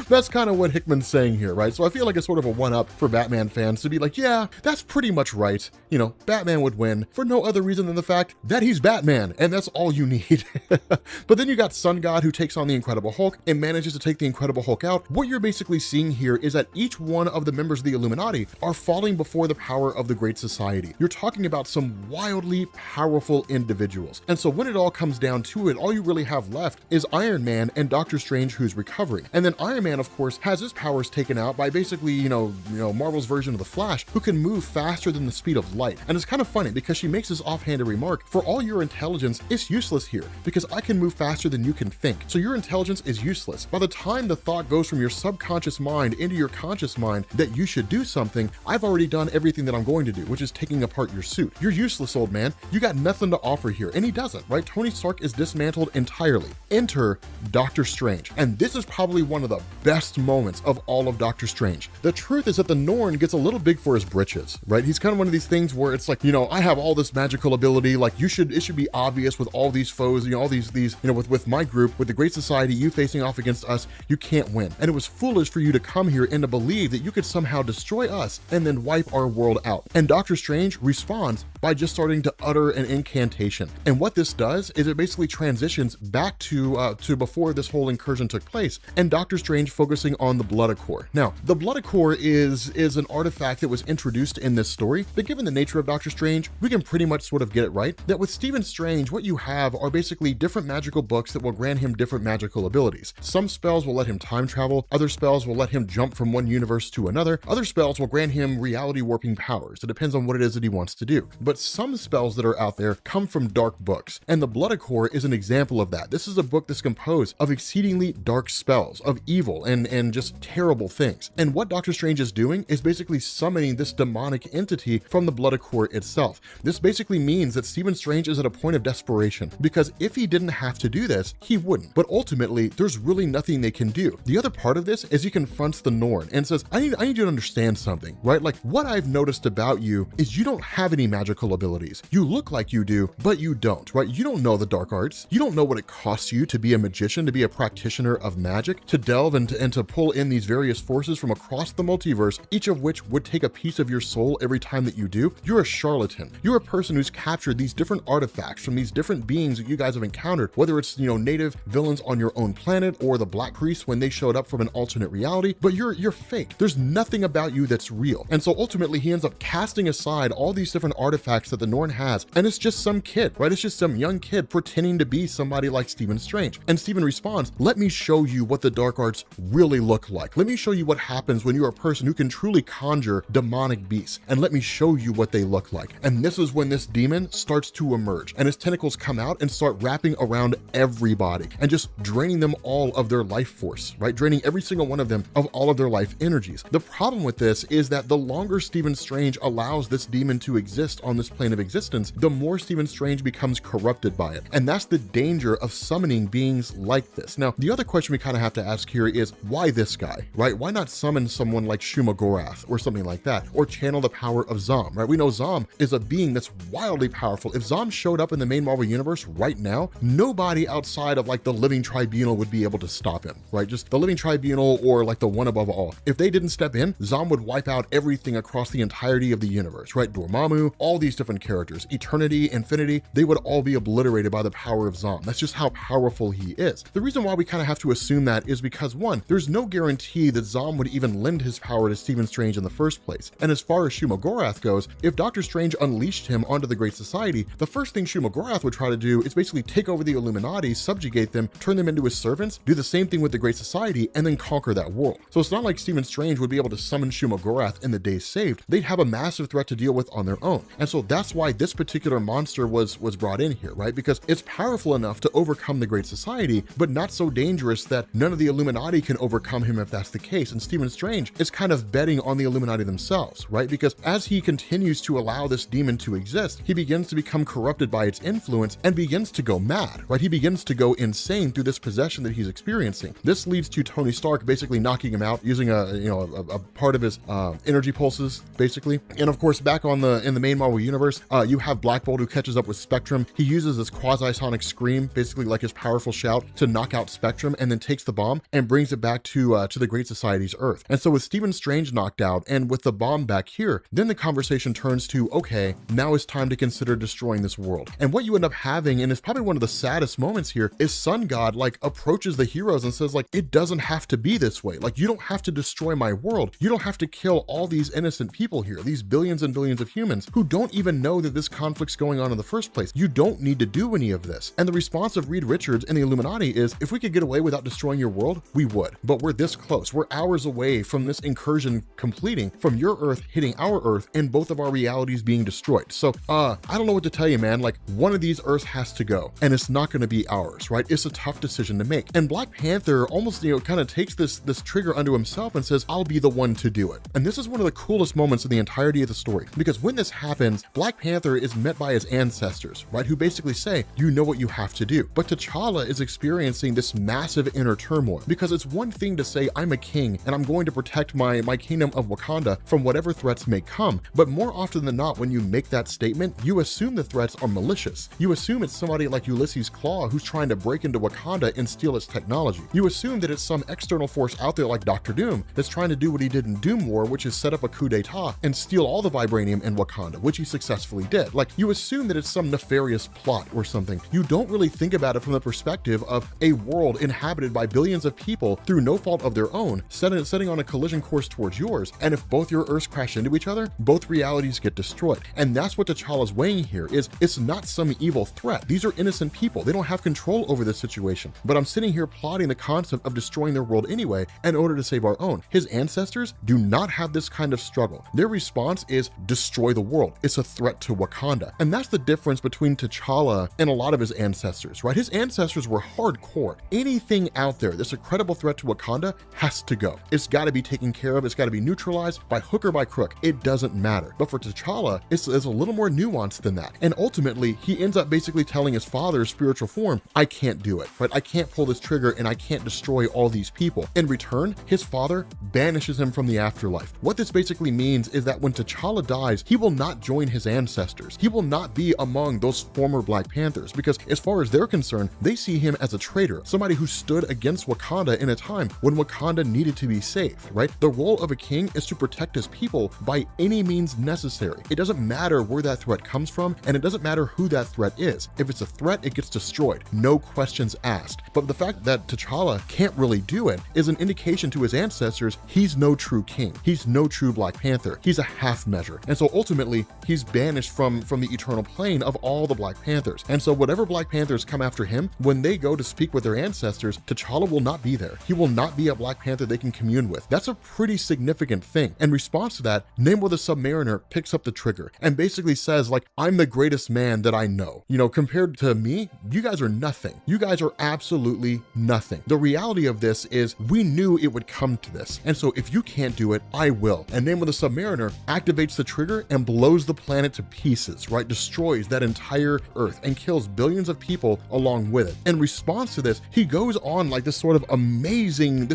That's kind of what Hickman's saying here, right? So I feel like it's sort of a one-up for Batman fans to be like, yeah, that's pretty much right. You know, Batman would win for no other reason than the fact that he's Batman, and that's all you need. But then you got Sun God, who takes on the Incredible Hulk and manages to take the Incredible Hulk out. What you're basically seeing here is that each one of the members of the Illuminati are falling before the power of the Great Society. You're talking about some wildly powerful individuals. And so when it all comes down to it, all you really have left is Iron Man and Doctor Strange, who's recovering. And then Iron Man, of course, has his powers taken out by basically, you know, Marvel's version of the Flash, who can move faster than the speed of light. And it's kind of funny because she makes this offhanded remark, for all your intelligence, it's useless here because I can move faster than you can think. So your intelligence is useless. By the time the thought goes from your subconscious mind into your conscious mind that you should do something, I've already done everything that I'm going to do, which is taking apart your suit. You're useless, old man. You got nothing to offer here. And he doesn't, right? Tony Stark is dismantled entirely. Enter Doctor Strange. And this is probably one of the best best moments of all of Doctor Strange. The truth is that the Norn gets a little big for his britches, right? He's kind of one of these things where it's like, I have all this magical ability, like it should be obvious with all these foes, all these, with my group, with the Great Society, you facing off against us, you can't win. And it was foolish for you to come here and to believe that you could somehow destroy us and then wipe our world out. And Doctor Strange responds by just starting to utter an incantation. And what this does is it basically transitions back to before this whole incursion took place, and Doctor Strange focusing on the Blood-Core. Now, the Blood-Core is an artifact that was introduced in this story, but given the nature of Doctor Strange, we can pretty much sort of get it right, that with Stephen Strange, what you have are basically different magical books that will grant him different magical abilities. Some spells will let him time travel, other spells will let him jump from one universe to another, other spells will grant him reality warping powers. It depends on what it is that he wants to do. But some spells that are out there come from dark books, and the Blood-Core is an example of that. This is a book that's composed of exceedingly dark spells, of evil and just terrible things. And what Doctor Strange is doing is basically summoning this demonic entity from the Blood-Core itself. This basically means that Stephen Strange is at a point of desperation, because if he didn't have to do this, he wouldn't. But ultimately, there's really nothing they can do. The other part of this is he confronts the Norn and says, I need you to understand something, right? Like, what I've noticed about you is you don't have any magical abilities. You look like you do, but you don't, right? You don't know the dark arts. You don't know what it costs you to be a magician, to be a practitioner of magic, to delve and to pull in these various forces from across the multiverse, each of which would take a piece of your soul every time that you do. You're a charlatan. You're a person who's captured these different artifacts from these different beings that you guys have encountered, whether it's, native villains on your own planet or the Black Priests when they showed up from an alternate reality, but you're fake. There's nothing about you that's real. And so ultimately he ends up casting aside all these different artifacts that the Norn has, and it's just some kid, right? It's just some young kid pretending to be somebody like Stephen Strange. And Stephen responds, let me show you what the dark arts really look like. Let me show you what happens when you're a person who can truly conjure demonic beasts, and let me show you what they look like. And this is when this demon starts to emerge, and his tentacles come out and start wrapping around everybody and just draining them all of their life force, right? Draining every single one of them of all of their life energies. The problem with this is that the longer Stephen Strange allows this demon to exist on this plane of existence, the more Stephen Strange becomes corrupted by it. And that's the danger of summoning beings like this. Now, the other question we kind of have to ask here is, why this guy, right? Why not summon someone like Shumagorath or something like that, or channel the power of Zom, right? We know Zom is a being that's wildly powerful. If Zom showed up in the main Marvel universe right now, nobody outside of like the Living Tribunal would be able to stop him, right? Just the Living Tribunal or like the One Above All. If they didn't step in, Zom would wipe out everything across the entirety of the universe, right? Dormammu, all these different characters, Eternity, Infinity, they would all be obliterated by the power of Zom. That's just how powerful he is. The reason why we kind of have to assume that is because, one, there's no guarantee that Zom would even lend his power to Stephen Strange in the first place. And as far as Shumagorath goes, if Doctor Strange unleashed him onto the Great Society, the first thing Shumagorath would try to do is basically take over the Illuminati, subjugate them, turn them into his servants, do the same thing with the Great Society, and then conquer that world. So it's not like Stephen Strange would be able to summon Shumagorath in the days saved. They'd have a massive threat to deal with on their own. And so that's why this particular monster was brought in here, right? Because it's powerful enough to overcome the Great Society, but not so dangerous that none of the Illuminati can overcome him if that's the case. And Stephen Strange is kind of betting on the Illuminati themselves, right? Because as he continues to allow this demon to exist, he begins to become corrupted by its influence and begins to go mad, right? He begins to go insane through this possession that he's experiencing. This leads to Tony Stark basically knocking him out using a part of his energy pulses, basically. And of course, back in the main Marvel universe, you have Black Bolt who catches up with Spectrum. He uses this quasi-sonic scream, basically like his powerful shout, to knock out Spectrum, and then takes the bomb and brings it back to the Great Society's Earth. And so with Stephen Strange knocked out and with the bomb back here, then the conversation turns to, okay, now it's time to consider destroying this world. And what you end up having, and it's probably one of the saddest moments here, is Sun God like approaches the heroes and says like, it doesn't have to be this way. Like, you don't have to destroy my world. You don't have to kill all these innocent people here, these billions and billions of humans who don't even know that this conflict's going on in the first place. You don't need to do any of this. And the response of Reed Richards and the Illuminati is, if we could get away without destroying your world, we would. But we're this close. We're hours away from this incursion completing, from your Earth hitting our Earth, and both of our realities being destroyed. So, I don't know what to tell you, man. Like, one of these Earths has to go, and it's not going to be ours, right? It's a tough decision to make. And Black Panther almost, kind of takes this trigger unto himself and says, I'll be the one to do it. And this is one of the coolest moments in the entirety of the story, because when this happens, happens, Black Panther is met by his ancestors, right, who basically say, you know what you have to do. But T'Challa is experiencing this massive inner turmoil, because it's one thing to say, I'm a king and I'm going to protect my kingdom of Wakanda from whatever threats may come, but more often than not, when you make that statement, you assume the threats are malicious. You assume it's somebody like Ulysses Claw who's trying to break into Wakanda and steal its technology. You assume that it's some external force out there like Dr. Doom that's trying to do what he did in Doom War, which is set up a coup d'etat and steal all the vibranium in Wakanda, which he successfully did. Like, you assume that it's some nefarious plot or something. You don't really think about it from the perspective of a world inhabited by billions of people through no fault of their own, setting on a collision course towards yours, and if both your Earths crash into each other, both realities get destroyed. And that's what T'Challa's weighing here, is it's not some evil threat. These are innocent people. They don't have control over this situation. But I'm sitting here plotting the concept of destroying their world anyway in order to save our own. His ancestors do not have this kind of struggle. Their response is destroy the world. It's a threat to Wakanda. And that's the difference between T'Challa and a lot of his ancestors, right? His ancestors were hardcore. Anything out there that's a credible threat to Wakanda has to go. It's got to be taken care of. It's got to be neutralized by hook or by crook. It doesn't matter. But for T'Challa, it's a little more nuanced than that. And ultimately, he ends up basically telling his father's spiritual form, I can't do it, right? I can't pull this trigger and I can't destroy all these people. In return, his father banishes him from the afterlife. What this basically means is that when T'Challa dies, he will not join his ancestors. He will not be among those former Black Panthers, because as far as they're concerned, they see him as a traitor, somebody who stood against Wakanda in a time when Wakanda needed to be saved, right? The role of a king is to protect his people by any means necessary. It doesn't matter where that threat comes from, and it doesn't matter who that threat is. If it's a threat, it gets destroyed. No questions asked. But the fact that T'Challa can't really do it is an indication to his ancestors he's no true king. He's no true Black Panther. He's a half measure. And so ultimately, he's banished from the eternal plane of all the Black Panthers. And so whatever Black Panthers come after him, when they go to speak with their ancestors, T'Challa will not be there. He will not be a Black Panther they can commune with. That's a pretty significant thing. In response to that, Namor the Submariner picks up the trigger and basically says, like, I'm the greatest man that I know. You know, compared to me, you guys are nothing. You guys are absolutely nothing. The reality of this is we knew it would come to this. And so if you can't do it, I will. And Namor the Submariner activates the trigger and blows the planet to pieces, right? Destroys that entire Earth and kills billions of people along with it. In response to this, he goes on like this sort of amazing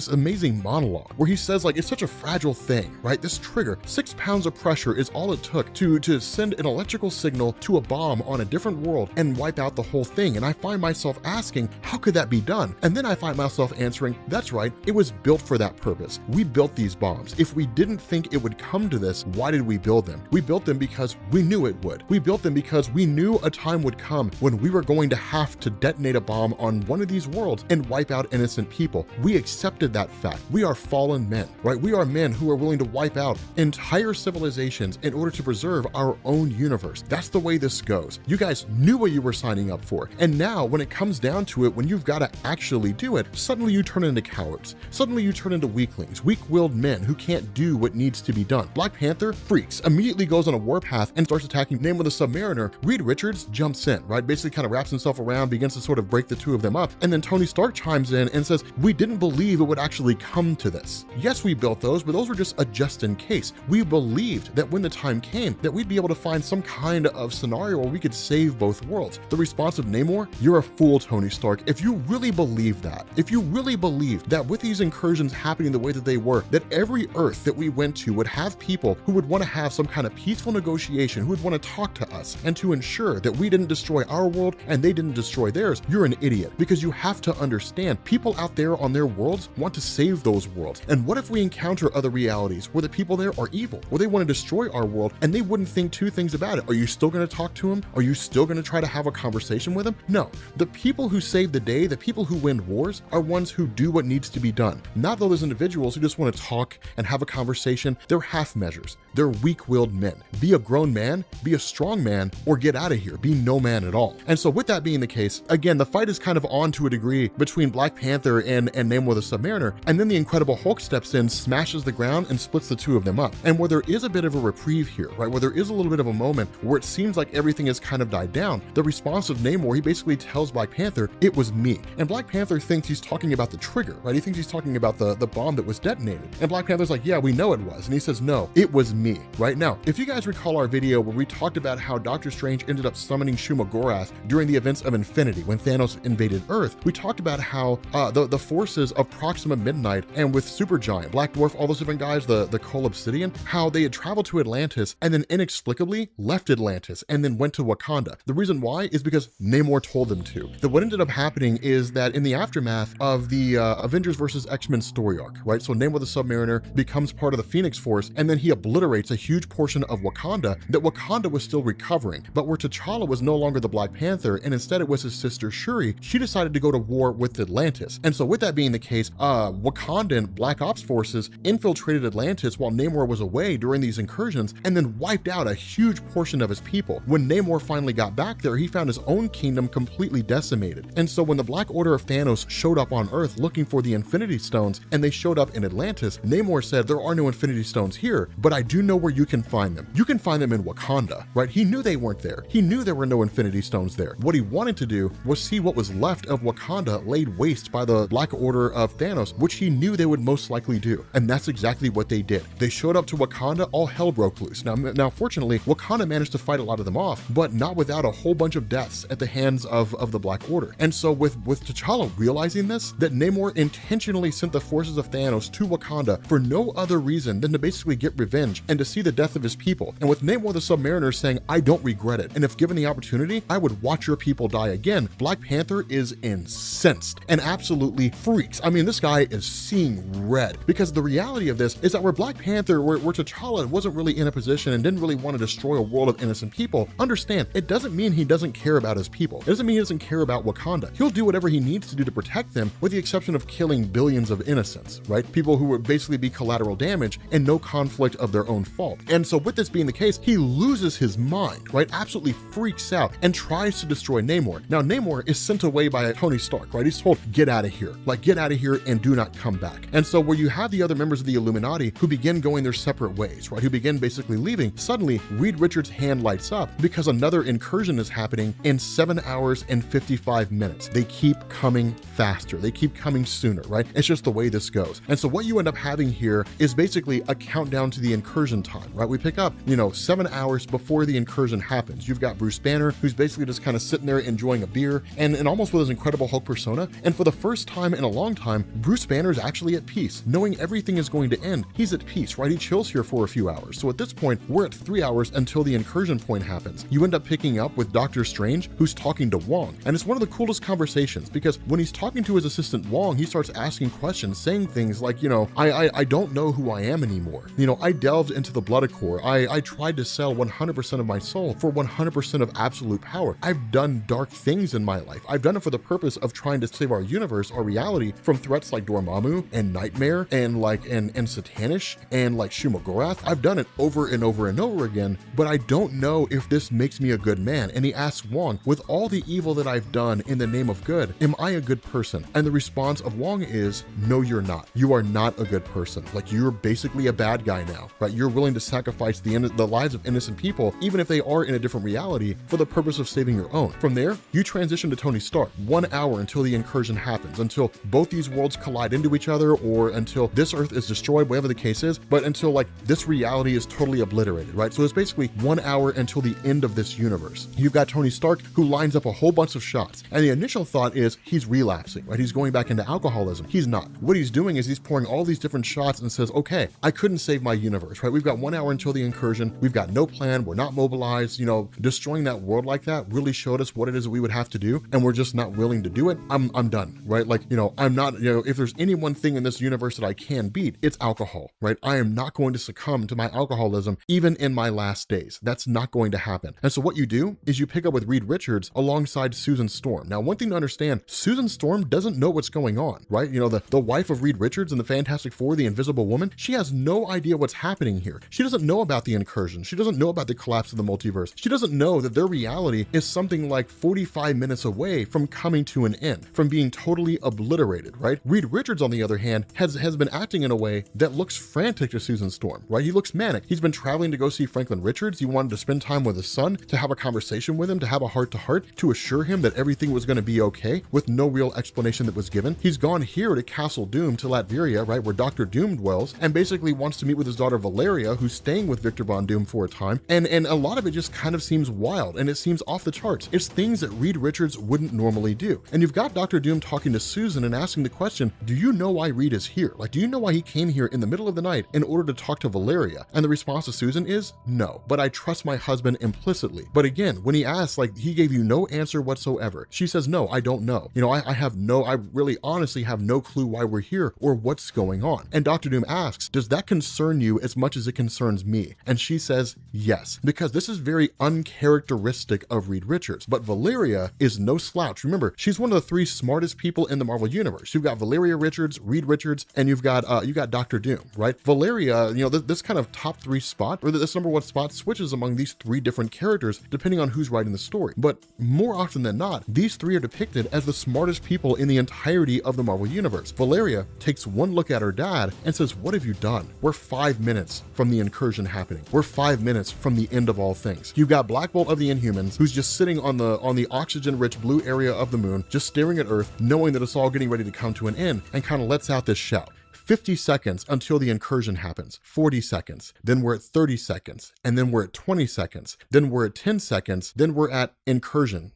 monologue where he says, like, it's such a fragile thing, right? This trigger, 6 pounds of pressure is all it took to send an electrical signal to a bomb on a different world and wipe out the whole thing. And I find myself asking, how could that be done? And then I find myself answering, that's right, it was built for that purpose. We built these bombs. If we didn't think it would come to this, why did we build them? We built them because we knew it would. We built them because we knew a time would come when we were going to have to detonate a bomb on one of these worlds and wipe out innocent people. We accepted that fact. We are fallen men, right? We are men who are willing to wipe out entire civilizations in order to preserve our own universe. That's the way this goes. You guys knew what you were signing up for. And now when it comes down to it, when you've got to actually do it, suddenly you turn into cowards. Suddenly you turn into weaklings, weak-willed men who can't do what needs to be done. Black Panther freaks, immediately goes on a warpath and starts attacking Namor the Submariner. Reed Richards jumps in, right? Basically kind of wraps himself around, begins to sort of break the two of them up. And then Tony Stark chimes in and says, we didn't believe it would actually come to this. Yes, we built those, but those were just a just in case. We believed that when the time came that we'd be able to find some kind of scenario where we could save both worlds. The response of Namor, you're a fool, Tony Stark. If you really believe that, if you really believed that with these incursions happening the way that they were, that every Earth that we went to would have people who would want to have some kind of peaceful negotiation, who would want to talk to us and to ensure that we didn't destroy our world and they didn't destroy theirs, you're an idiot. Because you have to understand, people out there on their worlds want to save those worlds. And what if we encounter other realities where the people there are evil, where they want to destroy our world and they wouldn't think two things about it? Are you still going to talk to them? Are you still going to try to have a conversation with them? No. The people who save the day, the people who win wars, are ones who do what needs to be done. Not those individuals who just want to talk and have a conversation. They're half measures. They're weak-willed men. Be a grown man, be a strong man, or get out of here. Be no man at all. And so with that being the case, again, the fight is kind of on to a degree between Black Panther and Namor the Submariner, and then the Incredible Hulk steps in, smashes the ground, and splits the two of them up. And where there is a bit of a reprieve here, right, where there is a little bit of a moment where it seems like everything has kind of died down, the response of Namor, he basically tells Black Panther, it was me. And Black Panther thinks he's talking about the trigger, right? He thinks he's talking about the bomb that was detonated. And Black Panther's like, yeah, we know it was. And he says, no, it was me. Right now, if you guys recall our video where we talked about how Doctor Strange ended up summoning Shumagorath during the events of Infinity when Thanos invaded Earth. We talked about how the forces of Proxima Midnight and with Supergiant, Black Dwarf, all those different guys, the Cole Obsidian, how they had traveled to Atlantis and then inexplicably left Atlantis and then went to Wakanda. The reason why is because Namor told them to. That what ended up happening is that in the aftermath of the Avengers versus X-Men story arc, right? So Namor the Submariner becomes part of the Phoenix Force, and then he obliterates a huge portion of Wakanda that Wakanda was still recovering. But where T'Challa was no longer the Black Panther, and instead it was his sister Shuri, she decided to go to war with Atlantis. And so with that being the case, Wakandan Black Ops forces infiltrated Atlantis while Namor was away during these incursions, and then wiped out a huge portion of his people. When Namor finally got back there, he found his own kingdom completely decimated. And so when the Black Order of Thanos showed up on Earth looking for the Infinity Stones, and they showed up in Atlantis, Namor said, there are no Infinity Stones here, but I do know where you can find them. You can find them in Wakanda, right? He knew they weren't there. He knew there were no Infinity Stones there. What he wanted to do was see what was left of Wakanda laid waste by the Black Order of Thanos, which he knew they would most likely do. And that's exactly what they did. They showed up to Wakanda, all hell broke loose. Now fortunately, Wakanda managed to fight a lot of them off, but not without a whole bunch of deaths at the hands of the Black Order. And so with T'Challa realizing this, that Namor intentionally sent the forces of Thanos to Wakanda for no other reason than to basically get revenge and to see the death of his people. And with Namor the Submariner saying, I don't regret it, and if given the opportunity, I would watch your people die again, Black Panther is incensed and absolutely freaks. I mean, this guy is seeing red, because the reality of this is that where Black Panther, where T'Challa wasn't really in a position and didn't really want to destroy a world of innocent people, understand, it doesn't mean he doesn't care about his people. It doesn't mean he doesn't care about Wakanda. He'll do whatever he needs to do to protect them, with the exception of killing billions of innocents, right? People who would basically be collateral damage and no conflict of their own fault. And so with this being the case, he loses his mind, right? Absolutely freaks out and tries to destroy Namor. Now, Namor is sent away by Tony Stark, right? He's told, get out of here, like get out of here and do not come back. And so where you have the other members of the Illuminati who begin going their separate ways, right? Who begin basically leaving, suddenly Reed Richards' hand lights up because another incursion is happening in 7 hours and 55 minutes. They keep coming faster. They keep coming sooner, right? It's just the way this goes. And so what you end up having here is basically a countdown to the incursion time, right? We pick up, 7 hours before the incursion happens. You've got Bruce Banner, who's basically just kind of sitting there enjoying a beer and almost with his Incredible Hulk persona. And for the first time in a long time, Bruce Banner is actually at peace, knowing everything is going to end. He's at peace, right? He chills here for a few hours. So at this point, we're at 3 hours until the incursion point happens. You end up picking up with Doctor Strange, who's talking to Wong. And it's one of the coolest conversations, because when he's talking to his assistant Wong, he starts asking questions, saying things like, I don't know who I am anymore. I delved into the blood accord. I tried to sell 100% of my soul for 100% of absolute power. I've done dark things in my life. I've done it for the purpose of trying to save our universe, our reality, from threats like Dormammu and Nightmare and Satanish and like Shumagorath. I've done it over and over and over again, but I don't know if this makes me a good man. And he asks Wong, with all the evil that I've done in the name of good, am I a good person? And the response of Wong is, no, you're not. You are not a good person. Like, you're basically a bad guy now, right? You're willing to sacrifice the lives of innocent people, even if they are in a different reality, for the purpose of saving your own. From there, you transition to Tony Stark. 1 hour until the incursion happens, until both these worlds collide into each other, or until this Earth is destroyed, whatever the case is, but until like this reality is totally obliterated, right? So it's basically 1 hour until the end of this universe. You've got Tony Stark, who lines up a whole bunch of shots, and the initial thought is he's relapsing, right? He's going back into alcoholism. He's not. What he's doing is he's pouring all these different shots and says, okay, I couldn't save my universe, right? We've got 1 hour until the incursion. We've got no plan. We're not mobilized. Destroying that world like that really showed us what it is that we would have to do, and we're just not willing to do it. I'm done, right? Like, I'm not, if there's any one thing in this universe that I can beat, it's alcohol, right? I am not going to succumb to my alcoholism, even in my last days. That's not going to happen. And so what you do is you pick up with Reed Richards alongside Susan Storm. Now, one thing to understand, Susan Storm doesn't know what's going on, right? The wife of Reed Richards in the Fantastic Four, the Invisible Woman, she has no idea what's happening here. She doesn't know about the incursion. She doesn't know about the collapse of the multiverse. She doesn't know that their reality is something like 45 minutes away from coming to an end, from being totally obliterated, right? Reed Richards, on the other hand, has been acting in a way that looks frantic to Susan Storm, right? He looks manic. He's been traveling to go see Franklin Richards. He wanted to spend time with his son, to have a conversation with him, to have a heart-to-heart, to assure him that everything was going to be okay, with no real explanation that was given. He's gone here to Castle Doom, to Latveria, right, where Dr. Doom dwells, and basically wants to meet with his daughter Valeria, who's staying with Victor Von Doom for short time. And a lot of it just kind of seems wild, and it seems off the charts. It's things that Reed Richards wouldn't normally do. And you've got Dr. Doom talking to Susan and asking the question, do you know why Reed is here? Like, do you know why he came here in the middle of the night in order to talk to Valeria? And the response to Susan is, no, but I trust my husband implicitly. But again, when he asks, like, he gave you no answer whatsoever. She says, no, I don't know. You know, I really honestly have no clue why we're here or what's going on. And Dr. Doom asks, does that concern you as much as it concerns me? And she says, yes, because this is very uncharacteristic of Reed Richards. But Valeria is no slouch. Remember, she's one of the three smartest people in the Marvel Universe. You've got Valeria Richards, Reed Richards, and you've got Dr. Doom, right? Valeria, you know, this kind of top three spot, or this number one spot switches among these three different characters depending on who's writing the story. But more often than not, these three are depicted as the smartest people in the entirety of the Marvel Universe. Valeria takes one look at her dad and says, what have you done? We're 5 minutes from the incursion happening. We're 5 minutes from the end of all things. You've got Black Bolt of the Inhumans, who's just sitting on the oxygen-rich blue area of the moon, just staring at Earth, knowing that it's all getting ready to come to an end, and kind of lets out this shout. 50 seconds until the incursion happens, 40 seconds, then we're at 30 seconds, and then we're at 20 seconds, then we're at 10 seconds, then we're at incursion,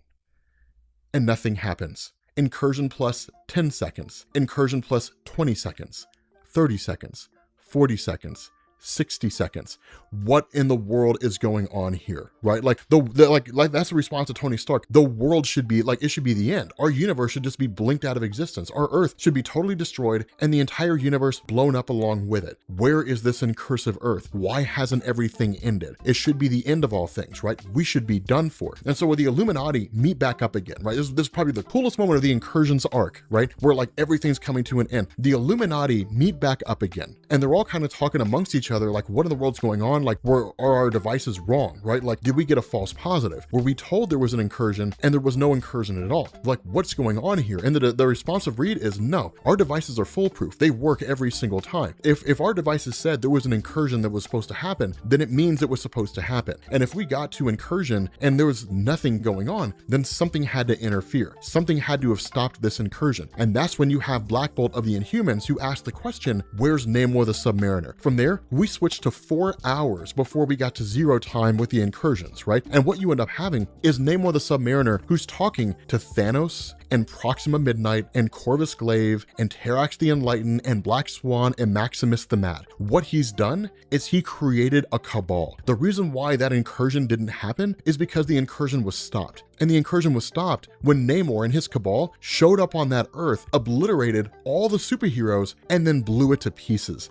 and nothing happens. Incursion plus 10 seconds, incursion plus 20 seconds, 30 seconds, 40 seconds, 60 seconds. What in the world is going on here, right? Like like that's the response to Tony Stark. The world should be like, it should be the end. Our universe should just be blinked out of existence. Our Earth should be totally destroyed and the entire universe blown up along with it. Where is this incursive Earth? Why hasn't everything ended? It should be the end of all things, right? We should be done for. And so when the Illuminati meet back up again, right? This is probably the coolest moment of the incursion's arc, right? Where like everything's coming to an end. The Illuminati meet back up again and they're all kind of talking amongst each other, like, what in the world's going on? Like, are our devices wrong, right? Like, did we get a false positive? Were we told there was an incursion and there was no incursion at all? Like, what's going on here? And the response of Reed is, no, our devices are foolproof. They work every single time. If our devices said there was an incursion that was supposed to happen, then it means it was supposed to happen. And if we got to incursion and there was nothing going on, then something had to interfere. Something had to have stopped this incursion. And that's when you have Black Bolt of the Inhumans who asked the question, where's Namor the Submariner? From there, we switched to 4 hours before we got to 0 time with the incursions, right? And what you end up having is Namor the Submariner who's talking to Thanos and Proxima Midnight and Corvus Glaive and Terrax the Enlightened and Black Swan and Maximus the Mad. What he's done is he created a cabal. The reason why that incursion didn't happen is because the incursion was stopped. And the incursion was stopped when Namor and his cabal showed up on that Earth, obliterated all the superheroes, and then blew it to pieces.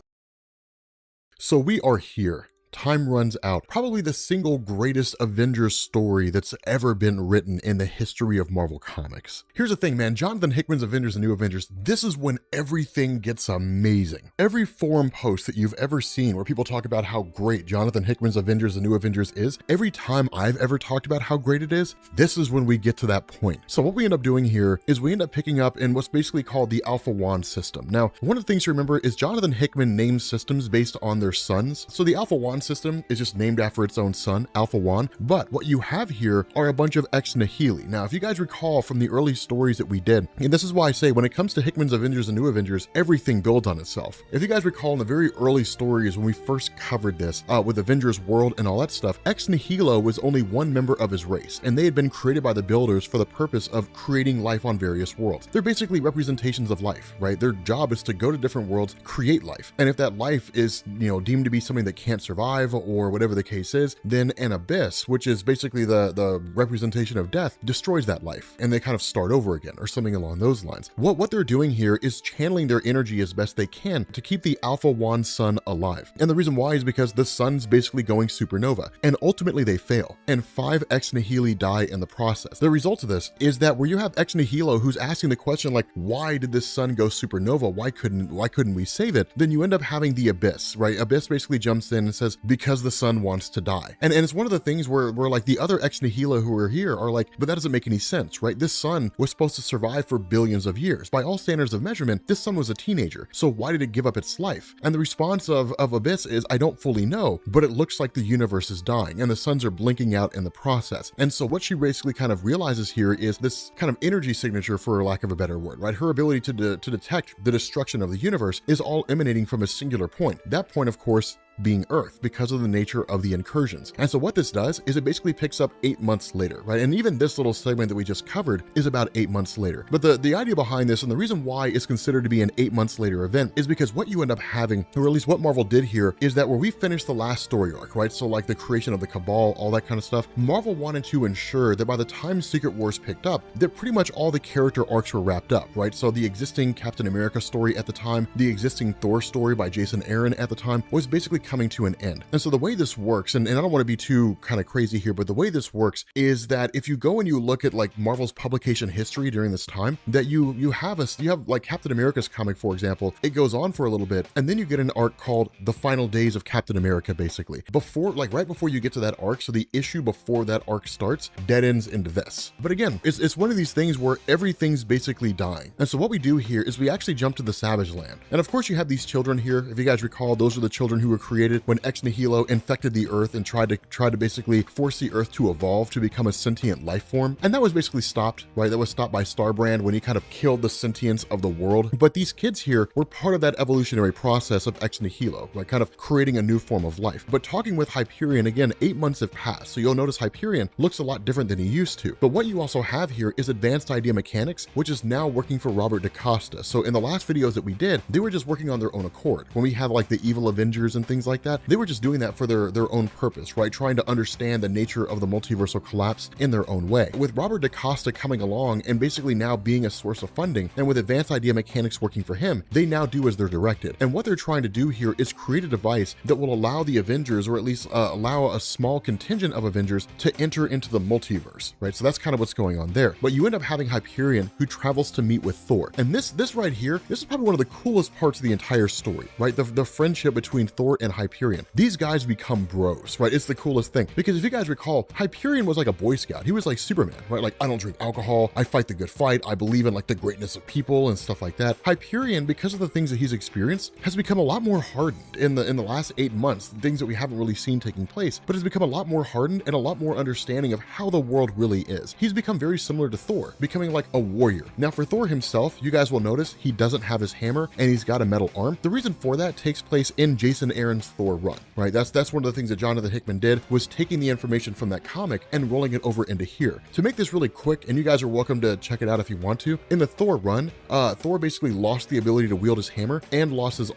So we are here. Time runs out. Probably the single greatest Avengers story that's ever been written in the history of Marvel Comics. Here's the thing, man. Jonathan Hickman's Avengers and New Avengers, this is when everything gets amazing. Every forum post that you've ever seen where people talk about how great Jonathan Hickman's Avengers and New Avengers is, every time I've ever talked about how great it is, this is when we get to that point. So what we end up doing here is we end up picking up in what's basically called the Alpha Wand system. Now, one of the things to remember is Jonathan Hickman names systems based on their suns. So the Alpha Wand system is just named after its own son, Alpha Wand, but what you have here are a bunch of ex nihili. Now, if you guys recall from the early stories that we did, and this is why I say when it comes to Hickman's Avengers and New Avengers, everything builds on itself. If you guys recall in the very early stories when we first covered this with Avengers World and all that stuff, ex nihilo was only one member of his race, and they had been created by the builders for the purpose of creating life on various worlds. They're basically representations of life, right? Their job is to go to different worlds, create life, and if that life is, deemed to be something that can't survive or whatever the case is, then an abyss, which is basically the representation of death, destroys that life and they kind of start over again or something along those lines. What they're doing here is channeling their energy as best they can to keep the Alpha Wand sun alive. And the reason why is because the sun's basically going supernova and ultimately they fail and 5 ex nihili die in the process. The result of this is that where you have ex nihilo who's asking the question like, why did this sun go supernova? Why couldn't we save it? Then you end up having the abyss, right? Abyss basically jumps in and says, because the sun wants to die. And it's one of the things where like the other ex nihilo who are here are like, but that doesn't make any sense, right? This sun was supposed to survive for billions of years. By all standards of measurement, this sun was a teenager. So why did it give up its life? And the response of Abyss is, I don't fully know, but it looks like the universe is dying and the suns are blinking out in the process. And so what she basically kind of realizes here is this kind of energy signature, for lack of a better word, right? Her ability to detect the destruction of the universe is all emanating from a singular point. That point, of course, being Earth because of the nature of the incursions. And so what this does is it basically picks up 8 months later, right? And even this little segment that we just covered is about 8 months later. But the idea behind this and the reason why it's considered to be an 8 months later event is because what you end up having, or at least what Marvel did here, is that where we finished the last story arc, right? So like the creation of the Cabal, all that kind of stuff, Marvel wanted to ensure that by the time Secret Wars picked up, that pretty much all the character arcs were wrapped up, right? So the existing Captain America story at the time, the existing Thor story by Jason Aaron at the time was basically coming to an end. And so the way this works, and I don't want to be too kind of crazy here, but the way this works is that if you go and you look at like Marvel's publication history during this time, that you have like Captain America's comic, for example, it goes on for a little bit, and then you get an arc called The Final Days of Captain America, basically. Before, like right before you get to that arc, so the issue before that arc starts, dead ends into this. But again, it's one of these things where everything's basically dying. And so what we do here is we actually jump to the Savage Land. And of course you have these children here. If you guys recall, those are the children who were created when Ex Nihilo infected the Earth and tried to basically force the Earth to evolve to become a sentient life form. And that was basically stopped, right? That was stopped by Starbrand when he kind of killed the sentience of the world. But these kids here were part of that evolutionary process of Ex Nihilo, like kind of creating a new form of life. But talking with Hyperion, again, 8 months have passed. So you'll notice Hyperion looks a lot different than he used to. But what you also have here is advanced idea mechanics, which is now working for Robert DaCosta. So in the last videos that we did, they were just working on their own accord. When we have like the evil Avengers and things like that, they were just doing that for their own purpose, right? Trying to understand the nature of the multiversal collapse in their own way. With Robert DaCosta coming along and basically now being a source of funding, and with advanced idea mechanics working for him, they now do as they're directed. And what they're trying to do here is create a device that will allow the Avengers, or at least allow a small contingent of Avengers to enter into the multiverse, right? So that's kind of what's going on there. But you end up having Hyperion, who travels to meet with Thor. And this right here, this is probably one of the coolest parts of the entire story, right? The friendship between Thor and Hyperion. These guys become bros, right? It's the coolest thing. Because if you guys recall, Hyperion was like a Boy Scout. He was like Superman, right? Like, I don't drink alcohol, I fight the good fight, I believe in like the greatness of people and stuff like that. Hyperion, because of the things that he's experienced, has become a lot more hardened in the last 8 months, things that we haven't really seen taking place, but has become a lot more hardened and a lot more understanding of how the world really is. He's become very similar to Thor, becoming like a warrior. Now for Thor himself, you guys will notice he doesn't have his hammer and he's got a metal arm. The reason for that takes place in Jason Aaron's Thor run, right? That's one of the things that Jonathan Hickman did, was taking the information from that comic and rolling it over into here. To make this really quick, and you guys are welcome to check it out if you want to, in the Thor run, Thor basically lost the ability to wield his hammer and lost his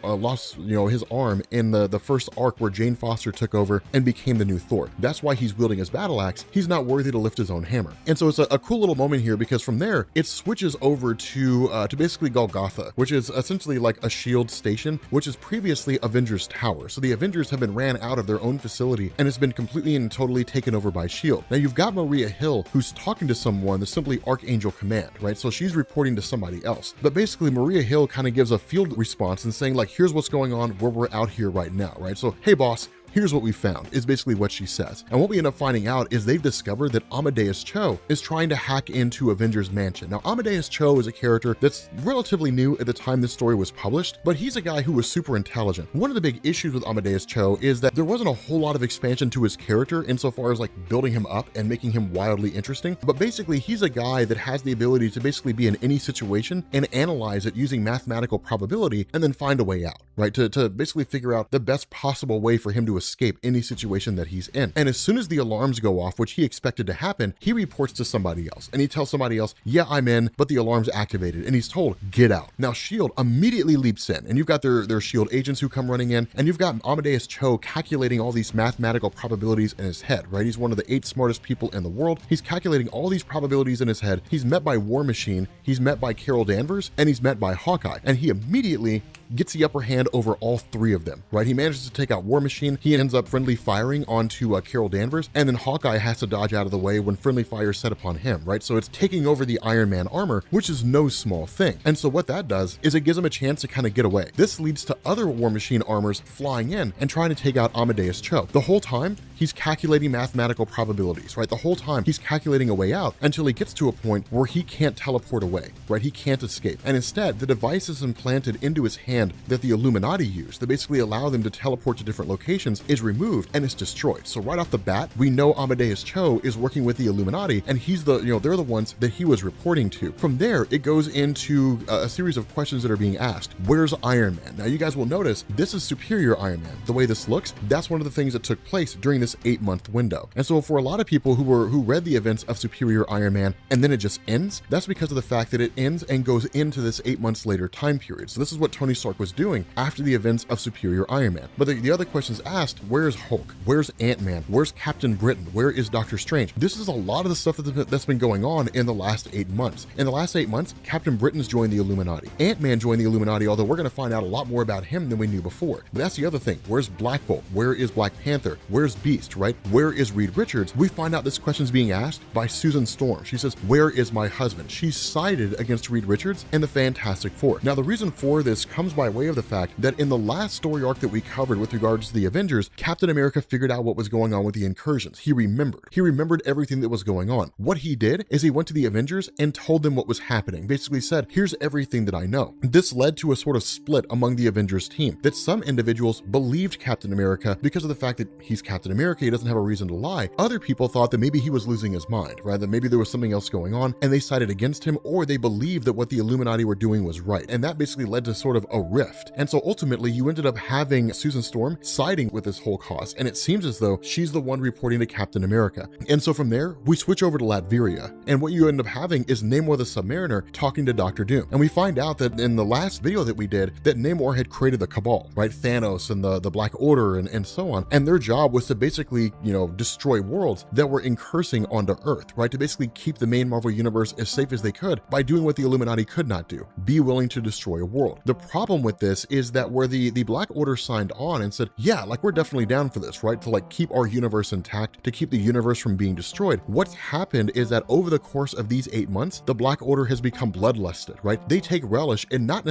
arm in the first arc where Jane Foster took over and became the new Thor. That's why he's wielding his battle axe. He's not worthy to lift his own hammer. And so it's a cool little moment here, because from there it switches over to basically Golgotha, which is essentially like a SHIELD station, which is previously Avengers Tower. So the Avengers have been ran out of their own facility and it's been completely and totally taken over by SHIELD. Now you've got Maria Hill, who's talking to someone, the simply Archangel Command, right? So she's reporting to somebody else. But basically Maria Hill kind of gives a field response and saying like, here's what's going on where we're out here right now, right? So, hey boss, here's what we found, is basically what she says. And what we end up finding out is they've discovered that Amadeus Cho is trying to hack into Avengers Mansion. Now, Amadeus Cho is a character that's relatively new at the time this story was published, but he's a guy who was super intelligent. One of the big issues with Amadeus Cho is that there wasn't a whole lot of expansion to his character insofar as like building him up and making him wildly interesting. But basically, he's a guy that has the ability to basically be in any situation and analyze it using mathematical probability and then find a way out, right? To basically figure out the best possible way for him to escape any situation that he's in. And as soon as the alarms go off, which he expected to happen, he reports to somebody else and he tells somebody else, yeah, I'm in, but the alarm's activated, and he's told, get out. Now SHIELD immediately leaps in, and you've got their SHIELD agents who come running in, and you've got Amadeus Cho calculating all these mathematical probabilities in his head, right? He's one of the 8 smartest people in the world. He's calculating all these probabilities in his head. He's met by War Machine, he's met by Carol Danvers, and he's met by Hawkeye, and he immediately gets the upper hand over all 3 of them, right? He manages to take out War Machine. He ends up friendly firing onto Carol Danvers, and then Hawkeye has to dodge out of the way when friendly fire is set upon him, right? So it's taking over the Iron Man armor, which is no small thing. And so what that does is it gives him a chance to kind of get away. This leads to other War Machine armors flying in and trying to take out Amadeus Cho. The whole time, he's calculating mathematical probabilities, right? The whole time, he's calculating a way out until he gets to a point where he can't teleport away, right? He can't escape. And instead, the device is implanted into his hand command that the Illuminati use that basically allow them to teleport to different locations is removed and it's destroyed. So right off the bat, we know Amadeus Cho is working with the Illuminati, and he's the, they're the ones that he was reporting to. From there, it goes into a series of questions that are being asked. Where's Iron Man? Now you guys will notice this is Superior Iron Man. The way this looks, that's one of the things that took place during this 8-month window. And so for a lot of people who read the events of Superior Iron Man and then it just ends, that's because of the fact that it ends and goes into this 8 months later time period. So this is what Tony Stark was doing after the events of Superior Iron Man. But the other questions asked, where's Hulk? Where's Ant-Man? Where's Captain Britain? Where is Doctor Strange? This is a lot of the stuff that's been going on in the last 8 months. In the last 8 months, Captain Britain's joined the Illuminati. Ant-Man joined the Illuminati, although we're going to find out a lot more about him than we knew before. But that's the other thing. Where's Black Bolt? Where is Black Panther? Where's Beast, right? Where is Reed Richards? We find out this question's being asked by Susan Storm. She says, where is my husband? She's sided against Reed Richards and the Fantastic Four. Now, the reason for this comes by way of the fact that in the last story arc that we covered with regards to the Avengers, Captain America figured out what was going on with the incursions. He remembered everything that was going on. What he did is he went to the Avengers and told them what was happening. Basically said, here's everything that I know. This led to a sort of split among the Avengers team, that some individuals believed Captain America because of the fact that he's Captain America, he doesn't have a reason to lie. Other people thought that maybe he was losing his mind, right? That maybe there was something else going on and they sided against him, or they believed that what the Illuminati were doing was right. And that basically led to sort of a rift. And so ultimately you ended up having Susan Storm siding with this whole cause. And it seems as though she's the one reporting to Captain America. And so from there, we switch over to Latveria. And what you end up having is Namor the Submariner talking to Dr. Doom. And we find out that in the last video that we did, that Namor had created the Cabal, right? Thanos and the Black Order and so on. And their job was to basically, destroy worlds that were incursing onto Earth, right? To basically keep the main Marvel universe as safe as they could by doing what the Illuminati could not do, be willing to destroy a world. The problem with this is that where the Black Order signed on and said, yeah, like we're definitely down for this, right? To like keep our universe intact, to keep the universe from being destroyed. What's happened is that over the course of these 8 months, the Black Order has become bloodlusted, right? They take relish in not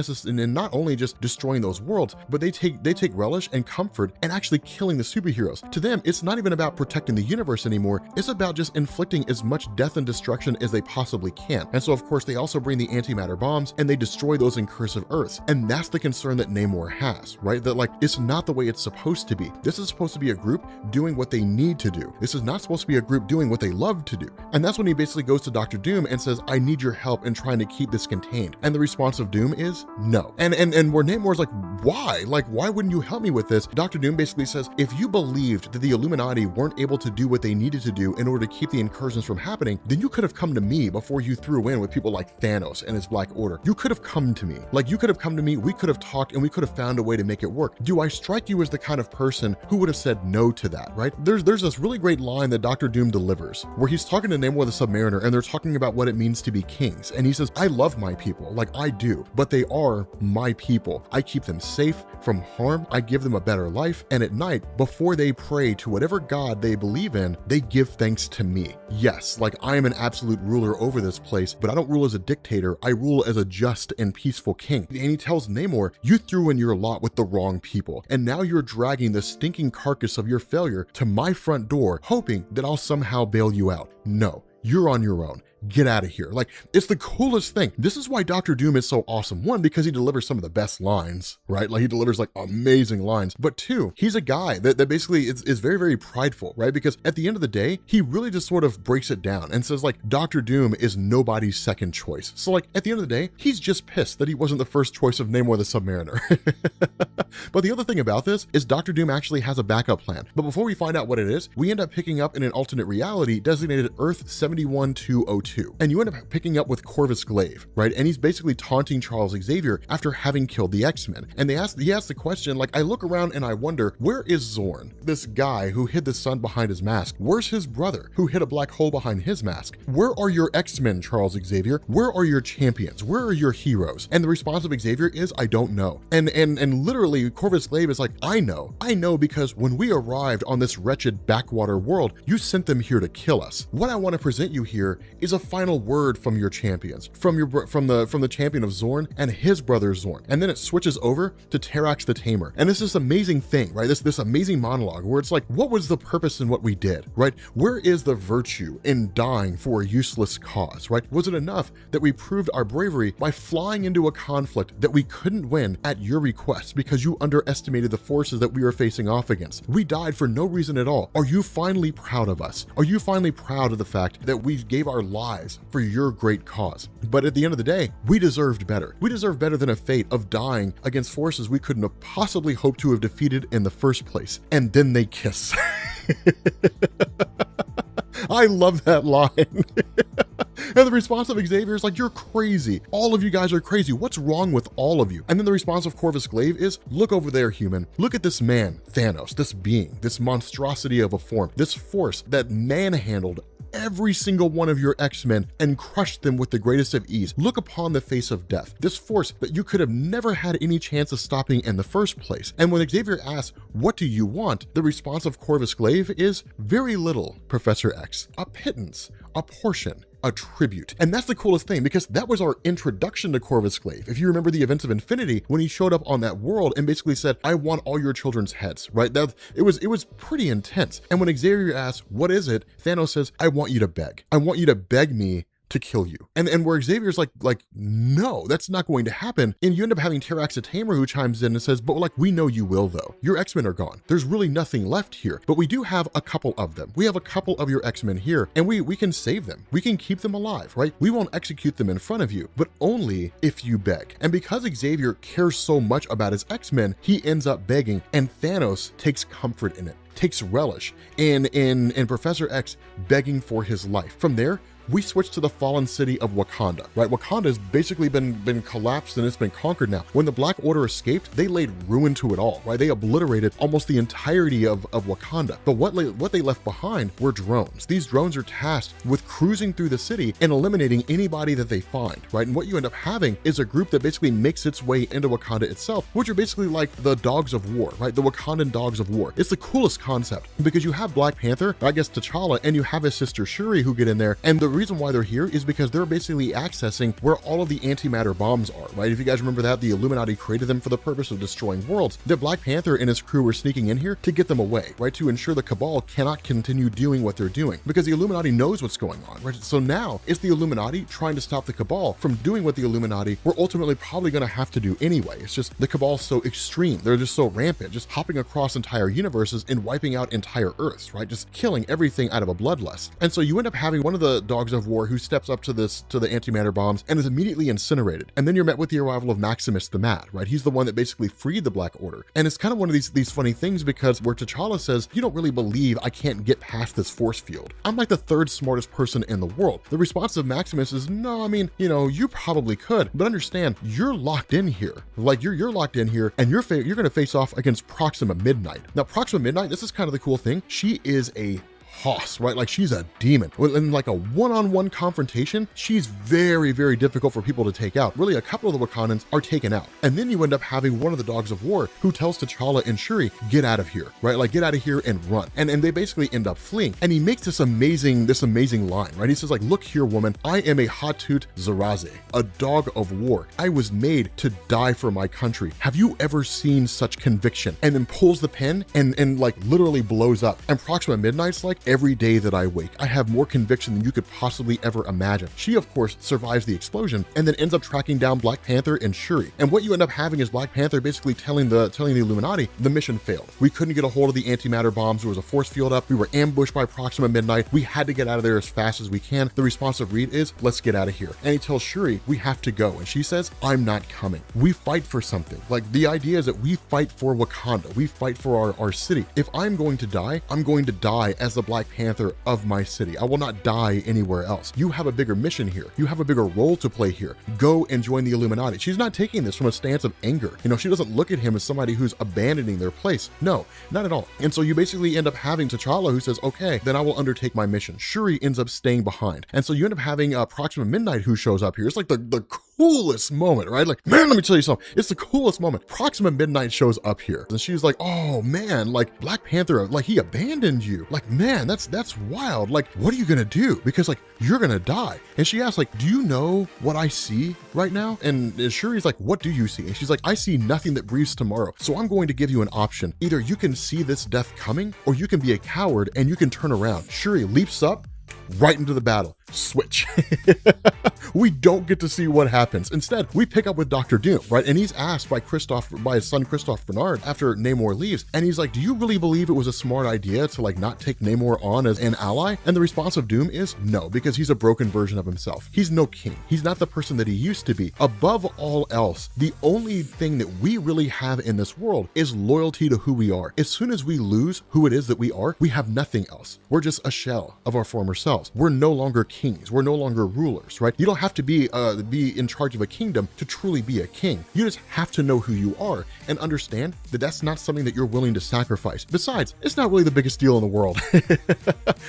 only just destroying those worlds, but they take relish and comfort in actually killing the superheroes. To them, it's not even about protecting the universe anymore. It's about just inflicting as much death and destruction as they possibly can. And so of course they also bring the antimatter bombs and they destroy those incursive Earths. And that's the concern that Namor has, right? That like, it's not the way it's supposed to be. This is supposed to be a group doing what they need to do. This is not supposed to be a group doing what they love to do. And that's when he basically goes to Dr. Doom and says, I need your help in trying to keep this contained. And the response of Doom is no. And where Namor's like, why? Like, why wouldn't you help me with this? Dr. Doom basically says, if you believed that the Illuminati weren't able to do what they needed to do in order to keep the incursions from happening, then you could have come to me before you threw in with people like Thanos and his Black Order. You could have come to me. Like, you could have come to me, we could have talked, and we could have found a way to make it work. Do I strike you as the kind of person who would have said no to that, right? There's this really great line that Dr. Doom delivers where he's talking to Namor the Submariner and they're talking about what it means to be kings. And he says, I love my people, like I do, but they are my people. I keep them safe from harm. I give them a better life. And at night, before they pray to whatever God they believe in, they give thanks to me. Yes, like I am an absolute ruler over this place, but I don't rule as a dictator. I rule as a just and peaceful king. And he tells Namor, you threw in your lot with the wrong people, and now you're dragging the stinking carcass of your failure to my front door, hoping that I'll somehow bail you out. No, you're on your own. Get out of here. Like, it's the coolest thing. This is why Dr. Doom is so awesome. One, because he delivers some of the best lines, right? Like he delivers like amazing lines. But two, he's a guy that basically is very, very prideful, right? Because at the end of the day, he really just sort of breaks it down and says like, Dr. Doom is nobody's second choice. So like at the end of the day, he's just pissed that he wasn't the first choice of Namor the Submariner. But the other thing about this is Dr. Doom actually has a backup plan. But before we find out what it is, we end up picking up in an alternate reality designated Earth 71202. And you end up picking up with Corvus Glaive, right? And he's basically taunting Charles Xavier after having killed the X-Men. And he asked the question, like, I look around and I wonder, where is Zorn? This guy who hid the sun behind his mask. Where's his brother who hid a black hole behind his mask? Where are your X-Men, Charles Xavier? Where are your champions? Where are your heroes? And the response of Xavier is, I don't know. And literally Corvus Glaive is like, I know because when we arrived on this wretched backwater world, you sent them here to kill us. What I want to present present you here is a final word from your champions, from the champion of Zorn and his brother Zorn. And then it switches over to Terax the Tamer. And it's this amazing thing, right? This amazing monologue where it's like, what was the purpose in what we did, right? Where is the virtue in dying for a useless cause, right? Was it enough that we proved our bravery by flying into a conflict that we couldn't win at your request because you underestimated the forces that we were facing off against? We died for no reason at all. Are you finally proud of us? Are you finally proud of the fact that we gave our lives for your great cause? But at the end of the day, we deserved better. We deserved better than a fate of dying against forces we couldn't have possibly hoped to have defeated in the first place. And then they kiss. I love that line. And the response of Xavier is like, you're crazy. All of you guys are crazy. What's wrong with all of you? And then the response of Corvus Glaive is, look over there, human. Look at this man, Thanos, this being, this monstrosity of a form, this force that manhandled every single one of your X-Men and crushed them with the greatest of ease. Look upon the face of death. This force that you could have never had any chance of stopping in the first place. And when Xavier asks, what do you want? The response of Corvus Glaive is, very little, Professor X. A pittance, a portion, a tribute. And that's the coolest thing, because that was our introduction to Corvus Glaive. If you remember the events of Infinity, when he showed up on that world and basically said, I want all your children's heads, right? It was pretty intense. And when Xavier asks, what is it? Thanos says, I want you to beg. I want you to beg me to kill you. And where Xavier's like, no, that's not going to happen. And you end up having Terax the Tamer who chimes in and says, but like, we know you will though. Your X-Men are gone. There's really nothing left here, but we do have a couple of them. We have a couple of your X-Men here and we can save them. We can keep them alive, right? We won't execute them in front of you, but only if you beg. And because Xavier cares so much about his X-Men, he ends up begging, and Thanos takes comfort in it, takes relish in Professor X begging for his life. From there, we switch to the fallen city of Wakanda, right? Wakanda has basically been collapsed and it's been conquered now. When the Black Order escaped, they laid ruin to it all, right? They obliterated almost the entirety of Wakanda. But what they left behind were drones. These drones are tasked with cruising through the city and eliminating anybody that they find, right? And what you end up having is a group that basically makes its way into Wakanda itself, which are basically like the dogs of war, right? The Wakandan dogs of war. It's the coolest concept because you have Black Panther, I guess T'Challa, and you have his sister Shuri who get in there. And the reason why they're here is because they're basically accessing where all of the antimatter bombs are, right? If you guys remember that, the Illuminati created them for the purpose of destroying worlds. The Black Panther and his crew were sneaking in here to get them away, right? To ensure the Cabal cannot continue doing what they're doing because the Illuminati knows what's going on, right? So now it's the Illuminati trying to stop the Cabal from doing what the Illuminati were ultimately probably going to have to do anyway. It's just the Cabal's so extreme. They're just so rampant, just hopping across entire universes and wiping out entire Earths, right? Just killing everything out of a bloodlust. And so you end up having one of the dogs of war who steps up to the antimatter bombs and is immediately incinerated. And then you're met with the arrival of Maximus the Mad, right? He's the one that basically freed the Black Order. And it's kind of one of these funny things because where T'Challa says, you don't really believe I can't get past this force field. I'm like the third smartest person in the world. The response of Maximus is, no, I mean, you probably could, but understand, you're locked in here. Like you're locked in here and you're going to face off against Proxima Midnight. Now, Proxima Midnight, this is kind of the cool thing. She is a hoss, right? Like she's a demon. In like a one-on-one confrontation, she's very, very difficult for people to take out. Really, a couple of the Wakandans are taken out. And then you end up having one of the dogs of war who tells T'Challa and Shuri, get out of here, right? Like get out of here and run. And they basically end up fleeing. And he makes this amazing line, right? He says like, look here, woman, I am a Hatut Zaraze, a dog of war. I was made to die for my country. Have you ever seen such conviction? And then pulls the pen and like literally blows up. And Proxima Midnight's like, every day that I wake, I have more conviction than you could possibly ever imagine. She, of course, survives the explosion and then ends up tracking down Black Panther and Shuri. And what you end up having is Black Panther basically telling the Illuminati the mission failed. We couldn't get a hold of the antimatter bombs. There was a force field up. We were ambushed by Proxima Midnight. We had to get out of there as fast as we can. The response of Reed is, let's get out of here. And he tells Shuri, we have to go. And she says, I'm not coming. We fight for something. Like the idea is that we fight for Wakanda. We fight for our city. If I'm going to die, I'm going to die as the Black Panther of my city. I will not die anywhere else. You have a bigger mission here. You have a bigger role to play here. Go and join the Illuminati. She's not taking this from a stance of anger. She doesn't look at him as somebody who's abandoning their place. No, not at all. And so you basically end up having T'Challa who says, okay, then I will undertake my mission. Shuri ends up staying behind. And so you end up having Proxima Midnight who shows up here. It's like the coolest moment, right? Like, man, let me tell you something. It's the coolest moment. Proxima Midnight shows up here and she's like, oh man, like Black Panther, like he abandoned you. Like, man, that's wild. Like, what are you gonna do? Because like, you're gonna die. And she asks like, do you know what I see right now? And Shuri's like, what do you see? And she's like, I see nothing that breathes tomorrow. So I'm going to give you an option. Either you can see this death coming or you can be a coward and you can turn around. Shuri leaps up right into the battle. Switch. We don't get to see what happens. Instead, we pick up with Dr. Doom, right? And he's asked by his son Christoph Bernard after Namor leaves, and he's like, do you really believe it was a smart idea to like not take Namor on as an ally? And the response of Doom is no, because he's a broken version of himself. He's no king. He's not the person that he used to be. Above all else, the only thing that we really have in this world is loyalty to who we are. As soon as we lose who it is that we are, we have nothing else. We're just a shell of our former selves. We're no longer kings. We're no longer rulers, right? You don't have to be in charge of a kingdom to truly be a king. You just have to know who you are and understand that that's not something that you're willing to sacrifice. Besides, it's not really the biggest deal in the world.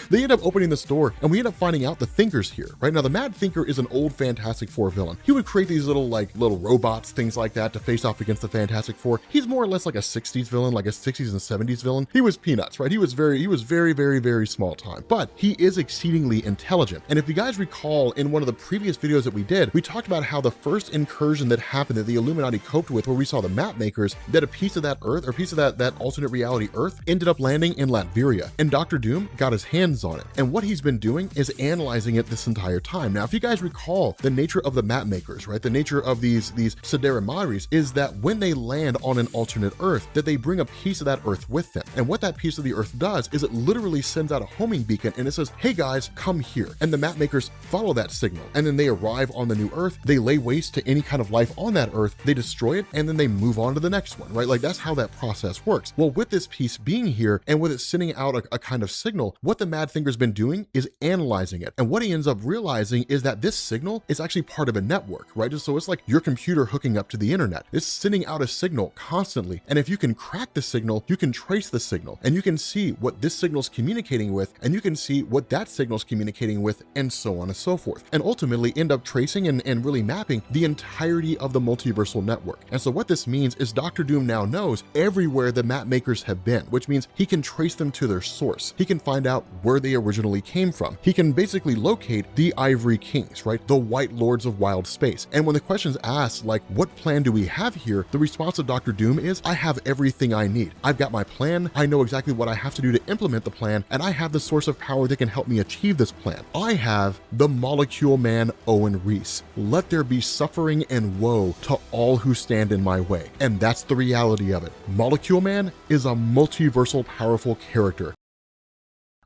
They end up opening this door and we end up finding out the Thinker's here, right? Now, the Mad Thinker is an old Fantastic Four villain. He would create these little robots, things like that to face off against the Fantastic Four. He's more or less like a 60s villain, like a 60s and 70s villain. He was peanuts, right? He was very small time, but he is exceedingly intelligent. And if you guys recall in one of the previous videos that we did, we talked about how the first incursion that happened that the Illuminati coped with, where we saw the map makers, that a piece of that Earth, or a piece of that alternate reality Earth, ended up landing in Latveria, and Dr. Doom got his hands on it. And what he's been doing is analyzing it this entire time. Now, if you guys recall the nature of the map makers, right, the nature of these Sidera Madres is that when they land on an alternate Earth, that they bring a piece of that Earth with them. And what that piece of the Earth does is it literally sends out a homing beacon and it says, hey guys, come here. And the map makers follow that signal, and then they arrive on the new Earth, they lay waste to any kind of life on that Earth, they destroy it, and then they move on to the next one, right? Like, that's how that process works. Well, with this piece being here and with it sending out a kind of signal, what the Mad Thinker's been doing is analyzing it. And what he ends up realizing is that this signal is actually part of a network, right? So it's like your computer hooking up to the internet. It's sending out a signal constantly. And if you can crack the signal, you can trace the signal and you can see what this signal's communicating with, and you can see what that signal's communicating with, and so on and so forth. And ultimately end up tracing and really mapping the entirety of the multiversal network. And so what this means is Dr. Doom now knows everywhere the map makers have been, which means he can trace them to their source. He can find out where they originally came from. He can basically locate the Ivory Kings, right? The White Lords of Wild Space. And when the question's asked, like, what plan do we have here? The response of Dr. Doom is, I have everything I need. I've got my plan. I know exactly what I have to do to implement the plan, and I have the source of power that can help me achieve this plan. I have the Molecule Man Owen Reese. Let there be suffering and woe to all who stand in my way. And that's the reality of it. Molecule Man is a multiversal powerful character.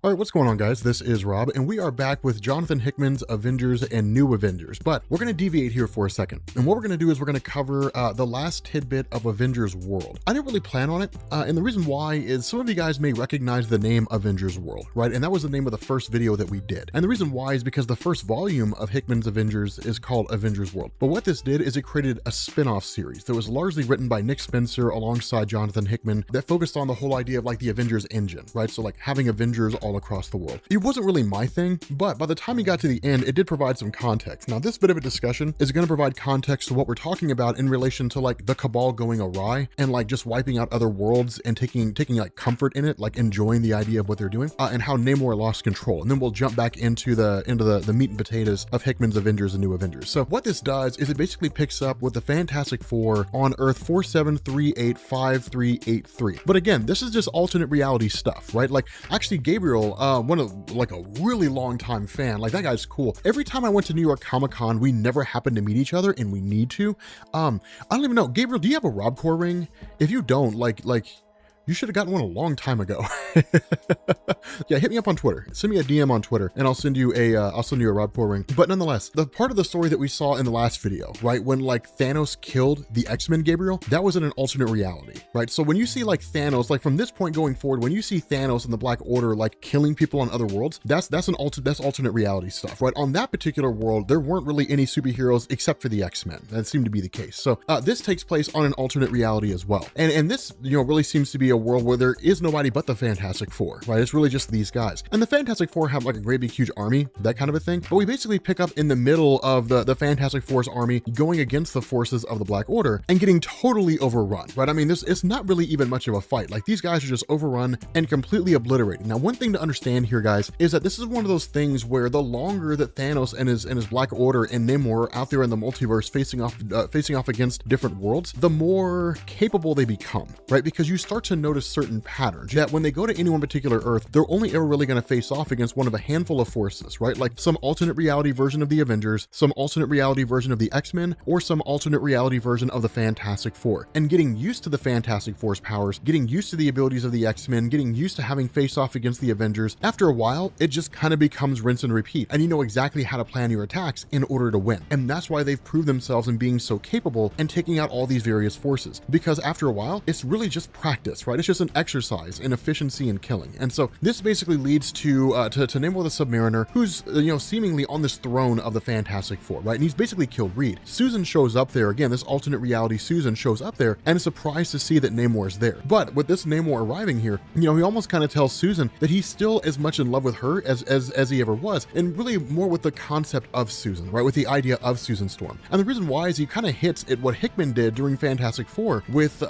All right, what's going on, guys? This is Rob, and we are back with Jonathan Hickman's Avengers and New Avengers, but we're going to deviate here for a second. And what we're going to do is we're going to cover the last tidbit of Avengers World. I didn't really plan on it, and the reason why is some of you guys may recognize the name Avengers World, right? And that was the name of the first video that we did. And the reason why is because the first volume of Hickman's Avengers is called Avengers World. But what this did is it created a spin-off series that was largely written by Nick Spencer alongside Jonathan Hickman that focused on the whole idea of like the Avengers engine, right? So like having Avengers all across the world. It wasn't really my thing, but by the time we got to the end, it did provide some context. Now, this bit of a discussion is going to provide context to what we're talking about in relation to like the Cabal going awry and like just wiping out other worlds and taking like comfort in it, like enjoying the idea of what they're doing, and how Namor lost control. And then we'll jump back into the meat and potatoes of Hickman's Avengers and New Avengers. So what this does is it basically picks up with the Fantastic Four on Earth 47385383. But again, this is just alternate reality stuff, right? Like, actually, Gabriel, one of like a really long time fan, like that guy's cool. Every time I went to New York Comic-Con, we never happened to meet each other, and we need to. I don't even know, Gabriel, do you have a RobCore ring? If you don't, like you should have gotten one a long time ago. Yeah, hit me up on Twitter. Send me a DM on Twitter, and I'll send you a RobCore ring. But nonetheless, the part of the story that we saw in the last video, right, when like Thanos killed the X-Men, Gabriel, that was in an alternate reality, right? So when you see like Thanos, like from this point going forward, when you see Thanos and the Black Order like killing people on other worlds, that's alternate reality stuff, right? On that particular world, there weren't really any superheroes except for the X-Men. That seemed to be the case. So this takes place on an alternate reality as well, and this, you know, really seems to be a a world where there is nobody but the Fantastic Four, right? It's really just these guys. And the Fantastic Four have like a great big huge army, that kind of a thing. But we basically pick up in the middle of the Fantastic Four's army going against the forces of the Black Order and getting totally overrun, right? I mean, it's not really even much of a fight. Like, these guys are just overrun and completely obliterated. Now, one thing to understand here, guys, is that this is one of those things where the longer that Thanos and his Black Order and Namor are out there in the multiverse facing off against different worlds, the more capable they become, right? Because you start to notice certain patterns that when they go to any one particular Earth, they're only ever really going to face off against one of a handful of forces, right? Like some alternate reality version of the Avengers, some alternate reality version of the X-Men, or some alternate reality version of the Fantastic Four. And getting used to the Fantastic Four's powers, getting used to the abilities of the X-Men, getting used to having face off against the Avengers, after a while, it just kind of becomes rinse and repeat. And you know exactly how to plan your attacks in order to win. And that's why they've proved themselves in being so capable and taking out all these various forces. Because after a while, it's really just practice, right? It's just an exercise in efficiency and killing. And so this basically leads to Namor the Submariner, who's, seemingly on this throne of the Fantastic Four, right? And he's basically killed Reed. Susan shows up there again. This alternate reality Susan shows up there and is surprised to see that Namor is there. But with this Namor arriving here, he almost kind of tells Susan that he's still as much in love with her as he ever was, and really more with the concept of Susan, right? With the idea of Susan Storm. And the reason why is he kind of hits at what Hickman did during Fantastic Four with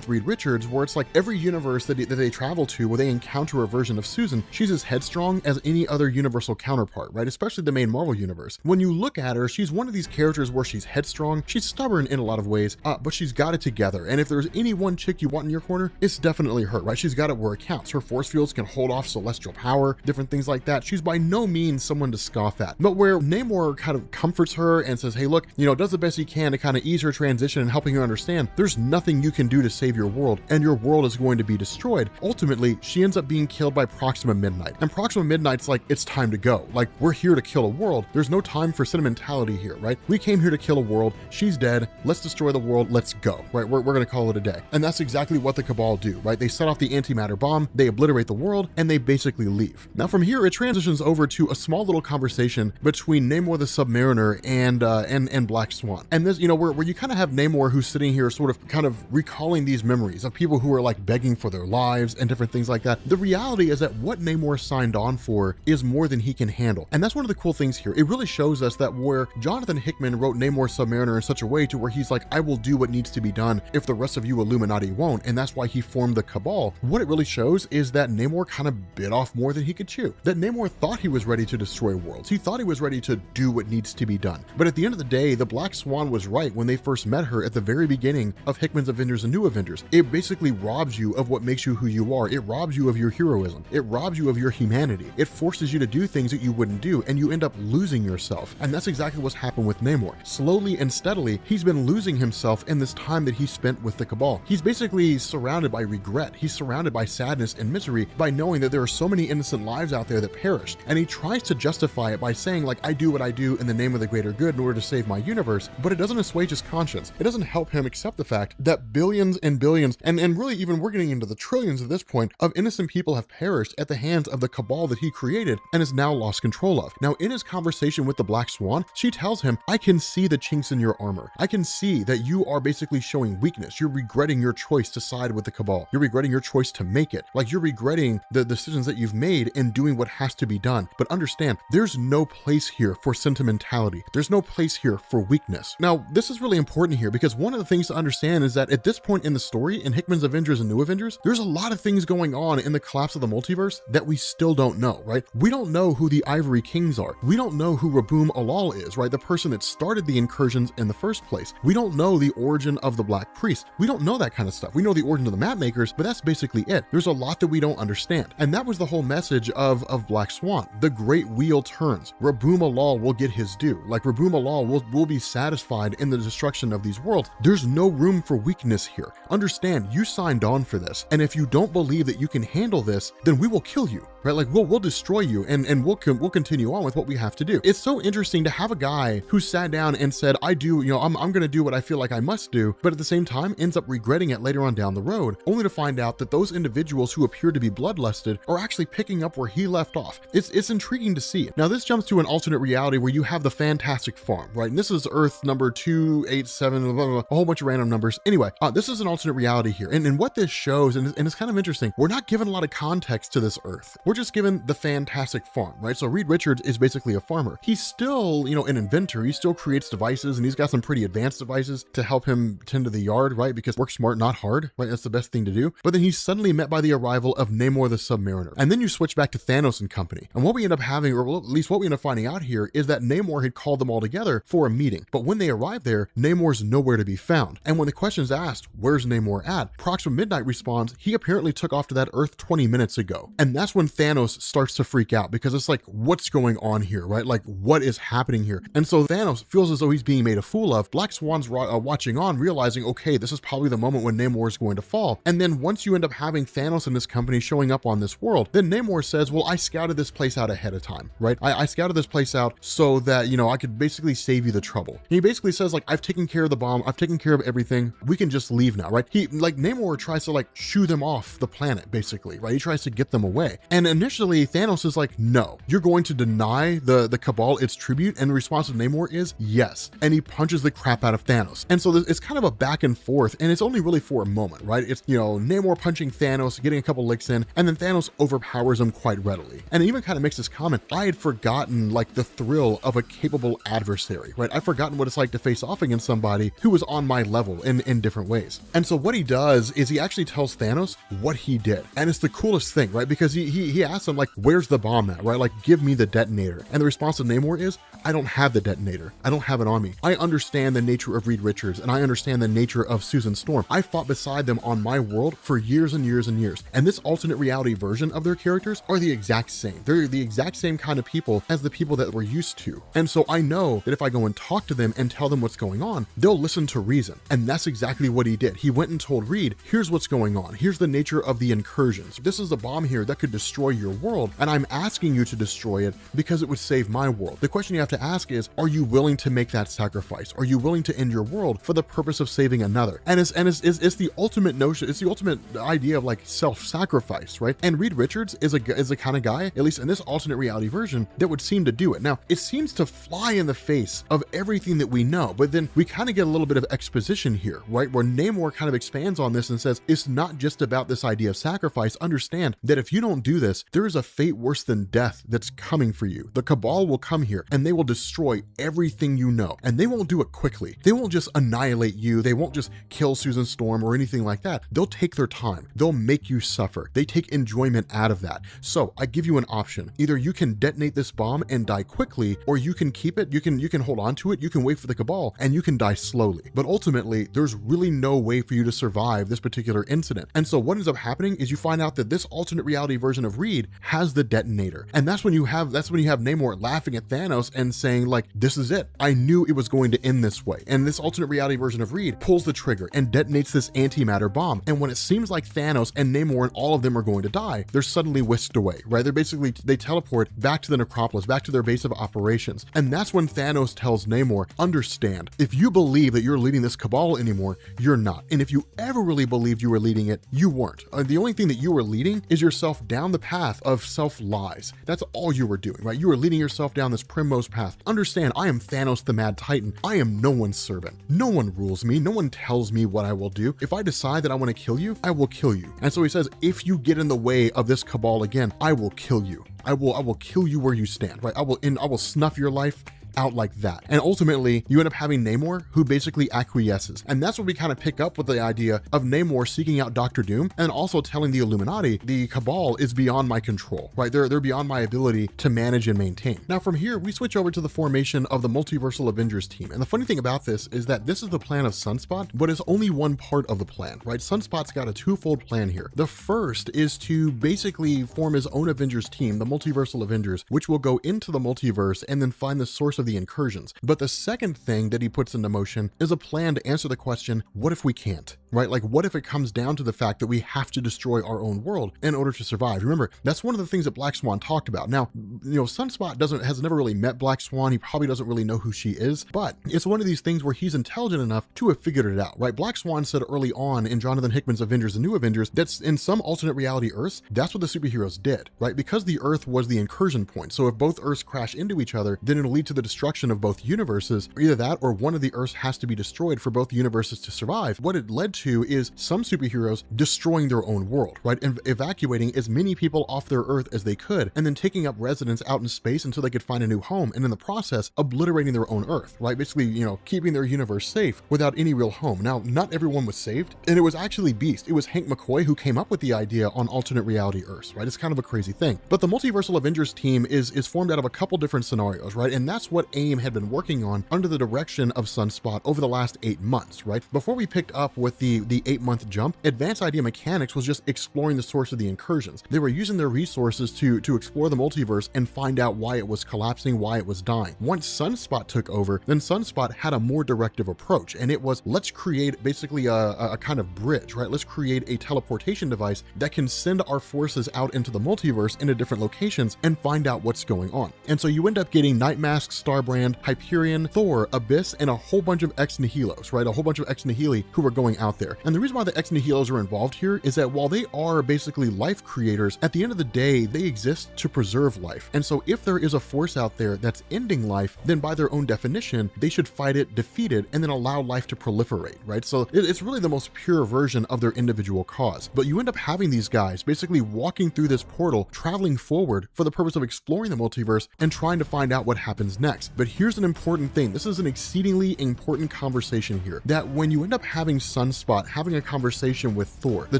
Reed Richards, where it's like every universe that they travel to where they encounter a version of Susan, she's as headstrong as any other universal counterpart, right? Especially the main Marvel universe. When you look at her, she's one of these characters where she's headstrong, she's stubborn in a lot of ways, but she's got it together. And if there's any one chick you want in your corner, it's definitely her, right? She's got it where it counts. Her force fields can hold off celestial power, different things like that. She's by no means someone to scoff at. But where Namor kind of comforts her and says, hey, look, does the best he can to kind of ease her transition and helping her understand there's nothing you can do to save your world, and your world is going to be destroyed. Ultimately, she ends up being killed by Proxima Midnight. And Proxima Midnight's like, it's time to go. Like, we're here to kill a world. There's no time for sentimentality here, right? We came here to kill a world. She's dead. Let's destroy the world. Let's go, right? We're going to call it a day. And that's exactly what the Cabal do, right? They set off the antimatter bomb, they obliterate the world, and they basically leave. Now from here, it transitions over to a small little conversation between Namor the Submariner and Black Swan. And this, where you kind of have Namor who's sitting here sort of kind of recalling these memories of people who are like begging for their lives and different things like that. The reality is that what Namor signed on for is more than he can handle. And that's one of the cool things here. It really shows us that where Jonathan Hickman wrote Namor Submariner in such a way to where he's like, I will do what needs to be done if the rest of you Illuminati won't. And that's why he formed the Cabal. What it really shows is that Namor kind of bit off more than he could chew. That Namor thought he was ready to destroy worlds. He thought he was ready to do what needs to be done. But at the end of the day, the Black Swan was right when they first met her at the very beginning of Hickman's Avengers and New Avengers. It basically robs you of what makes you who you are. It robs you of your heroism. It robs you of your humanity. It forces you to do things that you wouldn't do, and you end up losing yourself. And that's exactly what's happened with Namor. Slowly and steadily, he's been losing himself in this time that he spent with the Cabal. He's basically surrounded by regret. He's surrounded by sadness and misery by knowing that there are so many innocent lives out there that perished. And he tries to justify it by saying, like, I do what I do in the name of the greater good in order to save my universe, but it doesn't assuage his conscience. It doesn't help him accept the fact that billions and billions, and really even we're getting into the trillions at this point, of innocent people have perished at the hands of the Cabal that he created and has now lost control of. Now, in his conversation with the Black Swan, she tells him, I can see the chinks in your armor. I can see that you are basically showing weakness. You're regretting your choice to side with the Cabal. You're regretting your choice to make it. Like, you're regretting the decisions that you've made and doing what has to be done. But understand, there's no place here for sentimentality. There's no place here for weakness. Now, this is really important here because one of the things to understand is that at this point in the story, in Hickman's Avengers and New Avengers, there's a lot of things going on in the collapse of the multiverse that we still don't know, right? We don't know who the Ivory Kings are. We don't know who Raboom Alal is, right? The person that started the incursions in the first place. We don't know the origin of the Black Priest. We don't know that kind of stuff. We know the origin of the map makers, but that's basically it. There's a lot that we don't understand. And that was the whole message of Black Swan. The great wheel turns. Raboom Alal will get his due. Like, Raboom Alal will be satisfied in the destruction of these worlds. There's no room for weakness here. Understand, you signed on for this. And if you don't believe that you can handle this, then we will kill you. right? Like we'll destroy you and we'll continue on with what we have to do. It's so interesting to have a guy who sat down and said, I'm going to do what I feel like I must do, but at the same time ends up regretting it later on down the road, only to find out that those individuals who appear to be bloodlusted are actually picking up where he left off. It's intriguing to see. Now this jumps to an alternate reality where you have the Fantastic Farm, right? And this is Earth number 287, blah, blah, blah, a whole bunch of random numbers. Anyway, this is an alternate reality here. And what this shows, and it's kind of interesting, we're not given a lot of context to this Earth. We're just given the Fantastic Farm, right? So Reed Richards is basically a farmer. He's still, an inventor. He still creates devices, and he's got some pretty advanced devices to help him tend to the yard, right? Because work smart, not hard, right? That's the best thing to do. But then he's suddenly met by the arrival of Namor the Submariner. And then you switch back to Thanos and company. And what we end up having, or at least what we end up finding out here, is that Namor had called them all together for a meeting. But when they arrive there, Namor's nowhere to be found. And when the question is asked, where's Namor at? Proxima Midnight responds, he apparently took off to that Earth 20 minutes ago. And that's when Thanos starts to freak out, because it's like, what's going on here, right? Like, what is happening here? And so Thanos feels as though he's being made a fool of. Black Swan's watching on, realizing, okay, this is probably the moment when Namor is going to fall. And then once you end up having Thanos and his company showing up on this world, then Namor says, well, I scouted this place out ahead of time, right? I scouted this place out so that, I could basically save you the trouble. He basically says, like, I've taken care of the bomb. I've taken care of everything. We can just leave now, right? Namor tries to like shoo them off the planet, basically, right? He tries to get them away. And initially Thanos is like, no, you're going to deny the Cabal its tribute. And the response of Namor is yes. And he punches the crap out of Thanos. And so it's kind of a back and forth, and it's only really for a moment, right? It's, Namor punching Thanos, getting a couple licks in, and then Thanos overpowers him quite readily. And it even kind of makes this comment, I had forgotten like the thrill of a capable adversary, right? I've forgotten what it's like to face off against somebody who was on my level in different ways. And so what he does is he actually tells Thanos what he did. And it's the coolest thing, right? Because he asks him, like, where's the bomb at, right? Like, give me the detonator. And the response of Namor is, I don't have the detonator. I don't have it on me. I understand the nature of Reed Richards, and I understand the nature of Susan Storm. I fought beside them on my world for years and years and years. And this alternate reality version of their characters are the exact same. They're the exact same kind of people as the people that we're used to. And so I know that if I go and talk to them and tell them what's going on, they'll listen to reason. And that's exactly what he did. He went and told Reed, here's what's going on. Here's the nature of the incursions. This is a bomb here that could destroy your world, and I'm asking you to destroy it because it would save my world. The question you have to ask is, are you willing to make that sacrifice? Are you willing to end your world for the purpose of saving another? And it's the ultimate notion, it's the ultimate idea of like self-sacrifice, right? And Reed Richards is a kind of guy, at least in this alternate reality version, that would seem to do it. Now, it seems to fly in the face of everything that we know, but then we kind of get a little bit of exposition here, right? Where Namor kind of expands on this and says, it's not just about this idea of sacrifice. Understand that if you don't do this, there is a fate worse than death that's coming for you. The Cabal will come here and they will destroy everything you know, and they won't do it quickly. They won't just annihilate you. They won't just kill Susan Storm or anything like that. They'll take their time. They'll make you suffer. They take enjoyment out of that. So I give you an option. Either you can detonate this bomb and die quickly, or you can keep it. You can hold on to it. You can wait for the Cabal and you can die slowly. But ultimately, there's really no way for you to survive this particular incident. And so what ends up happening is you find out that this alternate reality version of Reed has the detonator. And that's when you have Namor laughing at Thanos and saying, like, this is it. I knew it was going to end this way. And this alternate reality version of Reed pulls the trigger and detonates this antimatter bomb. And when it seems like Thanos and Namor and all of them are going to die, they're suddenly whisked away, right? They teleport back to the necropolis, back to their base of operations. And that's when Thanos tells Namor, understand, if you believe that you're leading this Cabal anymore, you're not. And if you ever really believed you were leading it, you weren't. The only thing that you were leading is yourself down the path of self-lies. That's all you were doing, right? You were leading yourself down this primrose path. Understand, I am Thanos the Mad Titan. I am no one's servant. No one rules me. No one tells me what I will do. If I decide that I want to kill you, I will kill you. And so he says, if you get in the way of this Cabal again, I will kill you. I will kill you where you stand, right? I will snuff your life out like that. And ultimately, you end up having Namor, who basically acquiesces. And that's what we kind of pick up with the idea of Namor seeking out Dr. Doom and also telling the Illuminati, the Cabal is beyond my control, right? They're beyond my ability to manage and maintain. Now from here, we switch over to the formation of the Multiversal Avengers team. And the funny thing about this is that this is the plan of Sunspot, but it's only one part of the plan, right? Sunspot's got a twofold plan here. The first is to basically form his own Avengers team, the Multiversal Avengers, which will go into the multiverse and then find the source of the incursions. But the second thing that he puts into motion is a plan to answer the question, what if we can't? right? Like, what if it comes down to the fact that we have to destroy our own world in order to survive? Remember, that's one of the things that Black Swan talked about. Now, Sunspot has never really met Black Swan. He probably doesn't really know who she is, but it's one of these things where he's intelligent enough to have figured it out, right? Black Swan said early on in Jonathan Hickman's Avengers, the New Avengers, that's in some alternate reality Earths, that's what the superheroes did, right? Because the Earth was the incursion point. So if both Earths crash into each other, then it'll lead to the destruction of both universes. Either that or one of the Earths has to be destroyed for both universes to survive. What it led to is some superheroes destroying their own world, right? And evacuating as many people off their Earth as they could, and then taking up residence out in space until they could find a new home, and in the process, obliterating their own Earth, right? Basically, keeping their universe safe without any real home. Now, not everyone was saved, and it was actually Beast. It was Hank McCoy who came up with the idea on alternate reality Earths, right? It's kind of a crazy thing. But the Multiversal Avengers team is formed out of a couple different scenarios, right? And that's what AIM had been working on under the direction of Sunspot over the last 8 months, right? Before we picked up with the 8-month jump, Advanced Idea Mechanics was just exploring the source of the incursions. They were using their resources to explore the multiverse and find out why it was collapsing, why it was dying. Once Sunspot took over, then Sunspot had a more directive approach, and it was, let's create basically a kind of bridge, right? Let's create a teleportation device that can send our forces out into the multiverse into different locations and find out what's going on. And so you end up getting Nightmask, Starbrand, Hyperion, Thor, Abyss, and a whole bunch of Ex Nihilos, right? A whole bunch of Ex Nihili who are going out there. And the reason why the Ex Nihilos are involved here is that while they are basically life creators, at the end of the day, they exist to preserve life. And so if there is a force out there that's ending life, then by their own definition, they should fight it, defeat it, and then allow life to proliferate, right? So it's really the most pure version of their individual cause. But you end up having these guys basically walking through this portal, traveling forward for the purpose of exploring the multiverse and trying to find out what happens next. But here's an important thing. This is an exceedingly important conversation here, that when you end up having Sunspot having a conversation with Thor, the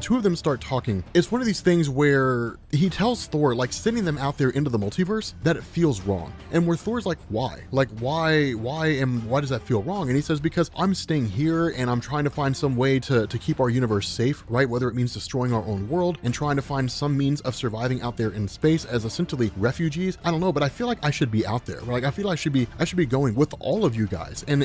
two of them start talking. It's one of these things where he tells Thor, like, sending them out there into the multiverse, that it feels wrong. And where Thor's like, why? Like, why does that feel wrong? And he says, because I'm staying here and I'm trying to find some way to keep our universe safe, right? Whether it means destroying our own world and trying to find some means of surviving out there in space as essentially refugees. I don't know, but I feel like I should be out there. Like, I feel I should be going with all of you guys and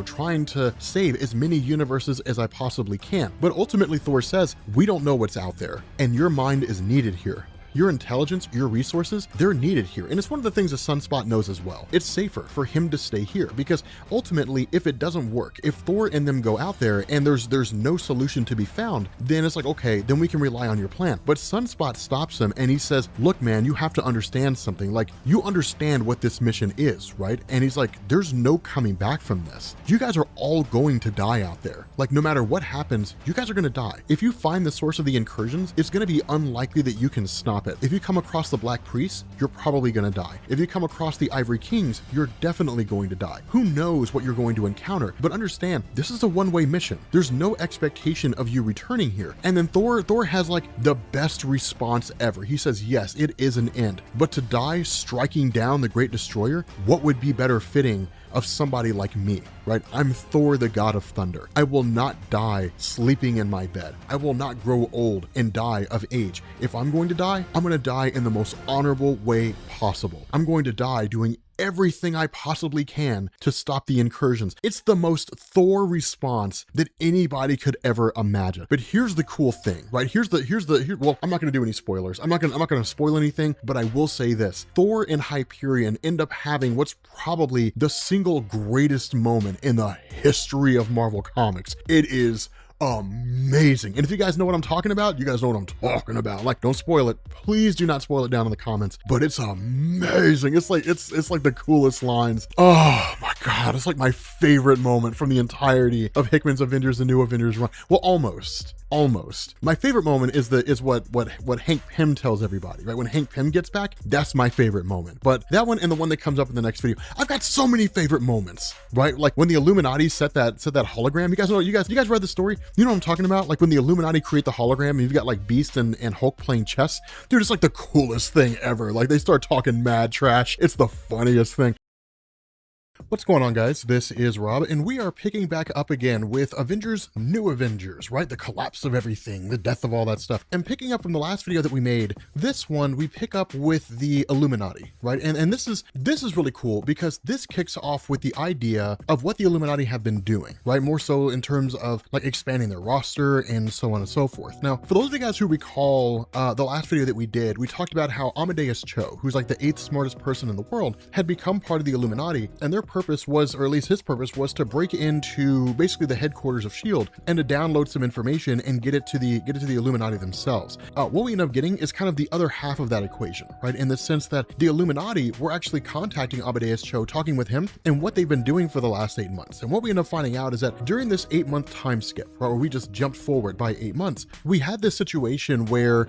trying to save as many universes as I possibly can. But ultimately Thor says, we don't know what's out there and your mind is needed here. Your intelligence, your resources, they're needed here. And it's one of the things that Sunspot knows as well. It's safer for him to stay here because ultimately, if it doesn't work, if Thor and them go out there and there's no solution to be found, then it's like, okay, then we can rely on your plan. But Sunspot stops him and he says, look, man, you have to understand something. Like, you understand what this mission is, right? And he's like, there's no coming back from this. You guys are all going to die out there. Like, no matter what happens, you guys are going to die. If you find the source of the incursions, it's going to be unlikely that you can stop it. If you come across the Black Priests, you're probably going to die. If you come across the Ivory Kings, you're definitely going to die. Who knows what you're going to encounter? But understand, this is a one-way mission. There's no expectation of you returning here. And then Thor has like the best response ever. He says, yes, it is an end. But to die striking down the Great Destroyer, what would be better fitting of somebody like me, right? I'm Thor, the god of thunder. I will not die sleeping in my bed. I will not grow old and die of age. If I'm going to die, I'm going to die in the most honorable way possible. I'm going to die doing everything I possibly can to stop the incursions. It's the most Thor response that anybody could ever imagine. But here's the cool thing, right? Well, I'm not going to do any spoilers. I'm not going to spoil anything, but I will say this. Thor and Hyperion end up having what's probably the single greatest moment in the history of Marvel Comics. It is amazing. And if you guys know what I'm talking about, you guys know what I'm talking about. Like, don't spoil it. Please do not spoil it down in the comments. But it's amazing. It's like the coolest lines. Oh my God. It's like my favorite moment from the entirety of Hickman's Avengers, the New Avengers run. Well, almost. My favorite moment is what Hank Pym tells everybody, right? When Hank Pym gets back, that's my favorite moment. But that one and the one that comes up in the next video, I've got so many favorite moments, right? Like when the Illuminati set that hologram. You guys read the story? You know what I'm talking about? Like when the Illuminati create the hologram and you've got like Beast and Hulk playing chess. Dude, it's like the coolest thing ever. Like they start talking mad trash. It's the funniest thing. What's going on, guys? This is Rob, and we are picking back up again with Avengers New Avengers, right? The collapse of everything, the death of all that stuff. And picking up from the last video that we made, this one we pick up with the Illuminati, right? And this is really cool because this kicks off with the idea of what the Illuminati have been doing, right? More so in terms of like expanding their roster and so on and so forth. Now, for those of you guys who recall the last video that we did, we talked about how Amadeus Cho, who's like the 8th smartest person in the world, had become part of the Illuminati, and their purpose was, or at least his purpose was, to break into basically the headquarters of S.H.I.E.L.D. and to download some information and get it to the Illuminati themselves. What we end up getting is kind of the other half of that equation, right? In the sense that the Illuminati were actually contacting Amadeus Cho, talking with him, and what they've been doing for the last 8 months. And what we end up finding out is that during this 8-month time skip, right, where we just jumped forward by 8 months, we had this situation where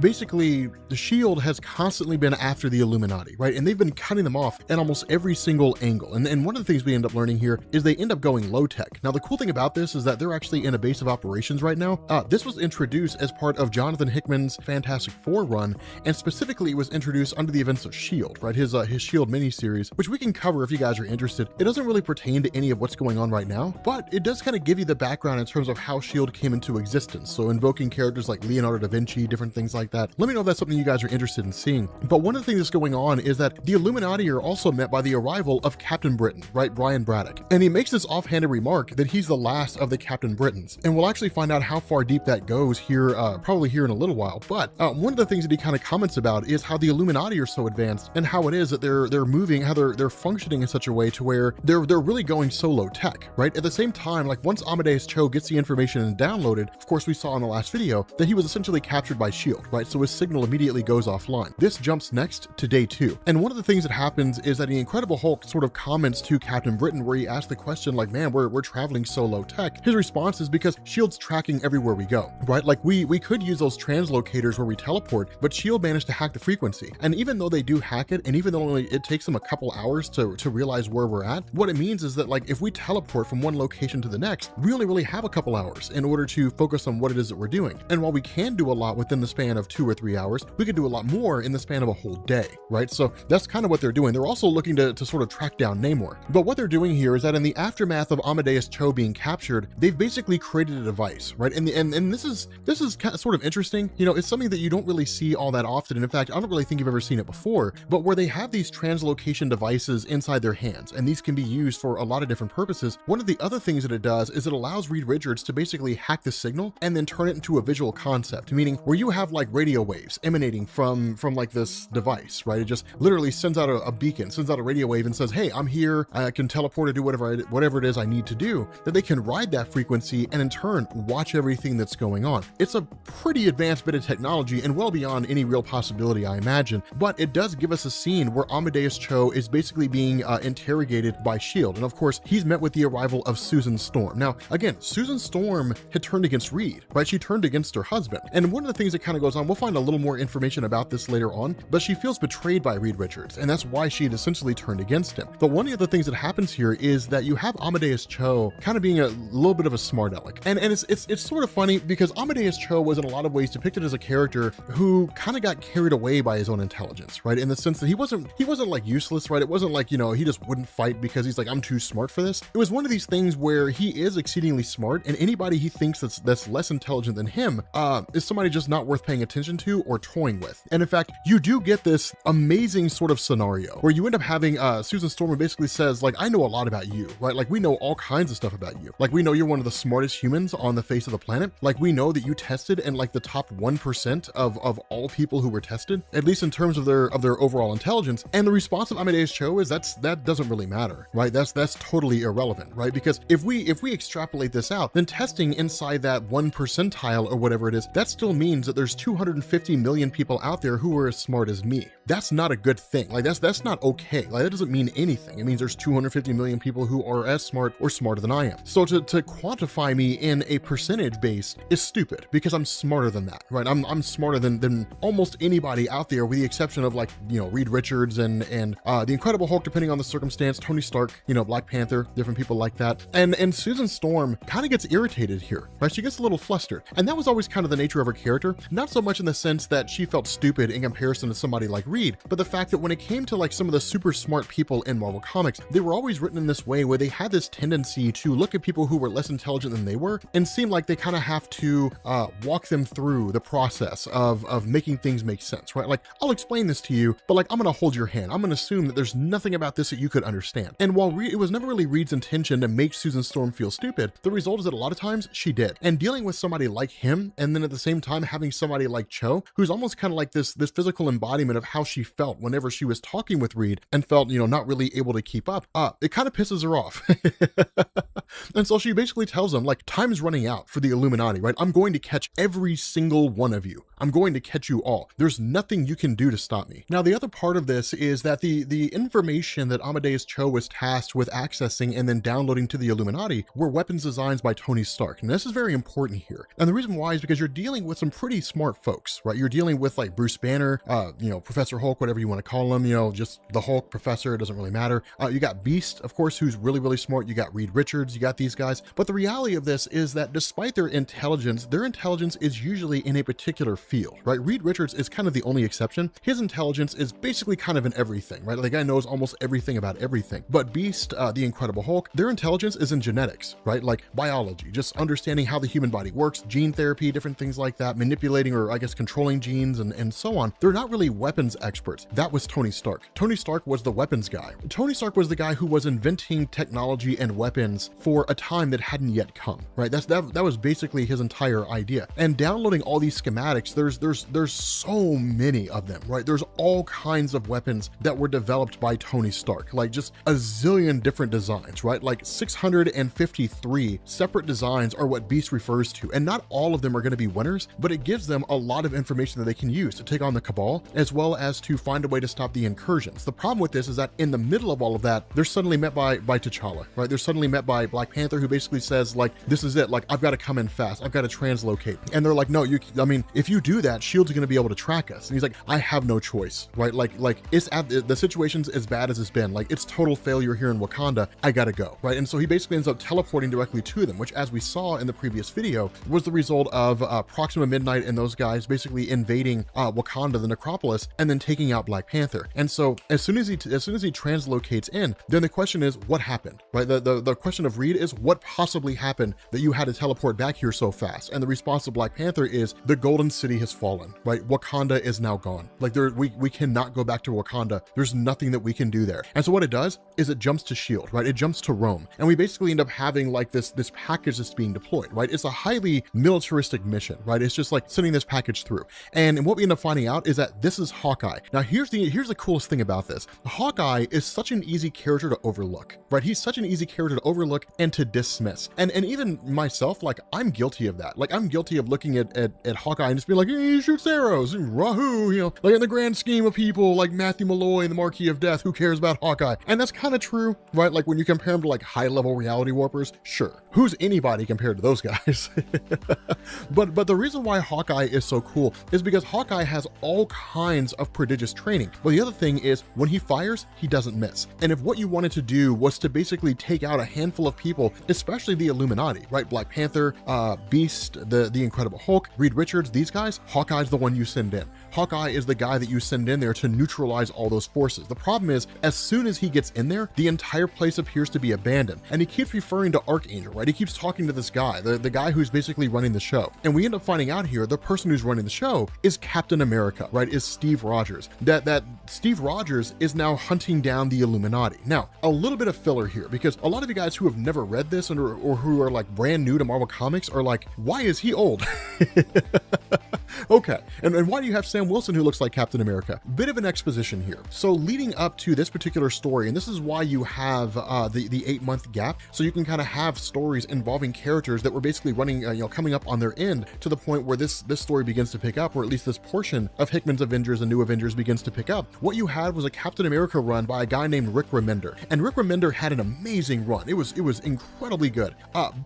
basically the S.H.I.E.L.D. has constantly been after the Illuminati, right? And they've been cutting them off at almost every single angle. And one of the things we end up learning here is they end up going low tech. Now, the cool thing about this is that they're actually in a base of operations right now. This was introduced as part of Jonathan Hickman's Fantastic Four run, and specifically it was introduced under the events of S.H.I.E.L.D., right? His S.H.I.E.L.D. miniseries, which we can cover if you guys are interested. It doesn't really pertain to any of what's going on right now, but it does kind of give you the background in terms of how S.H.I.E.L.D. came into existence. So invoking characters like Leonardo da Vinci, different things like that. Let me know if that's something you guys are interested in seeing. But one of the things that's going on is that the Illuminati are also met by the arrival of Captain Britain, right? Brian Braddock. And he makes this offhanded remark that he's the last of the Captain Britons. And we'll actually find out how far deep that goes here, probably here in a little while. But one of the things that he kind of comments about is how the Illuminati are so advanced and how it is that they're moving, how they're functioning in such a way to where they're really going so low tech, right? At the same time, like once Amadeus Cho gets the information and downloaded, of course we saw in the last video that he was essentially captured by S.H.I.E.L.D., right? So his signal immediately goes offline. This jumps next to day 2. And one of the things that happens is that the Incredible Hulk sort of comments to Captain Britain where he asks the question like, man, we're traveling so low tech. His response is because S.H.I.E.L.D.'s tracking everywhere we go, right? Like we could use those translocators where we teleport, but S.H.I.E.L.D. managed to hack the frequency. And even though they do hack it, and even though it takes them a couple hours to realize where we're at, what it means is that like if we teleport from one location to the next, we only really have a couple hours in order to focus on what it is that we're doing. And while we can do a lot within the span of 2 or 3 hours, we could do a lot more in the span of a whole day, right? So that's kind of what they're doing. They're also looking to sort of track down Namor. But what they're doing here is that in the aftermath of Amadeus Cho being captured, they've basically created a device, right? And this is kind of sort of interesting. You know, it's something that you don't really see all that often. And in fact, I don't really think you've ever seen it before, but where they have these translocation devices inside their hands, and these can be used for a lot of different purposes. One of the other things that it does is it allows Reed Richards to basically hack the signal and then turn it into a visual concept, meaning where you have like radio waves emanating from like this device, right? It just literally sends out a beacon, sends out a radio wave and says, hey, I'm here, I can teleport or do whatever it is I need to do, that they can ride that frequency and in turn watch everything that's going on. It's a pretty advanced bit of technology and well beyond any real possibility, I imagine, but it does give us a scene where Amadeus Cho is basically being interrogated by S.H.I.E.L.D. And of course, he's met with the arrival of Susan Storm. Now, again, Susan Storm had turned against Reed, right? She turned against her husband. And one of the things that kind of goes on, we'll find a little more information about this later on, but she feels betrayed by Reed Richards, and that's why she had essentially turned against him. But one of the things that happens here is that you have Amadeus Cho kind of being a little bit of a smart aleck. And it's sort of funny because Amadeus Cho was in a lot of ways depicted as a character who kind of got carried away by his own intelligence, right? In the sense that he wasn't like useless, right? It wasn't like, you know, he just wouldn't fight because he's like, I'm too smart for this. It was one of these things where he is exceedingly smart, and anybody he thinks that's less intelligent than him is somebody just not worth paying attention to or toying with. And in fact, you do get this amazing sort of scenario where you end up having Susan Storm who basically says like, I know a lot about you, right? Like we know all kinds of stuff about you. Like we know you're one of the smartest humans on the face of the planet. Like we know that you tested in like the top 1% of all people who were tested, at least in terms of their overall intelligence. And the response of Amadeus Cho is that doesn't really matter, right? That's totally irrelevant, right? Because if we extrapolate this out, then testing inside that 1 percentile or whatever it is, that still means that there's 250 million people out there who are as smart as me. That's not a good thing. Like that's not okay. Like that doesn't mean anything. It means there's 250 million people who are as smart or smarter than I am. So to quantify me in a percentage base is stupid because I'm smarter than that, right? I'm smarter than almost anybody out there, with the exception of like, you know, Reed Richards and the Incredible Hulk, depending on the circumstance, Tony Stark, you know, Black Panther, different people like that. And Susan Storm kind of gets irritated here, right? She gets a little flustered. And that was always kind of the nature of her character, not so much in the sense that she felt stupid in comparison to somebody like Reed, but the fact that when it came to like some of the super smart people in Marvel comics, they were always written in this way where they had this tendency to look at people who were less intelligent than they were and seem like they kind of have to walk them through the process of making things make sense, right? Like, I'll explain this to you, but like, I'm gonna hold your hand. I'm gonna assume that there's nothing about this that you could understand. And while it was never really Reed's intention to make Susan Storm feel stupid, the result is that a lot of times she did. And dealing with somebody like him, and then at the same time having somebody like Cho, who's almost kind of like this physical embodiment of how she felt whenever she was talking with Reed and felt, you know, not really able to keep up, it kind of pisses her off. And so she basically tells him, like, time's running out for the Illuminati, right? I'm going to catch every single one of you. I'm going to catch you all. There's nothing you can do to stop me. Now, the other part of this is that the information that Amadeus Cho was tasked with accessing and then downloading to the Illuminati were weapons designs by Tony Stark. And this is very important here. And the reason why is because you're dealing with some pretty smart folks, right? You're dealing with like Bruce Banner, you know, Professor Hulk, whatever you want to call him, you know, just the Hulk professor, it doesn't really matter. You got Beast, of course, who's really, really smart. You got Reed Richards, you got these guys. But the reality of this is that despite their intelligence is usually in a particular field, right? Reed Richards is kind of the only exception. His intelligence is basically kind of in everything, right? The guy knows almost everything about everything. But Beast, the Incredible Hulk, their intelligence is in genetics, right? Like biology, just understanding how the human body works, gene therapy, different things like that, manipulating or I guess controlling genes and so on. They're not really weapons experts. That was Tony Stark. Tony Stark was the weapons guy. Tony Stark was the guy who was inventing technology and weapons for a time that hadn't yet come, right? That was basically his entire idea. And downloading all these schematics, there's so many of them, right? There's all kinds of weapons that were developed by Tony Stark, like just a zillion different designs, right? Like 653 separate designs are what Beast refers to. And not all of them are going to be winners, but it gives them a lot of information that they can use to take on the Cabal, as well as to find a way to stop the incursions. The problem with this is that in the middle of all of that, they're suddenly met by T'Challa, right? They're suddenly met by Black Panther, who basically says like, this is it. Like, I've got to come in fast. I've got to translocate. And they're like, no, I mean, if you do that, SHIELD's going to be able to track us. And he's like, I have no choice, right? Like it's the situation's as bad as it's been. Like, it's total failure here in Wakanda. I got to go, right? And so he basically ends up teleporting directly to them, which, as we saw in the previous video, was the result of Proxima Midnight and those guys basically invading Wakanda, the necropolis, and then taking out Black Panther. And so as soon as he translocates in, then the question is, what happened, right? The question of Reed is, what possibly happened that you had to teleport back here so fast? And the response to Black Panther is, the Golden City has fallen, right? Wakanda is now gone. Like, we cannot go back to Wakanda. There's nothing that we can do there. And so what it does is it jumps to SHIELD, right? It jumps to Rome. And we basically end up having like this package that's being deployed, right? It's a highly militaristic mission, right? It's just like sending this package through. And what we end up finding out is that this is Hawkeye. Now, here's the coolest thing about this. Hawkeye is such an easy character to overlook, right? He's such an easy character to overlook and to dismiss. And even myself, like, I'm guilty of that. Like, I'm guilty of looking at Hawkeye and just being like, hey, he shoots arrows, rahoo, you know, like in the grand scheme of people like Matthew Malloy and the Marquis of Death, who cares about Hawkeye? And that's kind of true, right? Like, when you compare him to like high-level reality warpers, sure. Who's anybody compared to those guys? But the reason why Hawkeye is so cool is because Hawkeye has all kinds of prodigious training. But the other thing is, when he fires, he doesn't miss. And if what you wanted to do was to basically take out a handful of people, especially the Illuminati, right? Black Panther, Beast, the Incredible Hulk, Reed Richards, these guys, Hawkeye's the one you send in. Hawkeye is the guy that you send in there to neutralize all those forces. The problem is, as soon as he gets in there, the entire place appears to be abandoned. And he keeps referring to Archangel, right? He keeps talking to this guy, the guy who's basically running the show. And we end up finding out here, the person who's running the show is Captain America, right? Is Steve Rogers. That Steve Rogers is now hunting down the Illuminati. Now, a little bit of filler here, because a lot of you guys who have never read this or who are like brand new to Marvel Comics are like, why is he old? Okay, and why do you have Sam Wilson who looks like Captain America? Bit of an exposition here. So leading up to this particular story, and this is why you have the 8-month gap, so you can kind of have stories involving characters that were basically running, coming up on their end to the point where this story begins to pick up, or at least this portion of Hickman's Avengers and New Avengers begins to pick up. What you had was a Captain America run by a guy named Rick Remender, and Rick Remender had an amazing run. It was incredibly good.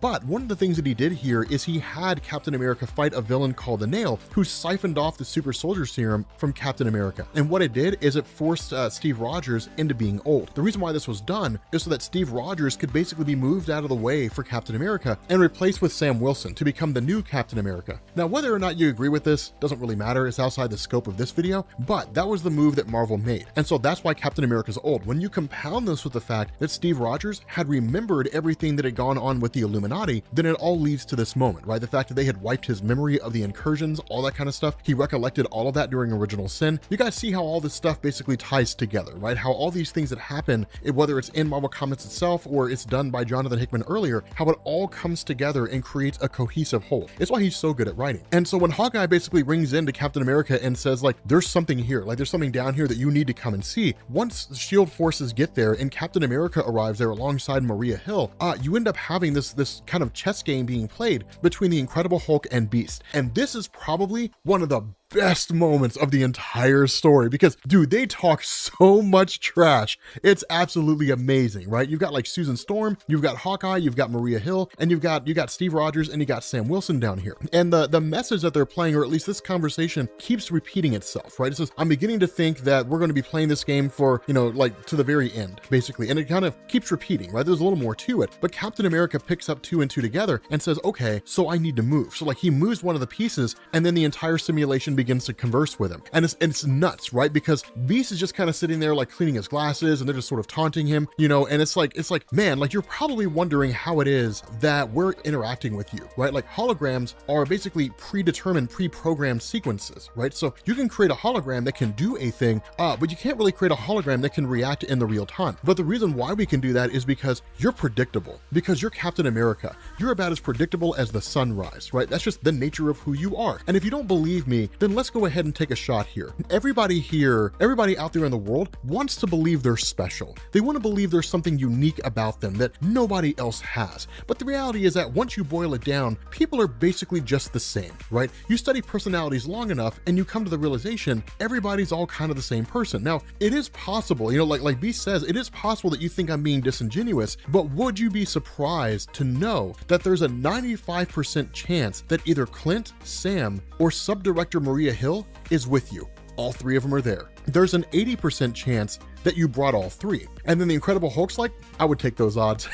But one of the things that he did here is he had Captain America fight a villain called the Nail, who siphoned off the super soldier serum from Captain America. And what it did is it forced Steve Rogers into being old. The reason why this was done is so that Steve Rogers could basically be moved out of the way for Captain America and replaced with Sam Wilson to become the new Captain America. Now, whether or not you agree with this doesn't really matter. It's outside the scope of this video, but that was the move that Marvel made. And so that's why Captain America's old. When you compound this with the fact that Steve Rogers had remembered everything that had gone on with the Illuminati, then it all leads to this moment, right? The fact that they had wiped his memory of the incursions, all that kind of stuff. He recollected all of that during Original Sin. You guys see how all this stuff basically ties together, right? How all these things that happen, whether it's in Marvel Comics itself or it's done by Jonathan Hickman earlier, how it all comes together and creates a cohesive whole. It's why he's so good at writing. And so when Hawkeye basically rings into Captain America and says, like, there's something here, like there's something down here that you need to come and see. Once the SHIELD forces get there and Captain America arrives there alongside Maria Hill, you end up having this kind of chess game being played between the Incredible Hulk and Beast. And this is probably one of the best moments of the entire story because, dude, they talk so much trash. It's absolutely amazing, right? You've got like Susan Storm, you've got Hawkeye, you've got Maria Hill, and you've got Steve Rogers, and you got Sam Wilson down here. And the message that they're playing, or at least this conversation, keeps repeating itself, right? It says, I'm beginning to think that we're going to be playing this game for, you know, like to the very end, basically. And it kind of keeps repeating, right? There's a little more to it. But Captain America picks up 2 and 2 together and says, okay, so I need to move. So like he moves one of the pieces, and then the entire simulation begins to converse with him. And it's nuts, right? Because Beast is just kind of sitting there like cleaning his glasses, and they're just sort of taunting him, you know, and it's like, man, like you're probably wondering how it is that we're interacting with you, right? Like holograms are basically predetermined, pre-programmed sequences, right? So you can create a hologram that can do a thing, but you can't really create a hologram that can react in the real time. But the reason why we can do that is because you're predictable, because you're Captain America. You're about as predictable as the sunrise, right? That's just the nature of who you are. And if you don't believe me, then let's go ahead and take a shot here. Everybody here, everybody out there in the world wants to believe they're special. They want to believe there's something unique about them that nobody else has. But the reality is that once you boil it down, people are basically just the same, right? You study personalities long enough and you come to the realization everybody's all kind of the same person. Now, it is possible, you know, like Beast says, it is possible that you think I'm being disingenuous, but would you be surprised to know that there's a 95% chance that either Clint, Sam, or subdirector Maria Hill is with you? All 3 of them are there. There's an 80% chance that you brought all 3. And then the Incredible Hulk's like, I would take those odds.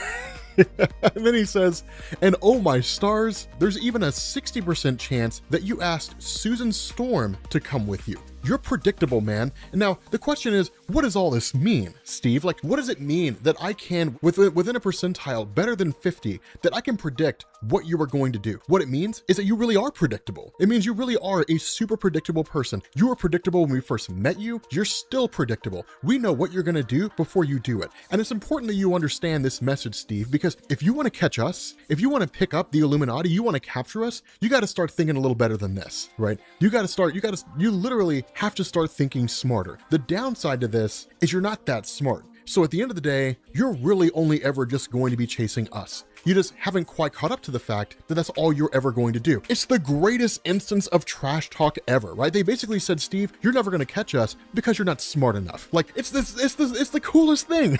And then he says, and oh my stars, there's even a 60% chance that you asked Susan Storm to come with you. You're predictable, man. And now the question is, what does all this mean, Steve? Like, what does it mean that I can, within a percentile better than 50, that I can predict what you are going to do? What it means is that you really are predictable. It means you really are a super predictable person. You were predictable when we first met you. You're still predictable. We know what you're going to do before you do it. And it's important that you understand this message, Steve, because if you want to catch us, if you want to pick up the Illuminati, you want to capture us, you got to start thinking a little better than this, right? You literally have to start thinking smarter. The downside to this is you're not that smart. So at the end of the day, you're really only ever just going to be chasing us. You just haven't quite caught up to the fact that that's all you're ever going to do. It's the greatest instance of trash talk ever, right? They basically said, Steve, you're never going to catch us because you're not smart enough. Like, it's the coolest thing.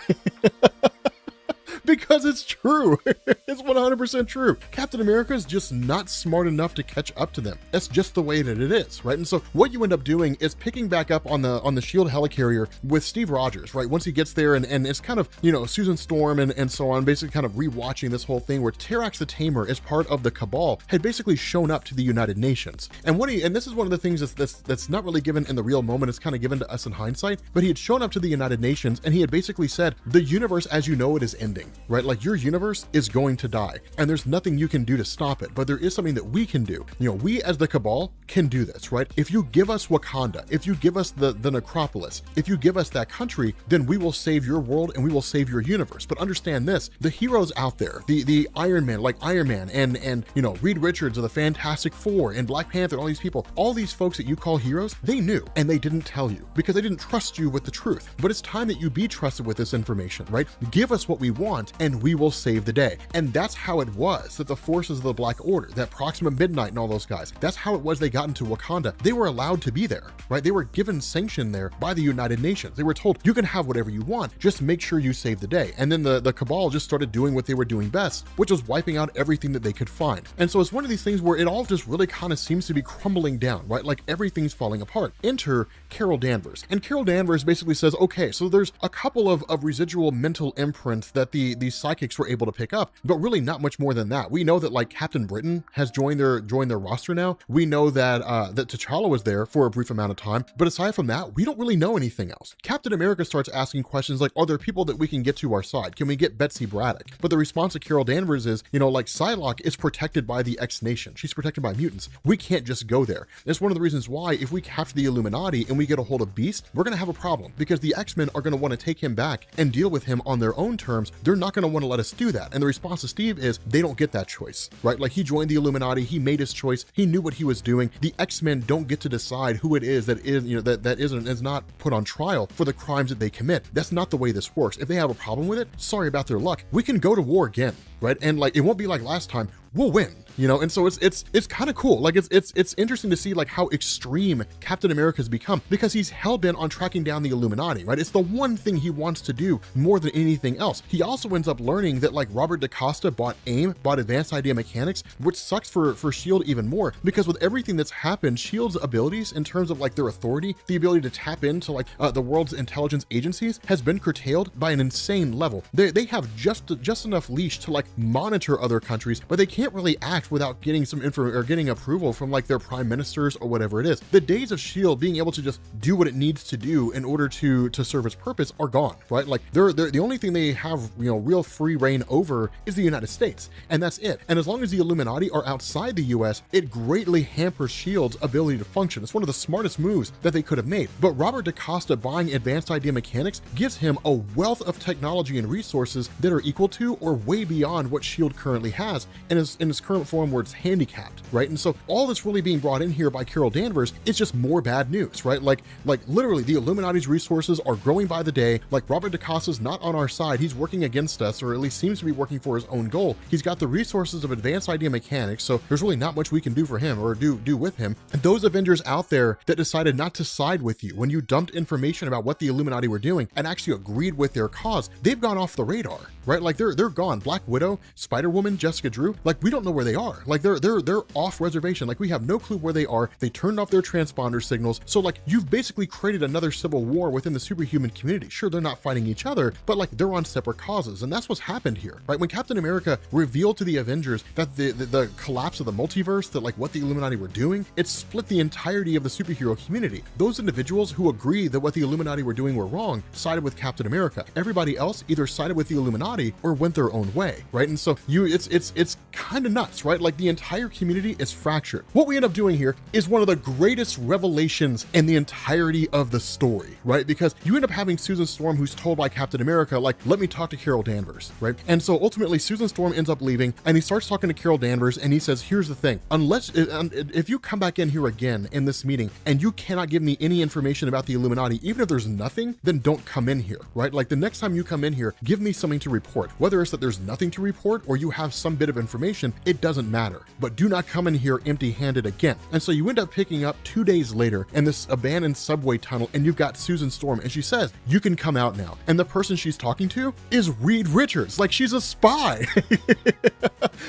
Because it's true. It's 100% true. Captain America is just not smart enough to catch up to them. That's just the way that it is, right? And so what you end up doing is picking back up on the SHIELD helicarrier with Steve Rogers, right? Once he gets there and it's kind of, you know, Susan Storm and so on, basically kind of rewatching this whole thing where Terax the Tamer, as part of the Cabal, had basically shown up to the United Nations. And this is one of the things that's not really given in the real moment, it's kind of given to us in hindsight, but he had shown up to the United Nations and he had basically said, the universe as you know it is ending. Right? Like your universe is going to die and there's nothing you can do to stop it, but there is something that we can do. You know, we as the Cabal can do this, right? If you give us Wakanda, if you give us the necropolis, if you give us that country, then we will save your world and we will save your universe. But understand this, the heroes out there, the Iron Man, like Iron Man and you know, Reed Richards of the Fantastic Four and Black Panther, all these people, all these folks that you call heroes, they knew and they didn't tell you because they didn't trust you with the truth. But it's time that you be trusted with this information, right? Give us what we want want, and we will save the day. And that's how it was that the forces of the Black Order, that Proxima Midnight and all those guys, that's how it was they got into Wakanda. They were allowed to be there, right? They were given sanction there by the United Nations. They were told, you can have whatever you want, just make sure you save the day. And then the Cabal just started doing what they were doing best, which was wiping out everything that they could find. And so it's one of these things where it all just really kind of seems to be crumbling down, right? Like everything's falling apart. Enter Carol Danvers. And Carol Danvers basically says, okay, so there's a couple of residual mental imprints that these psychics were able to pick up, but really not much more than that. We know that like Captain Britain has joined their roster now. We know that that T'Challa was there for a brief amount of time, but aside from that, we don't really know anything else. Captain America starts asking questions like, are there people that we can get to our side? Can we get Betsy Braddock? But the response of Carol Danvers is, you know, like Psylocke is protected by the X Nation. She's protected by mutants. We can't just go there. It's one of the reasons why if we capture the Illuminati and we get a hold of Beast, we're going to have a problem because the X-Men are going to want to take him back and deal with him on their own terms. They're not going to want to let us do that. And the response to Steve is they don't get that choice, right? Like he joined the Illuminati. He made his choice. He knew what he was doing. The X-Men don't get to decide who it is that is, you know, that is not put on trial for the crimes that they commit. That's not the way this works. If they have a problem with it, sorry about their luck. We can go to war again, right? And like, it won't be like last time. We'll win, you know? And so it's kind of cool. Like it's interesting to see like how extreme Captain America has become because he's hell-bent on tracking down the Illuminati, right? It's the one thing he wants to do more than anything else. He also ends up learning that like Robert DaCosta bought AIM, bought Advanced Idea Mechanics, which sucks for S.H.I.E.L.D. even more because with everything that's happened, S.H.I.E.L.D.'s abilities in terms of like their authority, the ability to tap into like the world's intelligence agencies has been curtailed by an insane level. They have just enough leash to like monitor other countries, but they can't really act without getting some info or getting approval from like their prime ministers or whatever it is. The days of S.H.I.E.L.D. being able to just do what it needs to do in order to serve its purpose are gone, right? Like they're the only thing they have, you know, real free reign over is the United States, and that's it. And as long as the Illuminati are outside the US, it greatly hampers S.H.I.E.L.D.'s ability to function. It's one of the smartest moves that they could have made. But Robert DaCosta buying Advanced Idea Mechanics gives him a wealth of technology and resources that are equal to or way beyond what S.H.I.E.L.D. currently has, and is in its current form where it's handicapped, right? And so all that's really being brought in here by Carol Danvers is just more bad news, right? Like literally the Illuminati's resources are growing by the day. Like Robert DaCosta's not on our side. He's working against us, or at least seems to be working for his own goal. He's got the resources of Advanced Idea Mechanics, so there's really not much we can do for him or do with him. And those Avengers out there that decided not to side with you when you dumped information about what the Illuminati were doing and actually agreed with their cause, they've gone off the radar, right? Like they're gone. Black Widow, Spider-Woman, Jessica Drew, like we don't know where they are. Like they're off reservation. Like we have no clue where they are. They turned off their transponder signals. So like you've basically created another civil war within the superhuman community. Sure, they're not fighting each other, but like they're on separate causes. And that's what's happened here, right? When Captain America revealed to the Avengers that the collapse of the multiverse, that like what the Illuminati were doing, it split the entirety of the superhero community. Those individuals who agreed that what the Illuminati were doing were wrong sided with Captain America. Everybody else either sided with the Illuminati or went their own way, right? And so it's kind of nuts, right? Like the entire community is fractured. What we end up doing here is one of the greatest revelations in the entirety of the story, right? Because you end up having Susan Storm, who's told by Captain America, like, let me talk to Carol Danvers, right? And so ultimately Susan Storm ends up leaving and he starts talking to Carol Danvers and he says, here's the thing, unless, if you come back in here again in this meeting and you cannot give me any information about the Illuminati, even if there's nothing, then don't come in here, right? Like the next time you come in here, give me something to report. Whether it's that there's nothing to report or you have some bit of information, it doesn't matter, but do not come in here empty-handed again. And so you end up picking up 2 days later in this abandoned subway tunnel and you've got Susan Storm and she says, you can come out now. And the person she's talking to is Reed Richards. Like she's a spy.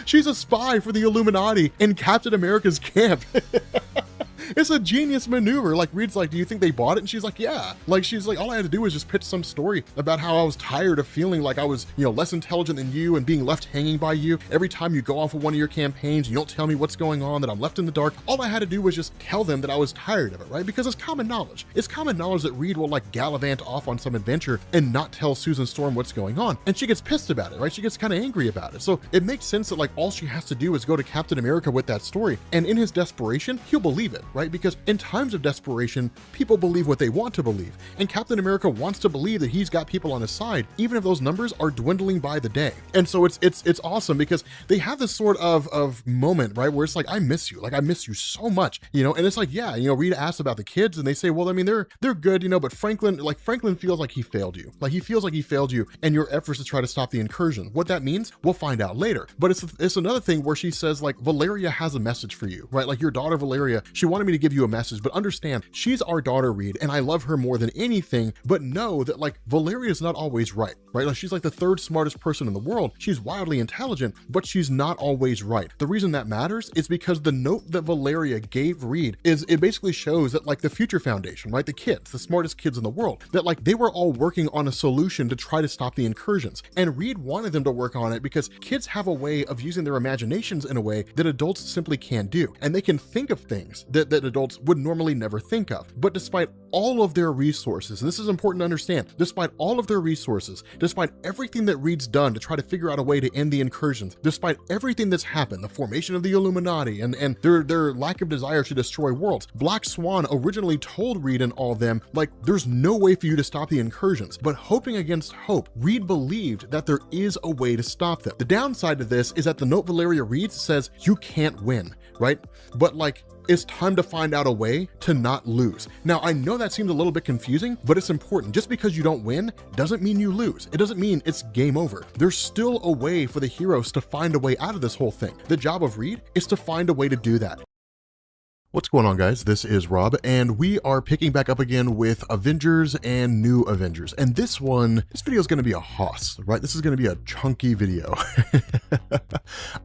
She's a spy for the Illuminati in Captain America's camp. It's a genius maneuver. Like Reed's like, do you think they bought it? And she's like, yeah. Like she's like, all I had to do was just pitch some story about how I was tired of feeling like I was, you know, less intelligent than you and being left hanging by you. Every time you go off of one of your campaigns, you don't tell me what's going on, that I'm left in the dark. All I had to do was just tell them that I was tired of it, right? Because it's common knowledge. It's common knowledge that Reed will like gallivant off on some adventure and not tell Susan Storm what's going on. And she gets pissed about it, right? She gets kind of angry about it. So it makes sense that like all she has to do is go to Captain America with that story. And in his desperation, he'll believe it, right? right? Because in times of desperation, people believe what they want to believe. And Captain America wants to believe that he's got people on his side, even if those numbers are dwindling by the day. And so it's awesome because they have this sort of moment, right, where it's like, I miss you. Like, I miss you so much, you know? And it's like, yeah, you know, Rita asks about the kids and they say, well, I mean, they're good, you know, but Franklin feels like he failed you. Like, he feels like he failed you and your efforts to try to stop the incursion. What that means, we'll find out later. But it's another thing where she says, like, Valeria has a message for you, right? Like, your daughter Valeria, she wanted me to give you a message, but understand, she's our daughter, Reed, and I love her more than anything, but know that, like, Valeria is not always right? Like, she's like the third smartest person in the world. She's wildly intelligent, but she's not always right. The reason that matters is because the note that Valeria gave Reed it basically shows that, like, the Future Foundation, right? The kids, the smartest kids in the world, that, like, they were all working on a solution to try to stop the incursions. And Reed wanted them to work on it because kids have a way of using their imaginations in a way that adults simply can't do. And they can think of things that adults would normally never think of. But despite all of their resources, and this is important to understand, despite all of their resources, despite everything that Reed's done to try to figure out a way to end the incursions, despite everything that's happened, the formation of the Illuminati and their lack of desire to destroy worlds, Black Swan originally told Reed and all of them, like, there's no way for you to stop the incursions. But hoping against hope, Reed believed that there is a way to stop them. The downside to this is that the note Valeria reads says, you can't win, right? But, like, it's time to find out a way to not lose. Now, I know that seems a little bit confusing, but it's important. Just because you don't win doesn't mean you lose. It doesn't mean it's game over. There's still a way for the heroes to find a way out of this whole thing. The job of Reed is to find a way to do that. What's going on, guys? This is Rob, and we are picking back up again with Avengers and New Avengers. And this video is going to be a hoss, right? This is going to be a chunky video.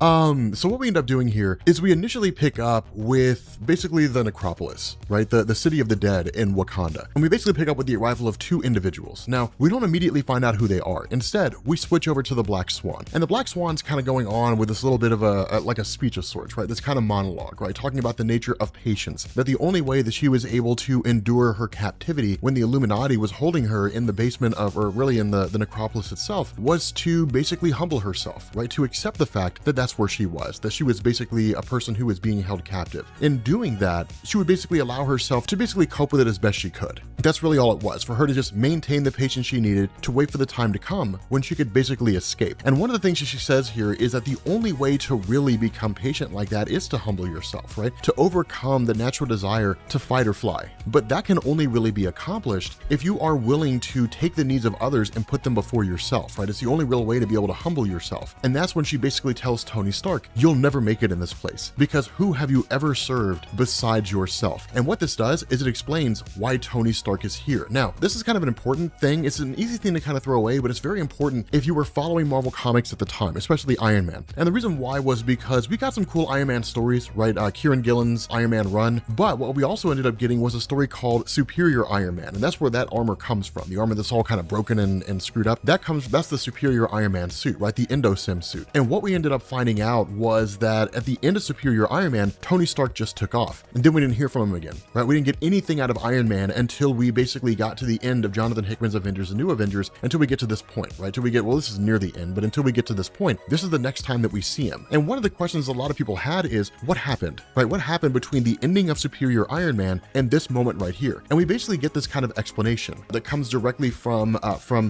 So what we end up doing here is we initially pick up with basically the necropolis, right? The city of the dead in Wakanda. And we basically pick up with the arrival of two individuals. Now, we don't immediately find out who they are. Instead, we switch over to the Black Swan. And the Black Swan's kind of going on with this little bit of like a speech of sorts, right? This kind of monologue, right? Talking about the nature of patience, that the only way that she was able to endure her captivity when the Illuminati was holding her in the basement of, or really in the necropolis itself, was to basically humble herself, right? To accept the fact that that's where she was, that she was basically a person who was being held captive. In doing that, she would basically allow herself to basically cope with it as best she could. That's really all it was, for her to just maintain the patience she needed to wait for the time to come when she could basically escape. And one of the things that she says here is that the only way to really become patient like that is to humble yourself, right? To overcome the natural desire to fight or fly. But that can only really be accomplished if you are willing to take the needs of others and put them before yourself, right? It's the only real way to be able to humble yourself. And that's when she basically tells Tony Stark, you'll never make it in this place, because who have you ever served besides yourself? And what this does is it explains why Tony Stark is here. Now, this is kind of an important thing. It's an easy thing to kind of throw away, but it's very important if you were following Marvel Comics at the time, especially Iron Man. And the reason why was because we got some cool Iron Man stories, right? Kieran Gillen's Iron Man run, but what we also ended up getting was a story called Superior Iron Man, and that's where that armor comes from. The armor that's all kind of broken and screwed up, that's the Superior Iron Man suit, right? The Endosim suit. And what we ended up finding out was that at the end of Superior Iron Man, Tony Stark just took off, and then we didn't hear from him again, right? We didn't get anything out of Iron Man until we basically got to the end of Jonathan Hickman's Avengers and New Avengers, until we get to this point, right? Till we get, well, this is near the end, but until we get to this point, this is the next time that we see him. And one of the questions a lot of people had is, what happened, right? What happened between the ending of Superior Iron Man and this moment right here? And we basically get this kind of explanation that comes directly from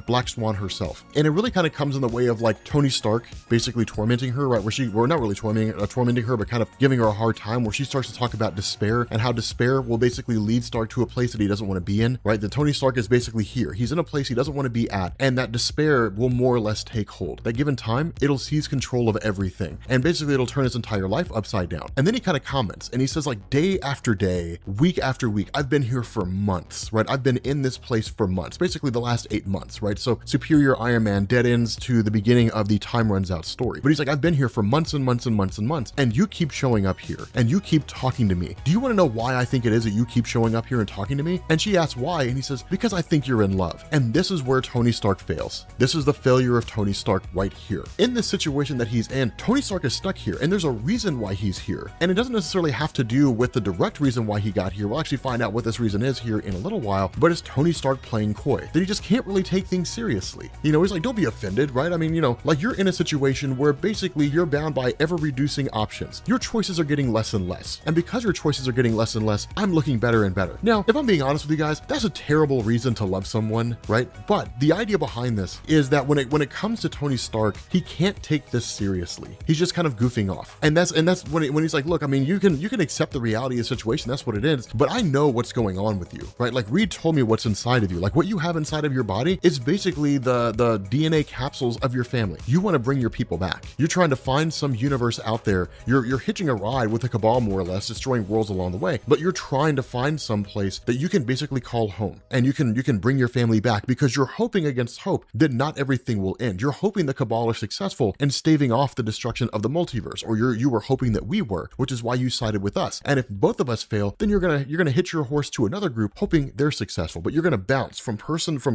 Black Swan herself. And it really kind of comes in the way of like Tony Stark basically tormenting her, right? We're not really tormenting her, but kind of giving her a hard time, where she starts to talk about despair and how despair will basically lead Stark to a place that he doesn't want to be in, right? That Tony Stark is basically here. He's in a place he doesn't want to be at, and that despair will more or less take hold. That given time, it'll seize control of everything, and basically it'll turn his entire life upside down. And then he kind of comments, and he says, like, day after day, week after week, I've been here for months, right? I've been in this place for months, basically the last 8 months, right? So Superior Iron Man dead ends to the beginning of the Time Runs Out story. But he's like, I've been here for months and months and months and months, and you keep showing up here, and you keep talking to me. Do you want to know why I think it is that you keep showing up here and talking to me? And she asks why, and he says, because I think you're in love. And this is where Tony Stark fails. This is the failure of Tony Stark right here. In this situation that he's in, Tony Stark is stuck here, and there's a reason why he's here. And it doesn't necessarily have to do with the direct reason why he got here. We'll actually find out what this reason is here in a little while, but it's Tony Stark playing coy, that he just can't really take things seriously. He's like, don't be offended, right? I mean, like you're in a situation where basically you're bound by ever reducing options. Your choices are getting less and less. And because your choices are getting less and less, I'm looking better and better. Now, if I'm being honest with you guys, that's a terrible reason to love someone, right? But the idea behind this is that when it comes to Tony Stark, he can't take this seriously. He's just kind of goofing off. And that's when he's like, look, I mean, you can accept the reality of the situation. That's what it is. But I know what's going on with you, right? Like Reed told me what's inside of you. Like what you have inside of your body is basically the DNA capsules of your family. You want to bring your people back. You're trying to find some universe out there. You're hitching a ride with the Cabal, more or less, destroying worlds along the way, but you're trying to find some place that you can basically call home, and you can bring your family back, because you're hoping against hope that not everything will end. You're hoping the Cabal are successful in staving off the destruction of the multiverse, or you were hoping that we were, which is why you sided with us. And if both of us fail, then you're gonna hitch your horse to another group, hoping they're successful, but you're gonna bounce from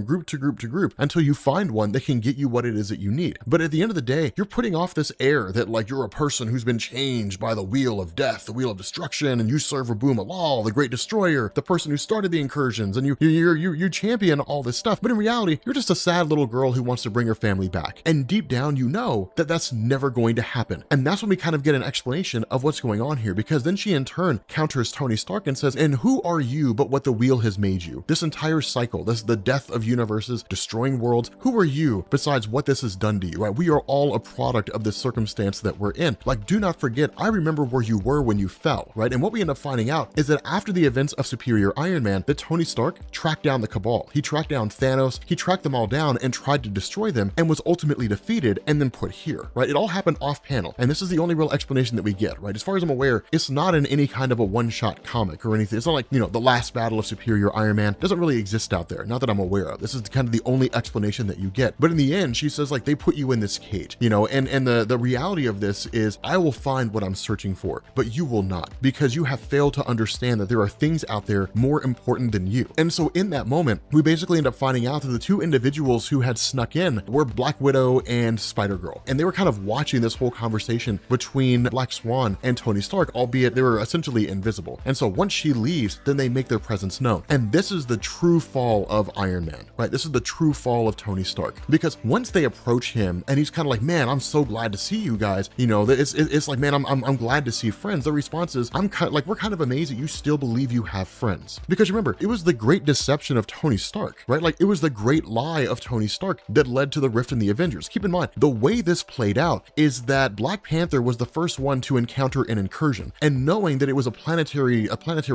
group to group to group until you find one that can get you what it is that you need. But at the end of the day, you're putting off this air that like you're a person who's been changed by the wheel of death, the wheel of destruction, and you serve Raboom Alal, the great destroyer, the person who started the incursions, and you champion all this stuff. But in reality, you're just a sad little girl who wants to bring her family back. And deep down, you know that that's never going to happen. And that's when we kind of get an explanation of what's going on here, because then she in turn counters Tony Stark and says, and who are you but what the wheel has made you? This entire cycle, this the death of universes, destroying worlds, who are you besides what this has done to you, right? We are all a product of this circumstance that we're in. Like, do not forget, I remember where you were when you fell, right? And what we end up finding out is that after the events of Superior Iron Man, that Tony Stark tracked down the Cabal. He tracked down Thanos, he tracked them all down and tried to destroy them, and was ultimately defeated and then put here, right? It all happened off panel. And this is the only real explanation that we get, right? As far as I'm aware, it's not in any kind of a one-shot comic or anything. It's not like, the last battle of Superior Iron Man doesn't really exist out there. Not that I'm aware of. This is kind of the only explanation that you get. But in the end, she says, like, they put you in this cage, and the reality of this is, I will find what I'm searching for, but you will not, because you have failed to understand that there are things out there more important than you. And so in that moment, we basically end up finding out that the two individuals who had snuck in were Black Widow and Spider-Girl. And they were kind of watching this whole conversation between Black Swan and Tony Stark, albeit they were essentially invisible. And so once she leaves, then they make their presence known. And this is the true fall of Iron Man, right? This is the true fall of Tony Stark. Because once they approach him and he's kind of like, man, I'm so glad to see you guys. It's like, man, I'm glad to see friends. The response is, we're kind of amazed that you still believe you have friends. Because remember, it was the great deception of Tony Stark, right? Like, it was the great lie of Tony Stark that led to the rift in the Avengers. Keep in mind, the way this played out is that Black Panther was the first one to encounter an incursion, and knowing that it was a planetary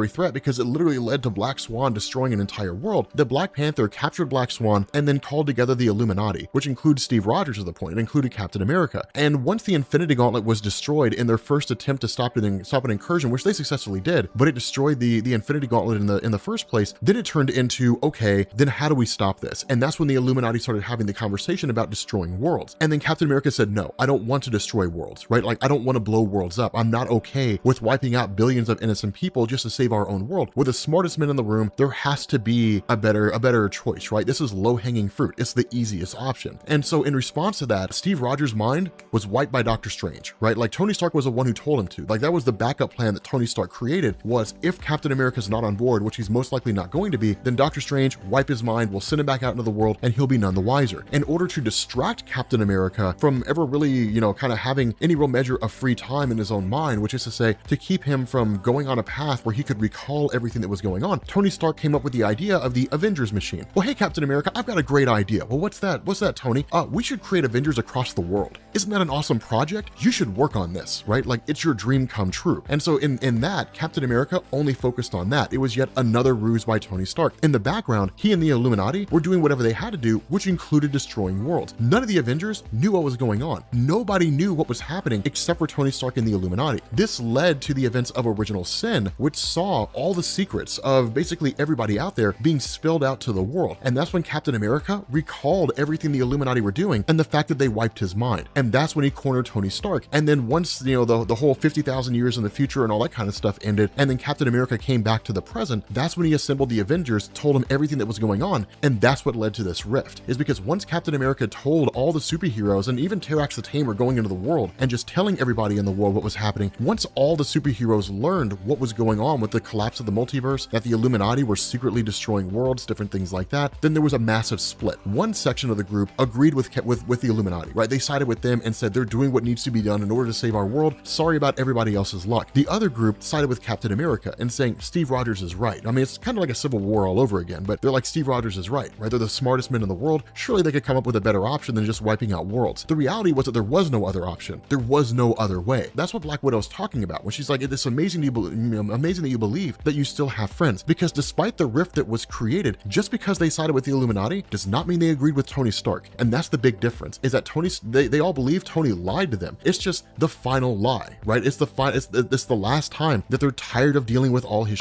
threat, because it literally led to Black Swan destroying an entire world, the Black Panther captured Black Swan and then called together the Illuminati, which includes Steve Rogers at the point. It included Captain America. And once the Infinity Gauntlet was destroyed in their first attempt to stop an incursion, which they successfully did, but it destroyed the Infinity Gauntlet in the first place, then it turned into, okay, then how do we stop this? And that's when the Illuminati started having the conversation about destroying worlds. And then Captain America said, no, I don't want to destroy worlds, right? Like, I don't want to blow worlds up. I'm not okay with wiping out billions of innocent people just to save our own world. We're the smartest men in the room. There has to be a better choice, right? This is low-hanging fruit. It's the easiest option. And so in response to that, Steve Rogers' mind was wiped by Doctor Strange, right? Like, Tony Stark was the one who told him to. Like, that was the backup plan that Tony Stark created, was if Captain America's not on board, which he's most likely not going to be, then Doctor Strange wipe his mind, will send him back out into the world, and he'll be none the wiser. In order to distract Captain America from ever really, kind of having any real measure of free time in his own mind, which is to say, to keep him from going on a path where he could recall everything that was going on, Tony Stark came up with the idea of the Avengers machine. Well, hey, Captain America, I've got a great idea. Well, what's that? What's that, Tony? We should create Avengers across the world. Isn't that an awesome project? You should work on this, right? Like, it's your dream come true. And so in that, Captain America only focused on that. It was yet another ruse by Tony Stark. In the background, he and the Illuminati were doing whatever they had to do, which included destroying worlds. None of the Avengers knew what was going on. Nobody knew what was happening except for Tony Stark and the Illuminati. This led to the events of Original Sin, which saw all the secrets of basically everybody out there being spilled out to the world. And that's when Captain America recalled everything the Illuminati were doing and the fact that they wiped his mind. And that's when he cornered Tony Stark. And then once, the whole 50,000 years in the future and all that kind of stuff ended, and then Captain America came back to the present, that's when he assembled the Avengers, told him everything that was going on. And that's what led to this rift, is because once Captain America told all the superheroes, and even Terax the Tamer going into the world and just telling everybody in the world what was happening, once all the superheroes learned what was going on with the collapse of the multiverse, that the Illuminati were secretly destroying worlds, different things like that, then there was a massive split. One section of the group agreed with the Illuminati, right? They sided with them and said they're doing what needs to be done in order to save our world. Sorry about everybody else's luck. The other group sided with Captain America and saying Steve Rogers is right. I mean, it's kind of like a civil war all over again, but they're like, Steve Rogers is right? They're the smartest men in the world. Surely they could come up with a better option than just wiping out worlds. The reality was that there was no other option. There was no other way. That's what Black Widow's talking about when she's like, it's amazing that you believe that you still have friends, because despite the rift that was created, just because they sided with the Illuminati does not mean they agreed with Tony Stark. And that's the big difference, is that they all believe Tony lied to them. It's just the final lie, right? It's the last time that they're tired of dealing with all his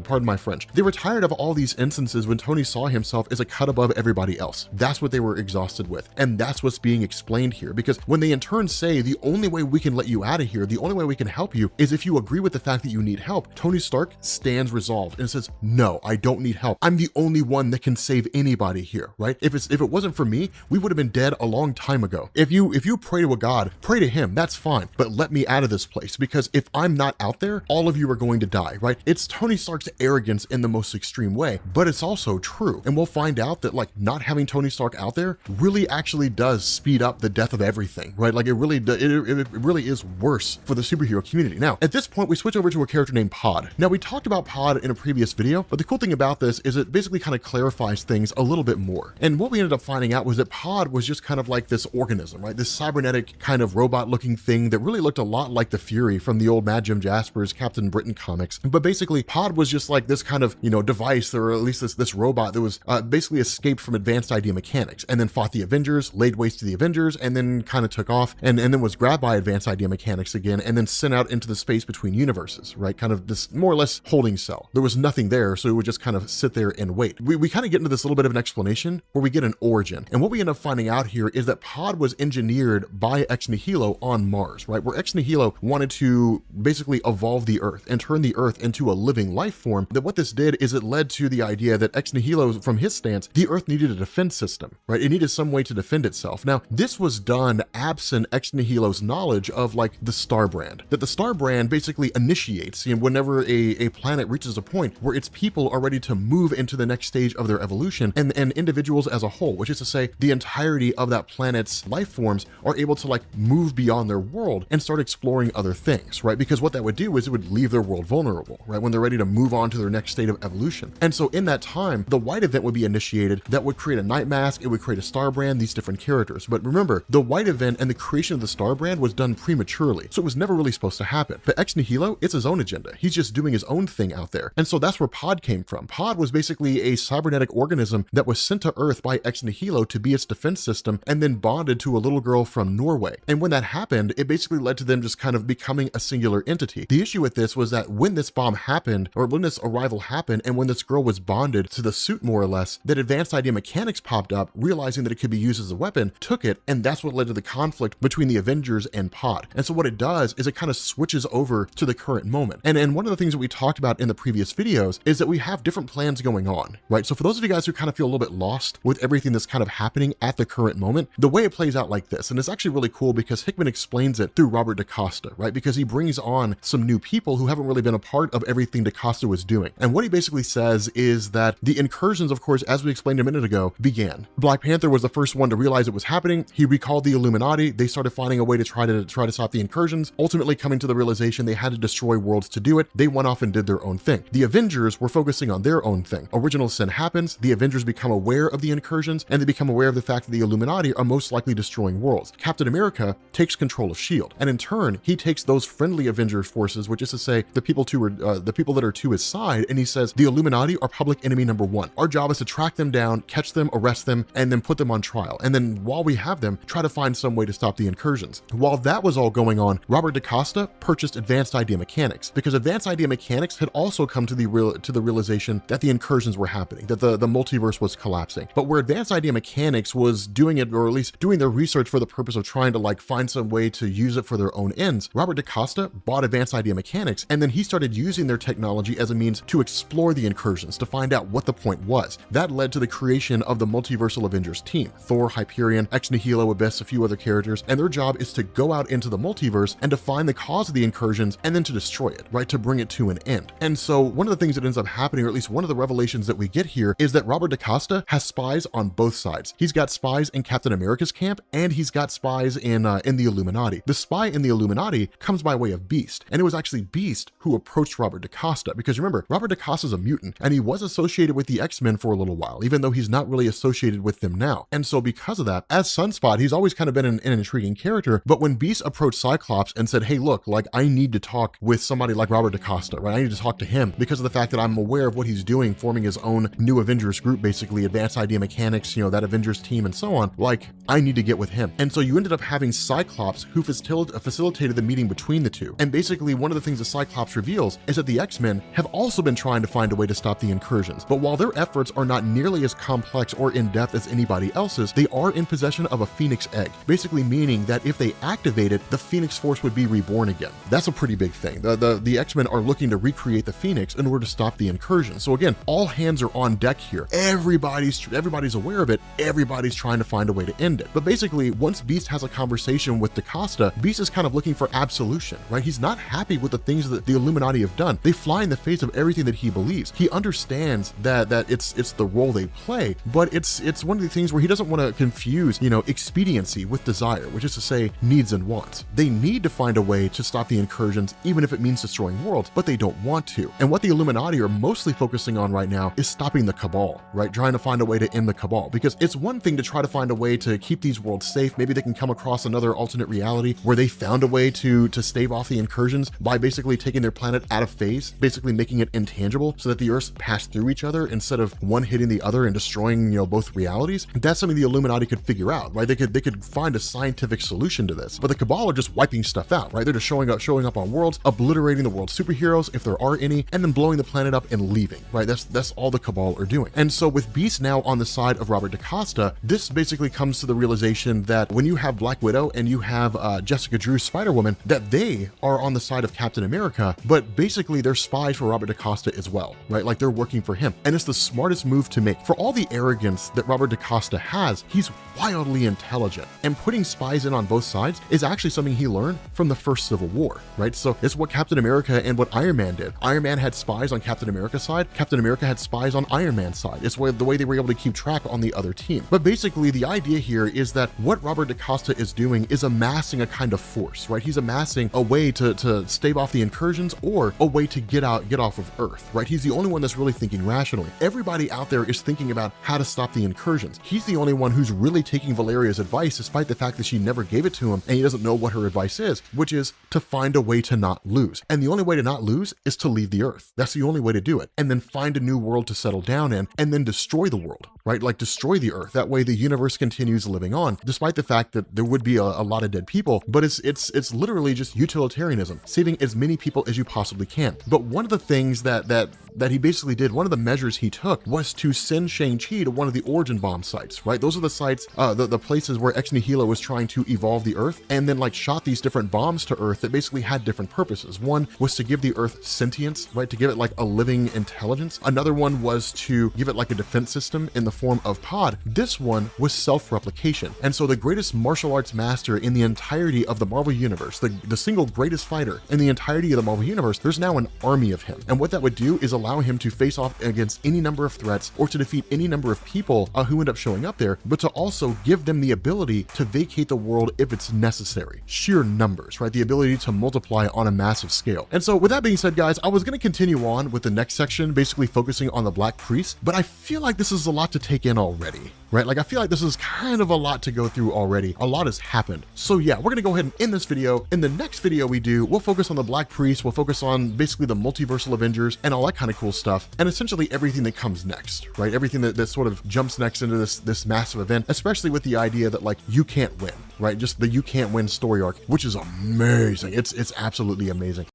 pardon my French. They were tired of all these instances when Tony saw himself as a cut above everybody else. That's what they were exhausted with. And that's what's being explained here, because when they in turn say the only way we can let you out of here, the only way we can help you is if you agree with the fact that you need help, Tony Stark stands resolved and says, no, I don't need help. I'm the only one that can save anybody here, right? If it wasn't for me, we would have been dead a long time ago. If you pray to a god, pray to him, that's fine, but let me out of this place, because if I'm not out there, all of you are going to die, right? It's Tony Stark's arrogance in the most extreme way, but it's also true. And we'll find out that like not having Tony Stark out there really actually does speed up the death of everything, right? Like it really is worse for the superhero community. Now, at this point, we switch over to a character named Pod. Now, we talked about Pod in a previous video, but the cool thing about this is it basically kind of clarifies things a little bit more. And what we ended up finding out was that Pod was just kind of like this organism, right? This cybernetic kind of robot looking thing that really looked a lot like the Fury from the old Mad Jim Jasper's Captain Britain comics. But basically, Pod was just like this kind of, device, or at least this robot that was basically escaped from advanced idea mechanics and then fought the Avengers, laid waste to the Avengers, and then kind of took off and then was grabbed by advanced idea mechanics again and then sent out into the space between universes, right? Kind of this more or less holding cell. There was nothing there, so it would just kind of sit there and wait. We kind of get into this little bit of an explanation where we get an origin. And what we end up finding out here is that Pod was engineered by Ex Nihilo on Mars, right? Where Ex Nihilo wanted to basically evolve the Earth and turn the Earth into a living life form. That what this did is it led to the idea that Ex Nihilo, from his stance, the Earth needed a defense system, right? It needed some way to defend itself. Now, this was done absent Ex Nihilo's knowledge of like the Star Brand, that the Star Brand basically initiates, whenever a planet reaches a point where its people are ready to move into the next stage of their evolution, and individuals as a whole, which is to say the entirety of that planet's life forms are able to like move beyond their world and start exploring other things, right? Because what that would do is it would leave their world vulnerable, right? When they're ready to move on to their next state of evolution. And so in that time, the White Event would be initiated. That would create a Night Mask, it would create a Star Brand, these different characters. But remember, the White Event and the creation of the Star Brand was done prematurely, so it was never really supposed to happen. But Ex Nihilo, it's his own agenda. He's just doing his own thing out there. And so that's where Pod came from. Pod was basically a cybernetic organism that was sent to Earth by Ex Nihilo to be its defense system and then bonded to a little girl from Norway. And when that happened, it basically led to them just kind of becoming a singular entity. The issue with this was that when this bomb happened, or when this arrival happened, and when this girl was bonded to the suit more or less, that advanced idea mechanics popped up, realizing that it could be used as a weapon, took it, and that's what led to the conflict between the Avengers and Pod. And so what it does is it kind of switches over to the current moment. And one of the things that we talked about in the previous videos is that we have different plans going on, right? So for those of you guys who kind of feel a little bit lost with everything that's kind of happening at the current moment, the way it plays out like this, and it's actually really cool because Hickman explains it through Robert DaCosta, right? Because he brings on some new people who haven't really been a part of everything DaCosta was doing. And what he basically says is that the incursions, of course, as we explained a minute ago, began. Black Panther was the first one to realize it was happening. He recalled the Illuminati. They started finding a way to try to stop the incursions, ultimately coming to the realization they had to destroy worlds to do it. They went off and did their own thing. The Avengers were focusing on their own thing. Original Sin happens, the Avengers become aware of the incursions, and they become aware of the fact that the Illuminati are most likely destroying worlds. Captain America takes control of S.H.I.E.L.D., and in turn, he takes those friendly Avengers forces, which is to say the people that are to his side, and he says, the Illuminati are public enemy number one. Our job is to track them down, catch them, arrest them, and then put them on trial. And then while we have them, try to find some way to stop the incursions. While that was all going on, Robert DaCosta purchased Advanced Idea Mechanics, because Advanced Idea Mechanics had also come to the realization that the incursions were happening, that the multiverse was collapsing. But where Advanced Idea Mechanics was doing it, or at least doing their research for the purpose of trying to like find some way to use it for their own ends, Robert DaCosta bought Advanced Idea Mechanics, and then he started using their technology technology as a means to explore the incursions, to find out what the point was. That led to the creation of the Multiversal Avengers team. Thor, Hyperion, Ex Nihilo, Abyss, a few other characters, and their job is to go out into the multiverse and to find the cause of the incursions and then to destroy it, right? To bring it to an end. And so one of the things that ends up happening, or at least one of the revelations that we get here, is that Robert DaCosta has spies on both sides. He's got spies in Captain America's camp, and he's got spies in the Illuminati. The spy in the Illuminati comes by way of Beast, and it was actually Beast who approached Robert DaCosta, because remember, Robert DaCosta's a mutant, and he was associated with the X-Men for a little while, even though he's not really associated with them now. And so because of that, as Sunspot, he's always kind of been an intriguing character, but when Beast approached Cyclops and said, hey, look, like, I need to talk with somebody like Robert DaCosta, right? I need to talk to him because of the fact that I'm aware of what he's doing, forming his own new Avengers group, basically advanced idea mechanics, you know, that Avengers team and so on. Like, I need to get with him. And so you ended up having Cyclops, who facilitated the meeting between the two. And basically one of the things that Cyclops reveals is that the X-Men have also been trying to find a way to stop the incursions. But while their efforts are not nearly as complex or in-depth as anybody else's, they are in possession of a Phoenix egg, basically meaning that if they activate it, the Phoenix Force would be reborn again. That's a pretty big thing. The X-Men are looking to recreate the Phoenix in order to stop the incursion. So again, all hands are on deck here. Everybody's aware of it. Everybody's trying to find a way to end it. But basically, once Beast has a conversation with DaCosta, Beast is kind of looking for absolution, right? He's not happy with the things that the Illuminati have done. They fly in the face of everything that he believes. He understands that it's the role they play, but it's one of the things where he doesn't want to confuse, you know, expediency with desire, which is to say needs and wants. They need to find a way to stop the incursions, even if it means destroying worlds, but they don't want to. And what the Illuminati are mostly focusing on right now is stopping the Cabal, right? Trying to find a way to end the Cabal, because it's one thing to try to find a way to keep these worlds safe. Maybe they can come across another alternate reality where they found a way to stave off the incursions by basically taking their planet out of phase, basically making it intangible so that the Earths pass through each other instead of one hitting the other and destroying, you know, both realities. That's something the Illuminati could figure out, right? They could find a scientific solution to this. But the Cabal are just wiping stuff out, right? They're just showing up on worlds, obliterating the world's superheroes if there are any, and then blowing the planet up and leaving, right? That's all the Cabal are doing. And so with Beast now on the side of Robert DaCosta, this basically comes to the realization that when you have Black Widow and you have Jessica Drew's Spider-Woman, that they are on the side of Captain America, but basically they're spies for Robert DaCosta as well, right? Like they're working for him. And it's the smartest move to make. For all the arrogance that Robert DaCosta has, he's wildly intelligent. And putting spies in on both sides is actually something he learned from the first Civil War, right? So it's what Captain America and what Iron Man did. Iron Man had spies on Captain America's side. Captain America had spies on Iron Man's side. It's the way they were able to keep track on the other team. But basically the idea here is that what Robert DaCosta is doing is amassing a kind of force, right? He's amassing a way to stave off the incursions or a way to get off of Earth, right? He's the only one that's really thinking rationally. Everybody out there is thinking about how to stop the incursions. He's the only one who's really taking Valeria's advice, despite the fact that she never gave it to him and he doesn't know what her advice is, which is to find a way to not lose. And the only way to not lose is to leave the Earth. That's the only way to do it. And then find a new world to settle down in and then destroy the world, right? Like destroy the Earth. That way the universe continues living on, despite the fact that there would be a lot of dead people, but it's literally just utilitarianism, saving as many people as you possibly can. But one of the things that he basically did, one of the measures he took was to send Shang-Chi to one of the origin bomb sites, right? Those are the sites, the places where Ex Nihilo was trying to evolve the Earth and then like shot these different bombs to Earth that basically had different purposes. One was to give the Earth sentience, right? To give it like a living intelligence. Another one was to give it like a defense system in the form of pod. This one was self-replication. And so the greatest martial arts master in the entirety of the Marvel Universe, the single greatest fighter in the entirety of the Marvel Universe, there's now an army of him. And what that would do is allow him to face off against any number of threats or to defeat any number of people who end up showing up there, but to also give them the ability to vacate the world if it's necessary. Sheer numbers, right? The ability to multiply on a massive scale. And so with that being said, guys, I was going to continue on with the next section, basically focusing on the Black Priest, but I feel like this is a lot to take in already, right? Like I feel like this is kind of a lot to go through already. A lot has happened. So yeah, we're going to go ahead and end this video. In the next video we do, we'll focus on the Black Priest. We'll focus on basically the multiversal Avengers and all that kind of cool stuff. And essentially everything that comes next, right? Everything that sort of jumps next into this massive event, especially with the idea that like you can't win, right? Just the you can't win story arc, which is amazing. It's absolutely amazing.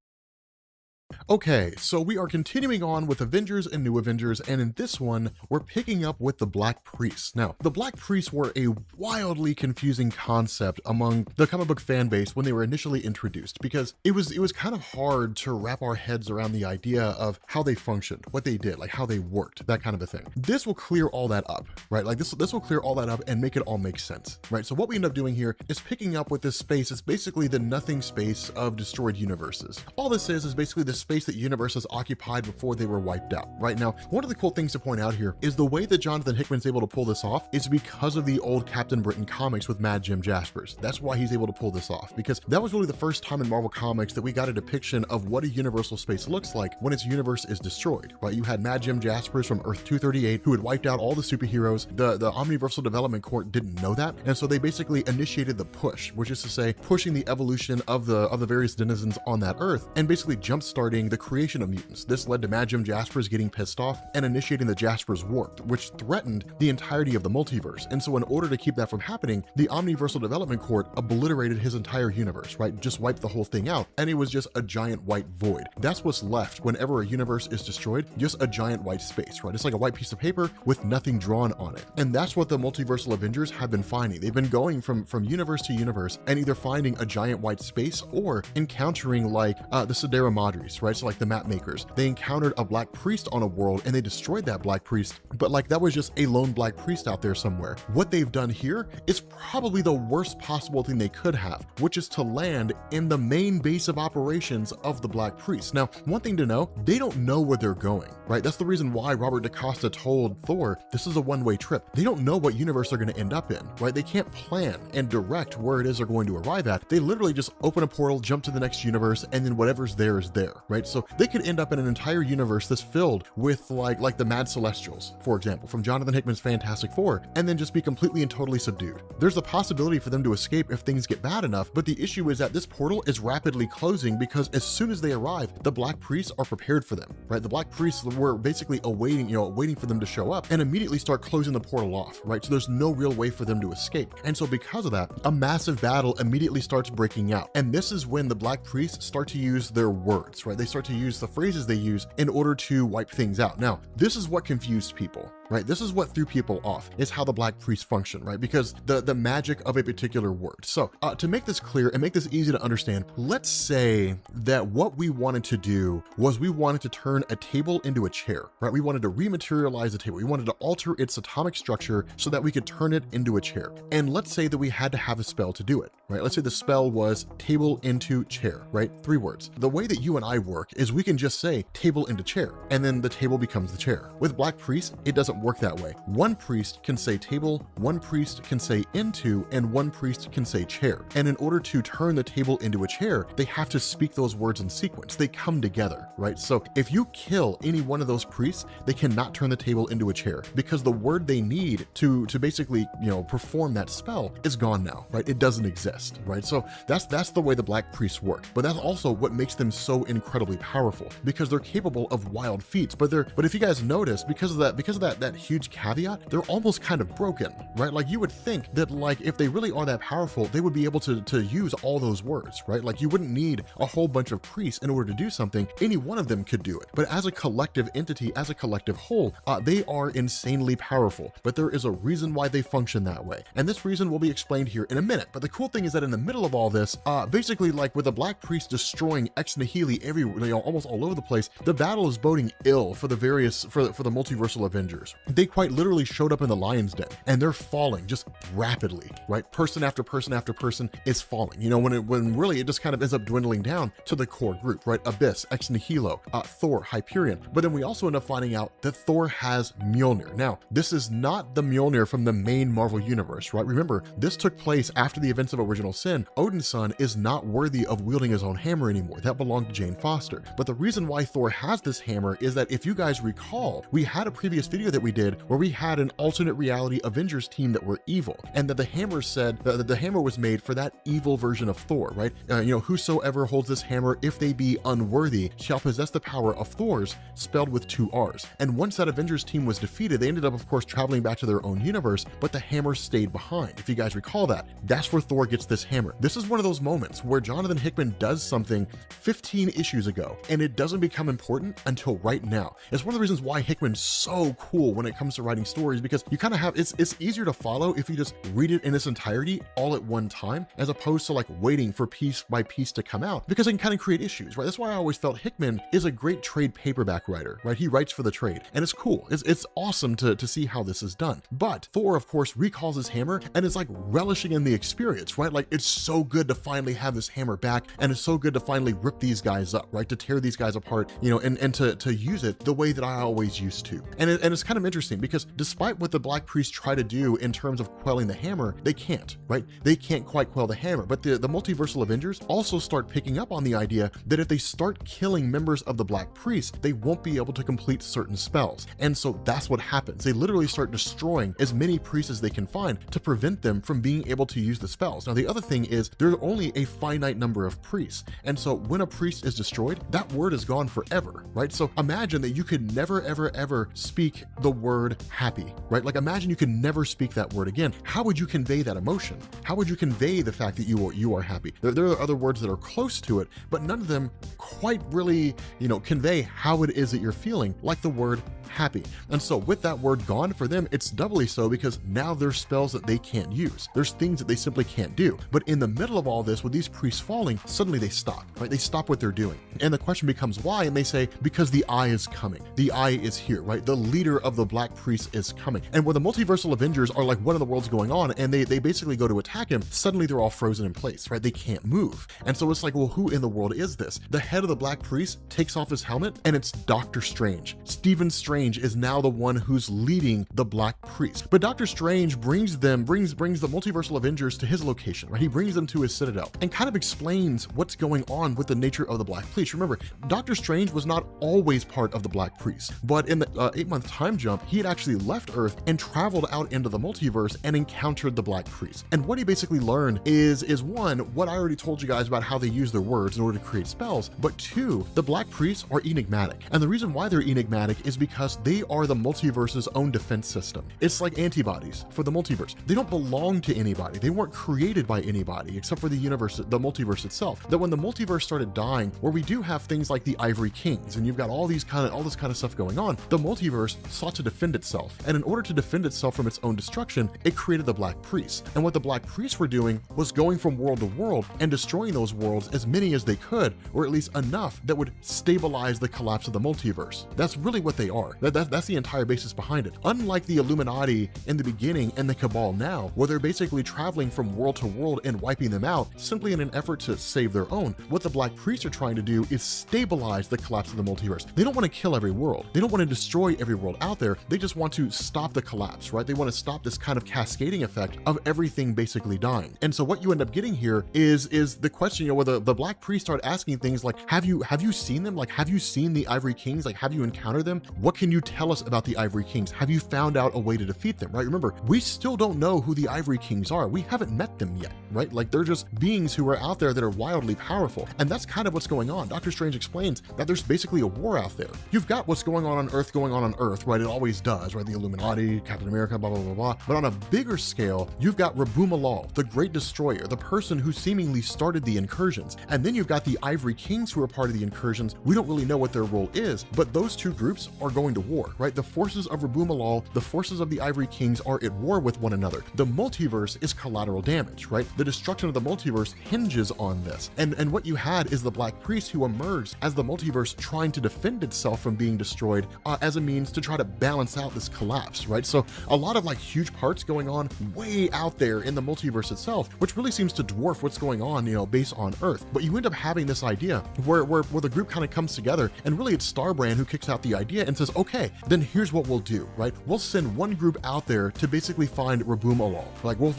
Okay, so we are continuing on with Avengers and New Avengers, and in this one, we're picking up with the Black Priests. Now, the Black Priests were a wildly confusing concept among the comic book fan base when they were initially introduced, because it was kind of hard to wrap our heads around the idea of how they functioned, what they did, like how they worked, that kind of a thing. This will clear all that up, right? Like this will clear all that up and make it all make sense, right? So what we end up doing here is picking up with this space. It's basically the nothing space of destroyed universes. All this is basically the space that universes occupied before they were wiped out. Right now, one of the cool things to point out here is the way that Jonathan Hickman's able to pull this off is because of the old Captain Britain comics with Mad Jim Jaspers. That's why he's able to pull this off, because that was really the first time in Marvel Comics that we got a depiction of what a universal space looks like when its universe is destroyed, right? You had Mad Jim Jaspers from Earth 238 who had wiped out all the superheroes. The Omniversal Development Court didn't know that, and so they basically initiated the push, which is to say pushing the evolution of the various denizens on that Earth and basically jump-starting the creation of mutants. This led to Mad Jim Jaspers getting pissed off and initiating the Jaspers War, which threatened the entirety of the multiverse. And so in order to keep that from happening, the Omniversal Development Court obliterated his entire universe, right? Just wiped the whole thing out, and it was just a giant white void. That's what's left whenever a universe is destroyed, just a giant white space, right? It's like a white piece of paper with nothing drawn on it. And that's what the Multiversal Avengers have been finding. They've been going from universe to universe and either finding a giant white space or encountering like the Sidera Madres, right? So like the map makers, they encountered a Black Priest on a world and they destroyed that Black Priest, but like that was just a lone Black Priest out there somewhere. What they've done here is probably the worst possible thing they could have, which is to land in the main base of operations of the Black Priest. Now, one thing to know, they don't know where they're going, right? That's the reason why Robert DaCosta told Thor, this is a one-way trip. They don't know what universe they're going to end up in, right? They can't plan and direct where it is they're going to arrive at. They literally just open a portal, jump to the next universe, and then whatever's there is there, right? So they could end up in an entire universe that's filled with like the Mad Celestials, for example, from Jonathan Hickman's Fantastic Four, and then just be completely and totally subdued. There's a possibility for them to escape if things get bad enough, but the issue is that this portal is rapidly closing because as soon as they arrive, the Black Priests are prepared for them, right? The Black Priests were basically waiting for them to show up and immediately start closing the portal off, right? So there's no real way for them to escape. And so because of that, a massive battle immediately starts breaking out. And this is when the Black Priests start to use their words, right? They start to use the phrases they use in order to wipe things out. Now, this is what confused people, right? This is what threw people off, is how the Black Priests function, right? Because the magic of a particular word. So to make this clear and make this easy to understand, let's say that what we wanted to do was we wanted to turn a table into a chair, right? We wanted to rematerialize the table. We wanted to alter its atomic structure so that we could turn it into a chair. And let's say that we had to have a spell to do it, right? Let's say the spell was table into chair, right? 3 words. The way that you and I work is we can just say table into chair, and then the table becomes the chair. With Black Priests, it doesn't work that way. One priest can say table, one priest can say into, and one priest can say chair. And in order to turn the table into a chair, they have to speak those words in sequence. They come together, right? So if you kill any one of those priests, they cannot turn the table into a chair because the word they need to basically, perform that spell is gone now, right? It doesn't exist, right? So that's the way the Black Priests work. But that's also what makes them so incredibly powerful, because they're capable of wild feats. But if you guys notice, because of that huge caveat, they're almost kind of broken, right? Like you would think that like if they really are that powerful, they would be able to use all those words, right? Like you wouldn't need a whole bunch of priests in order to do something. Any one of them could do it. But as a collective entity, as a collective whole, they are insanely powerful. But there is a reason why they function that way. And this reason will be explained here in a minute. But the cool thing is that in the middle of all this, basically like with the Black Priests destroying ex nihilo everywhere, almost all over the place, the battle is boding ill for the multiversal Avengers. They quite literally showed up in the lion's den and they're falling just rapidly, right? Person after person after person is falling, when really it just kind of ends up dwindling down to the core group, right? Abyss, ex nihilo, Thor, Hyperion. But then we also end up finding out that Thor has Mjolnir. Now, this is not the Mjolnir from the main Marvel universe, right? Remember, this took place after the events of Original Sin. Odin's son is not worthy of wielding his own hammer anymore. That belonged to Jane Foster. But the reason why Thor has this hammer is that if you guys recall, we had a previous video that we did where we had an alternate reality Avengers team that were evil, and that the hammer said that the hammer was made for that evil version of Thor, right? Whosoever holds this hammer, if they be unworthy, shall possess the power of Thor's, spelled with 2 R's. And once that Avengers team was defeated, they ended up, of course, traveling back to their own universe, but the hammer stayed behind. If you guys recall that, that's where Thor gets this hammer. This is one of those moments where Jonathan Hickman does something 15 issues ago ago, and it doesn't become important until right now. It's one of the reasons why Hickman's so cool when it comes to writing stories, because you kind of have, it's easier to follow if you just read it in its entirety all at one time, as opposed to like waiting for piece by piece to come out, because it can kind of create issues, right? That's why I always felt Hickman is a great trade paperback writer, right? He writes for the trade, and it's cool. It's awesome to see how this is done. But Thor, of course, recalls his hammer and is like relishing in the experience, right? Like, it's so good to finally have this hammer back, and it's so good to finally rip these guys up, right? To tear these guys apart, you know, and to use it the way that I always used to. And it's kind of interesting because despite what the Black Priests try to do in terms of quelling the hammer, they can't, right? They can't quite quell the hammer. But the multiversal Avengers also start picking up on the idea that if they start killing members of the Black Priests, they won't be able to complete certain spells. And so that's what happens. They literally start destroying as many priests as they can find to prevent them from being able to use the spells. Now, the other thing is there's only a finite number of priests. And so when a priest is destroyed, that word is gone forever, right? So imagine that you could never, ever, ever speak the word happy, right? Like, imagine you could never speak that word again. How would you convey that emotion? How would you convey the fact that you are happy? There are other words that are close to it, but none of them quite really, you know, convey how it is that you're feeling, like the word happy. And so with that word gone, for them, it's doubly so, because now there's spells that they can't use. There's things that they simply can't do. But in the middle of all this, with these priests falling, suddenly they stop, right? They stop what they're doing. And the question becomes why? And they say, because the Eye is coming. The Eye is here, right? The leader of the Black Priests is coming. And when the multiversal Avengers are like, what in the world's going on? And they basically go to attack him, suddenly they're all frozen in place, right? They can't move. And so it's like, well, who in the world is this? The head of the Black Priest takes off his helmet, and it's Doctor Strange. Stephen Strange is now the one who's leading the Black Priest. But Doctor Strange brings the multiversal Avengers to his location, right? He brings them to his citadel and kind of explains what's going on with the nature of the Black Priest. Remember, Doctor Strange was not always part of the Black Priest, but in the 8-month time jump, he had actually left Earth and traveled out into the multiverse and encountered the Black Priest. And what he basically learned is one, what I already told you guys about how they use their words in order to create spells, but two, the Black Priests are enigmatic. And the reason why they're enigmatic is because they are the multiverse's own defense system. It's like antibodies for the multiverse. They don't belong to anybody. They weren't created by anybody except for the universe, the multiverse itself. That when the multiverse started dying, where we do have things like the Ivory Kings, and you've got all this kind of stuff going on, the multiverse sought to defend itself. And in order to defend itself from its own destruction, it created the Black Priests. And what the Black Priests were doing was going from world to world and destroying those worlds, as many as they could, or at least enough that would stabilize the collapse of the multiverse. That's really what they are. That's the entire basis behind it. Unlike the Illuminati in the beginning and the Cabal now, where they're basically traveling from world to world and wiping them out simply in an effort to save their own, what the Black Priests are trying to do is stabilize the collapse of the multiverse. They don't want to kill every world. They don't want to destroy every world out there. They just want to stop the collapse, right? They want to stop this kind of cascading effect of everything basically dying. And so what you end up getting here is the question, you know, where the Black Priests start asking things like, have you seen them? Like, have you seen the Ivory Kings? Like, have you encountered them? What can you tell us about the Ivory Kings? Have you found out a way to defeat them, right? Remember, we still don't know who the Ivory Kings are. We haven't met them yet, right? Like, they're just beings who are out there that are wildly powerful. And that's kind of what's going on. Doctor Strange explains that there's basically a war out there. You've got what's going on Earth, right? It always does, right? The Illuminati, Captain America, blah, blah, blah, blah. But on a bigger scale, you've got Rabu Malal, the Great Destroyer, the person who seemingly started the incursions. And then you've got the Ivory Kings who are part of the incursions. We don't really know what their role is, but those two groups are going to war, right? The forces of Rabu Malal, the forces of the Ivory Kings are at war with one another. The multiverse is collateral damage, right? The destruction of the multiverse hinges on this. And what you had is the Black Priest who emerged as the multiverse trying to defend itself from being destroyed as a means to try to balance out this collapse, right? So a lot of like huge parts going on way out there in the multiverse itself, which really seems to dwarf what's going on, you know, based on Earth. But you end up having this idea where the group kind of comes together, and really it's Starbrand who kicks out the idea and says, okay, then here's what we'll do, right? We'll send one group out there to basically find Rabu Malal. Like we'll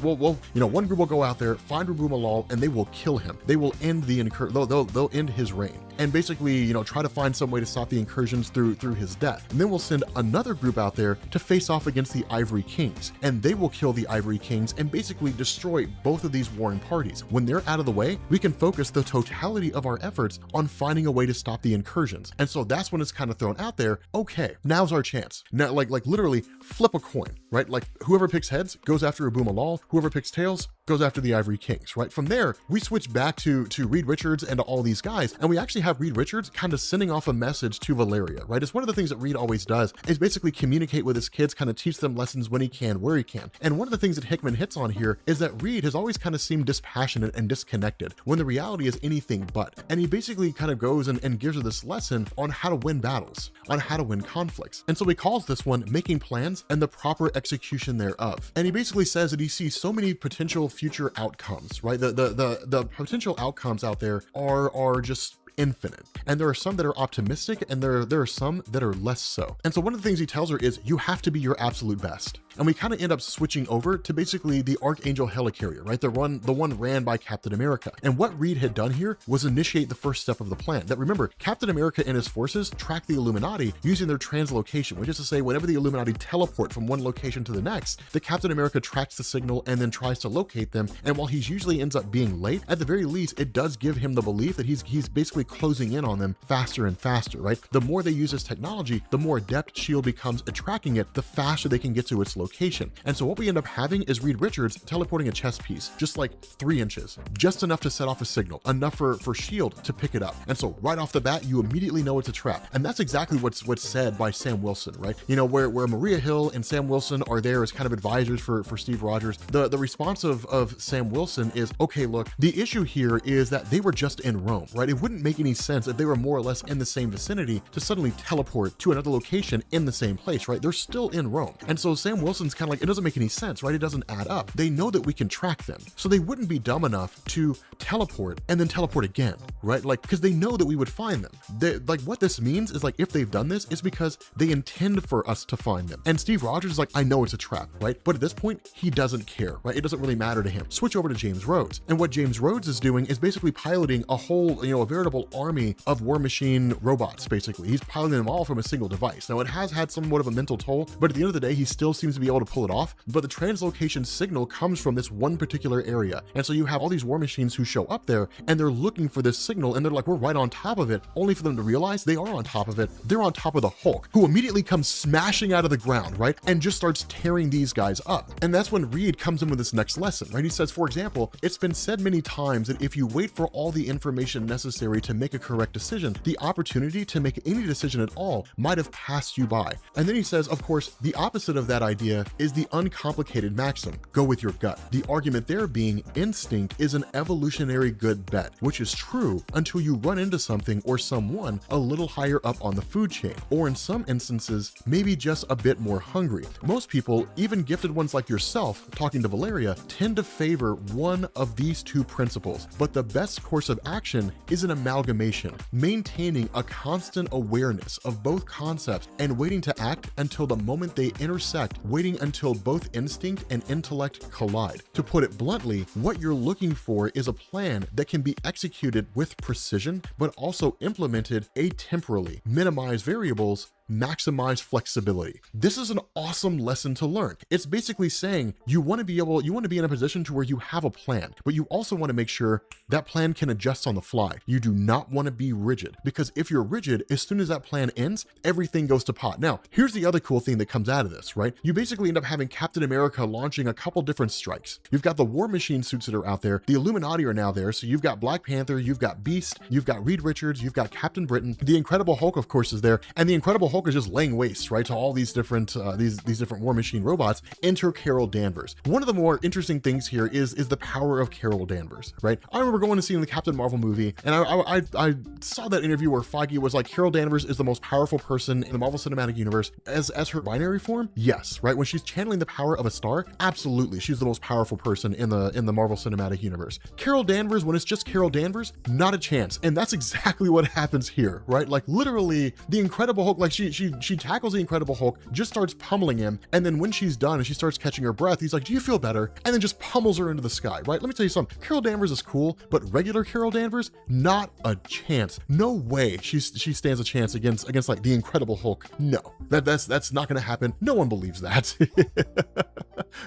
you know, one group will go out there, find Rabu Malal, and they will kill him. They will end the they'll end his reign, and basically, you know, try to find some way to stop the incursions through his death. And then we'll send another group out there to face off against the Ivory Kings, and they will kill the Ivory Kings and basically destroy both of these warring parties. When they're out of the way, we can focus the totality of our efforts on finding a way to stop the incursions. And so that's when it's kind of thrown out there, okay, now's our chance. Now, like literally flip a coin, right? Like whoever picks heads goes after Rabu Malal, whoever picks tails goes after the Ivory Kings, right? From there, we switch back to Reed Richards and to all these guys, and we actually have Reed Richards kind of sending off a message to Valeria, right? It's one of the things that Reed always does, is basically communicate with his kids, kind of teach them lessons when he can, where he can. And one of the things that Hickman hits on here is that Reed has always kind of seemed dispassionate and disconnected, when the reality is anything but. And he basically kind of goes and gives her this lesson on how to win battles, on how to win conflicts. And so he calls this one Making Plans and the Proper Execution Thereof. And he basically says that he sees so many potential future outcomes, right? The potential outcomes out there are just infinite, and there are some that are optimistic, and there are some that are less so. And so one of the things he tells her is, you have to be your absolute best. And we kind of end up switching over to basically the Archangel Helicarrier, right? The one ran by Captain America. And what Reed had done here was initiate the first step of the plan. That, remember, Captain America and his forces track the Illuminati using their translocation, which is to say, whenever the Illuminati teleport from one location to the next, the Captain America tracks the signal and then tries to locate them. And while he's usually ends up being late, at the very least, it does give him the belief that he's basically closing in on them faster and faster, right? The more they use this technology, the more adept S.H.I.E.L.D. becomes at tracking it, the faster they can get to its location. And so what we end up having is Reed Richards teleporting a chess piece, just like 3 inches, just enough to set off a signal, enough for S.H.I.E.L.D. to pick it up. And so right off the bat, you immediately know it's a trap. And that's exactly what's said by Sam Wilson, right? You know, where Maria Hill and Sam Wilson are there as kind of advisors for Steve Rogers, the response of Sam Wilson is, okay, look, the issue here is that they were just in Rome, right? It wouldn't make any sense if they were more or less in the same vicinity to suddenly teleport to another location in the same place, right? They're still in Rome. And so Sam Wilson's kind of like, it doesn't make any sense, right? It doesn't add up. They know that we can track them. So they wouldn't be dumb enough to teleport and then teleport again, right? Like, because they know that we would find them. Like, what this means is, like, if they've done this, it's because they intend for us to find them. And Steve Rogers is like, I know it's a trap, right? But at this point, he doesn't care, right? It doesn't really matter to him. Switch over to James Rhodes. And what James Rhodes is doing is basically piloting a whole, a veritable army of War Machine robots, basically. He's piloting them all from a single device. Now, it has had somewhat of a mental toll, but at the end of the day, he still seems to be able to pull it off. But the translocation signal comes from this one particular area. And so you have all these War Machines who show up there, and they're looking for this signal, and they're like, we're right on top of it, only for them to realize they are on top of it. They're on top of the Hulk, who immediately comes smashing out of the ground, right? And just starts tearing these guys up. And that's when Reed comes in with this next lesson, right? He says, for example, it's been said many times that if you wait for all the information necessary to make a correct decision, the opportunity to make any decision at all might have passed you by. And then he says, of course, the opposite of that idea is the uncomplicated maxim, go with your gut. The argument there being instinct is an evolutionary good bet, which is true until you run into something or someone a little higher up on the food chain, or in some instances, maybe just a bit more hungry. Most people, even gifted ones like yourself, talking to Valeria, tend to favor one of these two principles, but the best course of action is an amalgamation, maintaining a constant awareness of both concepts and waiting to act until the moment they intersect, waiting until both instinct and intellect collide. To put it bluntly, what you're looking for is a plan that can be executed with precision, but also implemented atemporally, minimize variables, maximize flexibility. This is an awesome lesson to learn. It's basically saying you want to be in a position to where you have a plan, but you also want to make sure that plan can adjust on the fly. You do not want to be rigid, because if you're rigid, as soon as that plan ends, everything goes to pot. Now, here's the other cool thing that comes out of this, right? You basically end up having Captain America launching a couple different strikes. You've got the War Machine suits that are out there. The Illuminati are now there. So you've got Black Panther, you've got Beast, you've got Reed Richards, you've got Captain Britain. The Incredible Hulk, of course, is there. And the Incredible Hulk is just laying waste, right, to all these different these different War Machine robots. Enter Carol Danvers. One of the more interesting things here is the power of Carol Danvers, right? I remember going to see the Captain Marvel movie, and I saw that interview where Feige was like, Carol Danvers is the most powerful person in the Marvel Cinematic Universe. As her binary form, yes, right? When she's channeling the power of a star, absolutely, she's the most powerful person in the Marvel Cinematic Universe. Carol Danvers, when it's just Carol Danvers, not a chance. And that's exactly what happens here, right? Like, literally, the Incredible Hulk, like she tackles the Incredible Hulk, just starts pummeling him, and then when she's done and she starts catching her breath, he's like, do you feel better? And then just pummels her into the sky, right? Let me tell you something. Carol Danvers is cool, but regular Carol Danvers, not a chance. No way she stands a chance against like the Incredible Hulk. No, that's not gonna happen. No one believes that.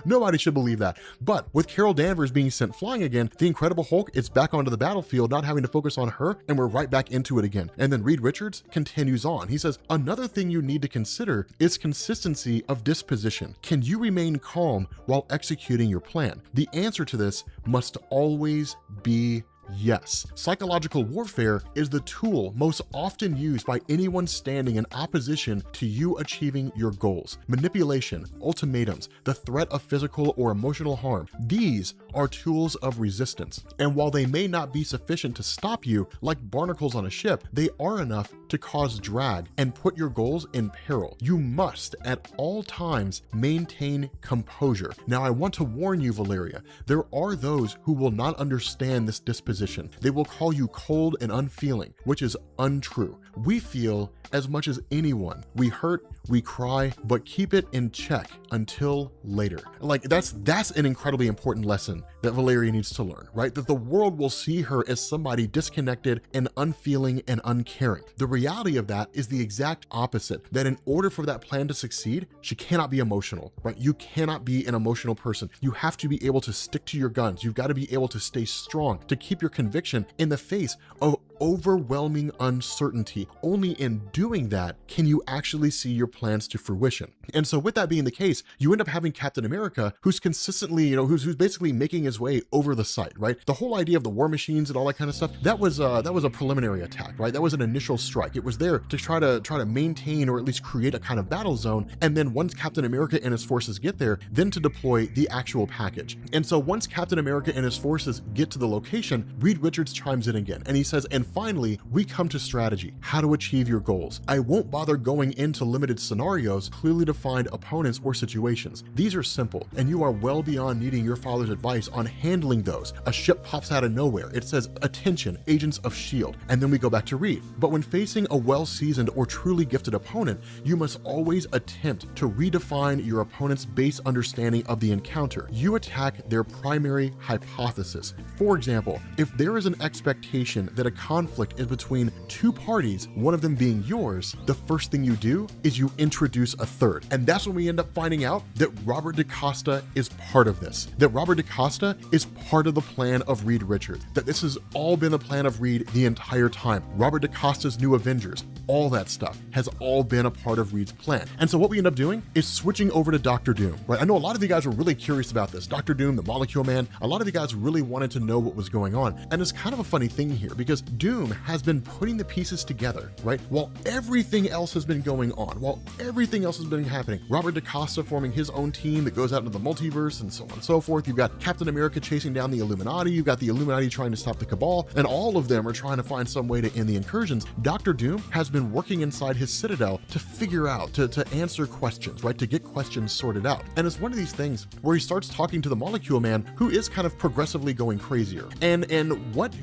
Nobody should believe that. But with Carol Danvers being sent flying again, the Incredible Hulk is back onto the battlefield, not having to focus on her, and we're right back into it again. And then Reed Richards continues on. He says, another thing you need to consider is consistency of disposition. Can you remain calm while executing your plan? The answer to this must always be Yes. Psychological warfare is the tool most often used by anyone standing in opposition to you achieving your goals. Manipulation, ultimatums, the threat of physical or emotional harm, these are tools of resistance. And while they may not be sufficient to stop you like barnacles on a ship, they are enough to cause drag and put your goals in peril. You must at all times maintain composure. Now, I want to warn you, Valeria, there are those who will not understand this disposition. They will call you cold and unfeeling, which is untrue. We feel as much as anyone. We hurt, we cry, but keep it in check until later. Like that's an incredibly important lesson that Valeria needs to learn, right? That the world will see her as somebody disconnected and unfeeling and uncaring. The reality of that is the exact opposite, that in order for that plan to succeed, she cannot be emotional, right? You cannot be an emotional person. You have to be able to stick to your guns. You've got to be able to stay strong, to keep your conviction in the face of overwhelming uncertainty. Only in doing that can you actually see your plans to fruition. And so with that being the case, you end up having Captain America, who's consistently, who's basically making his way over the site, right? The whole idea of the war machines and all that kind of stuff, that was a preliminary attack, right? That was an initial strike. It was there to try to maintain or at least create a kind of battle zone. And then once Captain America and his forces get there, then to deploy the actual package. And so once Captain America and his forces get to the location, Reed Richards chimes in again, and he says, and finally, we come to strategy, how to achieve your goals. I won't bother going into limited scenarios, clearly defined opponents or situations. These are simple, and you are well beyond needing your father's advice on handling those. A ship pops out of nowhere. It says, attention, agents of S.H.I.E.L.D. And then we go back to Reed. But when facing a well-seasoned or truly gifted opponent, you must always attempt to redefine your opponent's base understanding of the encounter. You attack their primary hypothesis. For example, if there is an expectation that a conflict is between two parties, one of them being yours, the first thing you do is you introduce a third. And that's when we end up finding out that Robert DaCosta is part of this, that Robert DaCosta is part of the plan of Reed Richards, that this has all been the plan of Reed the entire time. Robert DaCosta's New Avengers, all that stuff has all been a part of Reed's plan. And so what we end up doing is switching over to Dr. Doom, right? I know a lot of you guys were really curious about this. Dr. Doom, the Molecule Man, a lot of you guys really wanted to know what was going on. And it's kind of a funny thing here because Doom has been putting the pieces together, right? While everything else has been going on, while everything else has been happening, Robert DaCosta forming his own team that goes out into the multiverse and so on and so forth. You've got Captain America chasing down the Illuminati. You've got the Illuminati trying to stop the Cabal, and all of them are trying to find some way to end the incursions. Dr. Doom has been working inside his citadel to figure out, to answer questions, right? To get questions sorted out. And it's one of these things where he starts talking to the Molecule Man, who is kind of progressively going crazier. And what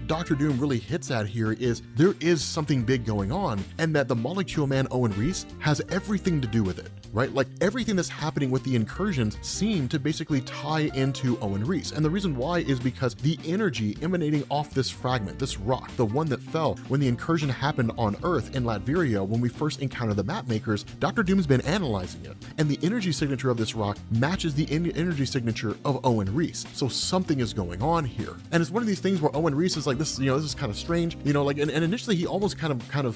Dr. Doom really hits at here is there is something big going on, and that the Molecule Man, Owen Reese, has everything to do with it, right? Like everything that's happening with the incursions seem to basically tie into Owen Reese. And the reason why is because the energy emanating off this fragment, this rock, the one that fell when the incursion happened on Earth in Latveria when we first encountered the map makers, Dr. Doom's been analyzing it. And the energy signature of this rock matches the energy signature of Owen Reese. So something is going on here. And it's one of these things where Owen Reese is like, this is kind of strange, like, and initially he almost kind of,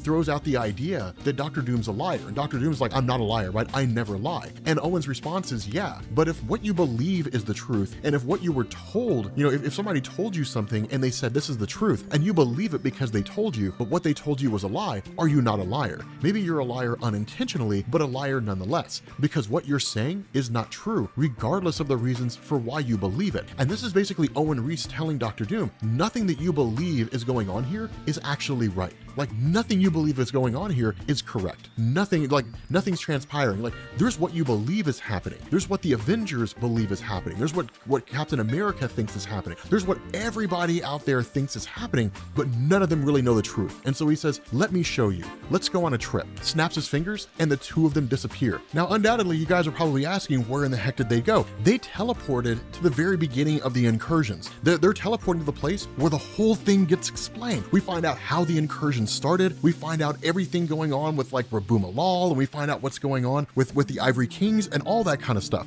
throws out the idea that Dr. Doom's a liar. And Dr. Doom's like, I'm not a liar, right? I never lie. And Owen's response is, yeah, but if what you believe is the truth, and if what you were told, if somebody told you something and they said this is the truth, and you believe it because they told you, but what they told you was a lie, are you not a liar? Maybe you're a liar unintentionally, but a liar nonetheless, because what you're saying is not true, regardless of the reasons for why you believe it. And this is basically Owen Reese telling Dr. Doom, nothing that you believe is going on here is actually right. Like nothing you believe is going on here is correct. Nothing's transpiring. Like there's what you believe is happening. There's what the Avengers believe is happening. There's what Captain America thinks is happening. There's what everybody out there thinks is happening, but none of them really know the truth. And so he says, let me show you. Let's go on a trip. Snaps his fingers and the two of them disappear. Now, undoubtedly, you guys are probably asking, where in the heck did they go? They teleported to the very beginning of the incursions. They're teleporting to the place where the whole thing gets explained. We find out how the incursion started. We find out everything going on with like Rabu Malal, and we find out what's going on with the Ivory Kings and all that kind of stuff.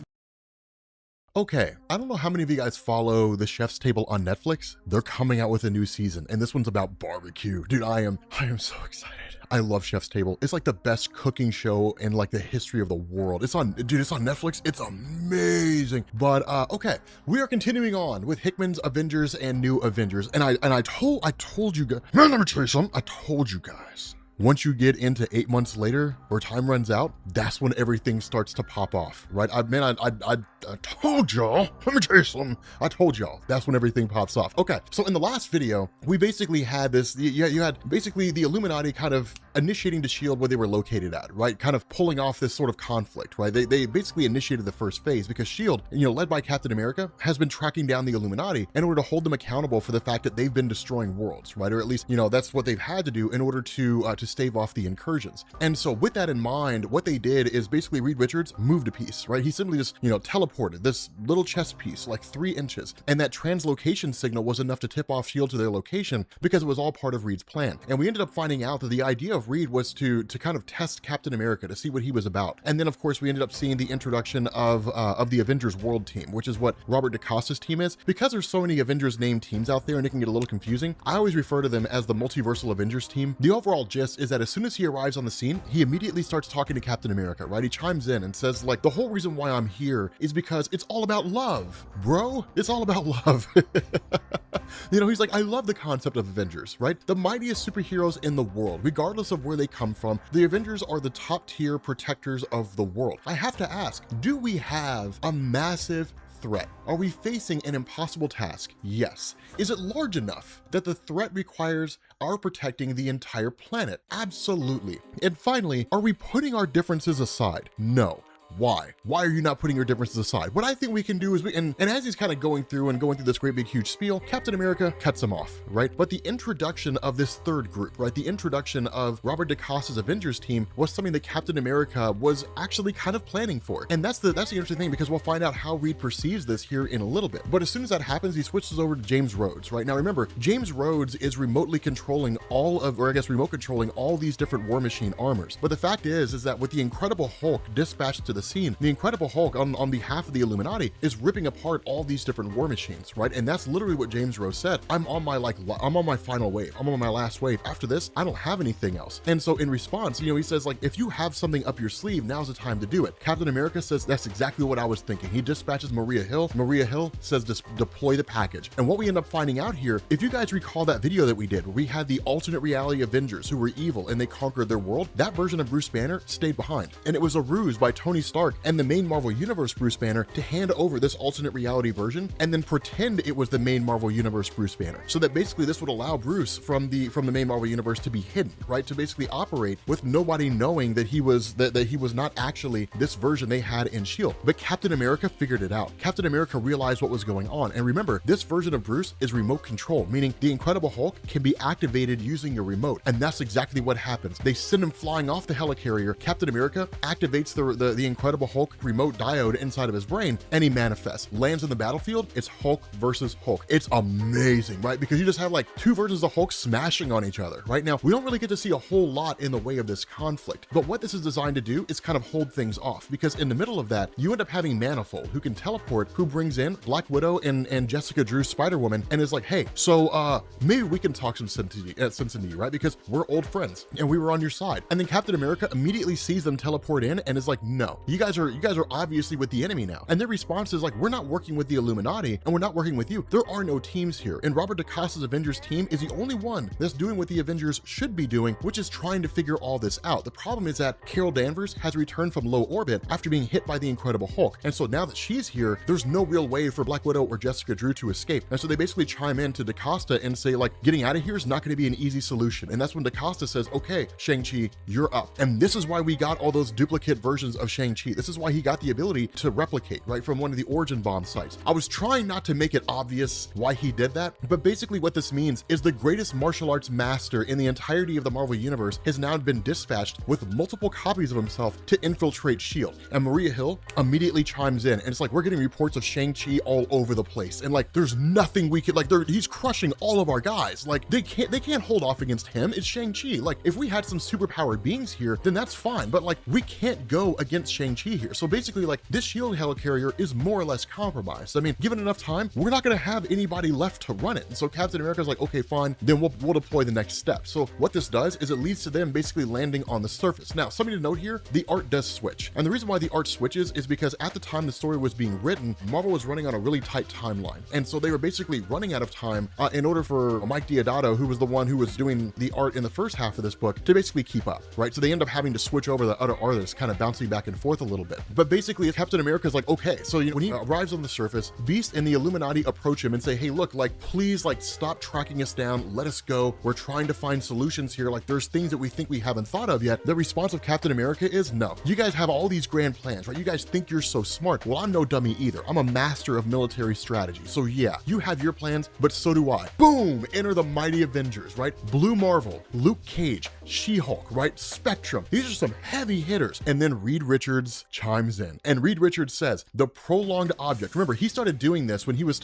Okay, I don't know how many of you guys follow The Chef's Table on Netflix. They're coming out with a new season, and this one's about barbecue. Dude, I am so excited. I love Chef's Table. It's like the best cooking show in like the history of the world. It's on Netflix. It's amazing. But okay, we are continuing on with Hickman's Avengers and New Avengers. And I told you guys, man, let me tell you something. I told you guys. Once you get into 8 months later, where time runs out, that's when everything starts to pop off, right? I told y'all, let me tell you something. I told y'all, that's when everything pops off. Okay, so in the last video, we basically had this, you had basically the Illuminati kind of initiating the shield where they were located at, right? Kind of pulling off this sort of conflict, right? They basically initiated the first phase because shield, led by Captain America, has been tracking down the Illuminati in order to hold them accountable for the fact that they've been destroying worlds, right? Or at least, that's what they've had to do in order to stave off the incursions. And so with that in mind, what they did is basically Reed Richards moved a piece, right? He simply just, teleported this little chess piece, like 3 inches. And that translocation signal was enough to tip off shield to their location because it was all part of Reed's plan. And we ended up finding out that the idea of Reed was to kind of test Captain America to see what he was about. And then of course we ended up seeing the introduction of the Avengers World team, which is what Robert DaCosta's team is. Because there's so many Avengers named teams out there and it can get a little confusing, I always refer to them as the Multiversal Avengers team. The overall gist is that as soon as he arrives on the scene, he immediately starts talking to Captain America, right? He chimes in and says like, the whole reason why I'm here is because it's all about love, bro. It's all about love. He's like, I love the concept of Avengers, right? The mightiest superheroes in the world, regardless of where they come from. The Avengers are the top tier protectors of the world. I have to ask, do we have a massive threat? Are we facing an impossible task? Yes. Is it large enough that the threat requires our protecting the entire planet? Absolutely. And finally, are we putting our differences aside? No. Why? Why are you not putting your differences aside? What I think we can do is and as he's kind of going through this great big huge spiel, Captain America cuts him off, right? But the introduction of this third group, right? The introduction of Robert DaCosta's Avengers team was something that Captain America was actually kind of planning for. And that's the interesting thing, because we'll find out how Reed perceives this here in a little bit. But as soon as that happens, he switches over to James Rhodes, right? Now remember, James Rhodes is remote controlling all these different War Machine armors. But the fact is that with the Incredible Hulk dispatched to the scene, the Incredible Hulk on behalf of the Illuminati is ripping apart all these different war machines, right? And that's literally what James Rhodes said. I'm on my final wave. I'm on my last wave. After this, I don't have anything else. And so in response, he says like, if you have something up your sleeve, now's the time to do it. Captain America says, that's exactly what I was thinking. He dispatches Maria Hill. Maria Hill says, just deploy the package. And what we end up finding out here, if you guys recall that video that we did, where we had the alternate reality Avengers who were evil and they conquered their world, that version of Bruce Banner stayed behind. And it was a ruse by Tony Stark and the main Marvel Universe Bruce Banner to hand over this alternate reality version and then pretend it was the main Marvel Universe Bruce Banner. So that basically this would allow Bruce from the main Marvel Universe to be hidden, right? To basically operate with nobody knowing that he was not actually this version they had in S.H.I.E.L.D. But Captain America figured it out. Captain America realized what was going on. And remember, this version of Bruce is remote control, meaning the Incredible Hulk can be activated using a remote. And that's exactly what happens. They send him flying off the helicarrier. Captain America activates the Incredible Hulk remote diode inside of his brain, and he manifests, lands in the battlefield. It's Hulk versus Hulk. It's amazing, right? Because you just have like 2 versions of Hulk smashing on each other. Right now, we don't really get to see a whole lot in the way of this conflict, but what this is designed to do is kind of hold things off, because in the middle of that, you end up having Manifold, who can teleport, who brings in Black Widow and Jessica Drew's Spider-Woman, and is like, hey, so maybe we can talk some sense into you, right? Because we're old friends and we were on your side. And then Captain America immediately sees them teleport in and is like, no, you guys are obviously with the enemy now. And their response is like, we're not working with the Illuminati and we're not working with you. There are no teams here. And Robert DaCosta's Avengers team is the only one that's doing what the Avengers should be doing, which is trying to figure all this out. The problem is that Carol Danvers has returned from low orbit after being hit by the Incredible Hulk. And so now that she's here, there's no real way for Black Widow or Jessica Drew to escape. And so they basically chime in to DaCosta and say like, getting out of here is not going to be an easy solution. And that's when DaCosta says, okay, Shang-Chi, you're up. And this is why we got all those duplicate versions of Shang-Chi. This is why he got the ability to replicate, right, from one of the origin bomb sites. I was trying not to make it obvious why he did that, but basically what this means is the greatest martial arts master in the entirety of the Marvel Universe has now been dispatched with multiple copies of himself to infiltrate S.H.I.E.L.D. And Maria Hill immediately chimes in, and it's like, we're getting reports of Shang-Chi all over the place, and like, there's nothing we could, like, he's crushing all of our guys. Like, they can't hold off against him. It's Shang-Chi. Like, if we had some superpowered beings here, then that's fine, but like, we can't go against Shang-Chi here. So basically, like, this shield helicarrier is more or less compromised. I mean, given enough time, we're not going to have anybody left to run it. And so Captain America's like, okay, fine, then we'll deploy the next step. So what this does is it leads to them basically landing on the surface. Now, something to note here, the art does switch. And the reason why the art switches is because at the time the story was being written, Marvel was running on a really tight timeline. And so they were basically running out of time in order for Mike Deodato, who was the one who was doing the art in the first half of this book, to basically keep up, right? So they end up having to switch over the other artists, kind of bouncing back and forth a little bit. But basically, Captain America's like, okay, so when he arrives on the surface, Beast and the Illuminati approach him and say, hey, look, like, please, like, stop tracking us down, let us go. We're trying to find solutions here. Like, there's things that we think we haven't thought of yet. The response of Captain America is, no, you guys have all these grand plans, right? You guys think you're so smart. Well, I'm no dummy either. I'm a master of military strategy. So yeah, you have your plans, but so do I. Boom, enter the mighty Avengers, right? Blue Marvel, Luke Cage, She-Hulk, right? Spectrum. These are some heavy hitters. And then Reed Richards chimes in. And Reed Richards says, the prolonged object. Remember, he started doing this when he was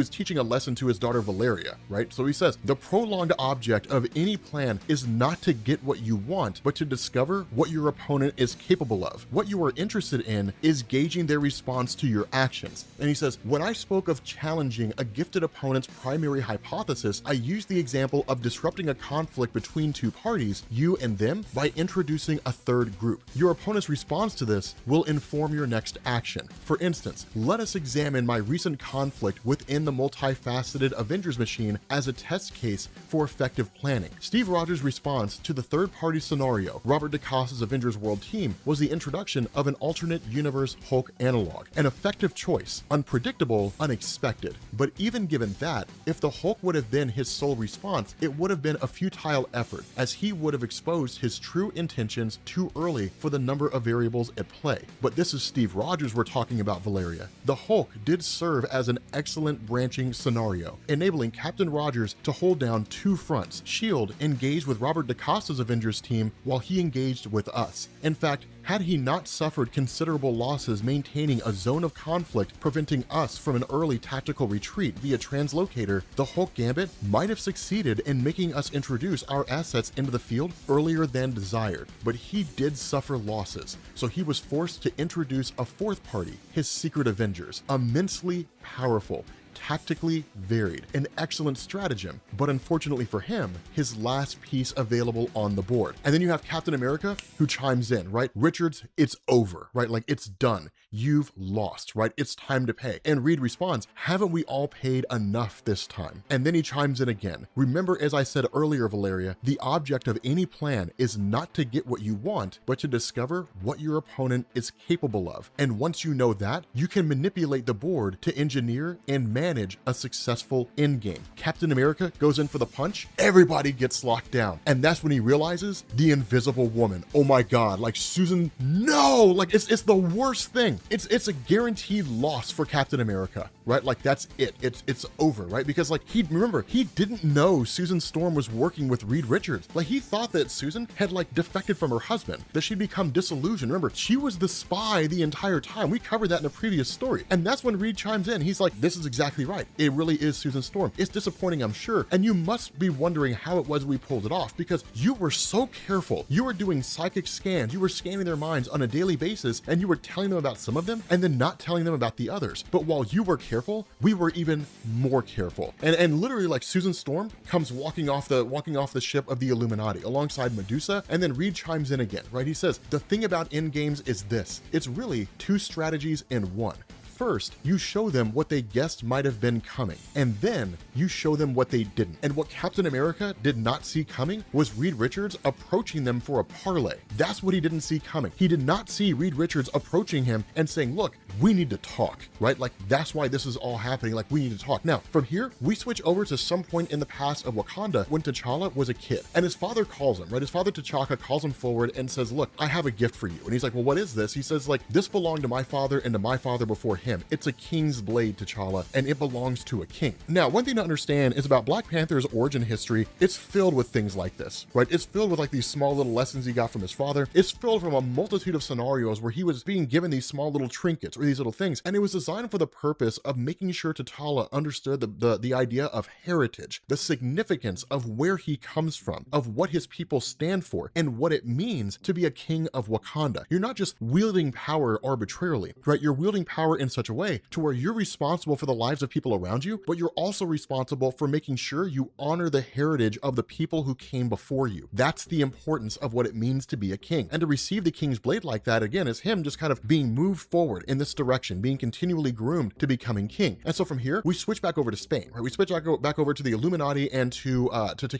teaching a lesson to his daughter Valeria, right? So he says, the prolonged object of any plan is not to get what you want, but to discover what your opponent is capable of. What you are interested in is gauging their response to your actions. And he says, when I spoke of challenging a gifted opponent's primary hypothesis, I used the example of disrupting a conflict between two parties, you and them, by introducing a third group. Your opponent's response to this will inform your next action. For instance, let us examine my recent conflict within the multifaceted Avengers machine as a test case for effective planning. Steve Rogers' response to the third-party scenario, Robert DaCosta's Avengers World team, was the introduction of an alternate universe Hulk analog. An effective choice, unpredictable, unexpected. But even given that, if the Hulk would have been his sole response, it would have been a futile effort, as he would have exposed his true intentions too early for the number of variables at play. But this is Steve Rogers we're talking about, Valeria. The Hulk did serve as an excellent branching scenario, enabling Captain Rogers to hold down two fronts. S.H.I.E.L.D. engaged with Robert DaCosta's Avengers team while he engaged with us. In fact, had he not suffered considerable losses maintaining a zone of conflict preventing us from an early tactical retreat via translocator, the Hulk Gambit might have succeeded in making us introduce our assets into the field earlier than desired. But he did suffer losses, so he was forced to introduce a fourth party, his secret Avengers, immensely powerful, tactically varied, an excellent stratagem, but unfortunately for him, his last piece available on the board. And then you have Captain America who chimes in, right? Richards, it's over, right? Like, it's done. You've lost, right? It's time to pay. And Reed responds, haven't we all paid enough this time? And then he chimes in again. Remember, as I said earlier, Valeria, the object of any plan is not to get what you want, but to discover what your opponent is capable of. And once you know that, you can manipulate the board to engineer and manage a successful endgame. Captain America goes in for the punch, everybody gets locked down. And that's when he realizes the Invisible Woman. Oh my God, like Susan, no, like it's the worst thing. It's a guaranteed loss for Captain America, right? Like that's it. It's over, right? Because like he didn't know Susan Storm was working with Reed Richards. Like he thought that Susan had like defected from her husband, that she'd become disillusioned. Remember, she was the spy the entire time. We covered that in a previous story. And that's when Reed chimes in. He's like, this is exactly right. It really is Susan Storm. It's disappointing, I'm sure. And you must be wondering how it was we pulled it off, because you were so careful. You were doing psychic scans. You were scanning their minds on a daily basis, and you were telling them about some of them and then not telling them about the others. But while you were careful, we were even more careful. And literally, like, Susan Storm comes walking off the ship of the Illuminati alongside Medusa, and then Reed chimes in again, right? He says, the thing about endgames is this. It's really two strategies in one. First, you show them what they guessed might have been coming, and then you show them what they didn't. And what Captain America did not see coming was Reed Richards approaching them for a parlay. That's what he didn't see coming. He did not see Reed Richards approaching him and saying, look, we need to talk, right? Like, that's why this is all happening. Like, we need to talk. Now, from here, we switch over to some point in the past of Wakanda when T'Challa was a kid, and his father calls him, right? His father T'Chaka calls him forward and says, look, I have a gift for you. And he's like, well, what is this? He says, like, this belonged to my father and to my father before him. It's a king's blade, T'Challa, and it belongs to a king. Now, one thing to understand is about Black Panther's origin history, it's filled with things like this, right? It's filled with like these small little lessons he got from his father. It's filled from a multitude of scenarios where he was being given these small little trinkets, or these little things. And it was designed for the purpose of making sure T'Challa understood the idea of heritage, the significance of where he comes from, of what his people stand for, and what it means to be a king of Wakanda. You're not just wielding power arbitrarily, right? You're wielding power in such a way to where you're responsible for the lives of people around you, but you're also responsible for making sure you honor the heritage of the people who came before you. That's the importance of what it means to be a king. And to receive the King's Blade like that, again, is him just kind of being moved forward in this direction, being continually groomed to becoming king. And so from here, we switch back over to Spain, right? We switch back over to the Illuminati and to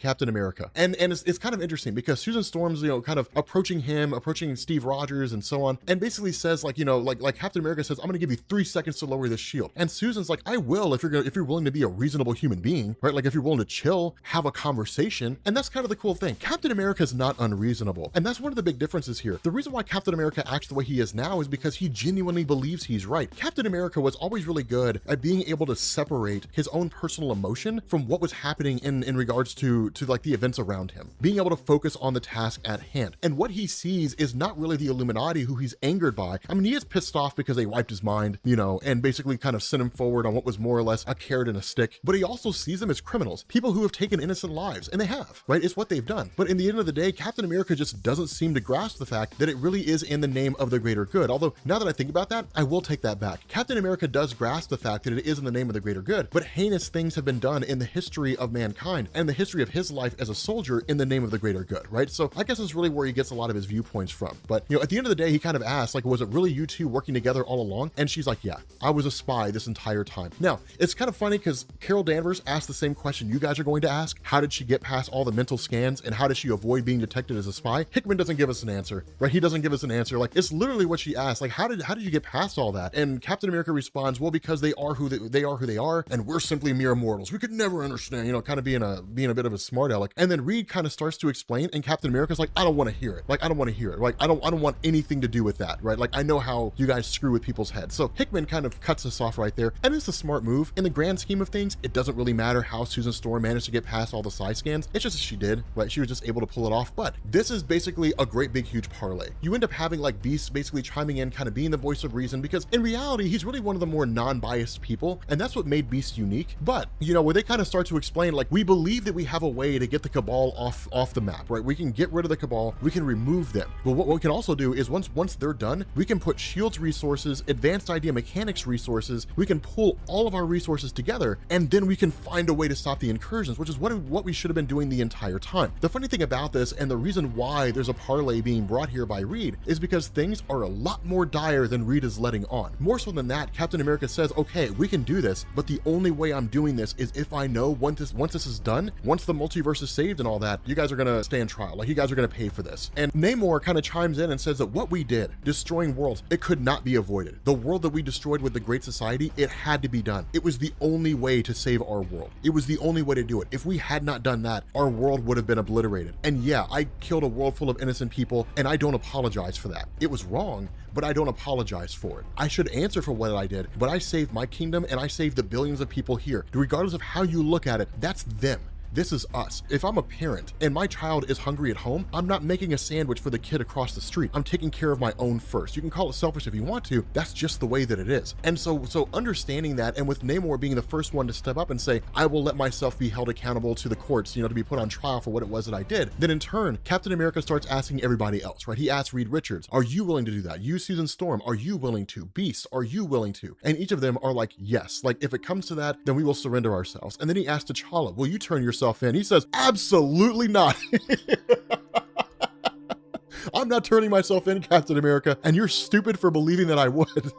Captain America. And it's kind of interesting because Susan Storm's, kind of approaching Steve Rogers and so on, and basically says like Captain America says, I'm gonna give you 3 seconds to lower this shield. And Susan's like, I will if you're willing to be a reasonable human being, right? Like if you're willing to chill, have a conversation. And that's kind of the cool thing. Captain America is not unreasonable. And that's one of the big differences here. The reason why Captain America acts the way he is now is because he genuinely believes he's right. Captain America was always really good at being able to separate his own personal emotion from what was happening in regards to like the events around him, being able to focus on the task at hand. And what he sees is not really the Illuminati who he's angered by. I mean, he is pissed off because they wiped his mind, and basically kind of sent him forward on what was more or less a carrot and a stick, but he also sees them as criminals, people who have taken innocent lives, and they have, right? It's what they've done. But in the end of the day, Captain America just doesn't seem to grasp the fact that it really is in the name of the greater good. Although now that I think about that, I will take that back. Captain America does grasp the fact that it is in the name of the greater good, but heinous things have been done in the history of mankind and the history of his life as a soldier in the name of the greater good, right? So I guess it's really where he gets a lot of his viewpoints from. But at the end of the day, he kind of asks, like, was it really you two working together all along? And she's like, yeah, I was a spy this entire time. Now, it's kind of funny because Carol Danvers asked the same question you guys are going to ask. How did she get past all the mental scans and how did she avoid being detected as a spy? Hickman doesn't give us an answer, right? He doesn't give us an answer. Like, it's literally what she asked. Like, how did you get past all that? And Captain America responds, well, because they are who they are, and we're simply mere mortals. We could never understand, kind of being a bit of a smart aleck. And then Reed kind of starts to explain, and Captain America's like, I don't want to hear it. Like, I don't want to hear it. Like, I don't want anything to do with that, right? Like, I know how you guys screw with people's heads. So Hickman kind of cuts us off right there, and it's a smart move. In the grand scheme of things, it doesn't really matter how Susan Storm managed to get past all the side scans. It's just that she did, right? She was just able to pull it off. But this is basically a great big huge parlay. You end up having like Beast basically chiming in, kind of being the voice of reason, because in reality, he's really one of the more non-biased people, and that's what made Beast unique. But where they kind of start to explain, like, we believe that we have a way to get the Cabal off the map, right? We can get rid of the Cabal, we can remove them. But what we can also do is once they're done, we can put Shield's resources, advanced idea mechanics resources, we can pull all of our resources together, and then we can find a way to stop the incursions, which is what we should have been doing the entire time. The funny thing about this, and the reason why there's a parlay being brought here by Reed, is because things are a lot more dire than Reed is letting on. More so than that, Captain America says, okay, we can do this, but the only way I'm doing this is if I know once this is done, once the multiverse is saved and all that, you guys are gonna stand trial. Like, you guys are gonna pay for this. And Namor kind of chimes in and says that what we did, destroying worlds, it could not be avoided. The world that we destroyed with the Great Society, it had to be done. It was the only way to save our world. It was the only way to do it. If we had not done that, our world would have been obliterated. And yeah, I killed a world full of innocent people, and I don't apologize for that. It was wrong, but I don't apologize for it. I should answer for what I did, but I saved my kingdom and I saved the billions of people here. Regardless of how you look at it, that's them. This is us. If I'm a parent and my child is hungry at home, I'm not making a sandwich for the kid across the street. I'm taking care of my own first. You can call it selfish if you want to. That's just the way that it is. And so understanding that, and with Namor being the first one to step up and say, I will let myself be held accountable to the courts, to be put on trial for what it was that I did, then in turn, Captain America starts asking everybody else, right? He asks Reed Richards, are you willing to do that? You, Susan Storm, are you willing to? Beast, are you willing to? And each of them are like, yes. Like, if it comes to that, then we will surrender ourselves. And then he asks T'Challa, will you turn yourself in? He says, absolutely not. I'm not turning myself in, Captain America, and you're stupid for believing that I would.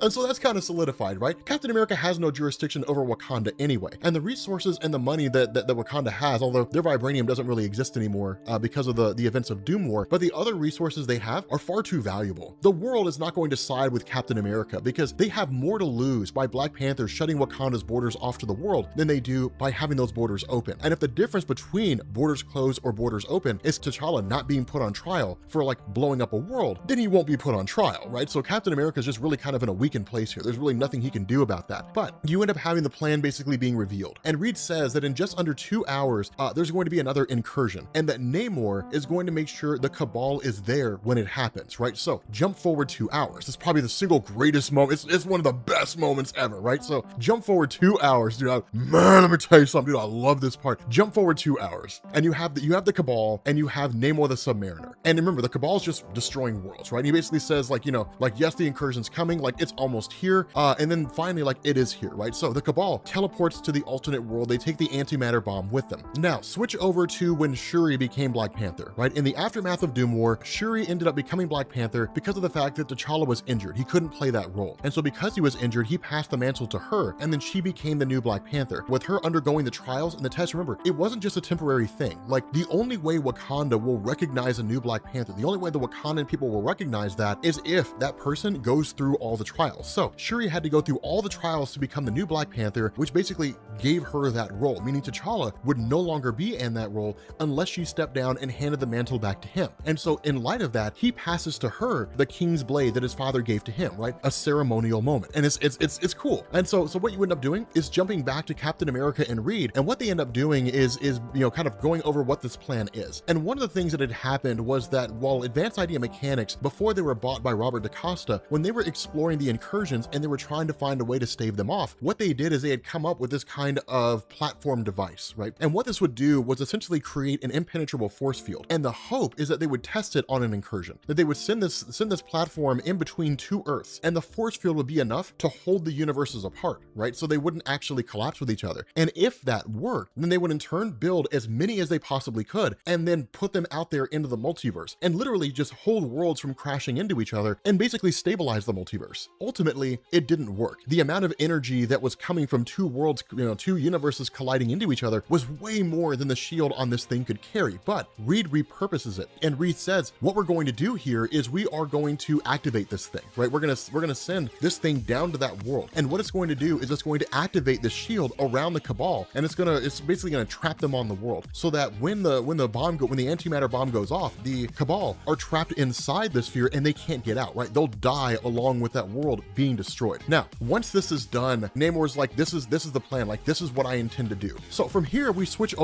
And so that's kind of solidified, right? Captain America has no jurisdiction over Wakanda anyway. And the resources and the money that Wakanda has, although their vibranium doesn't really exist anymore because of the events of Doom War, but the other resources they have are far too valuable. The world is not going to side with Captain America because they have more to lose by Black Panther shutting Wakanda's borders off to the world than they do by having those borders open. And if the difference between borders closed or borders open is T'Challa not being put on trial for like blowing up a world, then he won't be put on trial, right? So Captain America is just really kind of in a weak weak in place here. There's really nothing he can do about that. But you end up having the plan basically being revealed. And Reed says that in just under 2 hours, there's going to be another incursion, and that Namor is going to make sure the Cabal is there when it happens, right? So jump forward 2 hours. It's probably the single greatest moment. It's one of the best moments ever, right? So jump forward 2 hours, dude. Man, let me tell you something, dude. I love this part. Jump forward 2 hours, and you have the Cabal, and you have Namor the Submariner. And remember, the Cabal is just destroying worlds, right? And he basically says, like, you know, like, yes, the incursion's coming, like, it's almost here, and then finally, like, it is here, right? So the Cabal teleports to the alternate world. They take the antimatter bomb with them. Now, switch over to when Shuri became Black Panther, right? In the aftermath of Doom War, Shuri ended up becoming Black Panther because of the fact that T'Challa was injured. He couldn't play that role. And so because he was injured, he passed the mantle to her, and then she became the new Black Panther. With her undergoing the trials and the tests, remember, it wasn't just a temporary thing. Like, the only way Wakanda will recognize a new Black Panther, the only way the Wakandan people will recognize that is if that person goes through all the trials. So Shuri had to go through all the trials to become the new Black Panther, which basically gave her that role, meaning T'Challa would no longer be in that role unless she stepped down and handed the mantle back to him. And so in light of that, he passes to her the King's Blade that his father gave to him, right? A ceremonial moment. And it's cool. And so what you end up doing is jumping back to Captain America and Reed, and what they end up doing is you know, kind of going over what this plan is. And one of the things that had happened was that while Advanced Idea Mechanics, before they were bought by Robert DaCosta, when they were exploring the incursions and they were trying to find a way to stave them off, what they did is they had come up with this kind of platform device, right? And what this would do was essentially create an impenetrable force field. And the hope is that they would test it on an incursion, that they would send this platform in between 2 Earths, and the force field would be enough to hold the universes apart, right? So they wouldn't actually collapse with each other. And if that worked, then they would in turn build as many as they possibly could, and then put them out there into the multiverse, and literally just hold worlds from crashing into each other and basically stabilize the multiverse. Ultimately, it didn't work. The amount of energy that was coming from 2 worlds, you know, 2 universes colliding into each other was way more than the shield on this thing could carry. But Reed repurposes it, and Reed says, what we're going to do here is we are going to activate this thing, right? We're gonna send this thing down to that world, and what it's going to do is it's going to activate the shield around the Cabal, and it's basically gonna trap them on the world, so that when the antimatter bomb goes off, the Cabal are trapped inside the sphere and they can't get out, right? They'll die along with that world being destroyed. Now, once this is done, Namor's like, this is the plan, like, this is what I intend to do. So from here, we switch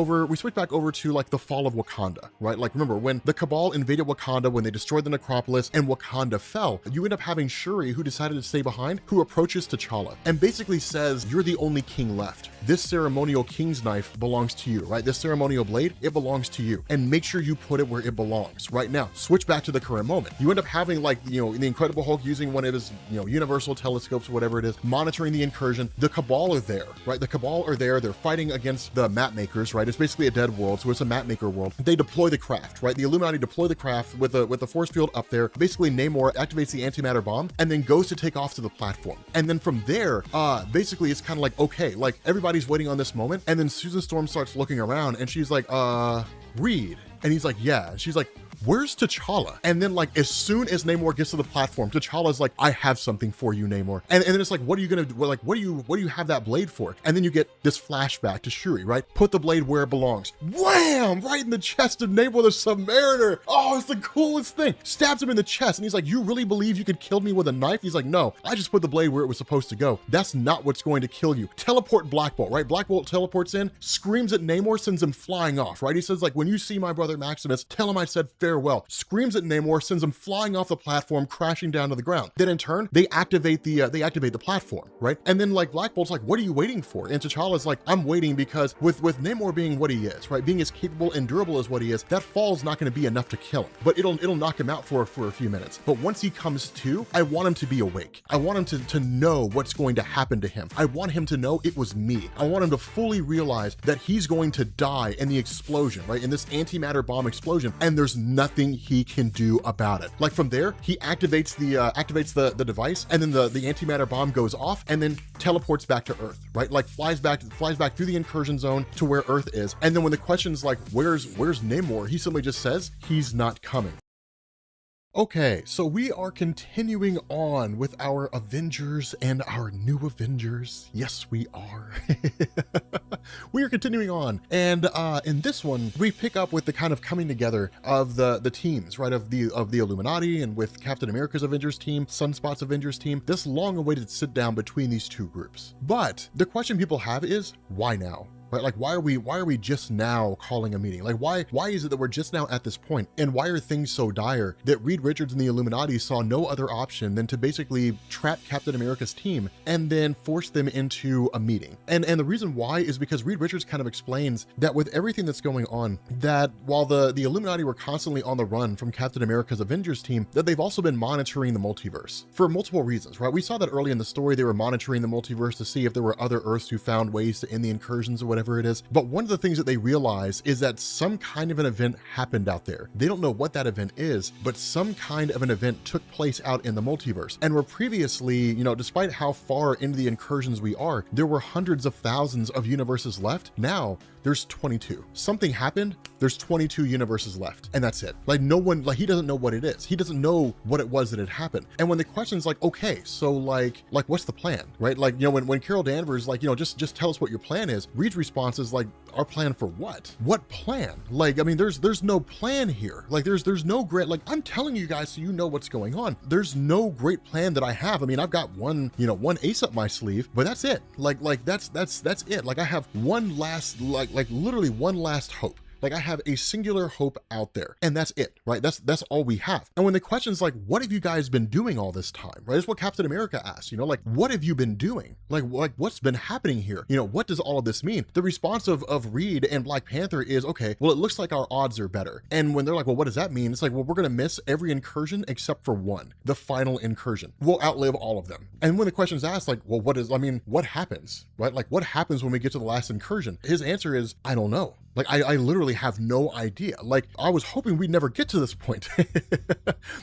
back over to like the fall of Wakanda, right? Like, remember when the Cabal invaded Wakanda, when they destroyed the necropolis and Wakanda fell, you end up having Shuri, who decided to stay behind, who approaches T'Challa and basically says, you're the only king left. This ceremonial king's knife belongs to you, right? This ceremonial blade, it belongs to you, and make sure you put it where it belongs. Right now, switch back to the current moment. You end up having, like, you know, the Incredible Hulk using one of his, you know, universal telescopes or whatever it is, monitoring the incursion. The Cabal are there, right? The Cabal are there. They're fighting against the map makers, right? It's basically a dead world, so it's a map maker world. They deploy the craft, right? The Illuminati deploy the craft with the force field up there. Basically, Namor activates the antimatter bomb and then goes to take off to the platform. And then from there, basically it's kind of like, okay, like, everybody's waiting on this moment. And then Susan Storm starts looking around and she's like, Reed. And he's like, yeah. And she's like, where's T'Challa? And then, like, as soon as Namor gets to the platform, T'Challa's like, I have something for you, Namor. And then it's like, what are you gonna do? Like, what do you have that blade for? And then you get this flashback to Shuri, right? Put the blade where it belongs. Wham! Right in the chest of Namor the Submariner. Oh, it's the coolest thing. Stabs him in the chest, and he's like, you really believe you could kill me with a knife? He's like, no, I just put the blade where it was supposed to go. That's not what's going to kill you. Teleport Black Bolt, right? Black Bolt teleports in, screams at Namor, sends him flying off, right? He says, like, when you see my brother Maximus, tell him I said farewell. Screams at Namor, sends him flying off the platform, crashing down to the ground. Then in turn, they activate the platform, right? And then, like, Black Bolt's like, what are you waiting for? And T'Challa's like, I'm waiting because with Namor being what he is, right? Being as capable and durable as what he is, that fall's not going to be enough to kill him, but it'll knock him out for a few minutes. But once he comes to, I want him to be awake. I want him to know what's going to happen to him. I want him to know it was me. I want him to fully realize that he's going to die in the explosion, right? In this antimatter bomb explosion, and there's nothing he can do about it. Like, from there, he activates the device, and then the antimatter bomb goes off and then teleports back to Earth, right? Like, flies back through the incursion zone to where Earth is. And then when the question's like, where's Namor? He simply just says, he's not coming. Okay, so we are continuing on with our Avengers and our new Avengers. Yes, we are. We are continuing on, and in this one, we pick up with the kind of coming together of the teams, right, of the Illuminati, and with Captain America's Avengers team, Sunspot's Avengers team, this long-awaited sit-down between these two groups. But the question people have is, why now? Right? Like, why are we just now calling a meeting? Like, why is it that we're just now at this point? And why are things so dire that Reed Richards and the Illuminati saw no other option than to basically trap Captain America's team and then force them into a meeting? And the reason why is because Reed Richards kind of explains that with everything that's going on, that while the Illuminati were constantly on the run from Captain America's Avengers team, that they've also been monitoring the multiverse for multiple reasons, right? We saw that early in the story. They were monitoring the multiverse to see if there were other Earths who found ways to end the incursions or whatever it is. But one of the things that they realize is that some kind of an event happened out there. They don't know what that event is, but some kind of an event took place out in the multiverse. And where previously, you know, despite how far into the incursions we are, there were hundreds of thousands of universes left. Now there's 22. Something happened, there's 22 universes left, and that's it. Like, no one, like, he doesn't know what it is. He doesn't know what it was that had happened. And when the question's like, okay, so like what's the plan, right? Like, you know, when Carol Danvers, like, you know, just tell us what your plan is, Reed's response is like, our plan for what? What plan? Like, I mean, there's no plan here. Like, there's no great, like, I'm telling you guys so you know what's going on. There's no great plan that I have. I mean, I've got one ace up my sleeve, but that's it. Like that's it. Like, I have one last, like literally one last hope. Like, I have a singular hope out there, and that's it, right? That's all we have. And when the question's like, what have you guys been doing all this time, right? That's what Captain America asked, you know, like, what have you been doing? Like what's been happening here? You know, what does all of this mean? The response of Reed and Black Panther is, okay, well, it looks like our odds are better. And when they're like, well, what does that mean? It's like, well, we're gonna miss every incursion except for one, the final incursion. We'll outlive all of them. And when the question's asked, like, well, what happens, right? Like, what happens when we get to the last incursion? His answer is, I don't know. Like, I literally have no idea. Like, I was hoping we'd never get to this point.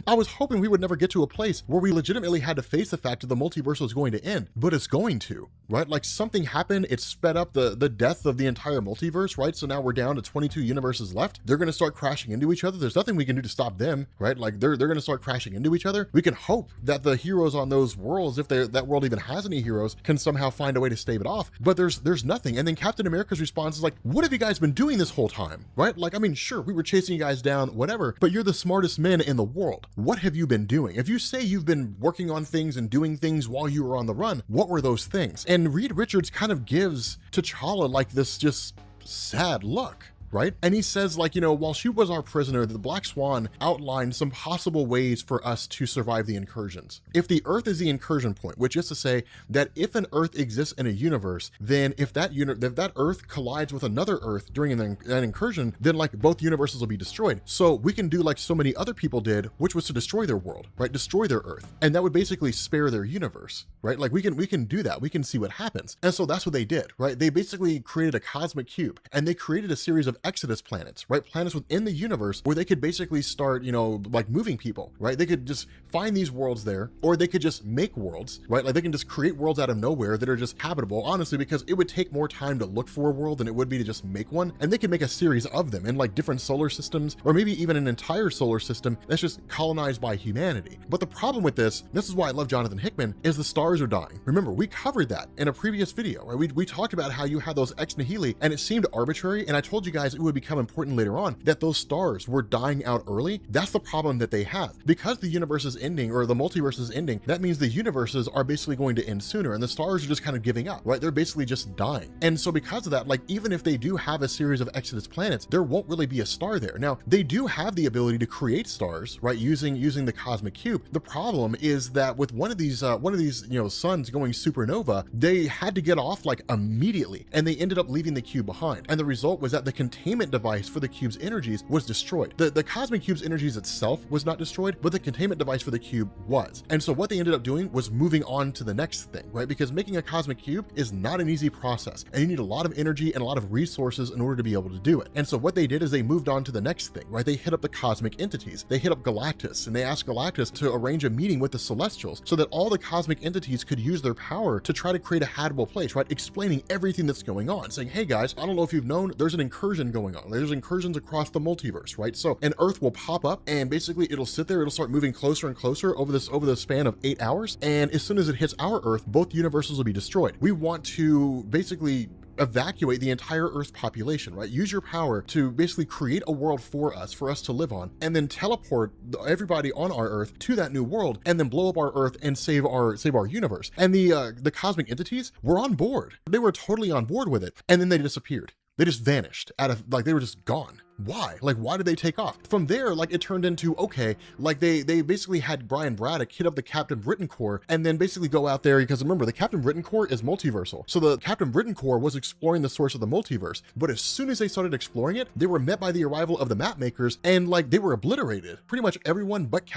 I was hoping we would never get to a place where we legitimately had to face the fact that the multiverse was going to end, but it's going to, right? Like, something happened, it sped up the death of the entire multiverse, right? So now we're down to 22 universes left. They're gonna start crashing into each other. There's nothing we can do to stop them, right? Like, they're gonna start crashing into each other. We can hope that the heroes on those worlds, if that world even has any heroes, can somehow find a way to stave it off, but there's nothing. And then Captain America's response is like, what have you guys been doing this whole time, right? Like, I mean, sure, we were chasing you guys down, whatever, but you're the smartest men in the world. What have you been doing? If you say you've been working on things and doing things while you were on the run, what were those things? And Reed Richards kind of gives T'Challa like this just sad look, right? And he says, like, you know, while she was our prisoner, the Black Swan outlined some possible ways for us to survive the incursions. If the Earth is the incursion point, which is to say that if an Earth exists in a universe, then if that Earth collides with another Earth during an incursion, then like both universes will be destroyed. So we can do like so many other people did, which was to destroy their world, right? Destroy their Earth. And that would basically spare their universe, right? Like, we can do that. We can see what happens. And so that's what they did, right? They basically created a cosmic cube, and they created a series of Exodus planets, right? Planets within the universe where they could basically start, you know, like moving people, right? They could just find these worlds there, or they could just make worlds, right? Like, they can just create worlds out of nowhere that are just habitable, honestly, because it would take more time to look for a world than it would be to just make one. And they could make a series of them in like different solar systems, or maybe even an entire solar system that's just colonized by humanity. But the problem with this is why I love Jonathan Hickman, is the stars are dying. Remember, we covered that in a previous video, right? We talked about how you had those ex nihili, and it seemed arbitrary, and I told you guys it would become important later on that those stars were dying out early. That's the problem that they have. Because the universe is ending, or the multiverse is ending, that means the universes are basically going to end sooner, and the stars are just kind of giving up, right? They're basically just dying. And so because of that, like, even if they do have a series of Exodus planets, there won't really be a star there. Now, they do have the ability to create stars, right? Using the cosmic cube. The problem is that with one of these, you know, suns going supernova, they had to get off like immediately, and they ended up leaving the cube behind. And the result was that the containment device for the cube's energies was destroyed. The cosmic cube's energies itself was not destroyed, but the containment device for the cube was. And so what they ended up doing was moving on to the next thing, right? Because making a cosmic cube is not an easy process, and you need a lot of energy and a lot of resources in order to be able to do it. And so what they did is they moved on to the next thing, right? They hit up the cosmic entities. They hit up Galactus, and they asked Galactus to arrange a meeting with the Celestials so that all the cosmic entities could use their power to try to create a habitable place, right? Explaining everything that's going on, saying, hey guys, I don't know if you've known, there's an incursion going on. There's incursions across the multiverse, right? So an Earth will pop up, and basically it'll sit there, it'll start moving closer and closer over the span of 8 hours. And as soon as it hits our Earth, both universes will be destroyed. We want to basically evacuate the entire Earth's population, right? Use your power to basically create a world for us to live on, and then teleport everybody on our Earth to that new world, and then blow up our Earth and save our universe. And the cosmic entities were on board. They were totally on board with it, and then they disappeared. They just vanished out of, like, they were just gone. Why? Like, why did they take off? From there, like, it turned into, okay, like they basically had Brian Braddock hit up the Captain Britain Corps and then basically go out there, because remember, the Captain Britain Corps is multiversal. So the Captain Britain Corps was exploring the source of the multiverse, but as soon as they started exploring it, they were met by the arrival of the map makers, and like, they were obliterated. Pretty much everyone but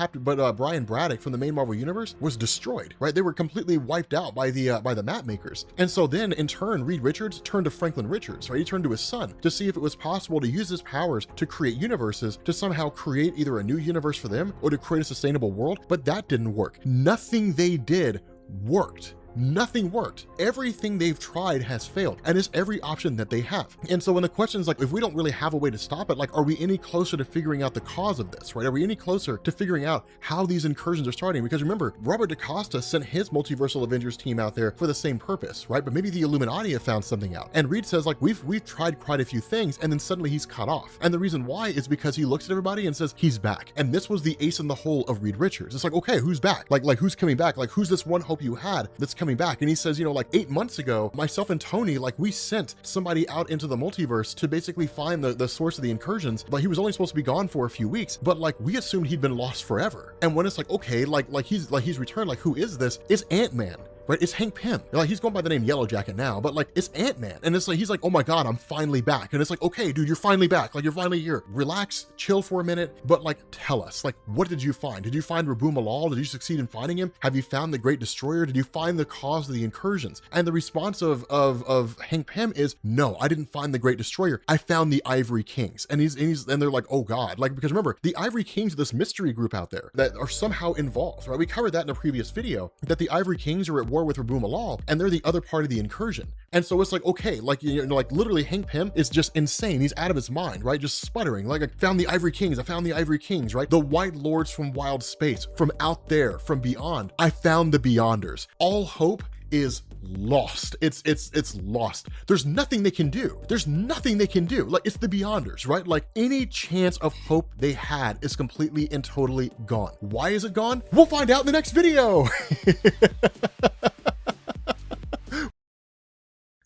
Brian Braddock from the main Marvel universe was destroyed, right? They were completely wiped out by the map makers. And so then in turn, Reed Richards turned to Franklin Richards, right? He turned to his son to see if it was possible to use his powers to create universes, to somehow create either a new universe for them or to create a sustainable world, but that didn't work. Nothing they did worked. Nothing worked. Everything they've tried has failed, and it's every option that they have. And so when the question is like, if we don't really have a way to stop it, like, are we any closer to figuring out the cause of this, right? Are we any closer to figuring out how these incursions are starting? Because remember, Robert DaCosta sent his multiversal Avengers team out there for the same purpose, right? But maybe the Illuminati have found something out. And Reed says, like, we've tried quite a few things, and then suddenly he's cut off. And the reason why is because he looks at everybody and says, he's back. And this was the ace in the hole of Reed Richards. It's like, okay, who's back? Like who's coming back? Like, who's this one hope you had that's coming back? And he says, you know, like 8 months ago, myself and Tony, like, we sent somebody out into the multiverse to basically find the source of the incursions, but he was only supposed to be gone for a few weeks, but like, we assumed he'd been lost forever. And when it's like, okay, like he's returned, like, who is this? It's Ant-Man. Right? It's Hank Pym. Like, he's going by the name Yellow Jacket now, but like, it's Ant-Man. And it's like, he's like, oh my God, I'm finally back. And it's like, okay, dude, you're finally back. Like, you're finally here. Relax, chill for a minute, but like, tell us, like, what did you find? Did you find Rabu Malal? Did you succeed in finding him? Have you found the Great Destroyer? Did you find the cause of the incursions? And the response of Hank Pym is, no, I didn't find the Great Destroyer. I found the Ivory Kings. And they're like, oh God, like, because remember, the Ivory Kings are this mystery group out there that are somehow involved, right? We covered that in a previous video, that the Ivory Kings are at war with Rabu Malal, and they're the other part of the incursion. And so it's like, okay, like, you know, like, literally Hank Pym is just insane. He's out of his mind, right? Just sputtering, like, I found the Ivory Kings. I found the Ivory Kings, right? The White Lords from wild space, from out there, from beyond. I found the Beyonders. All hope is lost. It's lost. There's nothing they can do. There's nothing they can do. Like, it's the Beyonders, right? Like, any chance of hope they had is completely and totally gone. Why is it gone? We'll find out in the next video.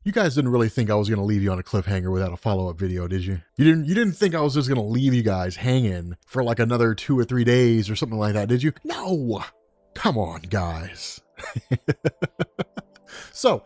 You guys didn't really think I was going to leave you on a cliffhanger without a follow-up video, did you? You didn't think I was just going to leave you guys hanging for like another 2 or 3 days or something like that, did you? No. Come on, guys. So,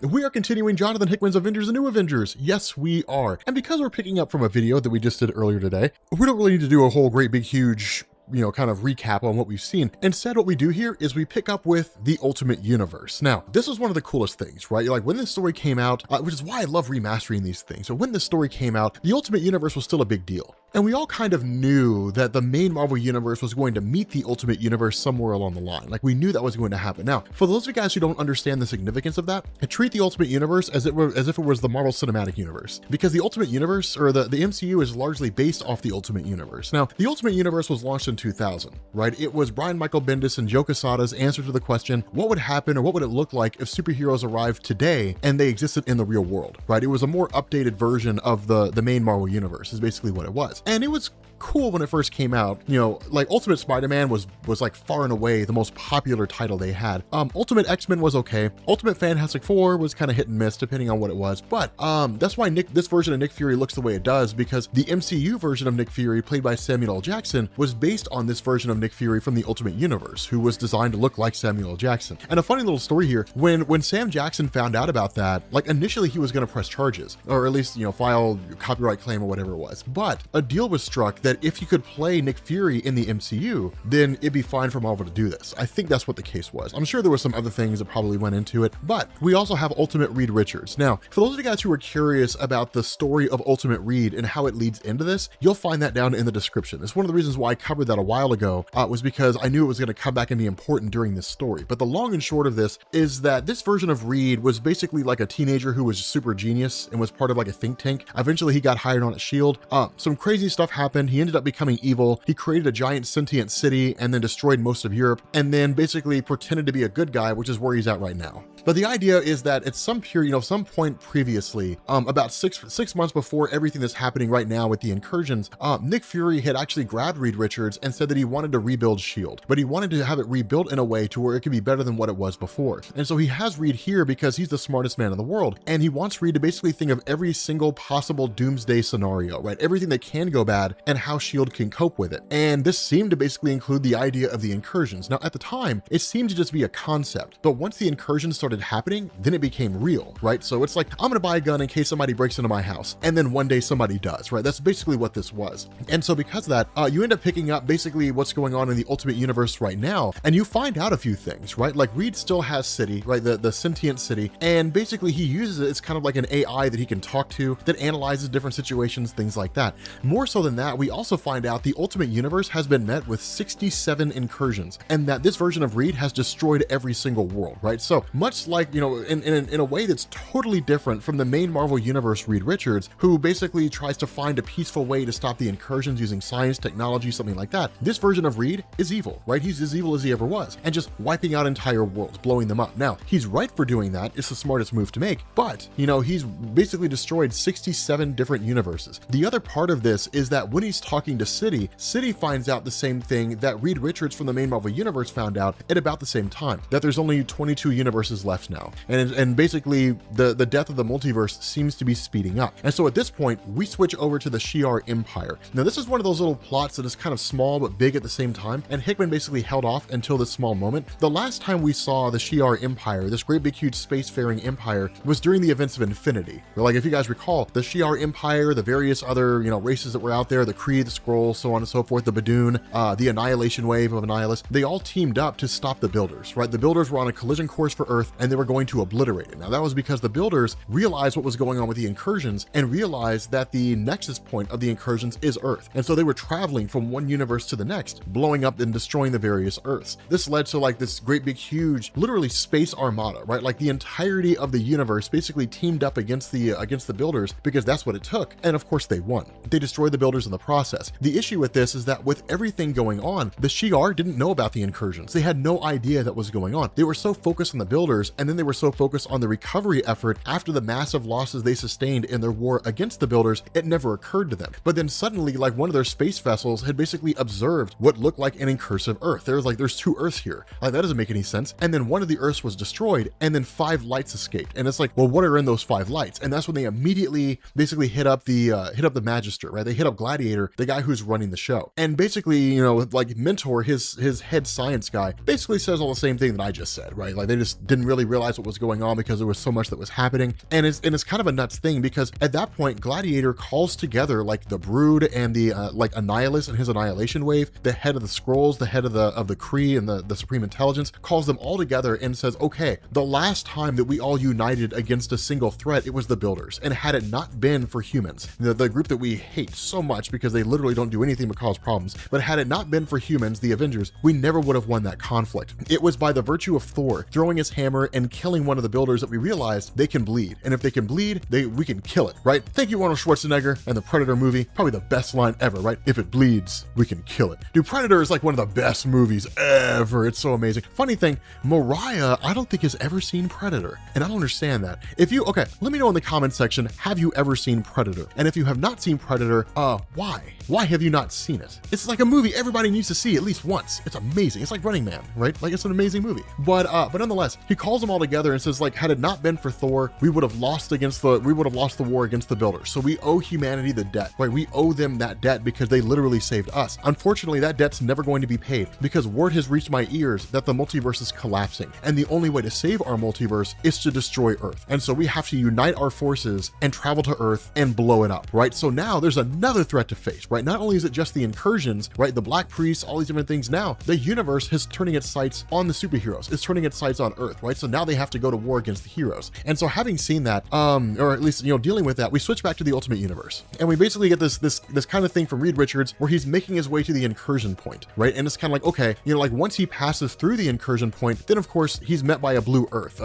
we are continuing Jonathan Hickman's Avengers: The New Avengers. Yes, we are. And because we're picking up from a video that we just did earlier today, we don't really need to do a whole great big huge, you know, kind of recap on what we've seen. Instead, what we do here is we pick up with the Ultimate Universe. Now, this is one of the coolest things, right? Like, when this story came out, which is why I love remastering these things. So when this story came out, the Ultimate Universe was still a big deal. And we all kind of knew that the main Marvel universe was going to meet the Ultimate Universe somewhere along the line. Like, we knew that was going to happen. Now, for those of you guys who don't understand the significance of that, treat the Ultimate Universe as if it was the Marvel Cinematic Universe, because the Ultimate Universe, or the MCU, is largely based off the Ultimate Universe. Now, the Ultimate Universe was launched in 2000, right? It was Brian Michael Bendis and Joe Quesada's answer to the question, what would happen, or what would it look like if superheroes arrived today and they existed in the real world, right? It was a more updated version of the main Marvel universe, is basically what it was. And it was cool when it first came out. You know, like, Ultimate Spider-Man was like far and away the most popular title they had. Ultimate X-Men was okay. Ultimate Fantastic Four was kind of hit and miss depending on what it was. But that's why this version of Nick Fury looks the way it does, because the MCU version of Nick Fury, played by Samuel L. Jackson, was based on this version of Nick Fury from the Ultimate Universe, who was designed to look like Samuel L. Jackson. And a funny little story here, when Sam Jackson found out about that, like, initially he was going to press charges, or at least, you know, file copyright claim or whatever it was. But a deal was struck that if you could play Nick Fury in the MCU, then it'd be fine for Marvel to do this. I think that's what the case was. I'm sure there were some other things that probably went into it, but we also have Ultimate Reed Richards. Now, for those of you guys who are curious about the story of Ultimate Reed and how it leads into this, you'll find that down in the description. It's one of the reasons why I covered that a while ago, was because I knew it was going to come back and be important during this story. But the long and short of this is that this version of Reed was basically like a teenager who was super genius and was part of like a think tank. Eventually he got hired on at SHIELD. Some crazy stuff happened. he ended up becoming evil. He created a giant sentient city and then destroyed most of Europe, and then basically pretended to be a good guy, which is where he's at right now. But the idea is that at some period, some point previously, about six months before everything that's happening right now with the incursions, Nick Fury had actually grabbed Reed Richards and said that he wanted to rebuild S.H.I.E.L.D., but he wanted to have it rebuilt in a way to where it could be better than what it was before. And so he has Reed here because he's the smartest man in the world, and he wants Reed to basically think of every single possible doomsday scenario, right? Everything that can go bad and how S.H.I.E.L.D. can cope with it. And this seemed to basically include the idea of the incursions. Now, at the time, it seemed to just be a concept, but once the incursions started happening, then it became real, right? So it's like, I'm gonna buy a gun in case somebody breaks into my house, and then one day somebody does, right? That's basically what this was. And so because of that, you end up picking up basically what's going on in the Ultimate Universe right now, and you find out a few things, right? Like Reed still has City, right? The sentient city, and basically he uses it as kind of like an AI that he can talk to, that analyzes different situations, things like that. More so than that, we also find out the Ultimate Universe has been met with 67 incursions, and that this version of Reed has destroyed every single world, right? So much like, in a way that's totally different from the main Marvel Universe Reed Richards, who basically tries to find a peaceful way to stop the incursions using science, technology, something like that. This version of Reed is evil, right? He's as evil as he ever was, and just wiping out entire worlds, blowing them up. Now, he's right for doing that. It's the smartest move to make, but, he's basically destroyed 67 different universes. The other part of this is that when he's talking to City finds out the same thing that Reed Richards from the main Marvel Universe found out at about the same time, that there's only 22 universes left now. And basically the death of the multiverse seems to be speeding up. And so at this point, we switch over to the Shi'ar Empire. Now, this is one of those little plots that is kind of small but big at the same time, and Hickman basically held off until this small moment. The last time we saw the Shi'ar Empire, this great big huge spacefaring empire, was during the events of Infinity. Like, if you guys recall, the Shi'ar Empire, the various other, races that were out there, the Kree, the Skrull, so on and so forth, the Badoon, the Annihilation Wave of Annihilus, they all teamed up to stop the Builders, right? The Builders were on a collision course for Earth, and they were going to obliterate it. Now, that was because the Builders realized what was going on with the incursions and realized that the nexus point of the incursions is Earth. And so they were traveling from one universe to the next, blowing up and destroying the various Earths. This led to like this great big huge, literally space armada, right? Like the entirety of the universe basically teamed up against the Builders, because that's what it took. And of course they won. They destroyed the Builders in the process. The issue with this is that with everything going on, the Shi'ar didn't know about the incursions. They had no idea that was going on. They were so focused on the Builders, and then they were so focused on the recovery effort after the massive losses they sustained in their war against the Builders, it never occurred to them. But then suddenly, like, one of their space vessels had basically observed what looked like an incursive Earth. There was like, there's two Earths here. Like, that doesn't make any sense. And then one of the Earths was destroyed, and then 5 lights escaped. And it's like, well, what are in those 5 lights? And that's when they immediately basically hit up the Magister, right? They hit up Gladiator, the guy who's running the show. And basically, like Mentor, his head science guy, basically says all the same thing that I just said, right? Like, they just didn't really realize what was going on because there was so much that was happening. And it's kind of a nuts thing, because at that point, Gladiator calls together like the Brood and the like Annihilus and his Annihilation Wave, the head of the Skrulls, the head of the Kree and the Supreme Intelligence, calls them all together and says, okay, the last time that we all united against a single threat, it was the Builders. And had it not been for humans, the group that we hate so much because they literally don't do anything but cause problems, but had it not been for humans, the Avengers, we never would have won that conflict. It was by the virtue of Thor throwing his hammer and killing one of the Builders that we realized they can bleed. And if they can bleed, we can kill it, right? Thank you, Arnold Schwarzenegger and the Predator movie. Probably the best line ever, right? If it bleeds, we can kill it. Dude, Predator is like one of the best movies ever. It's so amazing. Funny thing, Mariah, I don't think has ever seen Predator. And I don't understand that. Okay, let me know in the comment section, have you ever seen Predator? And if you have not seen Predator, why? Why have you not seen it? It's like a movie everybody needs to see at least once. It's amazing. It's like Running Man, right? Like, it's an amazing movie. But nonetheless, he calls them all together and says, like, had it not been for Thor, we would have lost the war against the Builders. So we owe humanity the debt, right? We owe them that debt because they literally saved us. Unfortunately, that debt's never going to be paid, because word has reached my ears that the multiverse is collapsing, and the only way to save our multiverse is to destroy Earth. And so we have to unite our forces and travel to Earth and blow it up, right? So now there's another threat to face, right? Not only is it just the incursions, right? The Black Priests, all these different things. Now the universe is turning its sights on the superheroes. It's turning its sights on Earth, right? So now they have to go to war against the heroes. And so having seen that, or at least, dealing with that, we switch back to the Ultimate Universe, and we basically get this kind of thing from Reed Richards where he's making his way to the incursion point, right? And it's kind of like, okay, like once he passes through the incursion point, then of course he's met by a blue Earth,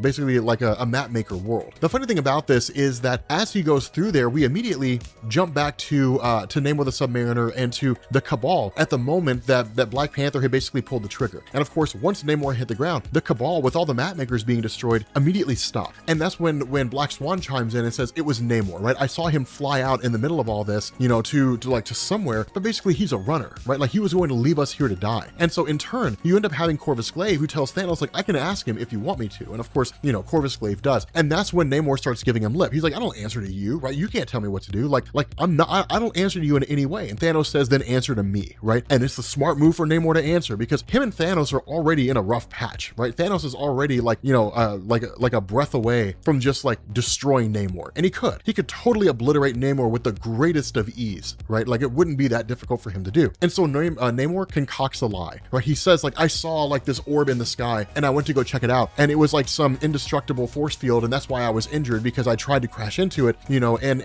basically like a map maker world. The funny thing about this is that as he goes through there, we immediately jump back to Namor the Submariner and to the Cabal at the moment that Black Panther had basically pulled the trigger. And of course, once Namor hit the ground, the Cabal, with all the map makers being destroyed, immediately stopped. And that's when Black Swan chimes in and says, it was Namor, right? I saw him fly out in the middle of all this, you know, to somewhere, but basically he's a runner, right? Like he was going to leave us here to die. And so in turn, you end up having Corvus Glaive, who tells Thanos, like, I can ask him if you want me to. And of course, you know, Corvus Glaive does. And that's when Namor starts giving him lip. He's like, I don't answer to you, right? You can't tell me what to do. Like I don't answer to you in any way. And Thanos says, then answer to me, right? And it's the smart move for Namor to answer, because him and Thanos are already in a rough patch, right? Thanos is already like, you know, like a breath away from just like destroying Namor. And he could totally obliterate Namor with the greatest of ease, right? Like it wouldn't be that difficult for him to do. And so Namor concocts a lie, right? He says, like, I saw like this orb in the sky and I went to go check it out, and it was like some indestructible force field, and that's why I was injured, because I tried to crash into it, you know, and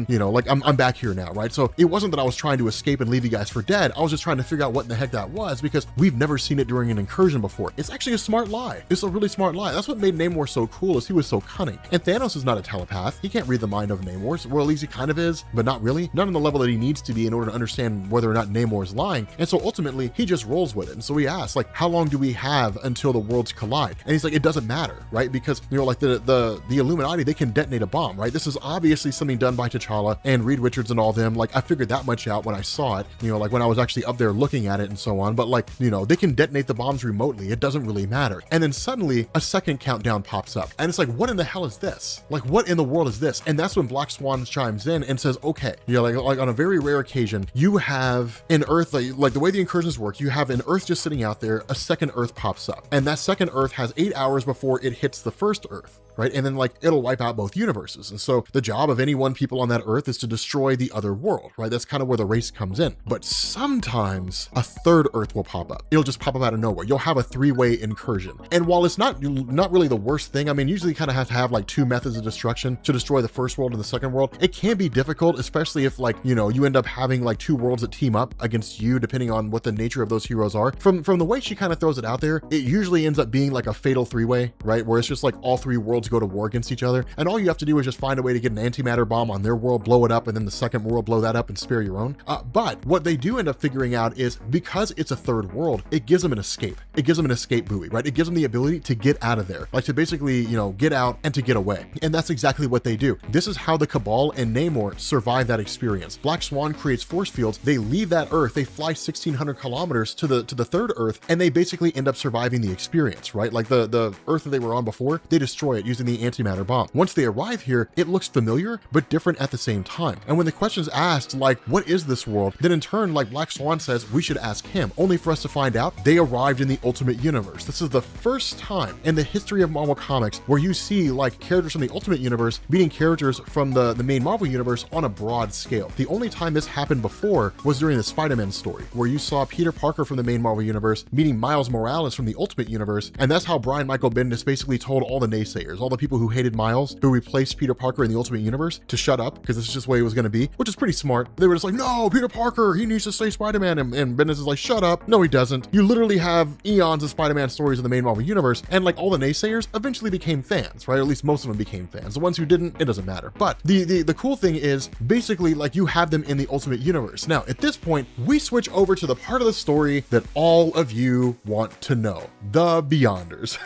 you know, like I'm back here now, right? So it wasn't that I was trying to escape and leave you guys for dead. I was just trying to figure out what in the heck that was, because we've never seen it during an incursion before. It's actually a smart lie. It's a really smart lie. That's what made Namor so cool, is he was so cunning. And Thanos is not a telepath. He can't read the mind of Namor. Well, at least he kind of is, but not really. Not on the level that he needs to be in order to understand whether or not Namor is lying. And so ultimately, he just rolls with it. And so he asks, like, how long do we have until the worlds collide? And he's like, it doesn't matter, right? Because, you know, like the Illuminati, they can detonate a bomb, right? This is obviously something done by T'Challa and Reed Richards and all them. Like, I figured that much out when I saw it, you know, like when I was actually up there looking at it and so on. But like, you know, they can detonate the bombs remotely. It doesn't really matter. And then suddenly a second countdown pops up. And it's like, what in the hell is this? Like, what in the world is this? And that's when Black Swan chimes in and says, okay, you know, like on a very rare occasion, you have an Earth, like the way the incursions work, you have an Earth just sitting out there, a second Earth pops up. And that second Earth has 8 hours before it hits the first Earth, right? And then like it'll wipe out both universes. And so the job of any one people on that Earth is to destroy the other world, right? That's kind of where the race comes in. But sometimes a third Earth will pop up. It'll just pop up out of nowhere. You'll have a 3-way incursion. And while it's not really the worst thing, I mean, usually you kind of have to have like 2 methods of destruction to destroy the first world and the second world. It can be difficult, especially if like, you know, you end up having like 2 worlds that team up against you, depending on what the nature of those heroes are. From the way she kind of throws it out there, it usually ends up being like a fatal 3-way, right? Where it's just like all 3 worlds go to war against each other. And all you have to do is just find a way to get an antimatter bomb on their world, blow it up, and then the second world blow that up and spare your own. But what they do end up figuring out is, because it's a third world, it gives them an escape. It gives them an escape buoy, right? It gives them the ability to get out of there, like to basically, you know, get out and to get away. And that's exactly what they do. This is how the Cabal and Namor survive that experience. Black Swan creates force fields. They leave that Earth. They fly 1,600 kilometers to the third Earth, and they basically end up surviving the experience, right? Like the Earth that they were on before, they destroy it using the antimatter bomb. Once they arrive here, it looks familiar, but different at the same time. And when the question's asked, like, what is this world? Then in turn, like Black Swan says, we should ask him, only for us to find out they arrived in the Ultimate Universe. This is the first time in the history of Marvel Comics where you see like characters from the Ultimate Universe beating characters from the main Marvel Universe on a broad scale. The only time this happened before was during the Spider-Man story, where you saw Peter Parker from the main Marvel Universe meeting Miles Morales from the Ultimate Universe. And that's how Brian Michael Bendis basically told all the naysayers, all the people who hated Miles, who replaced Peter Parker in the Ultimate Universe, to shut up, because this is just the way it was going to be, which is pretty smart. They were just like, no, Peter Parker, he needs to stay Spider-Man. And Bendis is like, shut up. No, he doesn't. You literally have eons of Spider-Man stories in the main Marvel Universe. And like all the naysayers eventually became fans, right? At least most of them became fans. The ones who didn't, it doesn't matter. But the cool thing is basically like you have them in the Ultimate Universe. Now, at this point, we switch over to the part of the story that all of you want to know, the Beyonders.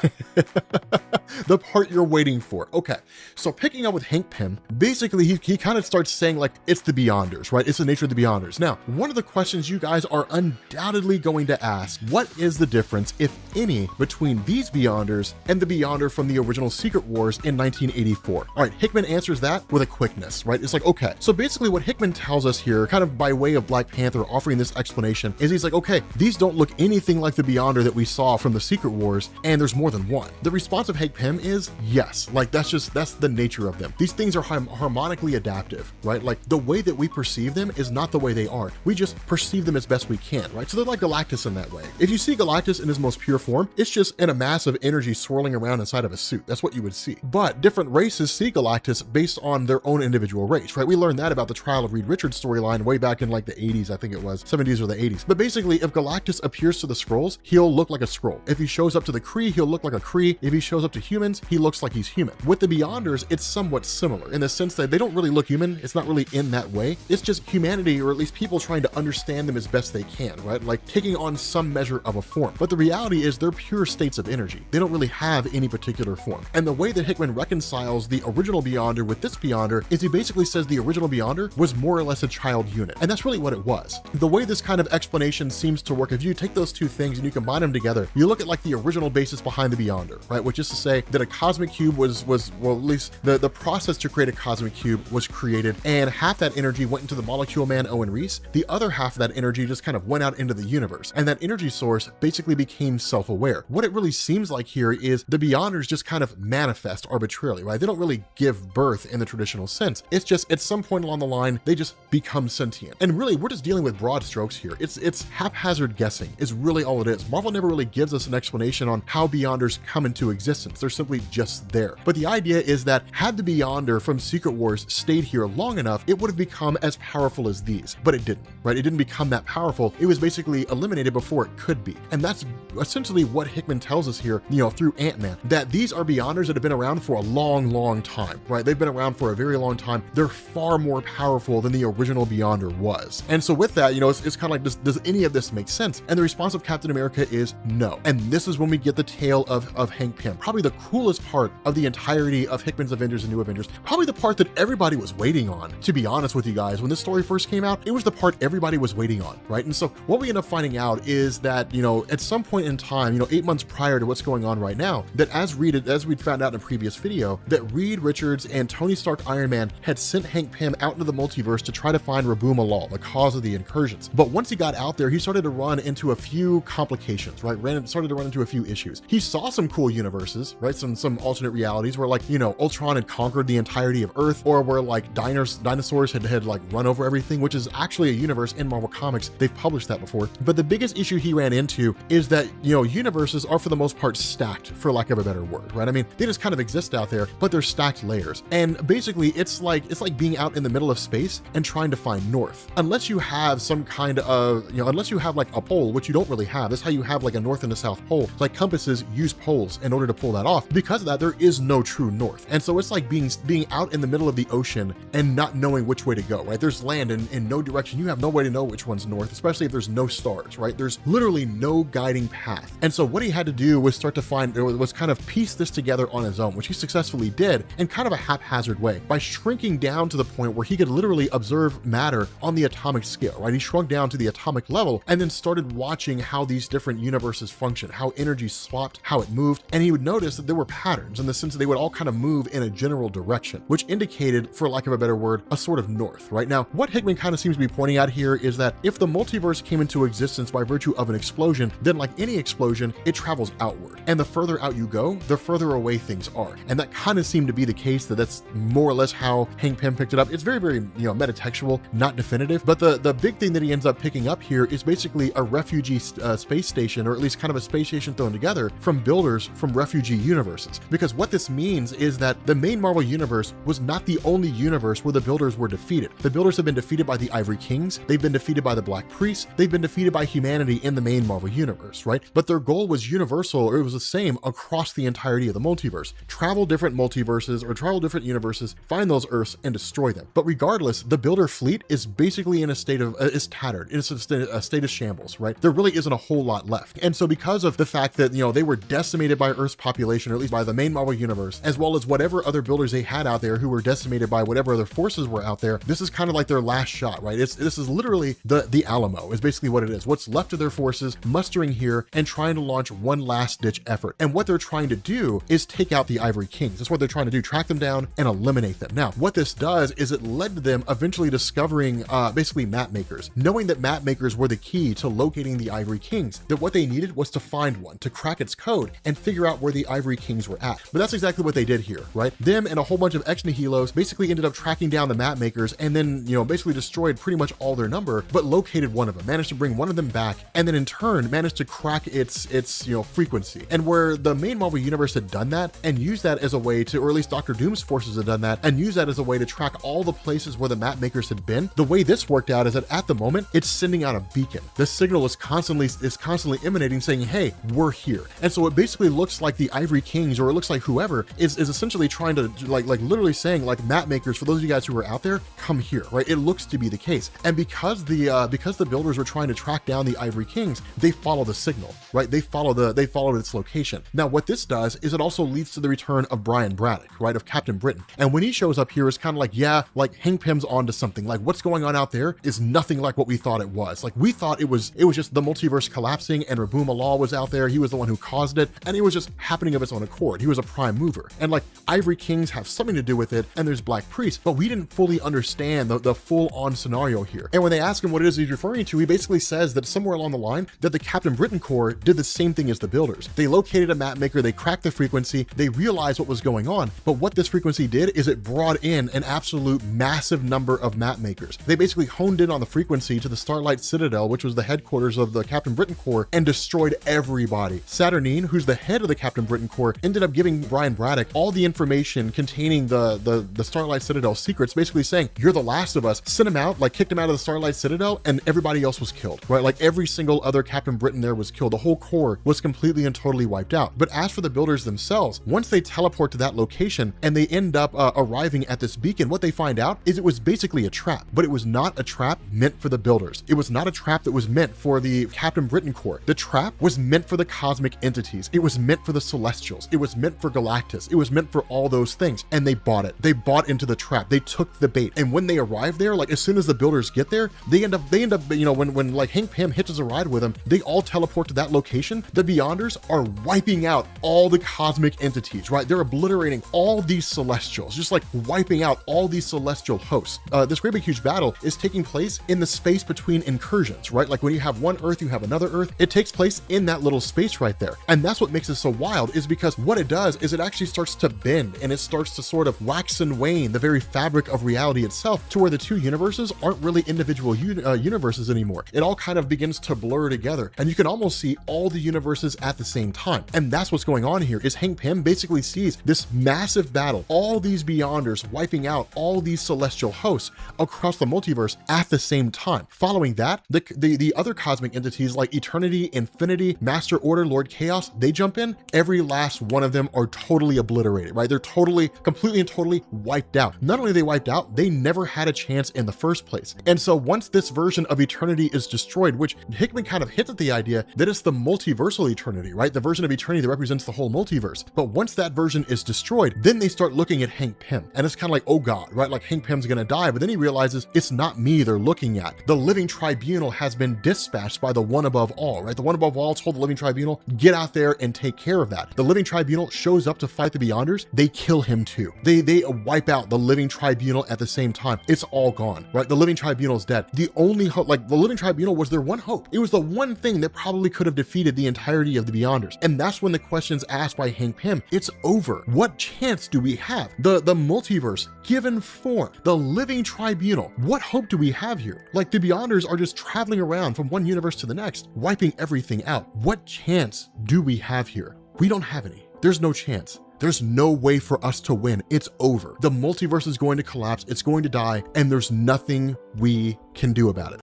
The part you're waiting for. Okay, so picking up with Hank Pym, basically he kind of starts saying like, it's the Beyonders, right? It's the nature of the Beyonders. Now, one of the questions you guys are undoubtedly going to ask, what is the difference, if any, between these Beyonders and the Beyonder from the original Secret Wars in 1984? All right, Hickman answers that with a quickness, right? It's like, okay, so basically what Hickman tells us here, kind of by way of Black Panther offering this explanation, is he's like, okay, these don't look anything like the Beyonder that we saw from the Secret Wars, and there's more than one. The response of Hank Pym is yes, like that's the nature of them. These things are harmonically adaptive, right? Like the way that we perceive them is not the way they are. We just perceive them as best we can, right? So they're like Galactus in that way. If you see Galactus in his most pure form, it's just in a mass of energy swirling around inside of a suit. That's what you would see. But different races see Galactus based on their own individual race, right? We learned that about the Trial of Reed Richards storyline way back in like the 80s, I think it was, 70s or the 80s. But basically, if Galactus appears to the Skrulls, he'll look like a Skrull. If he shows up to the Kree, he'll look like a Kree. If he shows up to humans, he looks like he's human. With the Beyonders, it's somewhat similar in the sense that they don't really look human. It's not really in that way. It's just humanity, or at least people trying to understand them as best they can, right? Like taking on some measure of a form. But the reality is they're pure states of energy. They don't really have any particular form. And the way that Hickman reconciles the original Beyonder with this Beyonder is he basically says the original Beyonder was more or less a child unit. And that's really what it was. The way this kind of explanation seems to work, if you take those two things and you combine them together, you look at like the original basis behind the Beyonder, right? Which is to say that a cosmic cube was well, at least the process to create a cosmic cube was created, and half that energy went into the molecule man Owen Reese. The other half of that energy just kind of went out into the universe, and that energy source basically became self-aware. What it really seems like here is the Beyonders just kind of manifest arbitrarily, right? They don't really give birth in the traditional sense. It's just at some point along the line, they just become sentient. And really, we're just dealing with broad strokes here. It's haphazard guessing is really all it is. Marvel never really gives us an explanation on how Beyonders come into existence. They're simply just there. But the idea is that had the Beyonder from Secret Wars stayed here long enough, it would have become as powerful as these, but it didn't, right? It didn't become that powerful. It was basically eliminated before it could be. And that's essentially what Hickman tells us here, through Ant-Man, that these are Beyonders that have been around for a long, long time, right? They've been around for a very long time. They're far more powerful than the original Beyonder was. And so with that, it's kind of like, does any of this make sense? And the response of Captain America is no. And this is when we get the tale of Hank Pym, probably the coolest part of the entirety of Hickman's Avengers and New Avengers, probably the part that everybody was waiting on, to be honest with you guys. When this story first came out, it was the part everybody was waiting on, right? And so what we end up finding out is that, at some point in time, 8 months prior to what's going on right now, that as we'd found out in a previous video, that Reed Richards and Tony Stark Iron Man had sent Hank Pym out into the multiverse to try to find Rabu Malal, the cause of the incursions. But once he got out there, he started to run into a few complications, right? Started to run into a few issues. He saw some cool universes, right? Some alternate realities where, like, Ultron had conquered the entirety of Earth, or where like dinosaurs had like run over everything, which is actually a universe in Marvel Comics. They've published that before. But the biggest issue he ran into is that, universes are for the most part stacked, for lack of a better word, right? I mean, they just kind of exist out there, but they're stacked layers. And basically it's like being out in the middle of space and trying to find north. Unless you have some kind of, unless you have like a pole, which you don't really have. That's how you have like a north and a south pole. Like compasses use poles in order to pull that off. Because of that, there is no true north. And so it's like being out in the middle of the ocean and not knowing which way to go, right? There's land in no direction. You have no way to know which one's north, especially if there's no stars, right? There's literally no guiding path. And so what he had to do was start to was kind of piece this together on his own, which he successfully did in kind of a haphazard way by shrinking down to the point where he could literally observe matter on the atomic scale, right? He shrunk down to the atomic level and then started watching how these different universes function, how energy swapped, how it moved. And he would notice that there were patterns in the sense that they would all kind of move in a general direction, which indicated, for lack of a better word, a sort of north, right? Now, what Hickman kind of seems to be pointing out here is that if the multiverse came into existence by virtue of an explosion, then like any explosion, it travels outward. And the further out you go, the further away things are. And that kind of seemed to be the case, that's more or less how Hank Pym picked it up. It's very, very, metatextual, not definitive. But the big thing that he ends up picking up here is basically a refugee space station, or at least kind of a space station thrown together from builders from refugee universes. Because what this means is that the main Marvel universe was not the only universe where the builders were defeated. The builders have been defeated by the Ivory Kings. They've been defeated by the Black Priests. They've been defeated by humanity in the main Marvel universe, right? But their goal was universal, or it was the same across the entirety of the multiverse. Travel different multiverses or travel different universes, find those Earths and destroy them. But regardless, the builder fleet is basically in a state of, is tattered, it's a state of shambles, right? There really isn't a whole lot left. And so because of the fact that, they were decimated by Earth's population, or at least by the main Marvel universe, as well as whatever other builders they had out there who were decimated by whatever other forces were out there, this is kind of like their last shot, right? This is literally the Alamo is basically what it is. What's left of their forces mustering here and trying to launch one last ditch effort. And what they're trying to do is take out the Ivory Kings. That's what they're trying to do, track them down and eliminate them. Now, what this does is it led to them eventually discovering basically map makers, knowing that map makers were the key to locating the Ivory Kings, that what they needed was to find one, to crack its code and figure out where the Ivory Kings were at. But that's exactly what they did here, right? Them and a whole bunch of ex nihilos basically ended up tracking down the map makers and then, basically destroyed pretty much all their number, but located one of them, managed to bring one of them back, and then in turn managed to crack track its frequency. And where the main Marvel universe had done that and used that as a way to, or at least Doctor Doom's forces had done that and used that as a way to track all the places where the map makers had been, the way this worked out is that at the moment it's sending out a beacon. The signal is constantly emanating, saying, hey, we're here. And so it basically looks like the Ivory Kings, or it looks like whoever is essentially trying to like literally saying, like, map makers, for those of you guys who are out there, come here, right? It looks to be the case. And because the builders were trying to track down the Ivory Kings, they follow the signal, right? They followed its location. Now, what this does is it also leads to the return of Brian Braddock, right? Of Captain Britain. And when he shows up here, it's kind of like, yeah, like Hank Pym's onto something. Like, what's going on out there is nothing like what we thought it was. Like, we thought it was just the multiverse collapsing and Raboom Allah was out there. He was the one who caused it, and it was just happening of its own accord. He was a prime mover. And like, Ivory Kings have something to do with it, and there's Black Priests, but we didn't fully understand the full-on scenario here. And when they ask him what it is he's referring to, he basically says that somewhere along the line that the Captain Britain Corps did the same thing as the builders. They located a map maker, they cracked the frequency, they realized what was going on, but what this frequency did is it brought in an absolute massive number of map makers. They basically honed in on the frequency to the Starlight Citadel, which was the headquarters of the Captain Britain Corps, and destroyed everybody. Saturnine, who's the head of the Captain Britain Corps, ended up giving Brian Braddock all the information containing the Starlight Citadel secrets, basically saying, you're the last of us. Sent him out, like kicked him out of the Starlight Citadel, and everybody else was killed, right? Like every single other Captain Britain there was killed. The whole Corps was completely and totally wiped out. But as for the builders themselves, once they teleport to that location and they end up arriving at this beacon, what they find out is it was basically a trap, but it was not a trap meant for the builders. It was not a trap that was meant for the Captain Britain Corps. The trap was meant for the cosmic entities. It was meant for the Celestials. It was meant for Galactus. It was meant for all those things. And they bought it. They bought into the trap. They took the bait. And when they arrive there, like as soon as the builders get there, they end up, when like Hank Pym hitches a ride with them, they all teleport to that location. The Beyonders are wiping out all the cosmic entities, right? They're obliterating all these Celestials, just like wiping out all these celestial hosts. This great big huge battle is taking place in the space between incursions, right? Like when you have one Earth, you have another Earth. It takes place in that little space right there. And that's what makes it so wild, is because what it does is it actually starts to bend and it starts to sort of wax and wane the very fabric of reality itself, to where the two universes aren't really individual universes anymore. It all kind of begins to blur together, and you can almost see all the universes at the same time. And that's what's going on here, is Hank Pym basically sees this massive battle, all these Beyonders wiping out all these celestial hosts across the multiverse at the same time. Following that, the other cosmic entities like Eternity, Infinity, Master Order, Lord Chaos, they jump in. Every last one of them are totally obliterated, right? They're completely and totally wiped out. Not only are they wiped out, they never had a chance in the first place. And so once this version of Eternity is destroyed, which Hickman kind of hits at the idea that it's the multiversal Eternity, right? The version of Eternity that represents the whole multiverse. But once that version is destroyed, then they start looking at Hank Pym. And it's kind of like, oh God, right? Like Hank Pym's gonna die, but then he realizes it's not me they're looking at. The Living Tribunal has been dispatched by the One Above All, right? The One Above All told the Living Tribunal, get out there and take care of that. The Living Tribunal shows up to fight the Beyonders. They kill him too. They wipe out the Living Tribunal at the same time. It's all gone, right? The Living Tribunal is dead. The only hope, like the Living Tribunal was their one hope. It was the one thing that probably could have defeated the entirety of the Beyonders. And that's when the question's asked by Hank Pym, it's over. What chance do we have? The multiverse, given form, the Living Tribunal, what hope do we have here? Like the Beyonders are just traveling around from one universe to the next, wiping everything out. What chance do we have here? We don't have any. There's no chance. There's no way for us to win. It's over. The multiverse is going to collapse. It's going to die, and there's nothing we can do about it.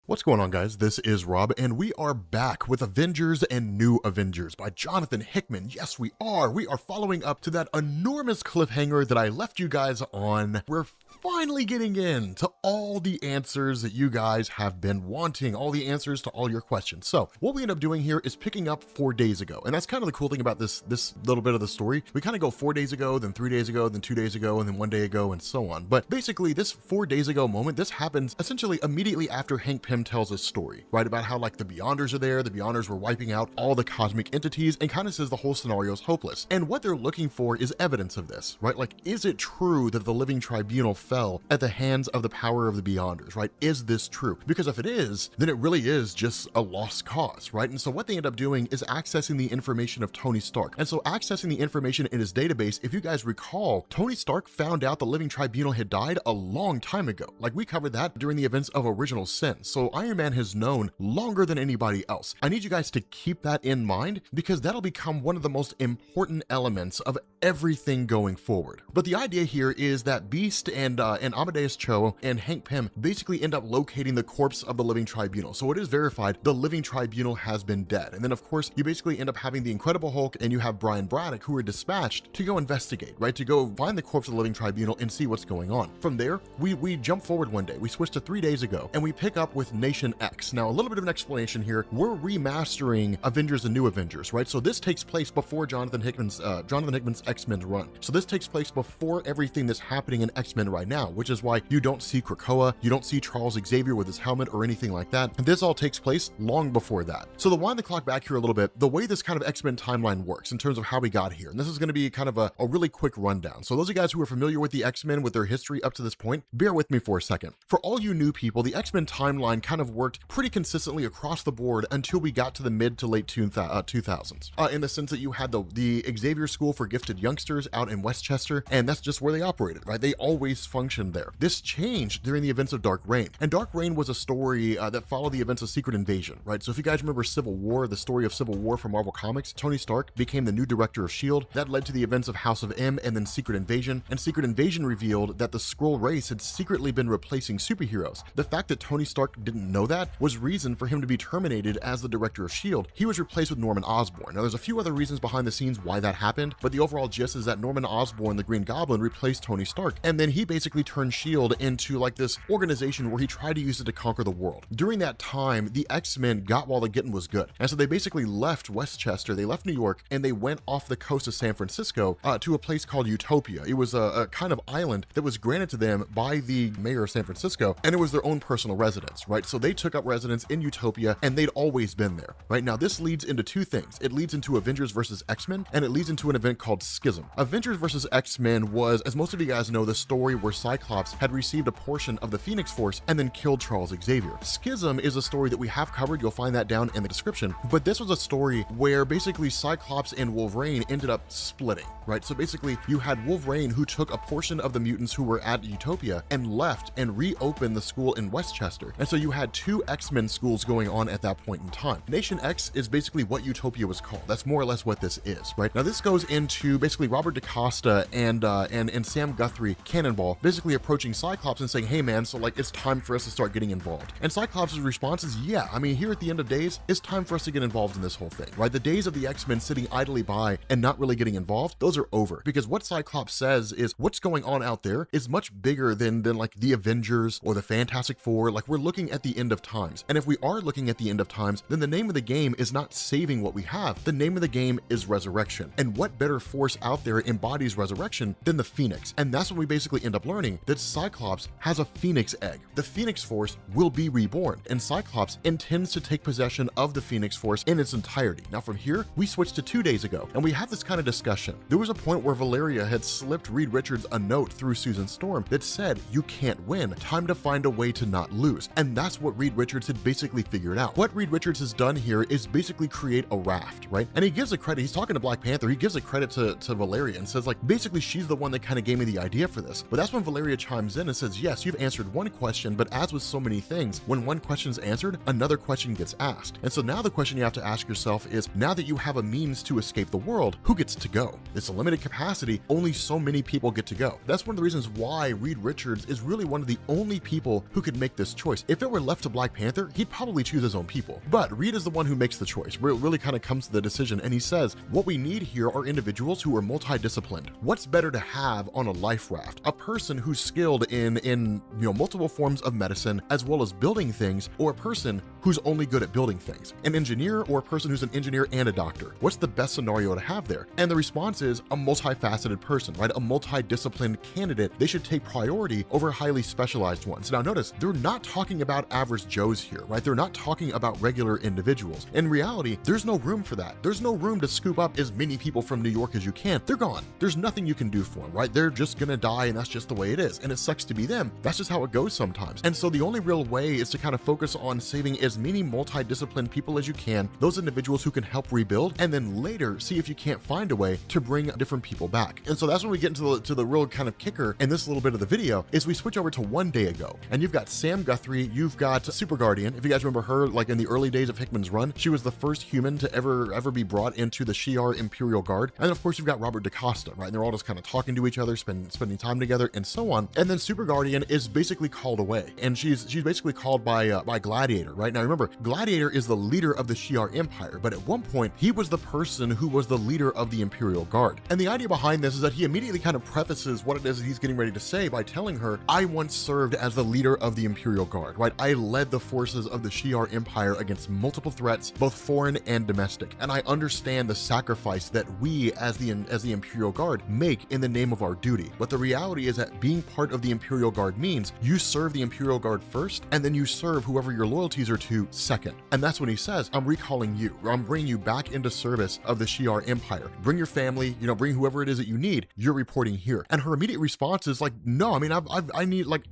What's going on, guys? This is Rob, and we are back with Avengers and New Avengers by Jonathan Hickman. Yes, we are. We are following up to that enormous cliffhanger that I left you guys on. We're finally getting into all the answers that you guys have been wanting, all the answers to all your questions. So what we end up doing here is picking up 4 days ago. And that's kind of the cool thing about this little bit of the story. We kind of go 4 days ago, then 3 days ago, then 2 days ago, and then 1 day ago, and so on. But basically this 4 days ago moment, this happens essentially immediately after Hank Pym tells a story, right? About how like the Beyonders are there, the Beyonders were wiping out all the cosmic entities, and kind of says the whole scenario is hopeless. And what they're looking for is evidence of this, right? Like, is it true that the Living Tribunal fell at the hands of the power of the Beyonders, right? Is this true? Because if it is, then it really is just a lost cause, right? And so what they end up doing is accessing the information of Tony Stark. And so accessing the information in his database, if you guys recall, Tony Stark found out the Living Tribunal had died a long time ago. Like we covered that during the events of Original Sin. So So Iron Man has known longer than anybody else. I need you guys to keep that in mind because that'll become one of the most important elements of everything going forward. But the idea here is that Beast and Amadeus Cho and Hank Pym basically end up locating the corpse of the Living Tribunal. So it is verified the Living Tribunal has been dead. And then of course you basically end up having the Incredible Hulk and you have Brian Braddock who are dispatched to go investigate, right? To go find the corpse of the Living Tribunal and see what's going on. From there, we jump forward one day. We switch to 3 days ago and we pick up with Nation X. Now a little bit of an explanation here. We're remastering Avengers: The New Avengers, right? So this takes place before Jonathan Hickman's X-Men run. So this takes place before everything that's happening in X-Men right now, which is why you don't see Krakoa, you don't see Charles Xavier with his helmet or anything like that. And this all takes place long before that. So to wind the clock back here a little bit, the way this kind of X-Men timeline works in terms of how we got here, and this is going to be kind of a really quick rundown. So those of you guys who are familiar with the X-Men, with their history up to this point, bear with me for a second. For all you new people, the X-Men timeline kind of worked pretty consistently across the board until we got to the mid to late 2000s, in the sense that you had the Xavier School for Gifted Youngsters out in Westchester, and that's just where they operated, right? They always functioned there. This changed during the events of Dark Reign, and Dark Reign was a story that followed the events of Secret Invasion, right? So if you guys remember Civil War, the story of Civil War from Marvel Comics, Tony Stark became the new director of S.H.I.E.L.D. That led to the events of House of M and then Secret Invasion, and Secret Invasion revealed that the Skrull race had secretly been replacing superheroes. The fact that Tony Stark didn't know that was reason for him to be terminated as the director of S.H.I.E.L.D. He was replaced with Norman Osborn. Now there's a few other reasons behind the scenes why that happened, but the overall gist is that Norman Osborn, the Green Goblin, replaced Tony Stark, and then he basically turned S.H.I.E.L.D. into like this organization where he tried to use it to conquer the world. During that time, the X-Men got while the getting was good, and so they basically left Westchester, they left New York, and they went off the coast of San Francisco to a place called Utopia. It was a kind of island that was granted to them by the mayor of San Francisco, and it was their own personal residence, right? So they took up residence in Utopia, and they'd always been there, right? Now this leads into two things. It leads into Avengers versus X-Men, and it leads into an event called Schism. Avengers versus X-Men was, as most of you guys know, the story where Cyclops had received a portion of the Phoenix Force and then killed Charles Xavier. Schism is a story that we have covered. You'll find that down in the description. But this was a story where basically Cyclops and Wolverine ended up splitting, right? So basically you had Wolverine who took a portion of the mutants who were at Utopia and left and reopened the school in Westchester. And so you had two X-Men schools going on at that point in time. Nation X is basically what Utopia was called. That's more or less what this is, right? Now this goes into basically Robert DaCosta and Sam Guthrie, Cannonball, basically approaching Cyclops and saying, hey man, so like it's time for us to start getting involved. And Cyclops' response is, yeah, I mean, here at the end of days, it's time for us to get involved in this whole thing, right? The days of the X-Men sitting idly by and not really getting involved, those are over. Because what Cyclops says is what's going on out there is much bigger than like the Avengers or the Fantastic Four. Like we're looking at the end of times. And if we are looking at the end of times, then the name of the game is not saving what we have. The name of the game is resurrection. And what better force out there embodies resurrection than the Phoenix? And that's when we basically end up learning that Cyclops has a Phoenix egg. The Phoenix Force will be reborn, and Cyclops intends to take possession of the Phoenix Force in its entirety. Now from here, we switch to 2 days ago, and we have this kind of discussion. There was a point where Valeria had slipped Reed Richards a note through Susan Storm that said, you can't win, time to find a way to not lose. And that's what Reed Richards had basically figured out. What Reed Richards has done here is basically create a raft, right? And he gives a credit, he's talking to Black Panther, he gives a credit to Valeria and says like, basically she's the one that kind of gave me the idea for this. But that's when Valeria chimes in and says, yes, you've answered one question, but as with so many things, when one question is answered, another question gets asked. And so now the question you have to ask yourself is, now that you have a means to escape the world, who gets to go? It's a limited capacity, only so many people get to go. That's one of the reasons why Reed Richards is really one of the only people who could make this choice. If it were left to Black Panther, he'd probably choose his own people. But Reed is the one who makes the choice, where it really kind of comes to the decision, and he says, what we need here are individuals who are multidisciplined. What's better to have on a life raft? A person who's skilled in multiple forms of medicine as well as building things, or a person who's only good at building things? An engineer or a person who's an engineer and a doctor? What's the best scenario to have there? And the response is a multifaceted person, right? A multidisciplined candidate. They should take priority over highly specialized ones. Now notice, they're not talking about average Joes here, right? They're not talking about regular individuals. In reality, there's no room for that. There's no room to scoop up as many people from New York as you can. They're gone. There's nothing you can do for them, right? They're just gonna die, and that's just the way it is. And it sucks to be them. That's just how it goes sometimes. And so the only real way is to kind of focus on saving as many multidisciplined people as you can, those individuals who can help rebuild, and then later see if you can't find a way to bring different people back. And so that's when we get into the real kind of kicker in this little bit of the video, is we switch over to 1 day ago, and you've got Sam Guthrie, you've you've got Super Guardian. If you guys remember her, like in the early days of Hickman's run, she was the first human to ever be brought into the Shi'ar Imperial Guard. And then of course you've got Robert DaCosta, right? And they're all just kind of talking to each other, spending time together, and so on. And then Super Guardian is basically called away, and she's basically called by Gladiator, right? Now remember, Gladiator is the leader of the Shi'ar Empire, but at one point he was the person who was the leader of the Imperial Guard. And the idea behind this is that he immediately kind of prefaces what it is that he's getting ready to say by telling her, I once served as the leader of the Imperial Guard, right? I led the forces of the Shi'ar Empire against multiple threats, both foreign and domestic. And I understand the sacrifice that we as the Imperial Guard make in the name of our duty. But the reality is that being part of the Imperial Guard means you serve the Imperial Guard first, and then you serve whoever your loyalties are to second. And that's when he says, I'm recalling you, or I'm bringing you back into service of the Shi'ar Empire. Bring your family, bring whoever it is that you need. You're reporting here. And her immediate response is like, no, I mean, I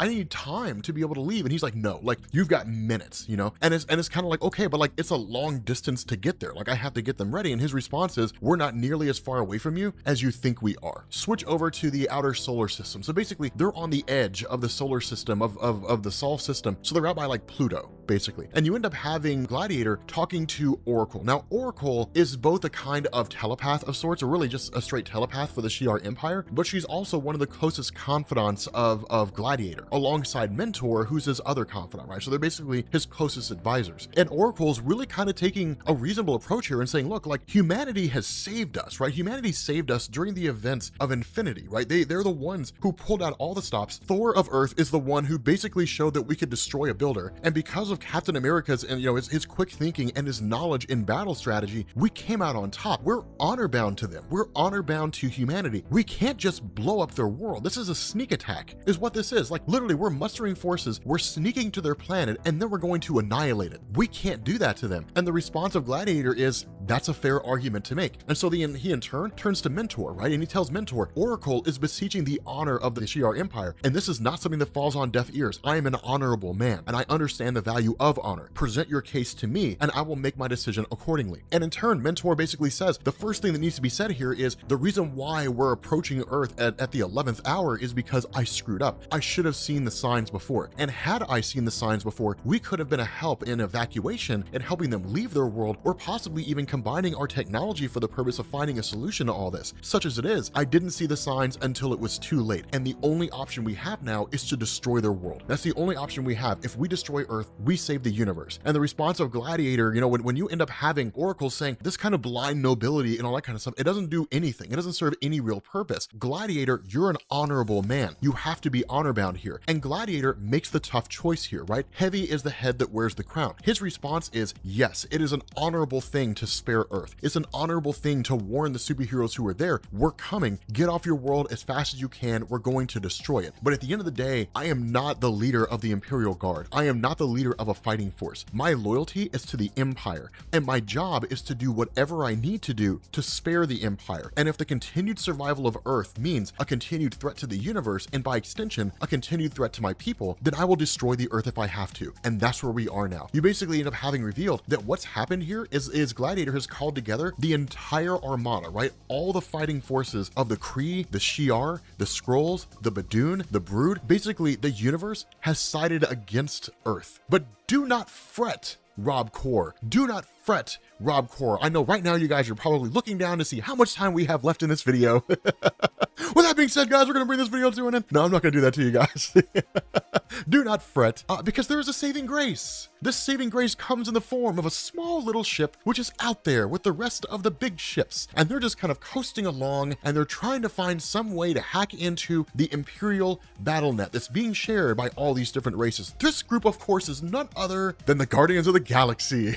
need time to be able to leave. And he's like, no, like you've got minutes, and it's kind of like, okay, but like it's a long distance to get there. Like I have to get them ready. And his response is, we're not nearly as far away from you as you think we are. Switch over to the outer solar system. So basically they're on the edge of the solar system of the Sol system. So they're out by like Pluto, basically. And you end up having Gladiator talking to Oracle. Now, Oracle is both a kind of telepath of sorts, or really just a straight telepath for the Shi'ar Empire, but she's also one of the closest confidants of Gladiator, alongside Mentor, who's his other confidant, right? So they're basically his closest advisors. And Oracle's really kind of taking a reasonable approach here and saying, look, like humanity has saved us, right? Humanity saved us during the events of Infinity, right? They're the ones who pulled out all the stops. Thor of Earth is the one who basically showed that we could destroy a builder. And because of Captain America's and his quick thinking and his knowledge in battle strategy, we came out on top. We're honor bound to them. We're honor bound to humanity. We can't just blow up their world. This is a sneak attack, is what this is. Like literally, we're mustering forces, we're sneaking to their planet, and then we're going to annihilate it. We can't do that to them. And the response of Gladiator is, that's a fair argument to make. And so he in turn turns to Mentor, right? And he tells Mentor, Oracle is beseeching the honor of the Shi'ar Empire, and this is not something that falls on deaf ears. I am an honorable man, and I understand the value of honor. Present your case to me, and I will make my decision accordingly. And in turn, Mentor basically says, the first thing that needs to be said here is, the reason why we're approaching Earth at the 11th hour is because I screwed up. I should have seen the signs before. And had I seen the signs before, we could have been a help in evacuation and helping them leave their world, or possibly even combining our technology for the purpose of finding a solution to all this. Such as it is, I didn't see the signs until it was too late. And the only option we have now is to destroy their world. That's the only option we have. If we destroy Earth, we save the universe. And the response of Gladiator, when you end up having Oracle saying this kind of blind nobility and all that kind of stuff, it doesn't do anything. It doesn't serve any real purpose. Gladiator, you're an honorable man. You have to be honor bound here. And Gladiator makes the tough choice here, right? Heavy is the head that wears the crown. His response is, yes, it is an honorable thing to spare Earth. It's an honorable thing to warn the superheroes who are there, we're coming, get off your world as fast as you can, we're going to destroy it. But at the end of the day, I am not the leader of the Imperial Guard. I am not the leader of a fighting force. My loyalty is to the Empire, and my job is to do whatever I need to do to spare the Empire. And if the continued survival of Earth means a continued threat to the universe, and by extension, a continued threat to my people, then I will destroy the Earth if I have to. And that's where we are now. You basically end up having revealed that what's happened here is Gladiator has called together the entire armada, right? All the fighting forces of the Kree, the Shi'ar, the Skrulls, the Badoon, the Brood. Basically, the universe has sided against Earth. But do not fret, Rob Core. Do not fret, Rob Core. I know right now you guys are probably looking down to see how much time we have left in this video. With that being said, guys, we're going to bring this video to an end. No, I'm not going to do that to you guys. Do not fret, because there is a saving grace. This saving grace comes in the form of a small little ship which is out there with the rest of the big ships, and they're just kind of coasting along, and they're trying to find some way to hack into the Imperial battle net that's being shared by all these different races. This group, of course, is none other than the Guardians of the Galaxy.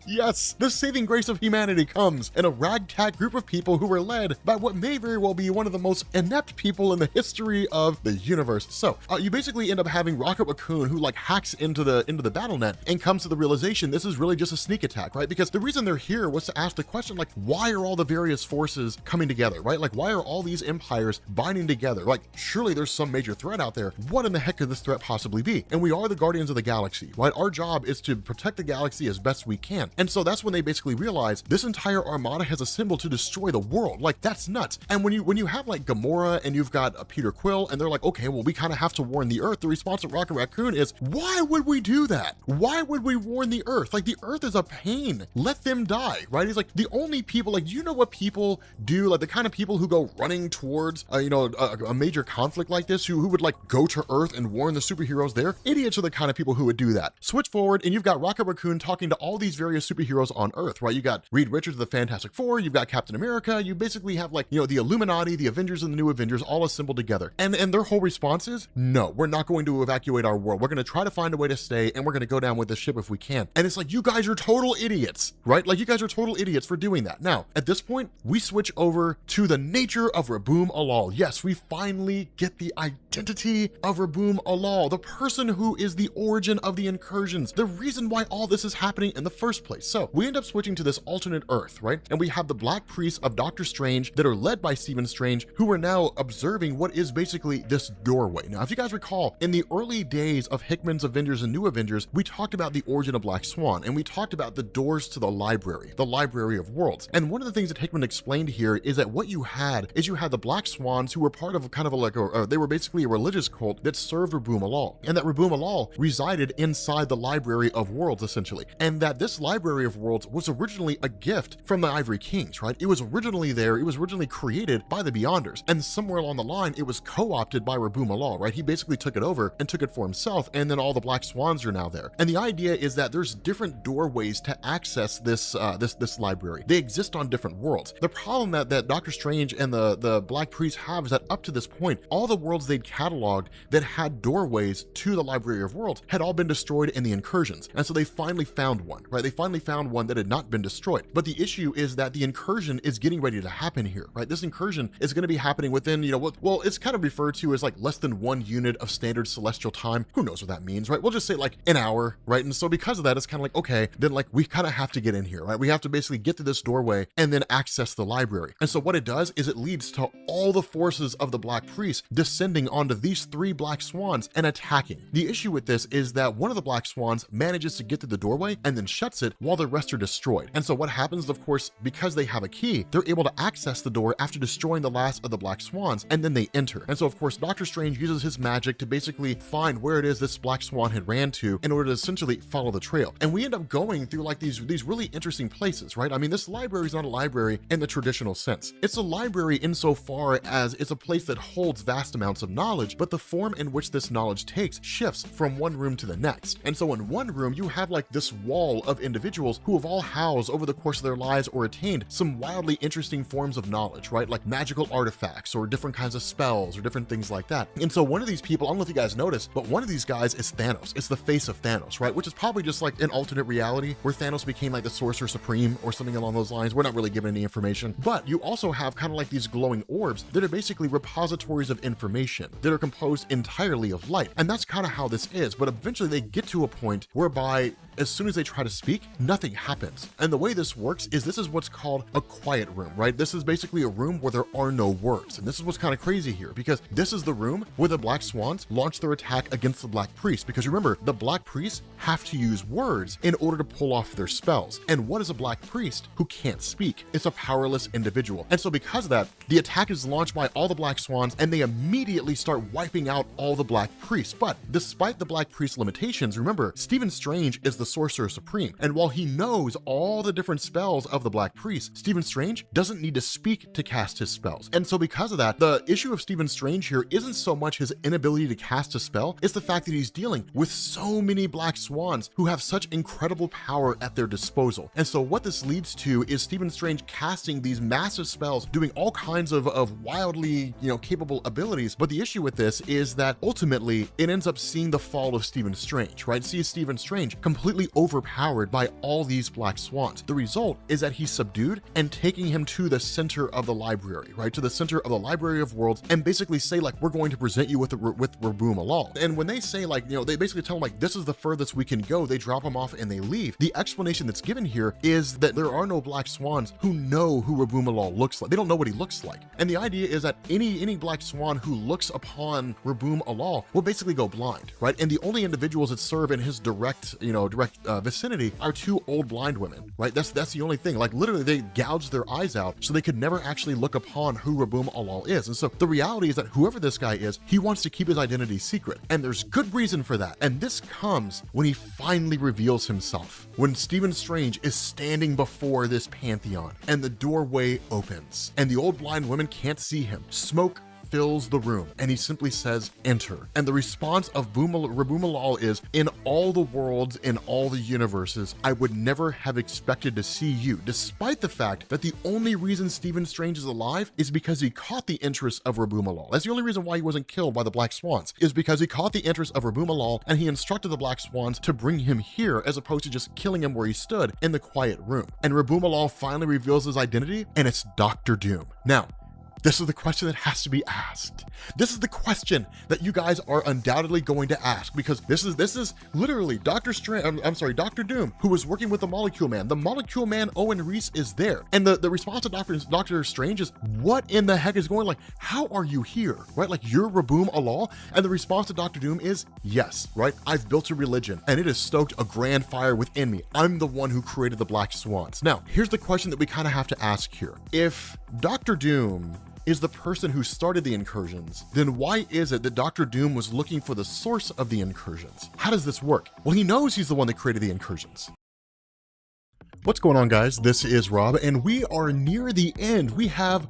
Yes, the saving grace of humanity comes in a ragtag group of people who were led by what may very well be one of the most inept people in the history of the universe. So you basically end up having Rocket Raccoon, who like hacks into the battle net and comes to the realization this is really just a sneak attack, right? Because the reason they're here was to ask the question, like, why are all the various forces coming together, right? Like, why are all these empires binding together? Like, surely there's some major threat out there. What in the heck could this threat possibly be? And we are the Guardians of the Galaxy, right? Our job is to protect the galaxy as best we can. And so that's when they basically realize this entire armada has assembled to destroy the world. Like, that's nuts. And when you have like Gamora and you've got Peter Quill, and they're like, okay, well, we kind of have to warn the Earth. Earth, the response of Rocket Raccoon is, why would we do that? Why would we warn the Earth? Like, the Earth is a pain. Let them die, right? He's like, the only people, like, you know what people do? Like, the kind of people who go running towards, a major conflict like this, who would, like, go to Earth and warn the superheroes there? Idiots are the kind of people who would do that. Switch forward, and you've got Rocket Raccoon talking to all these various superheroes on Earth, right? You got Reed Richards of the Fantastic Four, you've got Captain America, you basically have, like, the Illuminati, the Avengers, and the New Avengers all assembled together. And their whole response is, no, we're not going to evacuate our world. We're going to try to find a way to stay, and we're going to go down with this ship if we can. And it's like, you guys are total idiots, right? Like, you guys are total idiots for doing that. Now, at this point, we switch over to the nature of Raboom Alal. Yes, we finally get the identity of Raboom Alal, the person who is the origin of the incursions, the reason why all this is happening in the first place. So we end up switching to this alternate Earth, right? And we have the Black Priests of Doctor Strange that are led by Stephen Strange, who are now observing what is basically this doorway. Now, if you guys recall, in the early days of Hickman's Avengers and New Avengers, we talked about the origin of Black Swan, and we talked about the doors to the Library of Worlds. And one of the things that Hickman explained here is that what you had is you had the Black Swans, who were part of kind of they were basically a religious cult that served Raboom Alal, and that Raboom Alal resided inside the Library of Worlds, essentially, and that this Library of Worlds was originally a gift from the Ivory Kings, right? It was originally there, it was originally created by the Beyonders, and somewhere along the line, it was co-opted by Raboom Alal, right? He basically took it over and took it for himself, and then all the Black Swans are now there. And the idea is that there's different doorways to access this library. They exist on different worlds. The problem that Doctor Strange and the Black Priests have is that up to this point, all the worlds they'd cataloged that had doorways to the Library of Worlds had all been destroyed in the incursions. And so they finally found one, right? They finally found one that had not been destroyed. But the issue is that the incursion is getting ready to happen here, right? This incursion is going to be happening within, well, it's kind of referred to as like less than 1 unit of standard celestial time. Who knows what that means, right? We'll just say like an hour, right? And so because of that, it's kind of like, okay, then like we kind of have to get in here, right? We have to basically get to this doorway and then access the library. And so what it does is it leads to all the forces of the Black Priests descending onto these 3 Black Swans and attacking. The issue with this is that one of the Black Swans manages to get to the doorway and then shuts it while the rest are destroyed. And so what happens, of course, because they have a key, they're able to access the door after destroying the last of the Black Swans, and then they enter. And so of course, Doctor Strange uses his magic to basically find where it is this Black Swan had ran to in order to essentially follow the trail. And we end up going through like these really interesting places, right? I mean, this library is not a library in the traditional sense. It's a library insofar as it's a place that holds vast amounts of knowledge, but the form in which this knowledge takes shifts from one room to the next. And so in one room, you have like this wall of individuals who have all housed over the course of their lives or attained some wildly interesting forms of knowledge, right? Like magical artifacts or different kinds of spells or different things like that. And so one of these people, I don't know if you guys noticed, but one of these guys is Thanos. It's the face of Thanos, right? Which is probably just like an alternate reality where Thanos became like the Sorcerer Supreme or something along those lines. We're not really given any information, but you also have kind of like these glowing orbs that are basically repositories of information that are composed entirely of light. And that's kind of how this is. But eventually they get to a point whereby as soon as they try to speak, nothing happens. And the way this works is this is what's called a quiet room, right? This is basically a room where there are no words. And this is what's kind of crazy here, because this is the room where the Black Swans launch their attack against the Black Priests. Because remember, the Black Priests have to use words in order to pull off their spells. And what is a Black Priest who can't speak? It's a powerless individual. And so because of that, the attack is launched by all the Black Swans and they immediately start wiping out all the Black Priests. But despite the Black Priest limitations, remember, Stephen Strange is the Sorcerer Supreme. And while he knows all the different spells of the Black Priests, Stephen Strange doesn't need to speak to cast his spells. And so because of that, the issue of Stephen Strange here isn't so much his inability to cast a spell, it's the fact that he's dealing with so many Black Swans who have such incredible power at their disposal. And so what this leads to is Stephen Strange casting these massive spells, doing all kinds of wildly, capable abilities. But the issue with this is that ultimately it ends up seeing the fall of Stephen Strange, right? See Stephen Strange completely overpowered by all these Black Swans. The result is that he's subdued and taking him to the center of the library, right? To the center of the Library of Worlds, and basically say like, we're going to present you with Raboom Alal. And when they say like, they basically tell him like, this is the furthest we can go, they drop him off and they leave. The explanation that's given here is that there are no Black Swans who know who Raboom Alal looks like. They don't know what he looks like. And the idea is that any Black Swan who looks upon Raboom Alal will basically go blind, right? And the only individuals that serve in his direct vicinity are 2 old blind women, right? That's the only thing. Like literally they gouge their eyes out so they could never actually look upon who Raboom Alal is. And so the reality is that whoever this guy is, he wants to keep his identity identity secret, and there's good reason for that. And this comes when he finally reveals himself, when Stephen Strange is standing before this pantheon and the doorway opens and the old blind woman can't see him. Smoke fills the room and he simply says, enter. And the response of Rabumalal is, in all the worlds, in all the universes, I would never have expected to see you, despite the fact that the only reason Stephen Strange is alive is because he caught the interest of Rabumalal. That's the only reason why he wasn't killed by the Black Swans, is because he caught the interest of Rabumalal and he instructed the Black Swans to bring him here as opposed to just killing him where he stood in the quiet room. And Rabumalal finally reveals his identity, and it's Dr. Doom. Now, this is the question that has to be asked. This is the question that you guys are undoubtedly going to ask, because this is literally Dr. Doom, who was working with the Molecule Man. The Molecule Man, Owen Reese, is there. And the response to Dr. Strange is, what in the heck is going on? Like, how are you here, right? Like, you're Rabumalal? And the response to Dr. Doom is, yes, right? I've built a religion and it has stoked a grand fire within me. I'm the one who created the Black Swans. Now, here's the question that we kind of have to ask here. If Dr. Doom is the person who started the incursions, then why is it that Dr. Doom was looking for the source of the incursions? How does this work? Well, he knows he's the one that created the incursions. What's going on, guys? This is Rob, and we are near the end. We have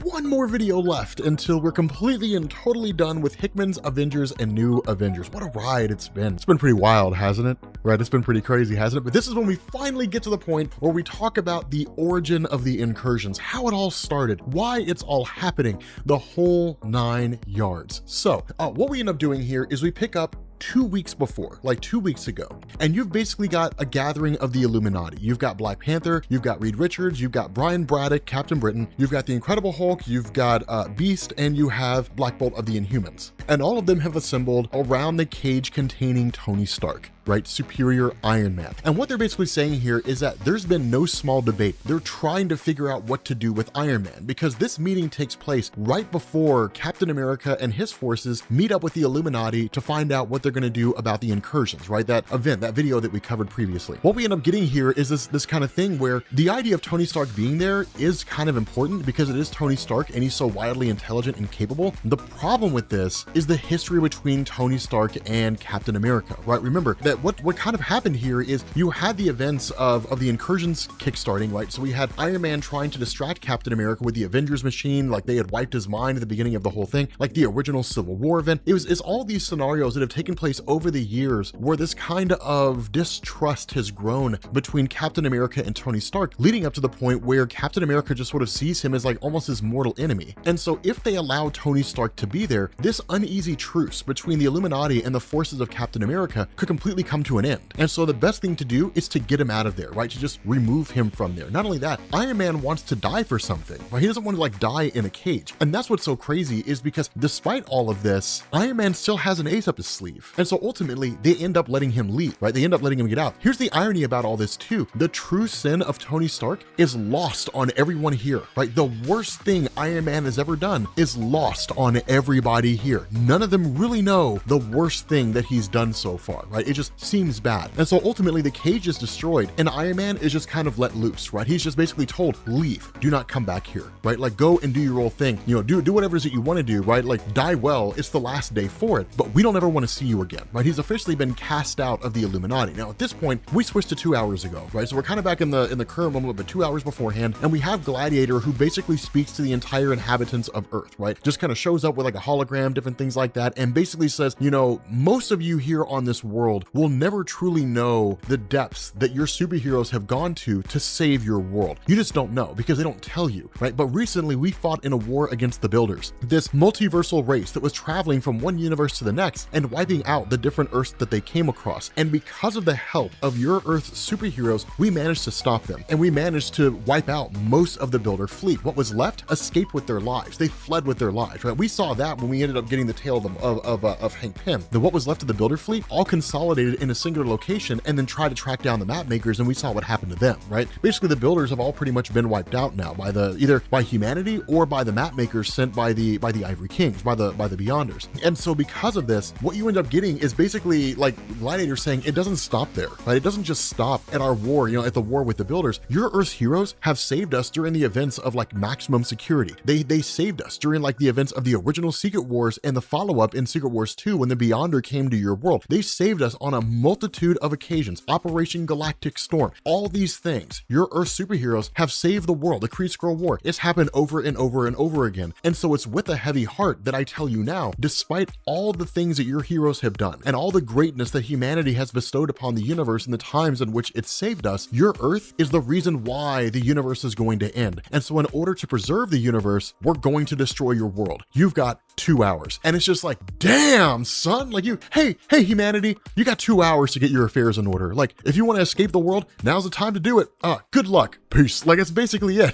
one more video left until we're completely and totally done with Hickman's Avengers and New Avengers. What a ride it's been. It's been pretty wild, hasn't it? Right, it's been pretty crazy, hasn't it? But this is when we finally get to the point where we talk about the origin of the incursions, how it all started, why it's all happening, the whole 9 yards. So what we end up doing here is we pick up 2 weeks before, like 2 weeks ago, and you've basically got a gathering of the Illuminati. You've got Black Panther, you've got Reed Richards, you've got Brian Braddock, Captain Britain, you've got the Incredible Hulk, you've got Beast, and you have Black Bolt of the Inhumans. And all of them have assembled around the cage containing Tony Stark, right? Superior Iron Man. And what they're basically saying here is that there's been no small debate. They're trying to figure out what to do with Iron Man, because this meeting takes place right before Captain America and his forces meet up with the Illuminati to find out what they're going to do about the incursions, right? That event, that video that we covered previously. What we end up getting here is this kind of thing where the idea of Tony Stark being there is kind of important because it is Tony Stark and he's so wildly intelligent and capable. The problem with this is the history between Tony Stark and Captain America, right? Remember that what kind of happened here is you had the events of the incursions kickstarting, right? So we had Iron Man trying to distract Captain America with the Avengers machine, like they had wiped his mind at the beginning of the whole thing, like the original Civil War event. It's all these scenarios that have taken place over the years where this kind of distrust has grown between Captain America and Tony Stark, leading up to the point where Captain America just sort of sees him as like almost his mortal enemy. And so if they allow Tony Stark to be there, this uneasy truce between the Illuminati and the forces of Captain America could completely come to an end. And so the best thing to do is to get him out of there, right? To just remove him from there. Not only that, Iron Man wants to die for something, right? He doesn't want to like die in a cage. And that's what's so crazy, is because despite all of this, Iron Man still has an ace up his sleeve. And so ultimately they end up letting him leave, right? They end up letting him get out. Here's the irony about all this too. The true sin of Tony Stark is lost on everyone here, right? The worst thing Iron Man has ever done is lost on everybody here. None of them really know the worst thing that he's done so far, right? It just seems bad. And so ultimately the cage is destroyed and Iron Man is just kind of let loose, right? He's just basically told, leave, do not come back here, right? Like go and do your old thing, you know, do whatever it is that you want to do, right? Like die well, it's the last day for it, but we don't ever want to see you again, right? He's officially been cast out of the Illuminati. Now at this point, we switched to 2 hours ago, right? So we're kind of back in the current moment, but 2 hours beforehand, and we have Gladiator, who basically speaks to the entire inhabitants of Earth, right? Just kind of shows up with like a hologram, different things like that, and basically says, you know, most of you here on this world will never truly know the depths that your superheroes have gone to save your world. You just don't know because they don't tell you, right? But recently we fought in a war against the Builders, this multiversal race that was traveling from one universe to the next and wiping out the different Earths that they came across. And because of the help of your Earth's superheroes, we managed to stop them and we managed to wipe out most of the Builder fleet. What was left escaped with their lives. They fled with their lives, right? We saw that when we ended up getting the tail of Hank Pym. What was left of the Builder fleet all consolidated concentrated in a singular location and then try to track down the map makers, and we saw what happened to them, right? Basically, the builders have all pretty much been wiped out now by either by humanity or by the map makers sent by the Ivory Kings, by the Beyonders. And so because of this, what you end up getting is basically like Gladiator saying it doesn't stop there, right? It doesn't just stop at our war, at the war with the builders. Your Earth's heroes have saved us during the events of like maximum security. They saved us during like the events of the original Secret Wars and the follow-up in Secret Wars 2 when the Beyonder came to your world. They saved us on a multitude of occasions. Operation Galactic Storm. All these things, your Earth superheroes have saved the world. The Kree Skrull War. It's happened over and over and over again. And so it's with a heavy heart that I tell you now, despite all the things that your heroes have done and all the greatness that humanity has bestowed upon the universe in the times in which it saved us, your Earth is the reason why the universe is going to end. And so in order to preserve the universe, we're going to destroy your world. You've got 2 hours. And it's just like, damn, son, like hey, humanity, you got 2 hours to get your affairs in order. Like, if you want to escape the world, now's the time to do it. Good luck. Peace. Like, it's basically it.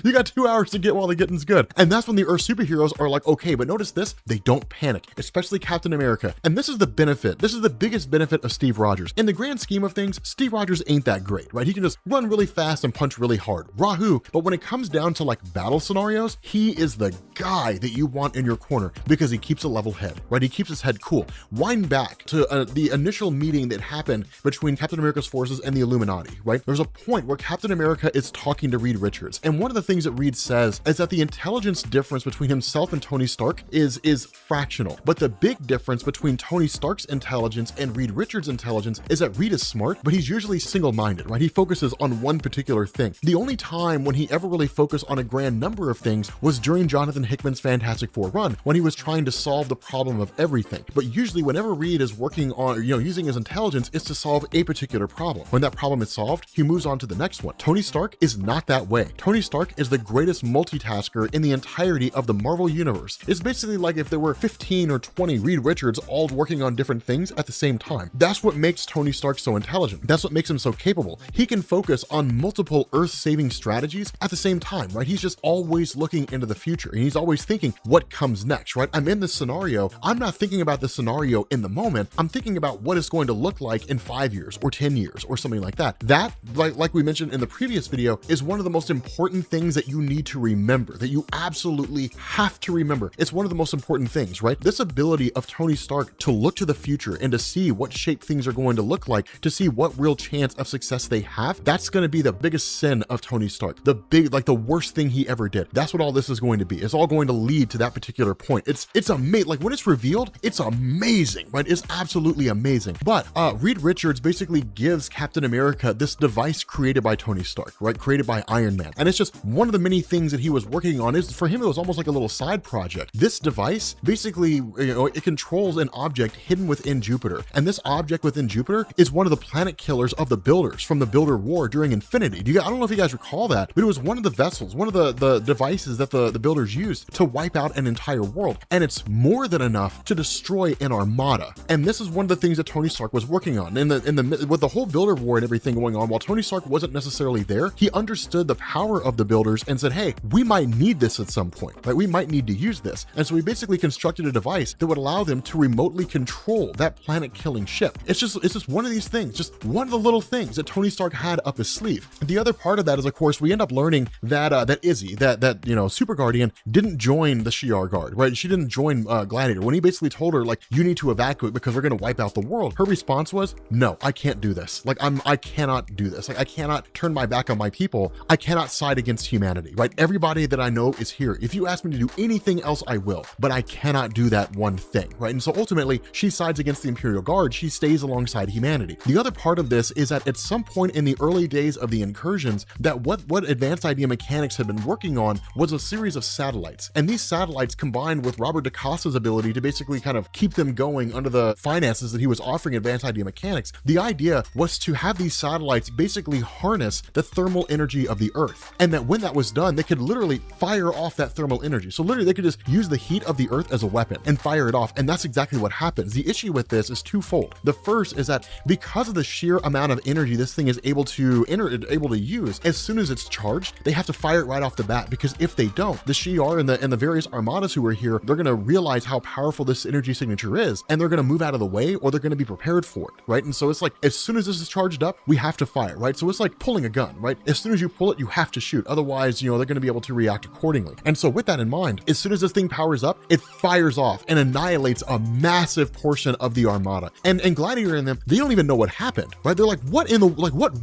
You got 2 hours to get while the getting's good. And that's when the Earth superheroes are like, okay, but notice this, they don't panic, especially Captain America. And this is the benefit. This is the biggest benefit of Steve Rogers. In the grand scheme of things, Steve Rogers ain't that great, right? He can just run really fast and punch really hard. Rahoo. But when it comes down to like battle scenarios, he is the guy that you want in your corner because he keeps a level head, right? He keeps his head cool. Wind back to the initial meeting that happened between Captain America's forces and the Illuminati, right? There's a point where Captain America is talking to Reed Richards. And one of the things that Reed says is that the intelligence difference between himself and Tony Stark is fractional. But the big difference between Tony Stark's intelligence and Reed Richards' intelligence is that Reed is smart, but he's usually single-minded, right? He focuses on one particular thing. The only time when he ever really focused on a grand number of things was during Jonathan Hickman's Fantastic Four run, when he was trying to solve the problem of everything. But usually whenever Reed is working on, using his intelligence, is to solve a particular problem. When that problem is solved, he moves on to the next one. Tony Stark is not that way. Tony Stark is the greatest multitasker in the entirety of the Marvel universe. It's basically like if there were 15 or 20 Reed Richards all working on different things at the same time. That's what makes Tony Stark so intelligent. That's what makes him so capable. He can focus on multiple Earth-saving strategies at the same time, right? He's just always looking into the future, and he's always thinking what comes next, right? I'm in this scenario. I'm not thinking about the scenario in the moment. I'm thinking about what it's going to look like in 5 years or 10 years or something like that. That, like we mentioned in the previous video, is one of the most important things that you need to remember, that you absolutely have to remember. It's one of the most important things, right? This ability of Tony Stark to look to the future and to see what shape things are going to look like, to see what real chance of success they have, that's going to be the biggest sin of Tony Stark. The worst thing he ever did. That's what all this is going to be. It's all going to lead to that particular point. It's amazing. Like when it's revealed, it's amazing, right? It's absolutely amazing. But Reed Richards basically gives Captain America this device created by Tony Stark, right? Created by Iron Man. And it's just one of the many things that he was working on. For him, it was almost like a little side project. This device basically, it controls an object hidden within Jupiter. And this object within Jupiter is one of the planet killers of the Builders from the Builder War during Infinity. I don't know if you guys recall that, but it was one of the vessels, one of the devices that the Builders used to wipe out an entire world. And it's more than enough to destroy an armada. And this is one of the things that Tony Stark was working on with the whole Builder War and everything going on. While Tony Stark wasn't necessarily there, he understood the power of the Builders and said, hey, we might need this at some point, right? We might need to use this. And so he basically constructed a device that would allow them to remotely control that planet-killing ship. It's just one of these things, just one of the little things that Tony Stark had up his sleeve. The other part of that is, of course, we end up learning that Izzy, that Super Guardian, didn't join the Shi'ar Guard, right? She didn't join Gladiator. When he basically told her, like, you need to evacuate because we're going to wipe out the world, her response was, no, I can't do this. Like, I cannot do this. Like, I cannot turn my back on my people. I cannot side against humanity, right? Everybody that I know is here. If you ask me to do anything else, I will, but I cannot do that one thing, right? And so ultimately, she sides against the Imperial Guard. She stays alongside humanity. The other part of this is that at some point in the early days of the incursions, that what Advanced Idea Mechanics had been working on was a series of satellites. And these satellites, combined with Robert DaCosta's ability to basically kind of keep them going under the finances that he was offering Advanced Idea Mechanics, the idea was to have these satellites basically harness the thermal energy of the Earth. And that when when that was done, they could literally fire off that thermal energy. So literally they could just use the heat of the earth as a weapon and fire it off. And that's exactly what happens. The issue with this is twofold. The first is that because of the sheer amount of energy this thing is able to use, as soon as it's charged, they have to fire it right off the bat, because if they don't, the Shi'ar and the various armadas who are here, they're going to realize how powerful this energy signature is, and they're going to move out of the way, or they're going to be prepared for it, right? And so it's like, as soon as this is charged up, we have to fire, right? So it's like pulling a gun, right? As soon as you pull it, you have to shoot. Otherwise, they're going to be able to react accordingly. And so with that in mind, as soon as this thing powers up, it fires off and annihilates a massive portion of the armada. And Gladiator and them, they don't even know what happened, right? They're like, what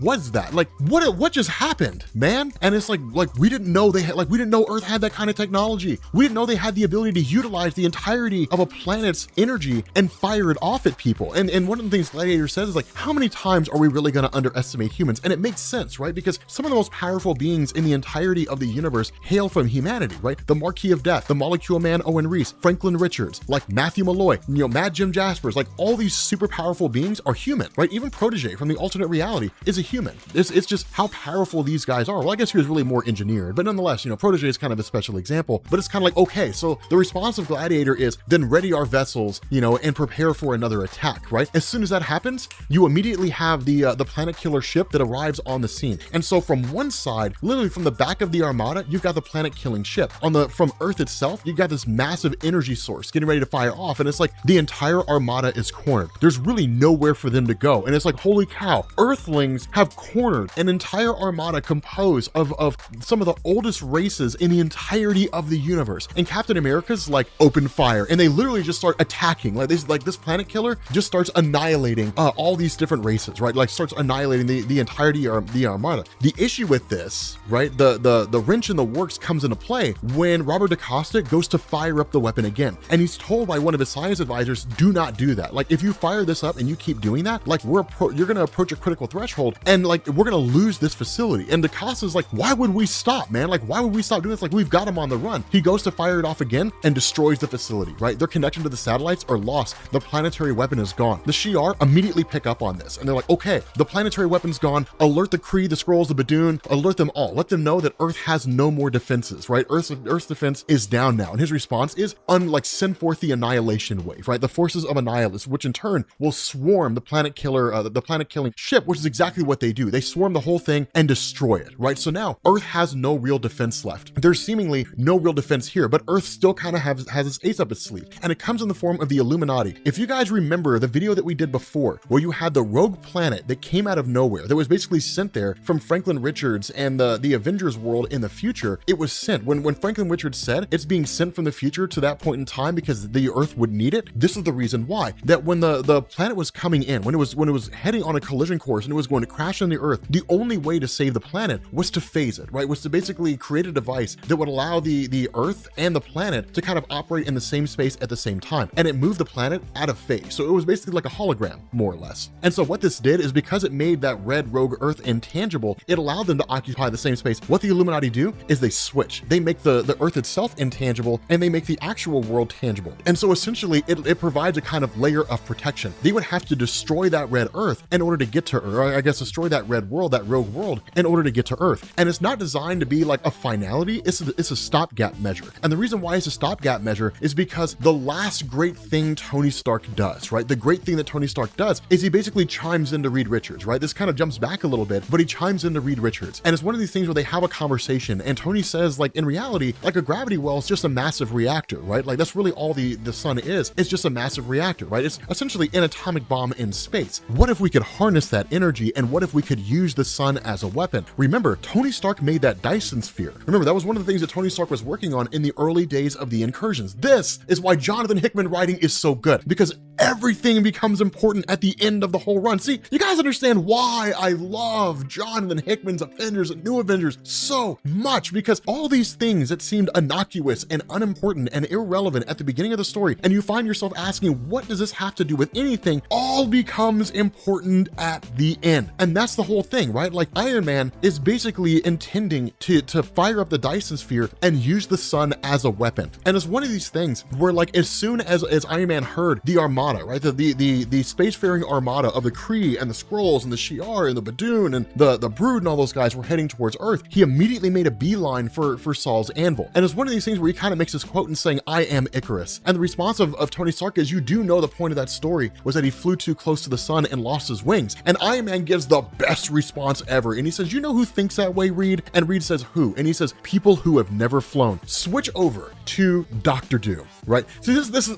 was that? Like, what just happened, man? And it's like we didn't know we didn't know Earth had that kind of technology. We didn't know they had the ability to utilize the entirety of a planet's energy and fire it off at people. And one of the things Gladiator says is like, how many times are we really going to underestimate humans? And it makes sense, right? Because some of the most powerful beings in the entirety of the universe hail from humanity, right? The Marquis of Death, the Molecule Man Owen Reese, Franklin Richards, like Matthew Malloy, Mad Jim Jaspers, like all these super powerful beings are human, right? Even Protege from the alternate reality is a human. It's just how powerful these guys are. Well, I guess he was really more engineered, but nonetheless, Protege is kind of a special example. But it's kind of like, okay, so the response of Gladiator is then ready our vessels, and prepare for another attack, right? As soon as that happens, you immediately have the planet killer ship that arrives on the scene. And so from one side, literally from the back of the armada, you've got the planet killing ship. From Earth itself, you've got this massive energy source getting ready to fire off. And it's like the entire armada is cornered. There's really nowhere for them to go. And it's like, holy cow, Earthlings have cornered an entire armada composed of some of the oldest races in the entirety of the universe. And Captain America's like, open fire. And they literally just start attacking. Like this planet killer just starts annihilating all these different races, right? Like starts annihilating the entirety of the armada. The issue with this, right? The wrench in the works comes into play when Robert DaCosta goes to fire up the weapon again. And he's told by one of his science advisors, do not do that. Like if you fire this up and you keep doing that, like you're going to approach a critical threshold and like we're going to lose this facility. And DaCosta's like, why would we stop, man? Like why would we stop doing this? Like we've got him on the run. He goes to fire it off again and destroys the facility, right? Their connection to the satellites are lost. The planetary weapon is gone. The Shi'ar immediately pick up on this and they're like, okay, the planetary weapon's gone. Alert the Kree, the Skrulls, the Badoon, alert them all. Let them know that Earth has no more defenses, right? Earth's defense is down now. And his response is send forth the annihilation wave, right? The forces of Annihilus, which in turn will swarm the planet killer, the planet killing ship, which is exactly what they do. They swarm the whole thing and destroy it, right? So now Earth has no real defense left. There's seemingly no real defense here, but Earth still kind of has its ace up its sleeve, and it comes in the form of the Illuminati. If you guys remember the video that we did before, where you had the rogue planet that came out of nowhere, that was basically sent there from Franklin Richards and the Avengers World in the future, it was sent. When Franklin Richards said it's being sent from the future to that point in time because the Earth would need it, this is the reason why. That when the planet was coming in, when it was heading on a collision course and it was going to crash on the Earth, the only way to save the planet was to phase it, right? Was to basically create a device that would allow the Earth and the planet to kind of operate in the same space at the same time. And it moved the planet out of phase. So it was basically like a hologram, more or less. And so what this did is because it made that red rogue Earth intangible, it allowed them to occupy the same space. What the Illuminati do is they switch. They make the Earth itself intangible and they make the actual world tangible. And so essentially it provides a kind of layer of protection. They would have to destroy that red Earth in order to get to Earth, or I guess destroy that red world, that rogue world, in order to get to Earth. And it's not designed to be like a finality, it's a stopgap measure. And the reason why it's a stopgap measure is because the last great thing Tony Stark does, right? The great thing that Tony Stark does is he basically chimes into Reed Richards, right? This kind of jumps back a little bit, but he chimes into Reed Richards. And it's one of these things where they have a conversation and Tony says, like, in reality, like a gravity well is just a massive reactor, right? Like that's really all the sun is. It's just a massive reactor, right? It's essentially an atomic bomb in space. What if we could harness that energy, and what if we could use the sun as a weapon? Remember, Tony Stark made that Dyson sphere. Remember, that was one of the things that Tony Stark was working on in the early days of the incursions. This is why Jonathan Hickman writing is so good, because everything becomes important at the end of the whole run. See, you guys understand why I love Jonathan Hickman's Avengers and New Avengers so much, because all these things that seemed innocuous and unimportant and irrelevant at the beginning of the story, and you find yourself asking, what does this have to do with anything, all becomes important at the end. And that's the whole thing, right? Like Iron Man is basically intending to fire up the Dyson sphere and use the sun as a weapon. And it's one of these things where, like, as soon as Iron Man heard the Armada armada, right? The spacefaring armada of the Kree and the Skrulls and the Shi'ar and the Badoon and the Brood and all those guys were heading towards Earth. He immediately made a beeline for Saul's anvil. And it's one of these things where he kind of makes this quote and saying, "I am Icarus." And the response of Tony Stark is, you do know the point of that story was that he flew too close to the sun and lost his wings. And Iron Man gives the best response ever. And he says, "You know who thinks that way, Reed?" And Reed says, "Who?" And he says, "People who have never flown." Switch over to Doctor Doom, right? So this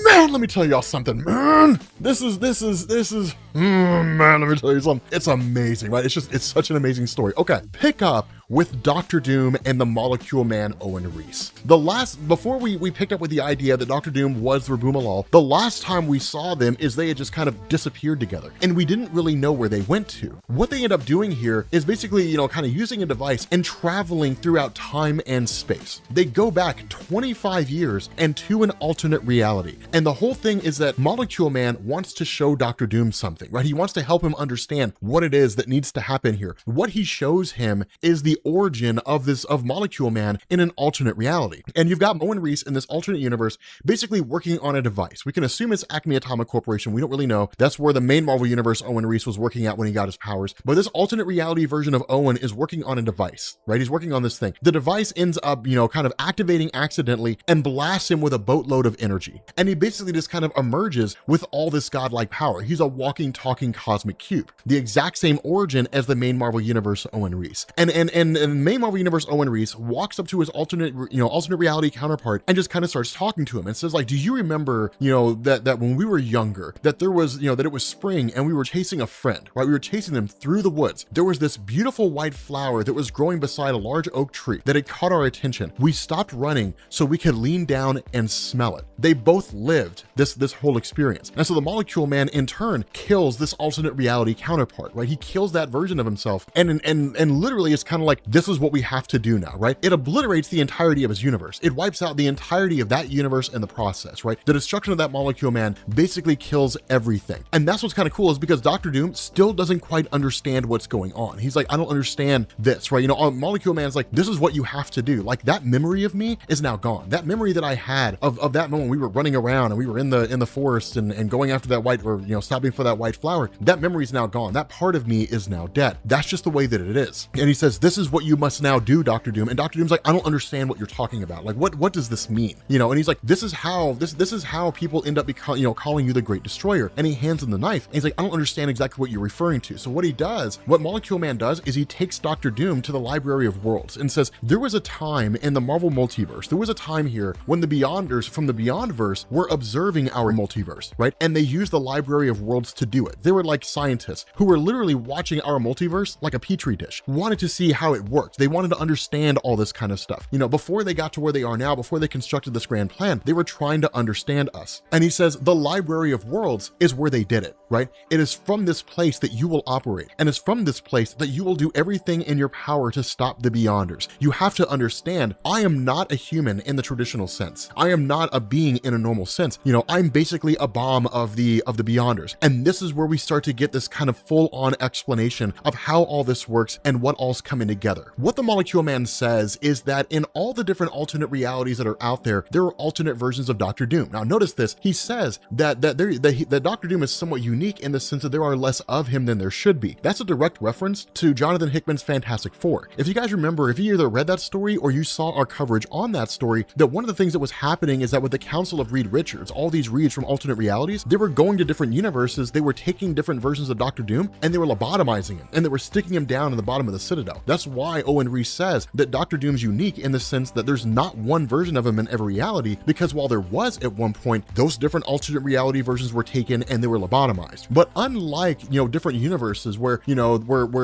man, let me tell y'all something, man. This is, man, let me tell you something. It's amazing, right? It's such an amazing story. Okay, pick up with Doctor Doom and the Molecule Man Owen Reese. Before we picked up with the idea that Doctor Doom was Rabumalal, the last time we saw them is they had just kind of disappeared together and we didn't really know where they went to. What they end up doing here is basically, kind of using a device and traveling throughout time and space. They go back 25 years and to an alternate reality. And the whole thing is that Molecule Man wants to show Doctor Doom something, right? He wants to help him understand what it is that needs to happen here. What he shows him is the origin of Molecule Man in an alternate reality. And you've got Owen Reese in this alternate universe basically working on a device. We can assume it's Acme Atomic Corporation. We don't really know. That's where the main Marvel universe Owen Reese was working at when he got his powers. But this alternate reality version of Owen is working on a device, right? He's working on this thing. The device ends up, kind of activating accidentally and blasts him with a boatload of energy. And he basically just kind of emerges with all this godlike power. He's a walking, talking cosmic cube. The exact same origin as the main Marvel universe Owen Reese. And main Marvel universe Owen Reese walks up to his alternate reality counterpart and just kind of starts talking to him and says, like, "Do you remember, that when we were younger, that there was, that it was spring and we were chasing a friend, right? We were chasing them through the woods. There was this beautiful white flower that was growing beside a large oak tree that had caught our attention. We stopped running so we could lean down and smell it." They both lived this whole experience. And so the Molecule Man in turn kills this alternate reality counterpart, right? He kills that version of himself and literally it's kind of like, this is what we have to do now, right? It obliterates the entirety of his universe. It wipes out the entirety of that universe in the process, right? The destruction of that Molecule Man basically kills everything. And that's what's kind of cool is because Doctor Doom still doesn't quite understand what's going on. He's like, "I don't understand this," right? Molecule Man's like, "This is what you have to do." Like, that memory of me is now gone. That memory that I had of that moment we were running around and we were in the forest and going after that white, or stopping for that white flower, that memory is now gone. That part of me is now dead. That's just the way that it is. And he says, "This is what you must now do, Doctor Doom." And Doctor Doom's like, "I don't understand what you're talking about. Like, what does this mean?" And he's like, this is how people end up calling you the Great Destroyer. And he hands him the knife and he's like, "I don't understand exactly what you're referring to." So what Molecule Man does is he takes Doctor Doom to the Library of Worlds and says, "There was a time in the Marvel multiverse, there was a time here when the Beyonders from the Beyondverse were observing our multiverse, right? And they used the Library of Worlds to do it. They were like scientists who were literally watching our multiverse like a petri dish, wanted to see how it worked. They wanted to understand all this kind of stuff. Before they got to where they are now, before they constructed this grand plan, they were trying to understand us." And he says, the Library of Worlds is where they did it, right? "It is from this place that you will operate. And it's from this place that you will do everything in your power to stop the Beyonders. You have to understand, I am not a human in the traditional sense. I am not a being in a normal sense. I'm basically a bomb of the Beyonders." And this is where we start to get this kind of full-on explanation of how all this works and what all's coming together. What the Molecule Man says is that in all the different alternate realities that are out there are alternate versions of Doctor Doom. Now notice this, he says that Doctor Doom is somewhat unique in the sense that there are less of him than there should be. That's a direct reference to Jonathan Hickman's Fantastic Four. If you guys remember, if you either read that story or you saw our coverage on that story, that one of the things that was happening is that with the Council of Reed Richards, all these Reeds from alternate realities, they were going to different universes, they were taking different versions of Doctor Doom and they were lobotomizing him and they were sticking him down in the bottom of the Citadel. That's why Owen Reese says that Doctor Doom's unique in the sense that there's not one version of him in every reality, because while there was at one point, those different alternate reality versions were taken and they were lobotomized. But unlike, different universes where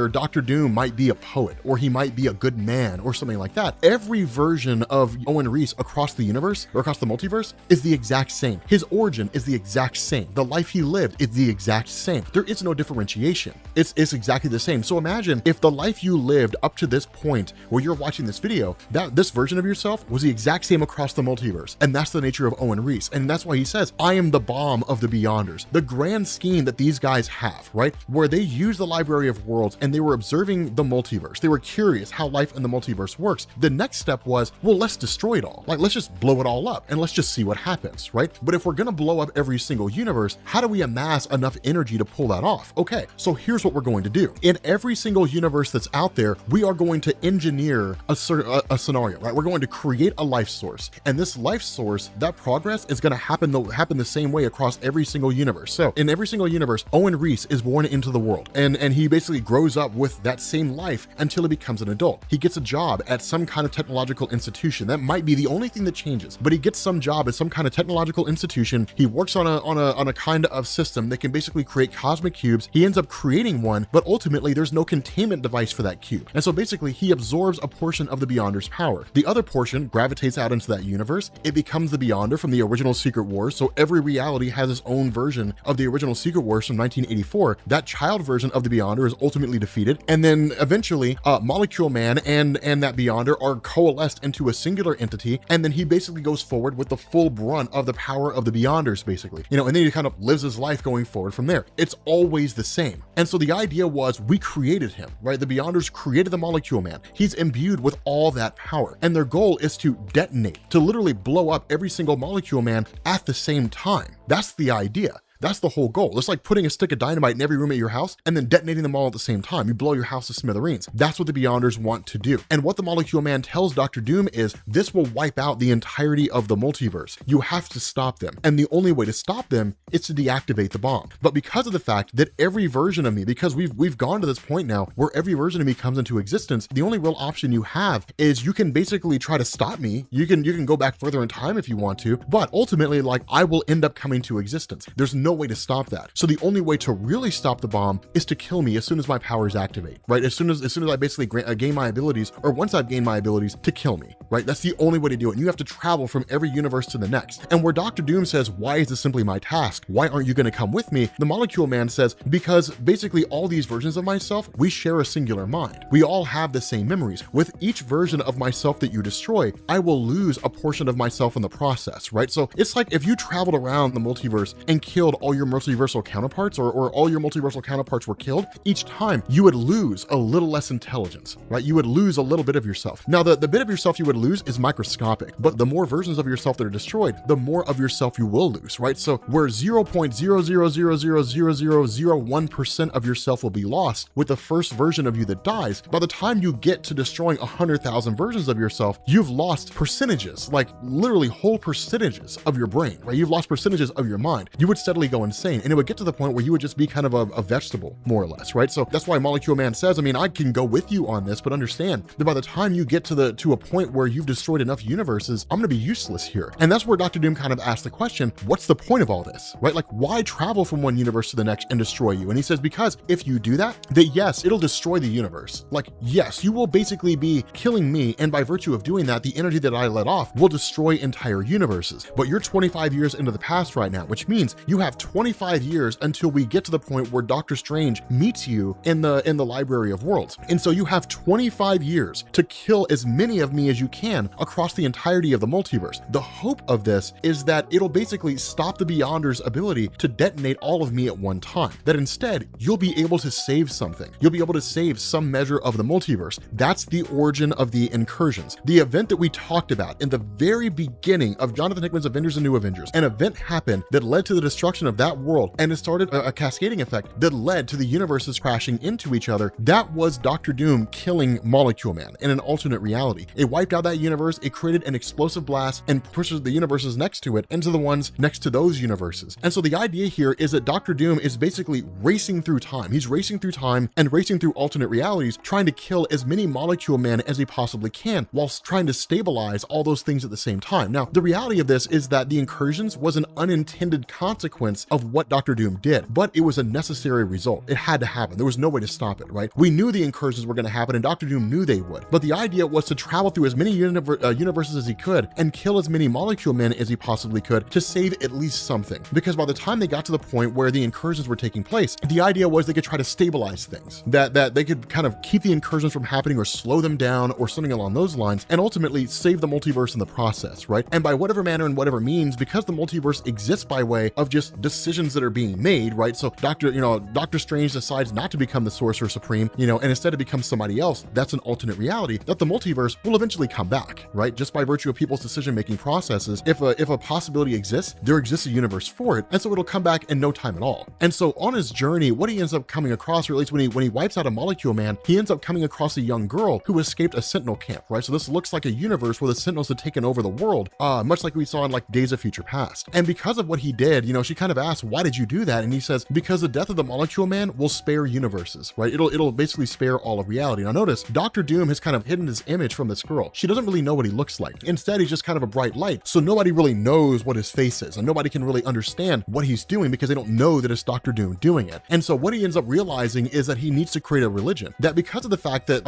Doctor Doom might be a poet or he might be a good man or something like that, every version of Owen Reese across the universe or across the multiverse is the exact same. His origin is the exact same. The life he lived is the exact same. There is no differentiation. It's exactly the same. So imagine if the life you lived up to this point where you're watching this video, that this version of yourself was the exact same across the multiverse. And that's the nature of Owen Reese. And that's why he says, I am the bomb of the Beyonders. The grand scheme that these guys have, right? Where they use the Library of Worlds and they were observing the multiverse. They were curious how life in the multiverse works. The next step was, well, let's destroy it all. Like, let's just blow it all up and let's just see what happens, right? But if we're gonna blow up every single universe, how do we amass enough energy to pull that off? Okay, so here's what we're going to do. In every single universe that's out there, we are going to engineer a scenario, right? We're going to create a life source. And this life source, that progress is gonna happen the same way across every single universe. So in every single universe, Owen Reese is born into the world and he basically grows up with that same life until he becomes an adult. He gets a job at some kind of technological institution. That might be the only thing that changes, but he gets some job at some kind of technological institution. He works on a kind of system that can basically create cosmic cubes. He ends up creating one, but ultimately there's no containment device for that cube. And so basically he absorbs a portion of the Beyonder's power. The other portion gravitates out into that universe. It becomes the Beyonder from the original Secret Wars. So every reality has its own version of the original Secret Wars from 1984. That child version of the Beyonder is ultimately defeated. And then eventually Molecule Man and that Beyonder are coalesced into a singular entity. And then he basically goes forward with the full brunt of the power of the Beyonders, basically, and then he kind of lives his life going forward from there. It's always the same. And so the idea was, we created him, right? The Beyonders created the Molecule Man. He's imbued with all that power. And their goal is to detonate, to literally blow up every single Molecule Man at the same time. That's the idea. That's the whole goal. It's like putting a stick of dynamite in every room at your house and then detonating them all at the same time. You blow your house to smithereens. That's what the Beyonders want to do. And what the Molecule Man tells Dr. Doom is, this will wipe out the entirety of the multiverse. You have to stop them. And the only way to stop them is to deactivate the bomb. But because of the fact that every version of me, because we've gone to this point now where every version of me comes into existence, the only real option you have is you can basically try to stop me. You can go back further in time if you want to, but ultimately, like, I will end up coming to existence. There's no way to stop that. So the only way to really stop the bomb is to kill me as soon as my powers activate, right? As soon as I basically gain my abilities, or once I've gained my abilities, to kill me, right? That's the only way to do it. And you have to travel from every universe to the next. And where Dr. Doom says, why is this simply my task? Why aren't you going to come with me? The Molecule Man says, because basically all these versions of myself, we share a singular mind. We all have the same memories. With each version of myself that you destroy, I will lose a portion of myself in the process, right? So it's like if you traveled around the multiverse and killed all your multiversal counterparts, or all your multiversal counterparts were killed, each time you would lose a little less intelligence, right? You would lose a little bit of yourself. Now, the bit of yourself you would lose is microscopic, but the more versions of yourself that are destroyed, the more of yourself you will lose, right? So where 0.0000001% of yourself will be lost with the first version of you that dies, by the time you get to destroying 100,000 versions of yourself, you've lost percentages, like literally whole percentages of your brain, right? You've lost percentages of your mind. You would steadily go insane, and it would get to the point where you would just be kind of a vegetable, more or less, right? So that's why Molecule Man says, I mean, I can go with you on this, but understand that by the time you get to a point where you've destroyed enough universes, I'm gonna be useless here. And that's where Dr. Doom kind of asked the question, what's the point of all this, right? Like, why travel from one universe to the next and destroy you? And he says, because if you do that, yes, it'll destroy the universe. Like, yes, you will basically be killing me, and by virtue of doing that, the energy that I let off will destroy entire universes. But you're 25 years into the past right now, which means you have 25 years until we get to the point where Doctor Strange meets you in the Library of Worlds. And so you have 25 years to kill as many of me as you can across the entirety of the multiverse. The hope of this is that it'll basically stop the Beyonder's ability to detonate all of me at one time. That instead, you'll be able to save something. You'll be able to save some measure of the multiverse. That's the origin of the incursions. The event that we talked about in the very beginning of Jonathan Hickman's Avengers and New Avengers. An event happened that led to the destruction of that world, and it started a cascading effect that led to the universes crashing into each other. That was Dr. Doom killing Molecule Man in an alternate reality. It wiped out that universe, it created an explosive blast and pushes the universes next to it into the ones next to those universes. And so the idea here is that Dr. Doom is basically racing through time. He's racing through time and racing through alternate realities, trying to kill as many Molecule Men as he possibly can, whilst trying to stabilize all those things at the same time. Now, the reality of this is that the incursions was an unintended consequence of what Dr. Doom did, but it was a necessary result. It had to happen. There was no way to stop it, right? We knew the incursions were going to happen, and Dr. Doom knew they would, but the idea was to travel through as many many universes as he could and kill as many molecule men as he possibly could to save at least something. Because by the time they got to the point where the incursions were taking place, the idea was they could try to stabilize things, that they could kind of keep the incursions from happening or slow them down or something along those lines, and ultimately save the multiverse in the process, right? And by whatever manner and whatever means, because the multiverse exists by way of just decisions that are being made, right? So Doctor Strange decides not to become the Sorcerer Supreme, and instead to become somebody else. That's an alternate reality that the multiverse will eventually come back, right? Just by virtue of people's decision-making processes. If a possibility exists, there exists a universe for it, and so it'll come back in no time at all. And so on his journey, what he ends up coming across, or at least when he wipes out a molecule man, he ends up coming across a young girl who escaped a Sentinel camp, right? So this looks like a universe where the Sentinels had taken over the world, much like we saw in like Days of Future Past. And because of what he did, she kind of asked, why did you do that? And he says, because the death of the molecule man will spare universes, right? It'll basically spare all of reality. Now notice, Doctor Doom has kind of hidden his image from this girl. She doesn't really know what he looks like. Instead, he's just kind of a bright light. So nobody really knows what his face is, and nobody can really understand what he's doing because they don't know that it's Doctor Doom doing it. And so what he ends up realizing is that he needs to create a religion. That because of the fact that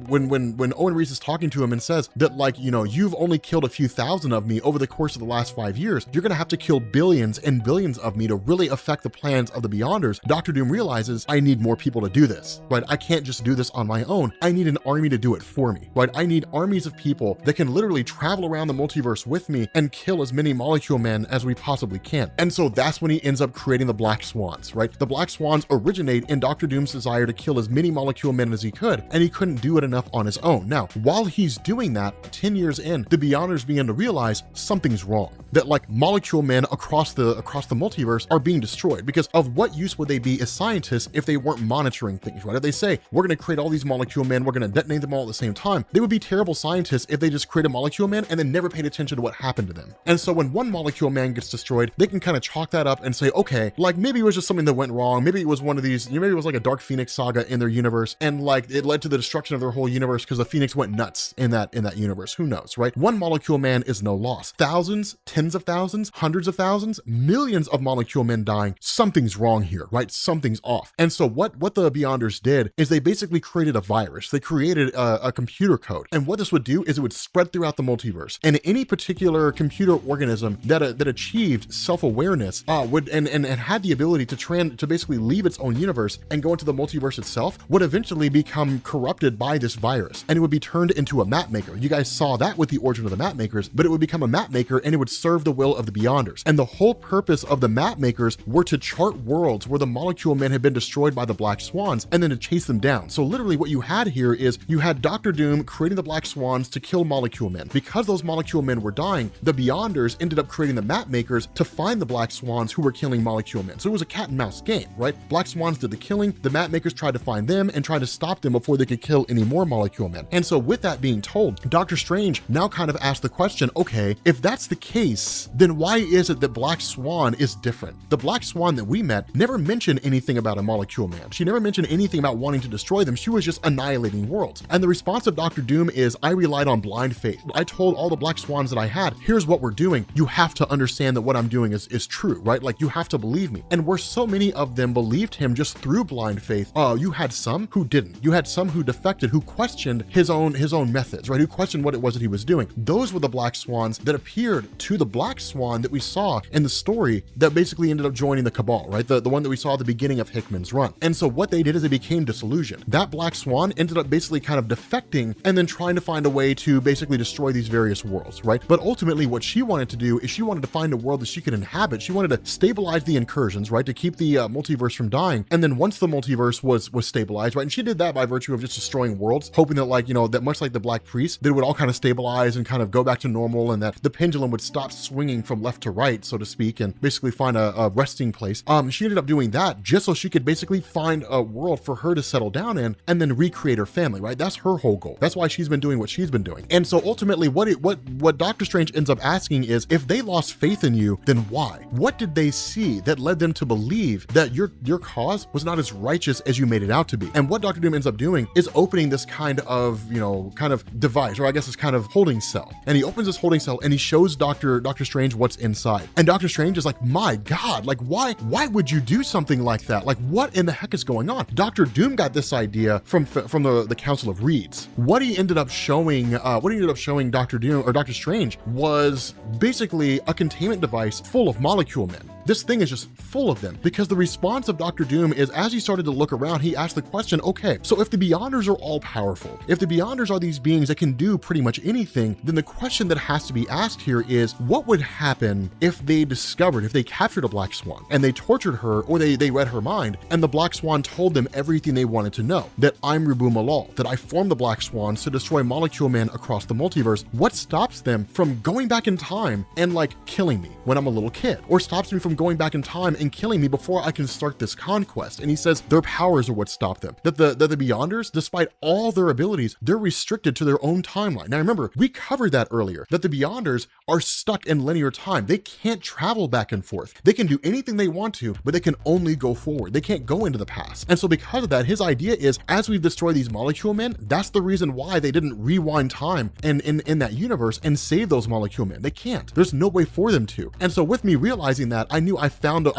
when Owen Reese is talking to him and says that you've only killed a few thousand of me over the course of the last 5 years, you're gonna have to kill billions and billions of me to really affect the plans of the Beyonders. Dr. Doom realizes, I need more people to do this, right? I can't just do this on my own. I need an army to do it for me, right? I need armies of people that can literally travel around the multiverse with me and kill as many molecule men as we possibly can. And so that's when he ends up creating the Black Swans, right? The Black Swans originate in Dr. Doom's desire to kill as many molecule men as he could, and he couldn't do it enough on his own. Now, while he's doing that, 10 years in, the Beyonders begin to realize something's wrong. That molecule men across the multiverse are being destroyed, because of what use would they be as scientists if they weren't monitoring things, right? If they say, we're going to create all these molecule men, we're going to detonate them all at the same time, they would be terrible scientists if they just create a molecule man and then never paid attention to what happened to them. And so when one molecule man gets destroyed, they can kind of chalk that up and say, okay, maybe it was just something that went wrong. Maybe it was one of these, maybe it was like a Dark Phoenix saga in their universe, and it led to the destruction of their whole universe because the Phoenix went nuts in that universe. Who knows, right? One molecule man is no loss. Thousands, tens of thousands, hundreds of thousands, millions of molecule men dying. Something's wrong here, right? Something's off. And so what the Beyonders did is they basically created a virus. They created a computer code. And what this would do is it would spread throughout the multiverse. And any particular computer organism that achieved self-awareness and had the ability to basically leave its own universe and go into the multiverse itself would eventually become corrupted by this virus. And it would be turned into a map maker. You guys saw that with the origin of the map makers, but it would become a map maker and it would serve the will of the Beyonders. And the whole purpose of the map makers were to chart worlds where the molecule men had been destroyed by the Black Swans and then to chase them down. So literally what you had here is you had Dr. Doom creating the Black Swans to kill molecule men. Because those molecule men were dying, the Beyonders ended up creating the map makers to find the Black Swans who were killing molecule men. So it was a cat and mouse game, right? Black Swans did the killing, the map makers tried to find them and tried to stop them before they could kill any more molecule men. And so with that being told, Doctor Strange now kind of asked the question, okay, if that's the case, then why is it that Black Swan is different? The Black Swan that we met never mentioned anything about a molecule man. She never mentioned anything about wanting to destroy them. She was just annihilating worlds. And the response of Dr. Doom is, I relied on blind faith. I told all the Black Swans that I had, here's what we're doing. You have to understand that what I'm doing is true, right? You have to believe me. And where so many of them believed him just through blind faith, you had some who didn't. You had some who defected, who questioned his own methods, right? Who questioned what it was that he was doing. Those were the Black Swans that appeared to the Black Swan that we saw in the story that basically ended up joining the Cabal, right? The one that we saw at the beginning of Hickman's run. And so what they did is they became disillusioned. That Black Swan ended up basically kind of defecting and then trying to find a way to basically destroy these various worlds, right? But ultimately what she wanted to do is she wanted to find a world that she could inhabit. She wanted to stabilize the incursions, right? To keep the multiverse from dying. And then once the multiverse was stabilized, right? And she did that by virtue of just destroying worlds, hoping that that much like the Black Priest, that it would all kind of stabilize and kind of go back to normal and that the pendulum would stop swinging from left to right, so to speak, and basically find a resting place. She ended up doing that just so she could basically find a world for her to settle down in and then recreate her family, right? That's her whole goal. That's why she's been doing what she's been doing. And so ultimately what Doctor Strange ends up asking is, if they lost faith in you, then why? What did they see that led them to believe that your cause was not as righteous as you made it out to be? And what Dr. Doom ends up doing is opening this kind of device, or I guess this kind of holding cell. And he opens this holding cell and he shows Doctor Strange what's inside. And Doctor Strange is like, my God, why would you do something like that? What in the heck is going on? Dr. Doom got this idea from the Council of Reeds. What he ended up showing, Dr. Doom or Dr. Strange was basically a containment device full of molecule men. This thing is just full of them, because the response of Dr. Doom is, as he started to look around, he asked the question, okay, so if the Beyonders are all powerful, if the Beyonders are these beings that can do pretty much anything, then the question that has to be asked here is, what would happen if they captured a Black Swan and they tortured her, or they read her mind, and the Black Swan told them everything they wanted to know, that I'm Rabu Malal, that I formed the Black Swans to destroy molecule men across the multiverse. What stops them from going back in time and like killing me when I'm a little kid, or stops me from going back in time and killing me before I can start this conquest? And he says their powers are what stop them, that the Beyonders, despite all their abilities, they're restricted to their own timeline. Now remember, we covered that earlier, that the Beyonders are stuck in linear time. They can't travel back and forth. They can do anything they want to, but they can only go forward. They can't go into the past. And so because of that, his idea is, as we've destroyed these molecule men, that's the reason why they didn't rewind time in that universe and save those molecule men. They can't. There's no way for them to. And so with me realizing that, I knew I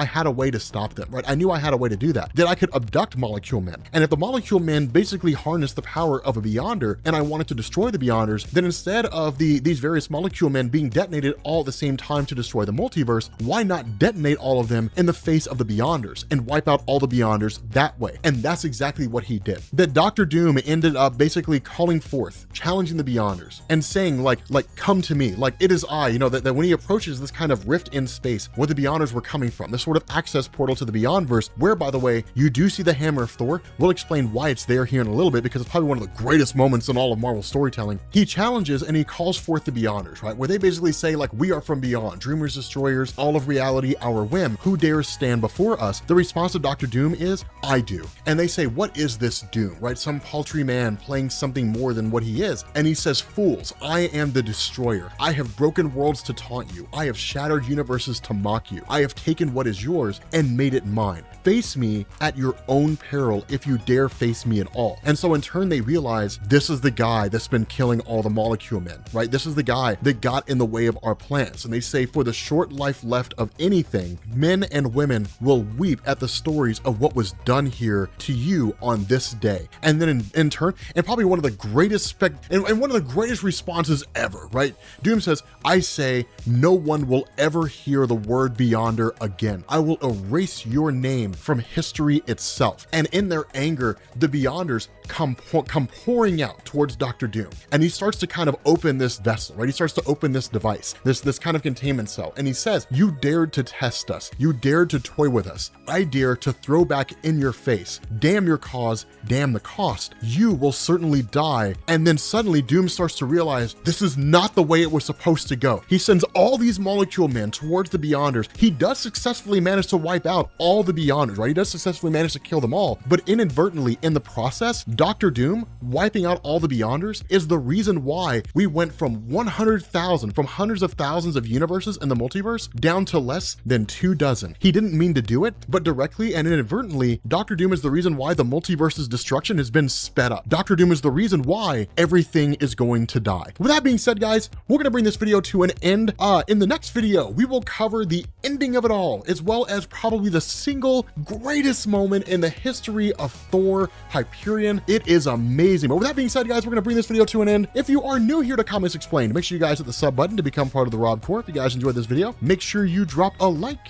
had a way to stop them, right? I knew I had a way to do that I could abduct molecule men. And if the molecule men basically harnessed the power of a Beyonder, and I wanted to destroy the Beyonders, then instead of these various molecule men being detonated all at the same time to destroy the multiverse, why not detonate all of them in the face of the Beyonders and wipe out all the Beyonders that way? And that's exactly what he did. That Dr. Doom ended up basically calling forth, challenging the Beyonders and saying like come to me, like it is I, that when he approaches this kind of rift in space where the Beyonders were coming from, this sort of access portal to the Beyondverse, where, by the way, you do see the hammer of Thor. We'll explain why it's there here in a little bit, because it's probably one of the greatest moments in all of Marvel storytelling. He challenges and he calls forth the Beyonders, right? Where they basically say like, we are from beyond, dreamers, destroyers, all of reality, our whim. Who dares stand before us? The response of Dr. Doom is, I do. And they say, what is this Doom, right? Some paltry man playing something more than what he is. And he says, fools, I am the destroyer. I have broken worlds to taunt you. I have shattered universes to mock you. I have taken what is yours and made it mine. Face me at your own peril if you dare face me at all. And so in turn, they realize this is the guy that's been killing all the molecule men, right? This is the guy that got in the way of our plans. And they say, for the short life left of anything, men and women will weep at the stories of what was done here to you on this day. And then in turn, and probably one of the greatest and one of the greatest responses ever, right? Doom says, I say, no one will ever hear the word Beyonder again. I will erase your name from history itself. And in their anger, the Beyonders come pouring out towards Dr. Doom. And he starts to kind of open this vessel, right? He starts to open this device, this kind of containment cell. And he says, you dared to test us. You dared to toy with us. I dare to throw back in your face. Damn your cause, damn the cost. You will certainly die. And then suddenly Doom starts to realize this is not the way it was supposed to go. He sends all these molecule men towards the Beyonders. He does successfully manage to wipe out all the Beyonders, right? He does successfully manage to kill them all, but inadvertently in the process, Dr. Doom wiping out all the Beyonders is the reason why we went from 100,000, from hundreds of thousands of universes in the multiverse down to less than 24. He didn't mean to do it, but directly and inadvertently, Dr. Doom is the reason why the multiverse's destruction has been sped up. Dr. Doom is the reason why everything is going to die. With that being said, guys, we're going to bring this video to an end. In the next video, we will cover the ending of it all, as well as probably the single greatest moment in the history of Thor Hyperion. It is amazing. But with that being said, guys, we're going to bring this video to an end. If you are new here to Comics Explained, make sure you guys hit the sub button to become part of the Rob Corps. If you guys enjoyed this video, make sure you drop a like,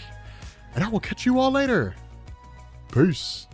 and I will catch you all later. Peace.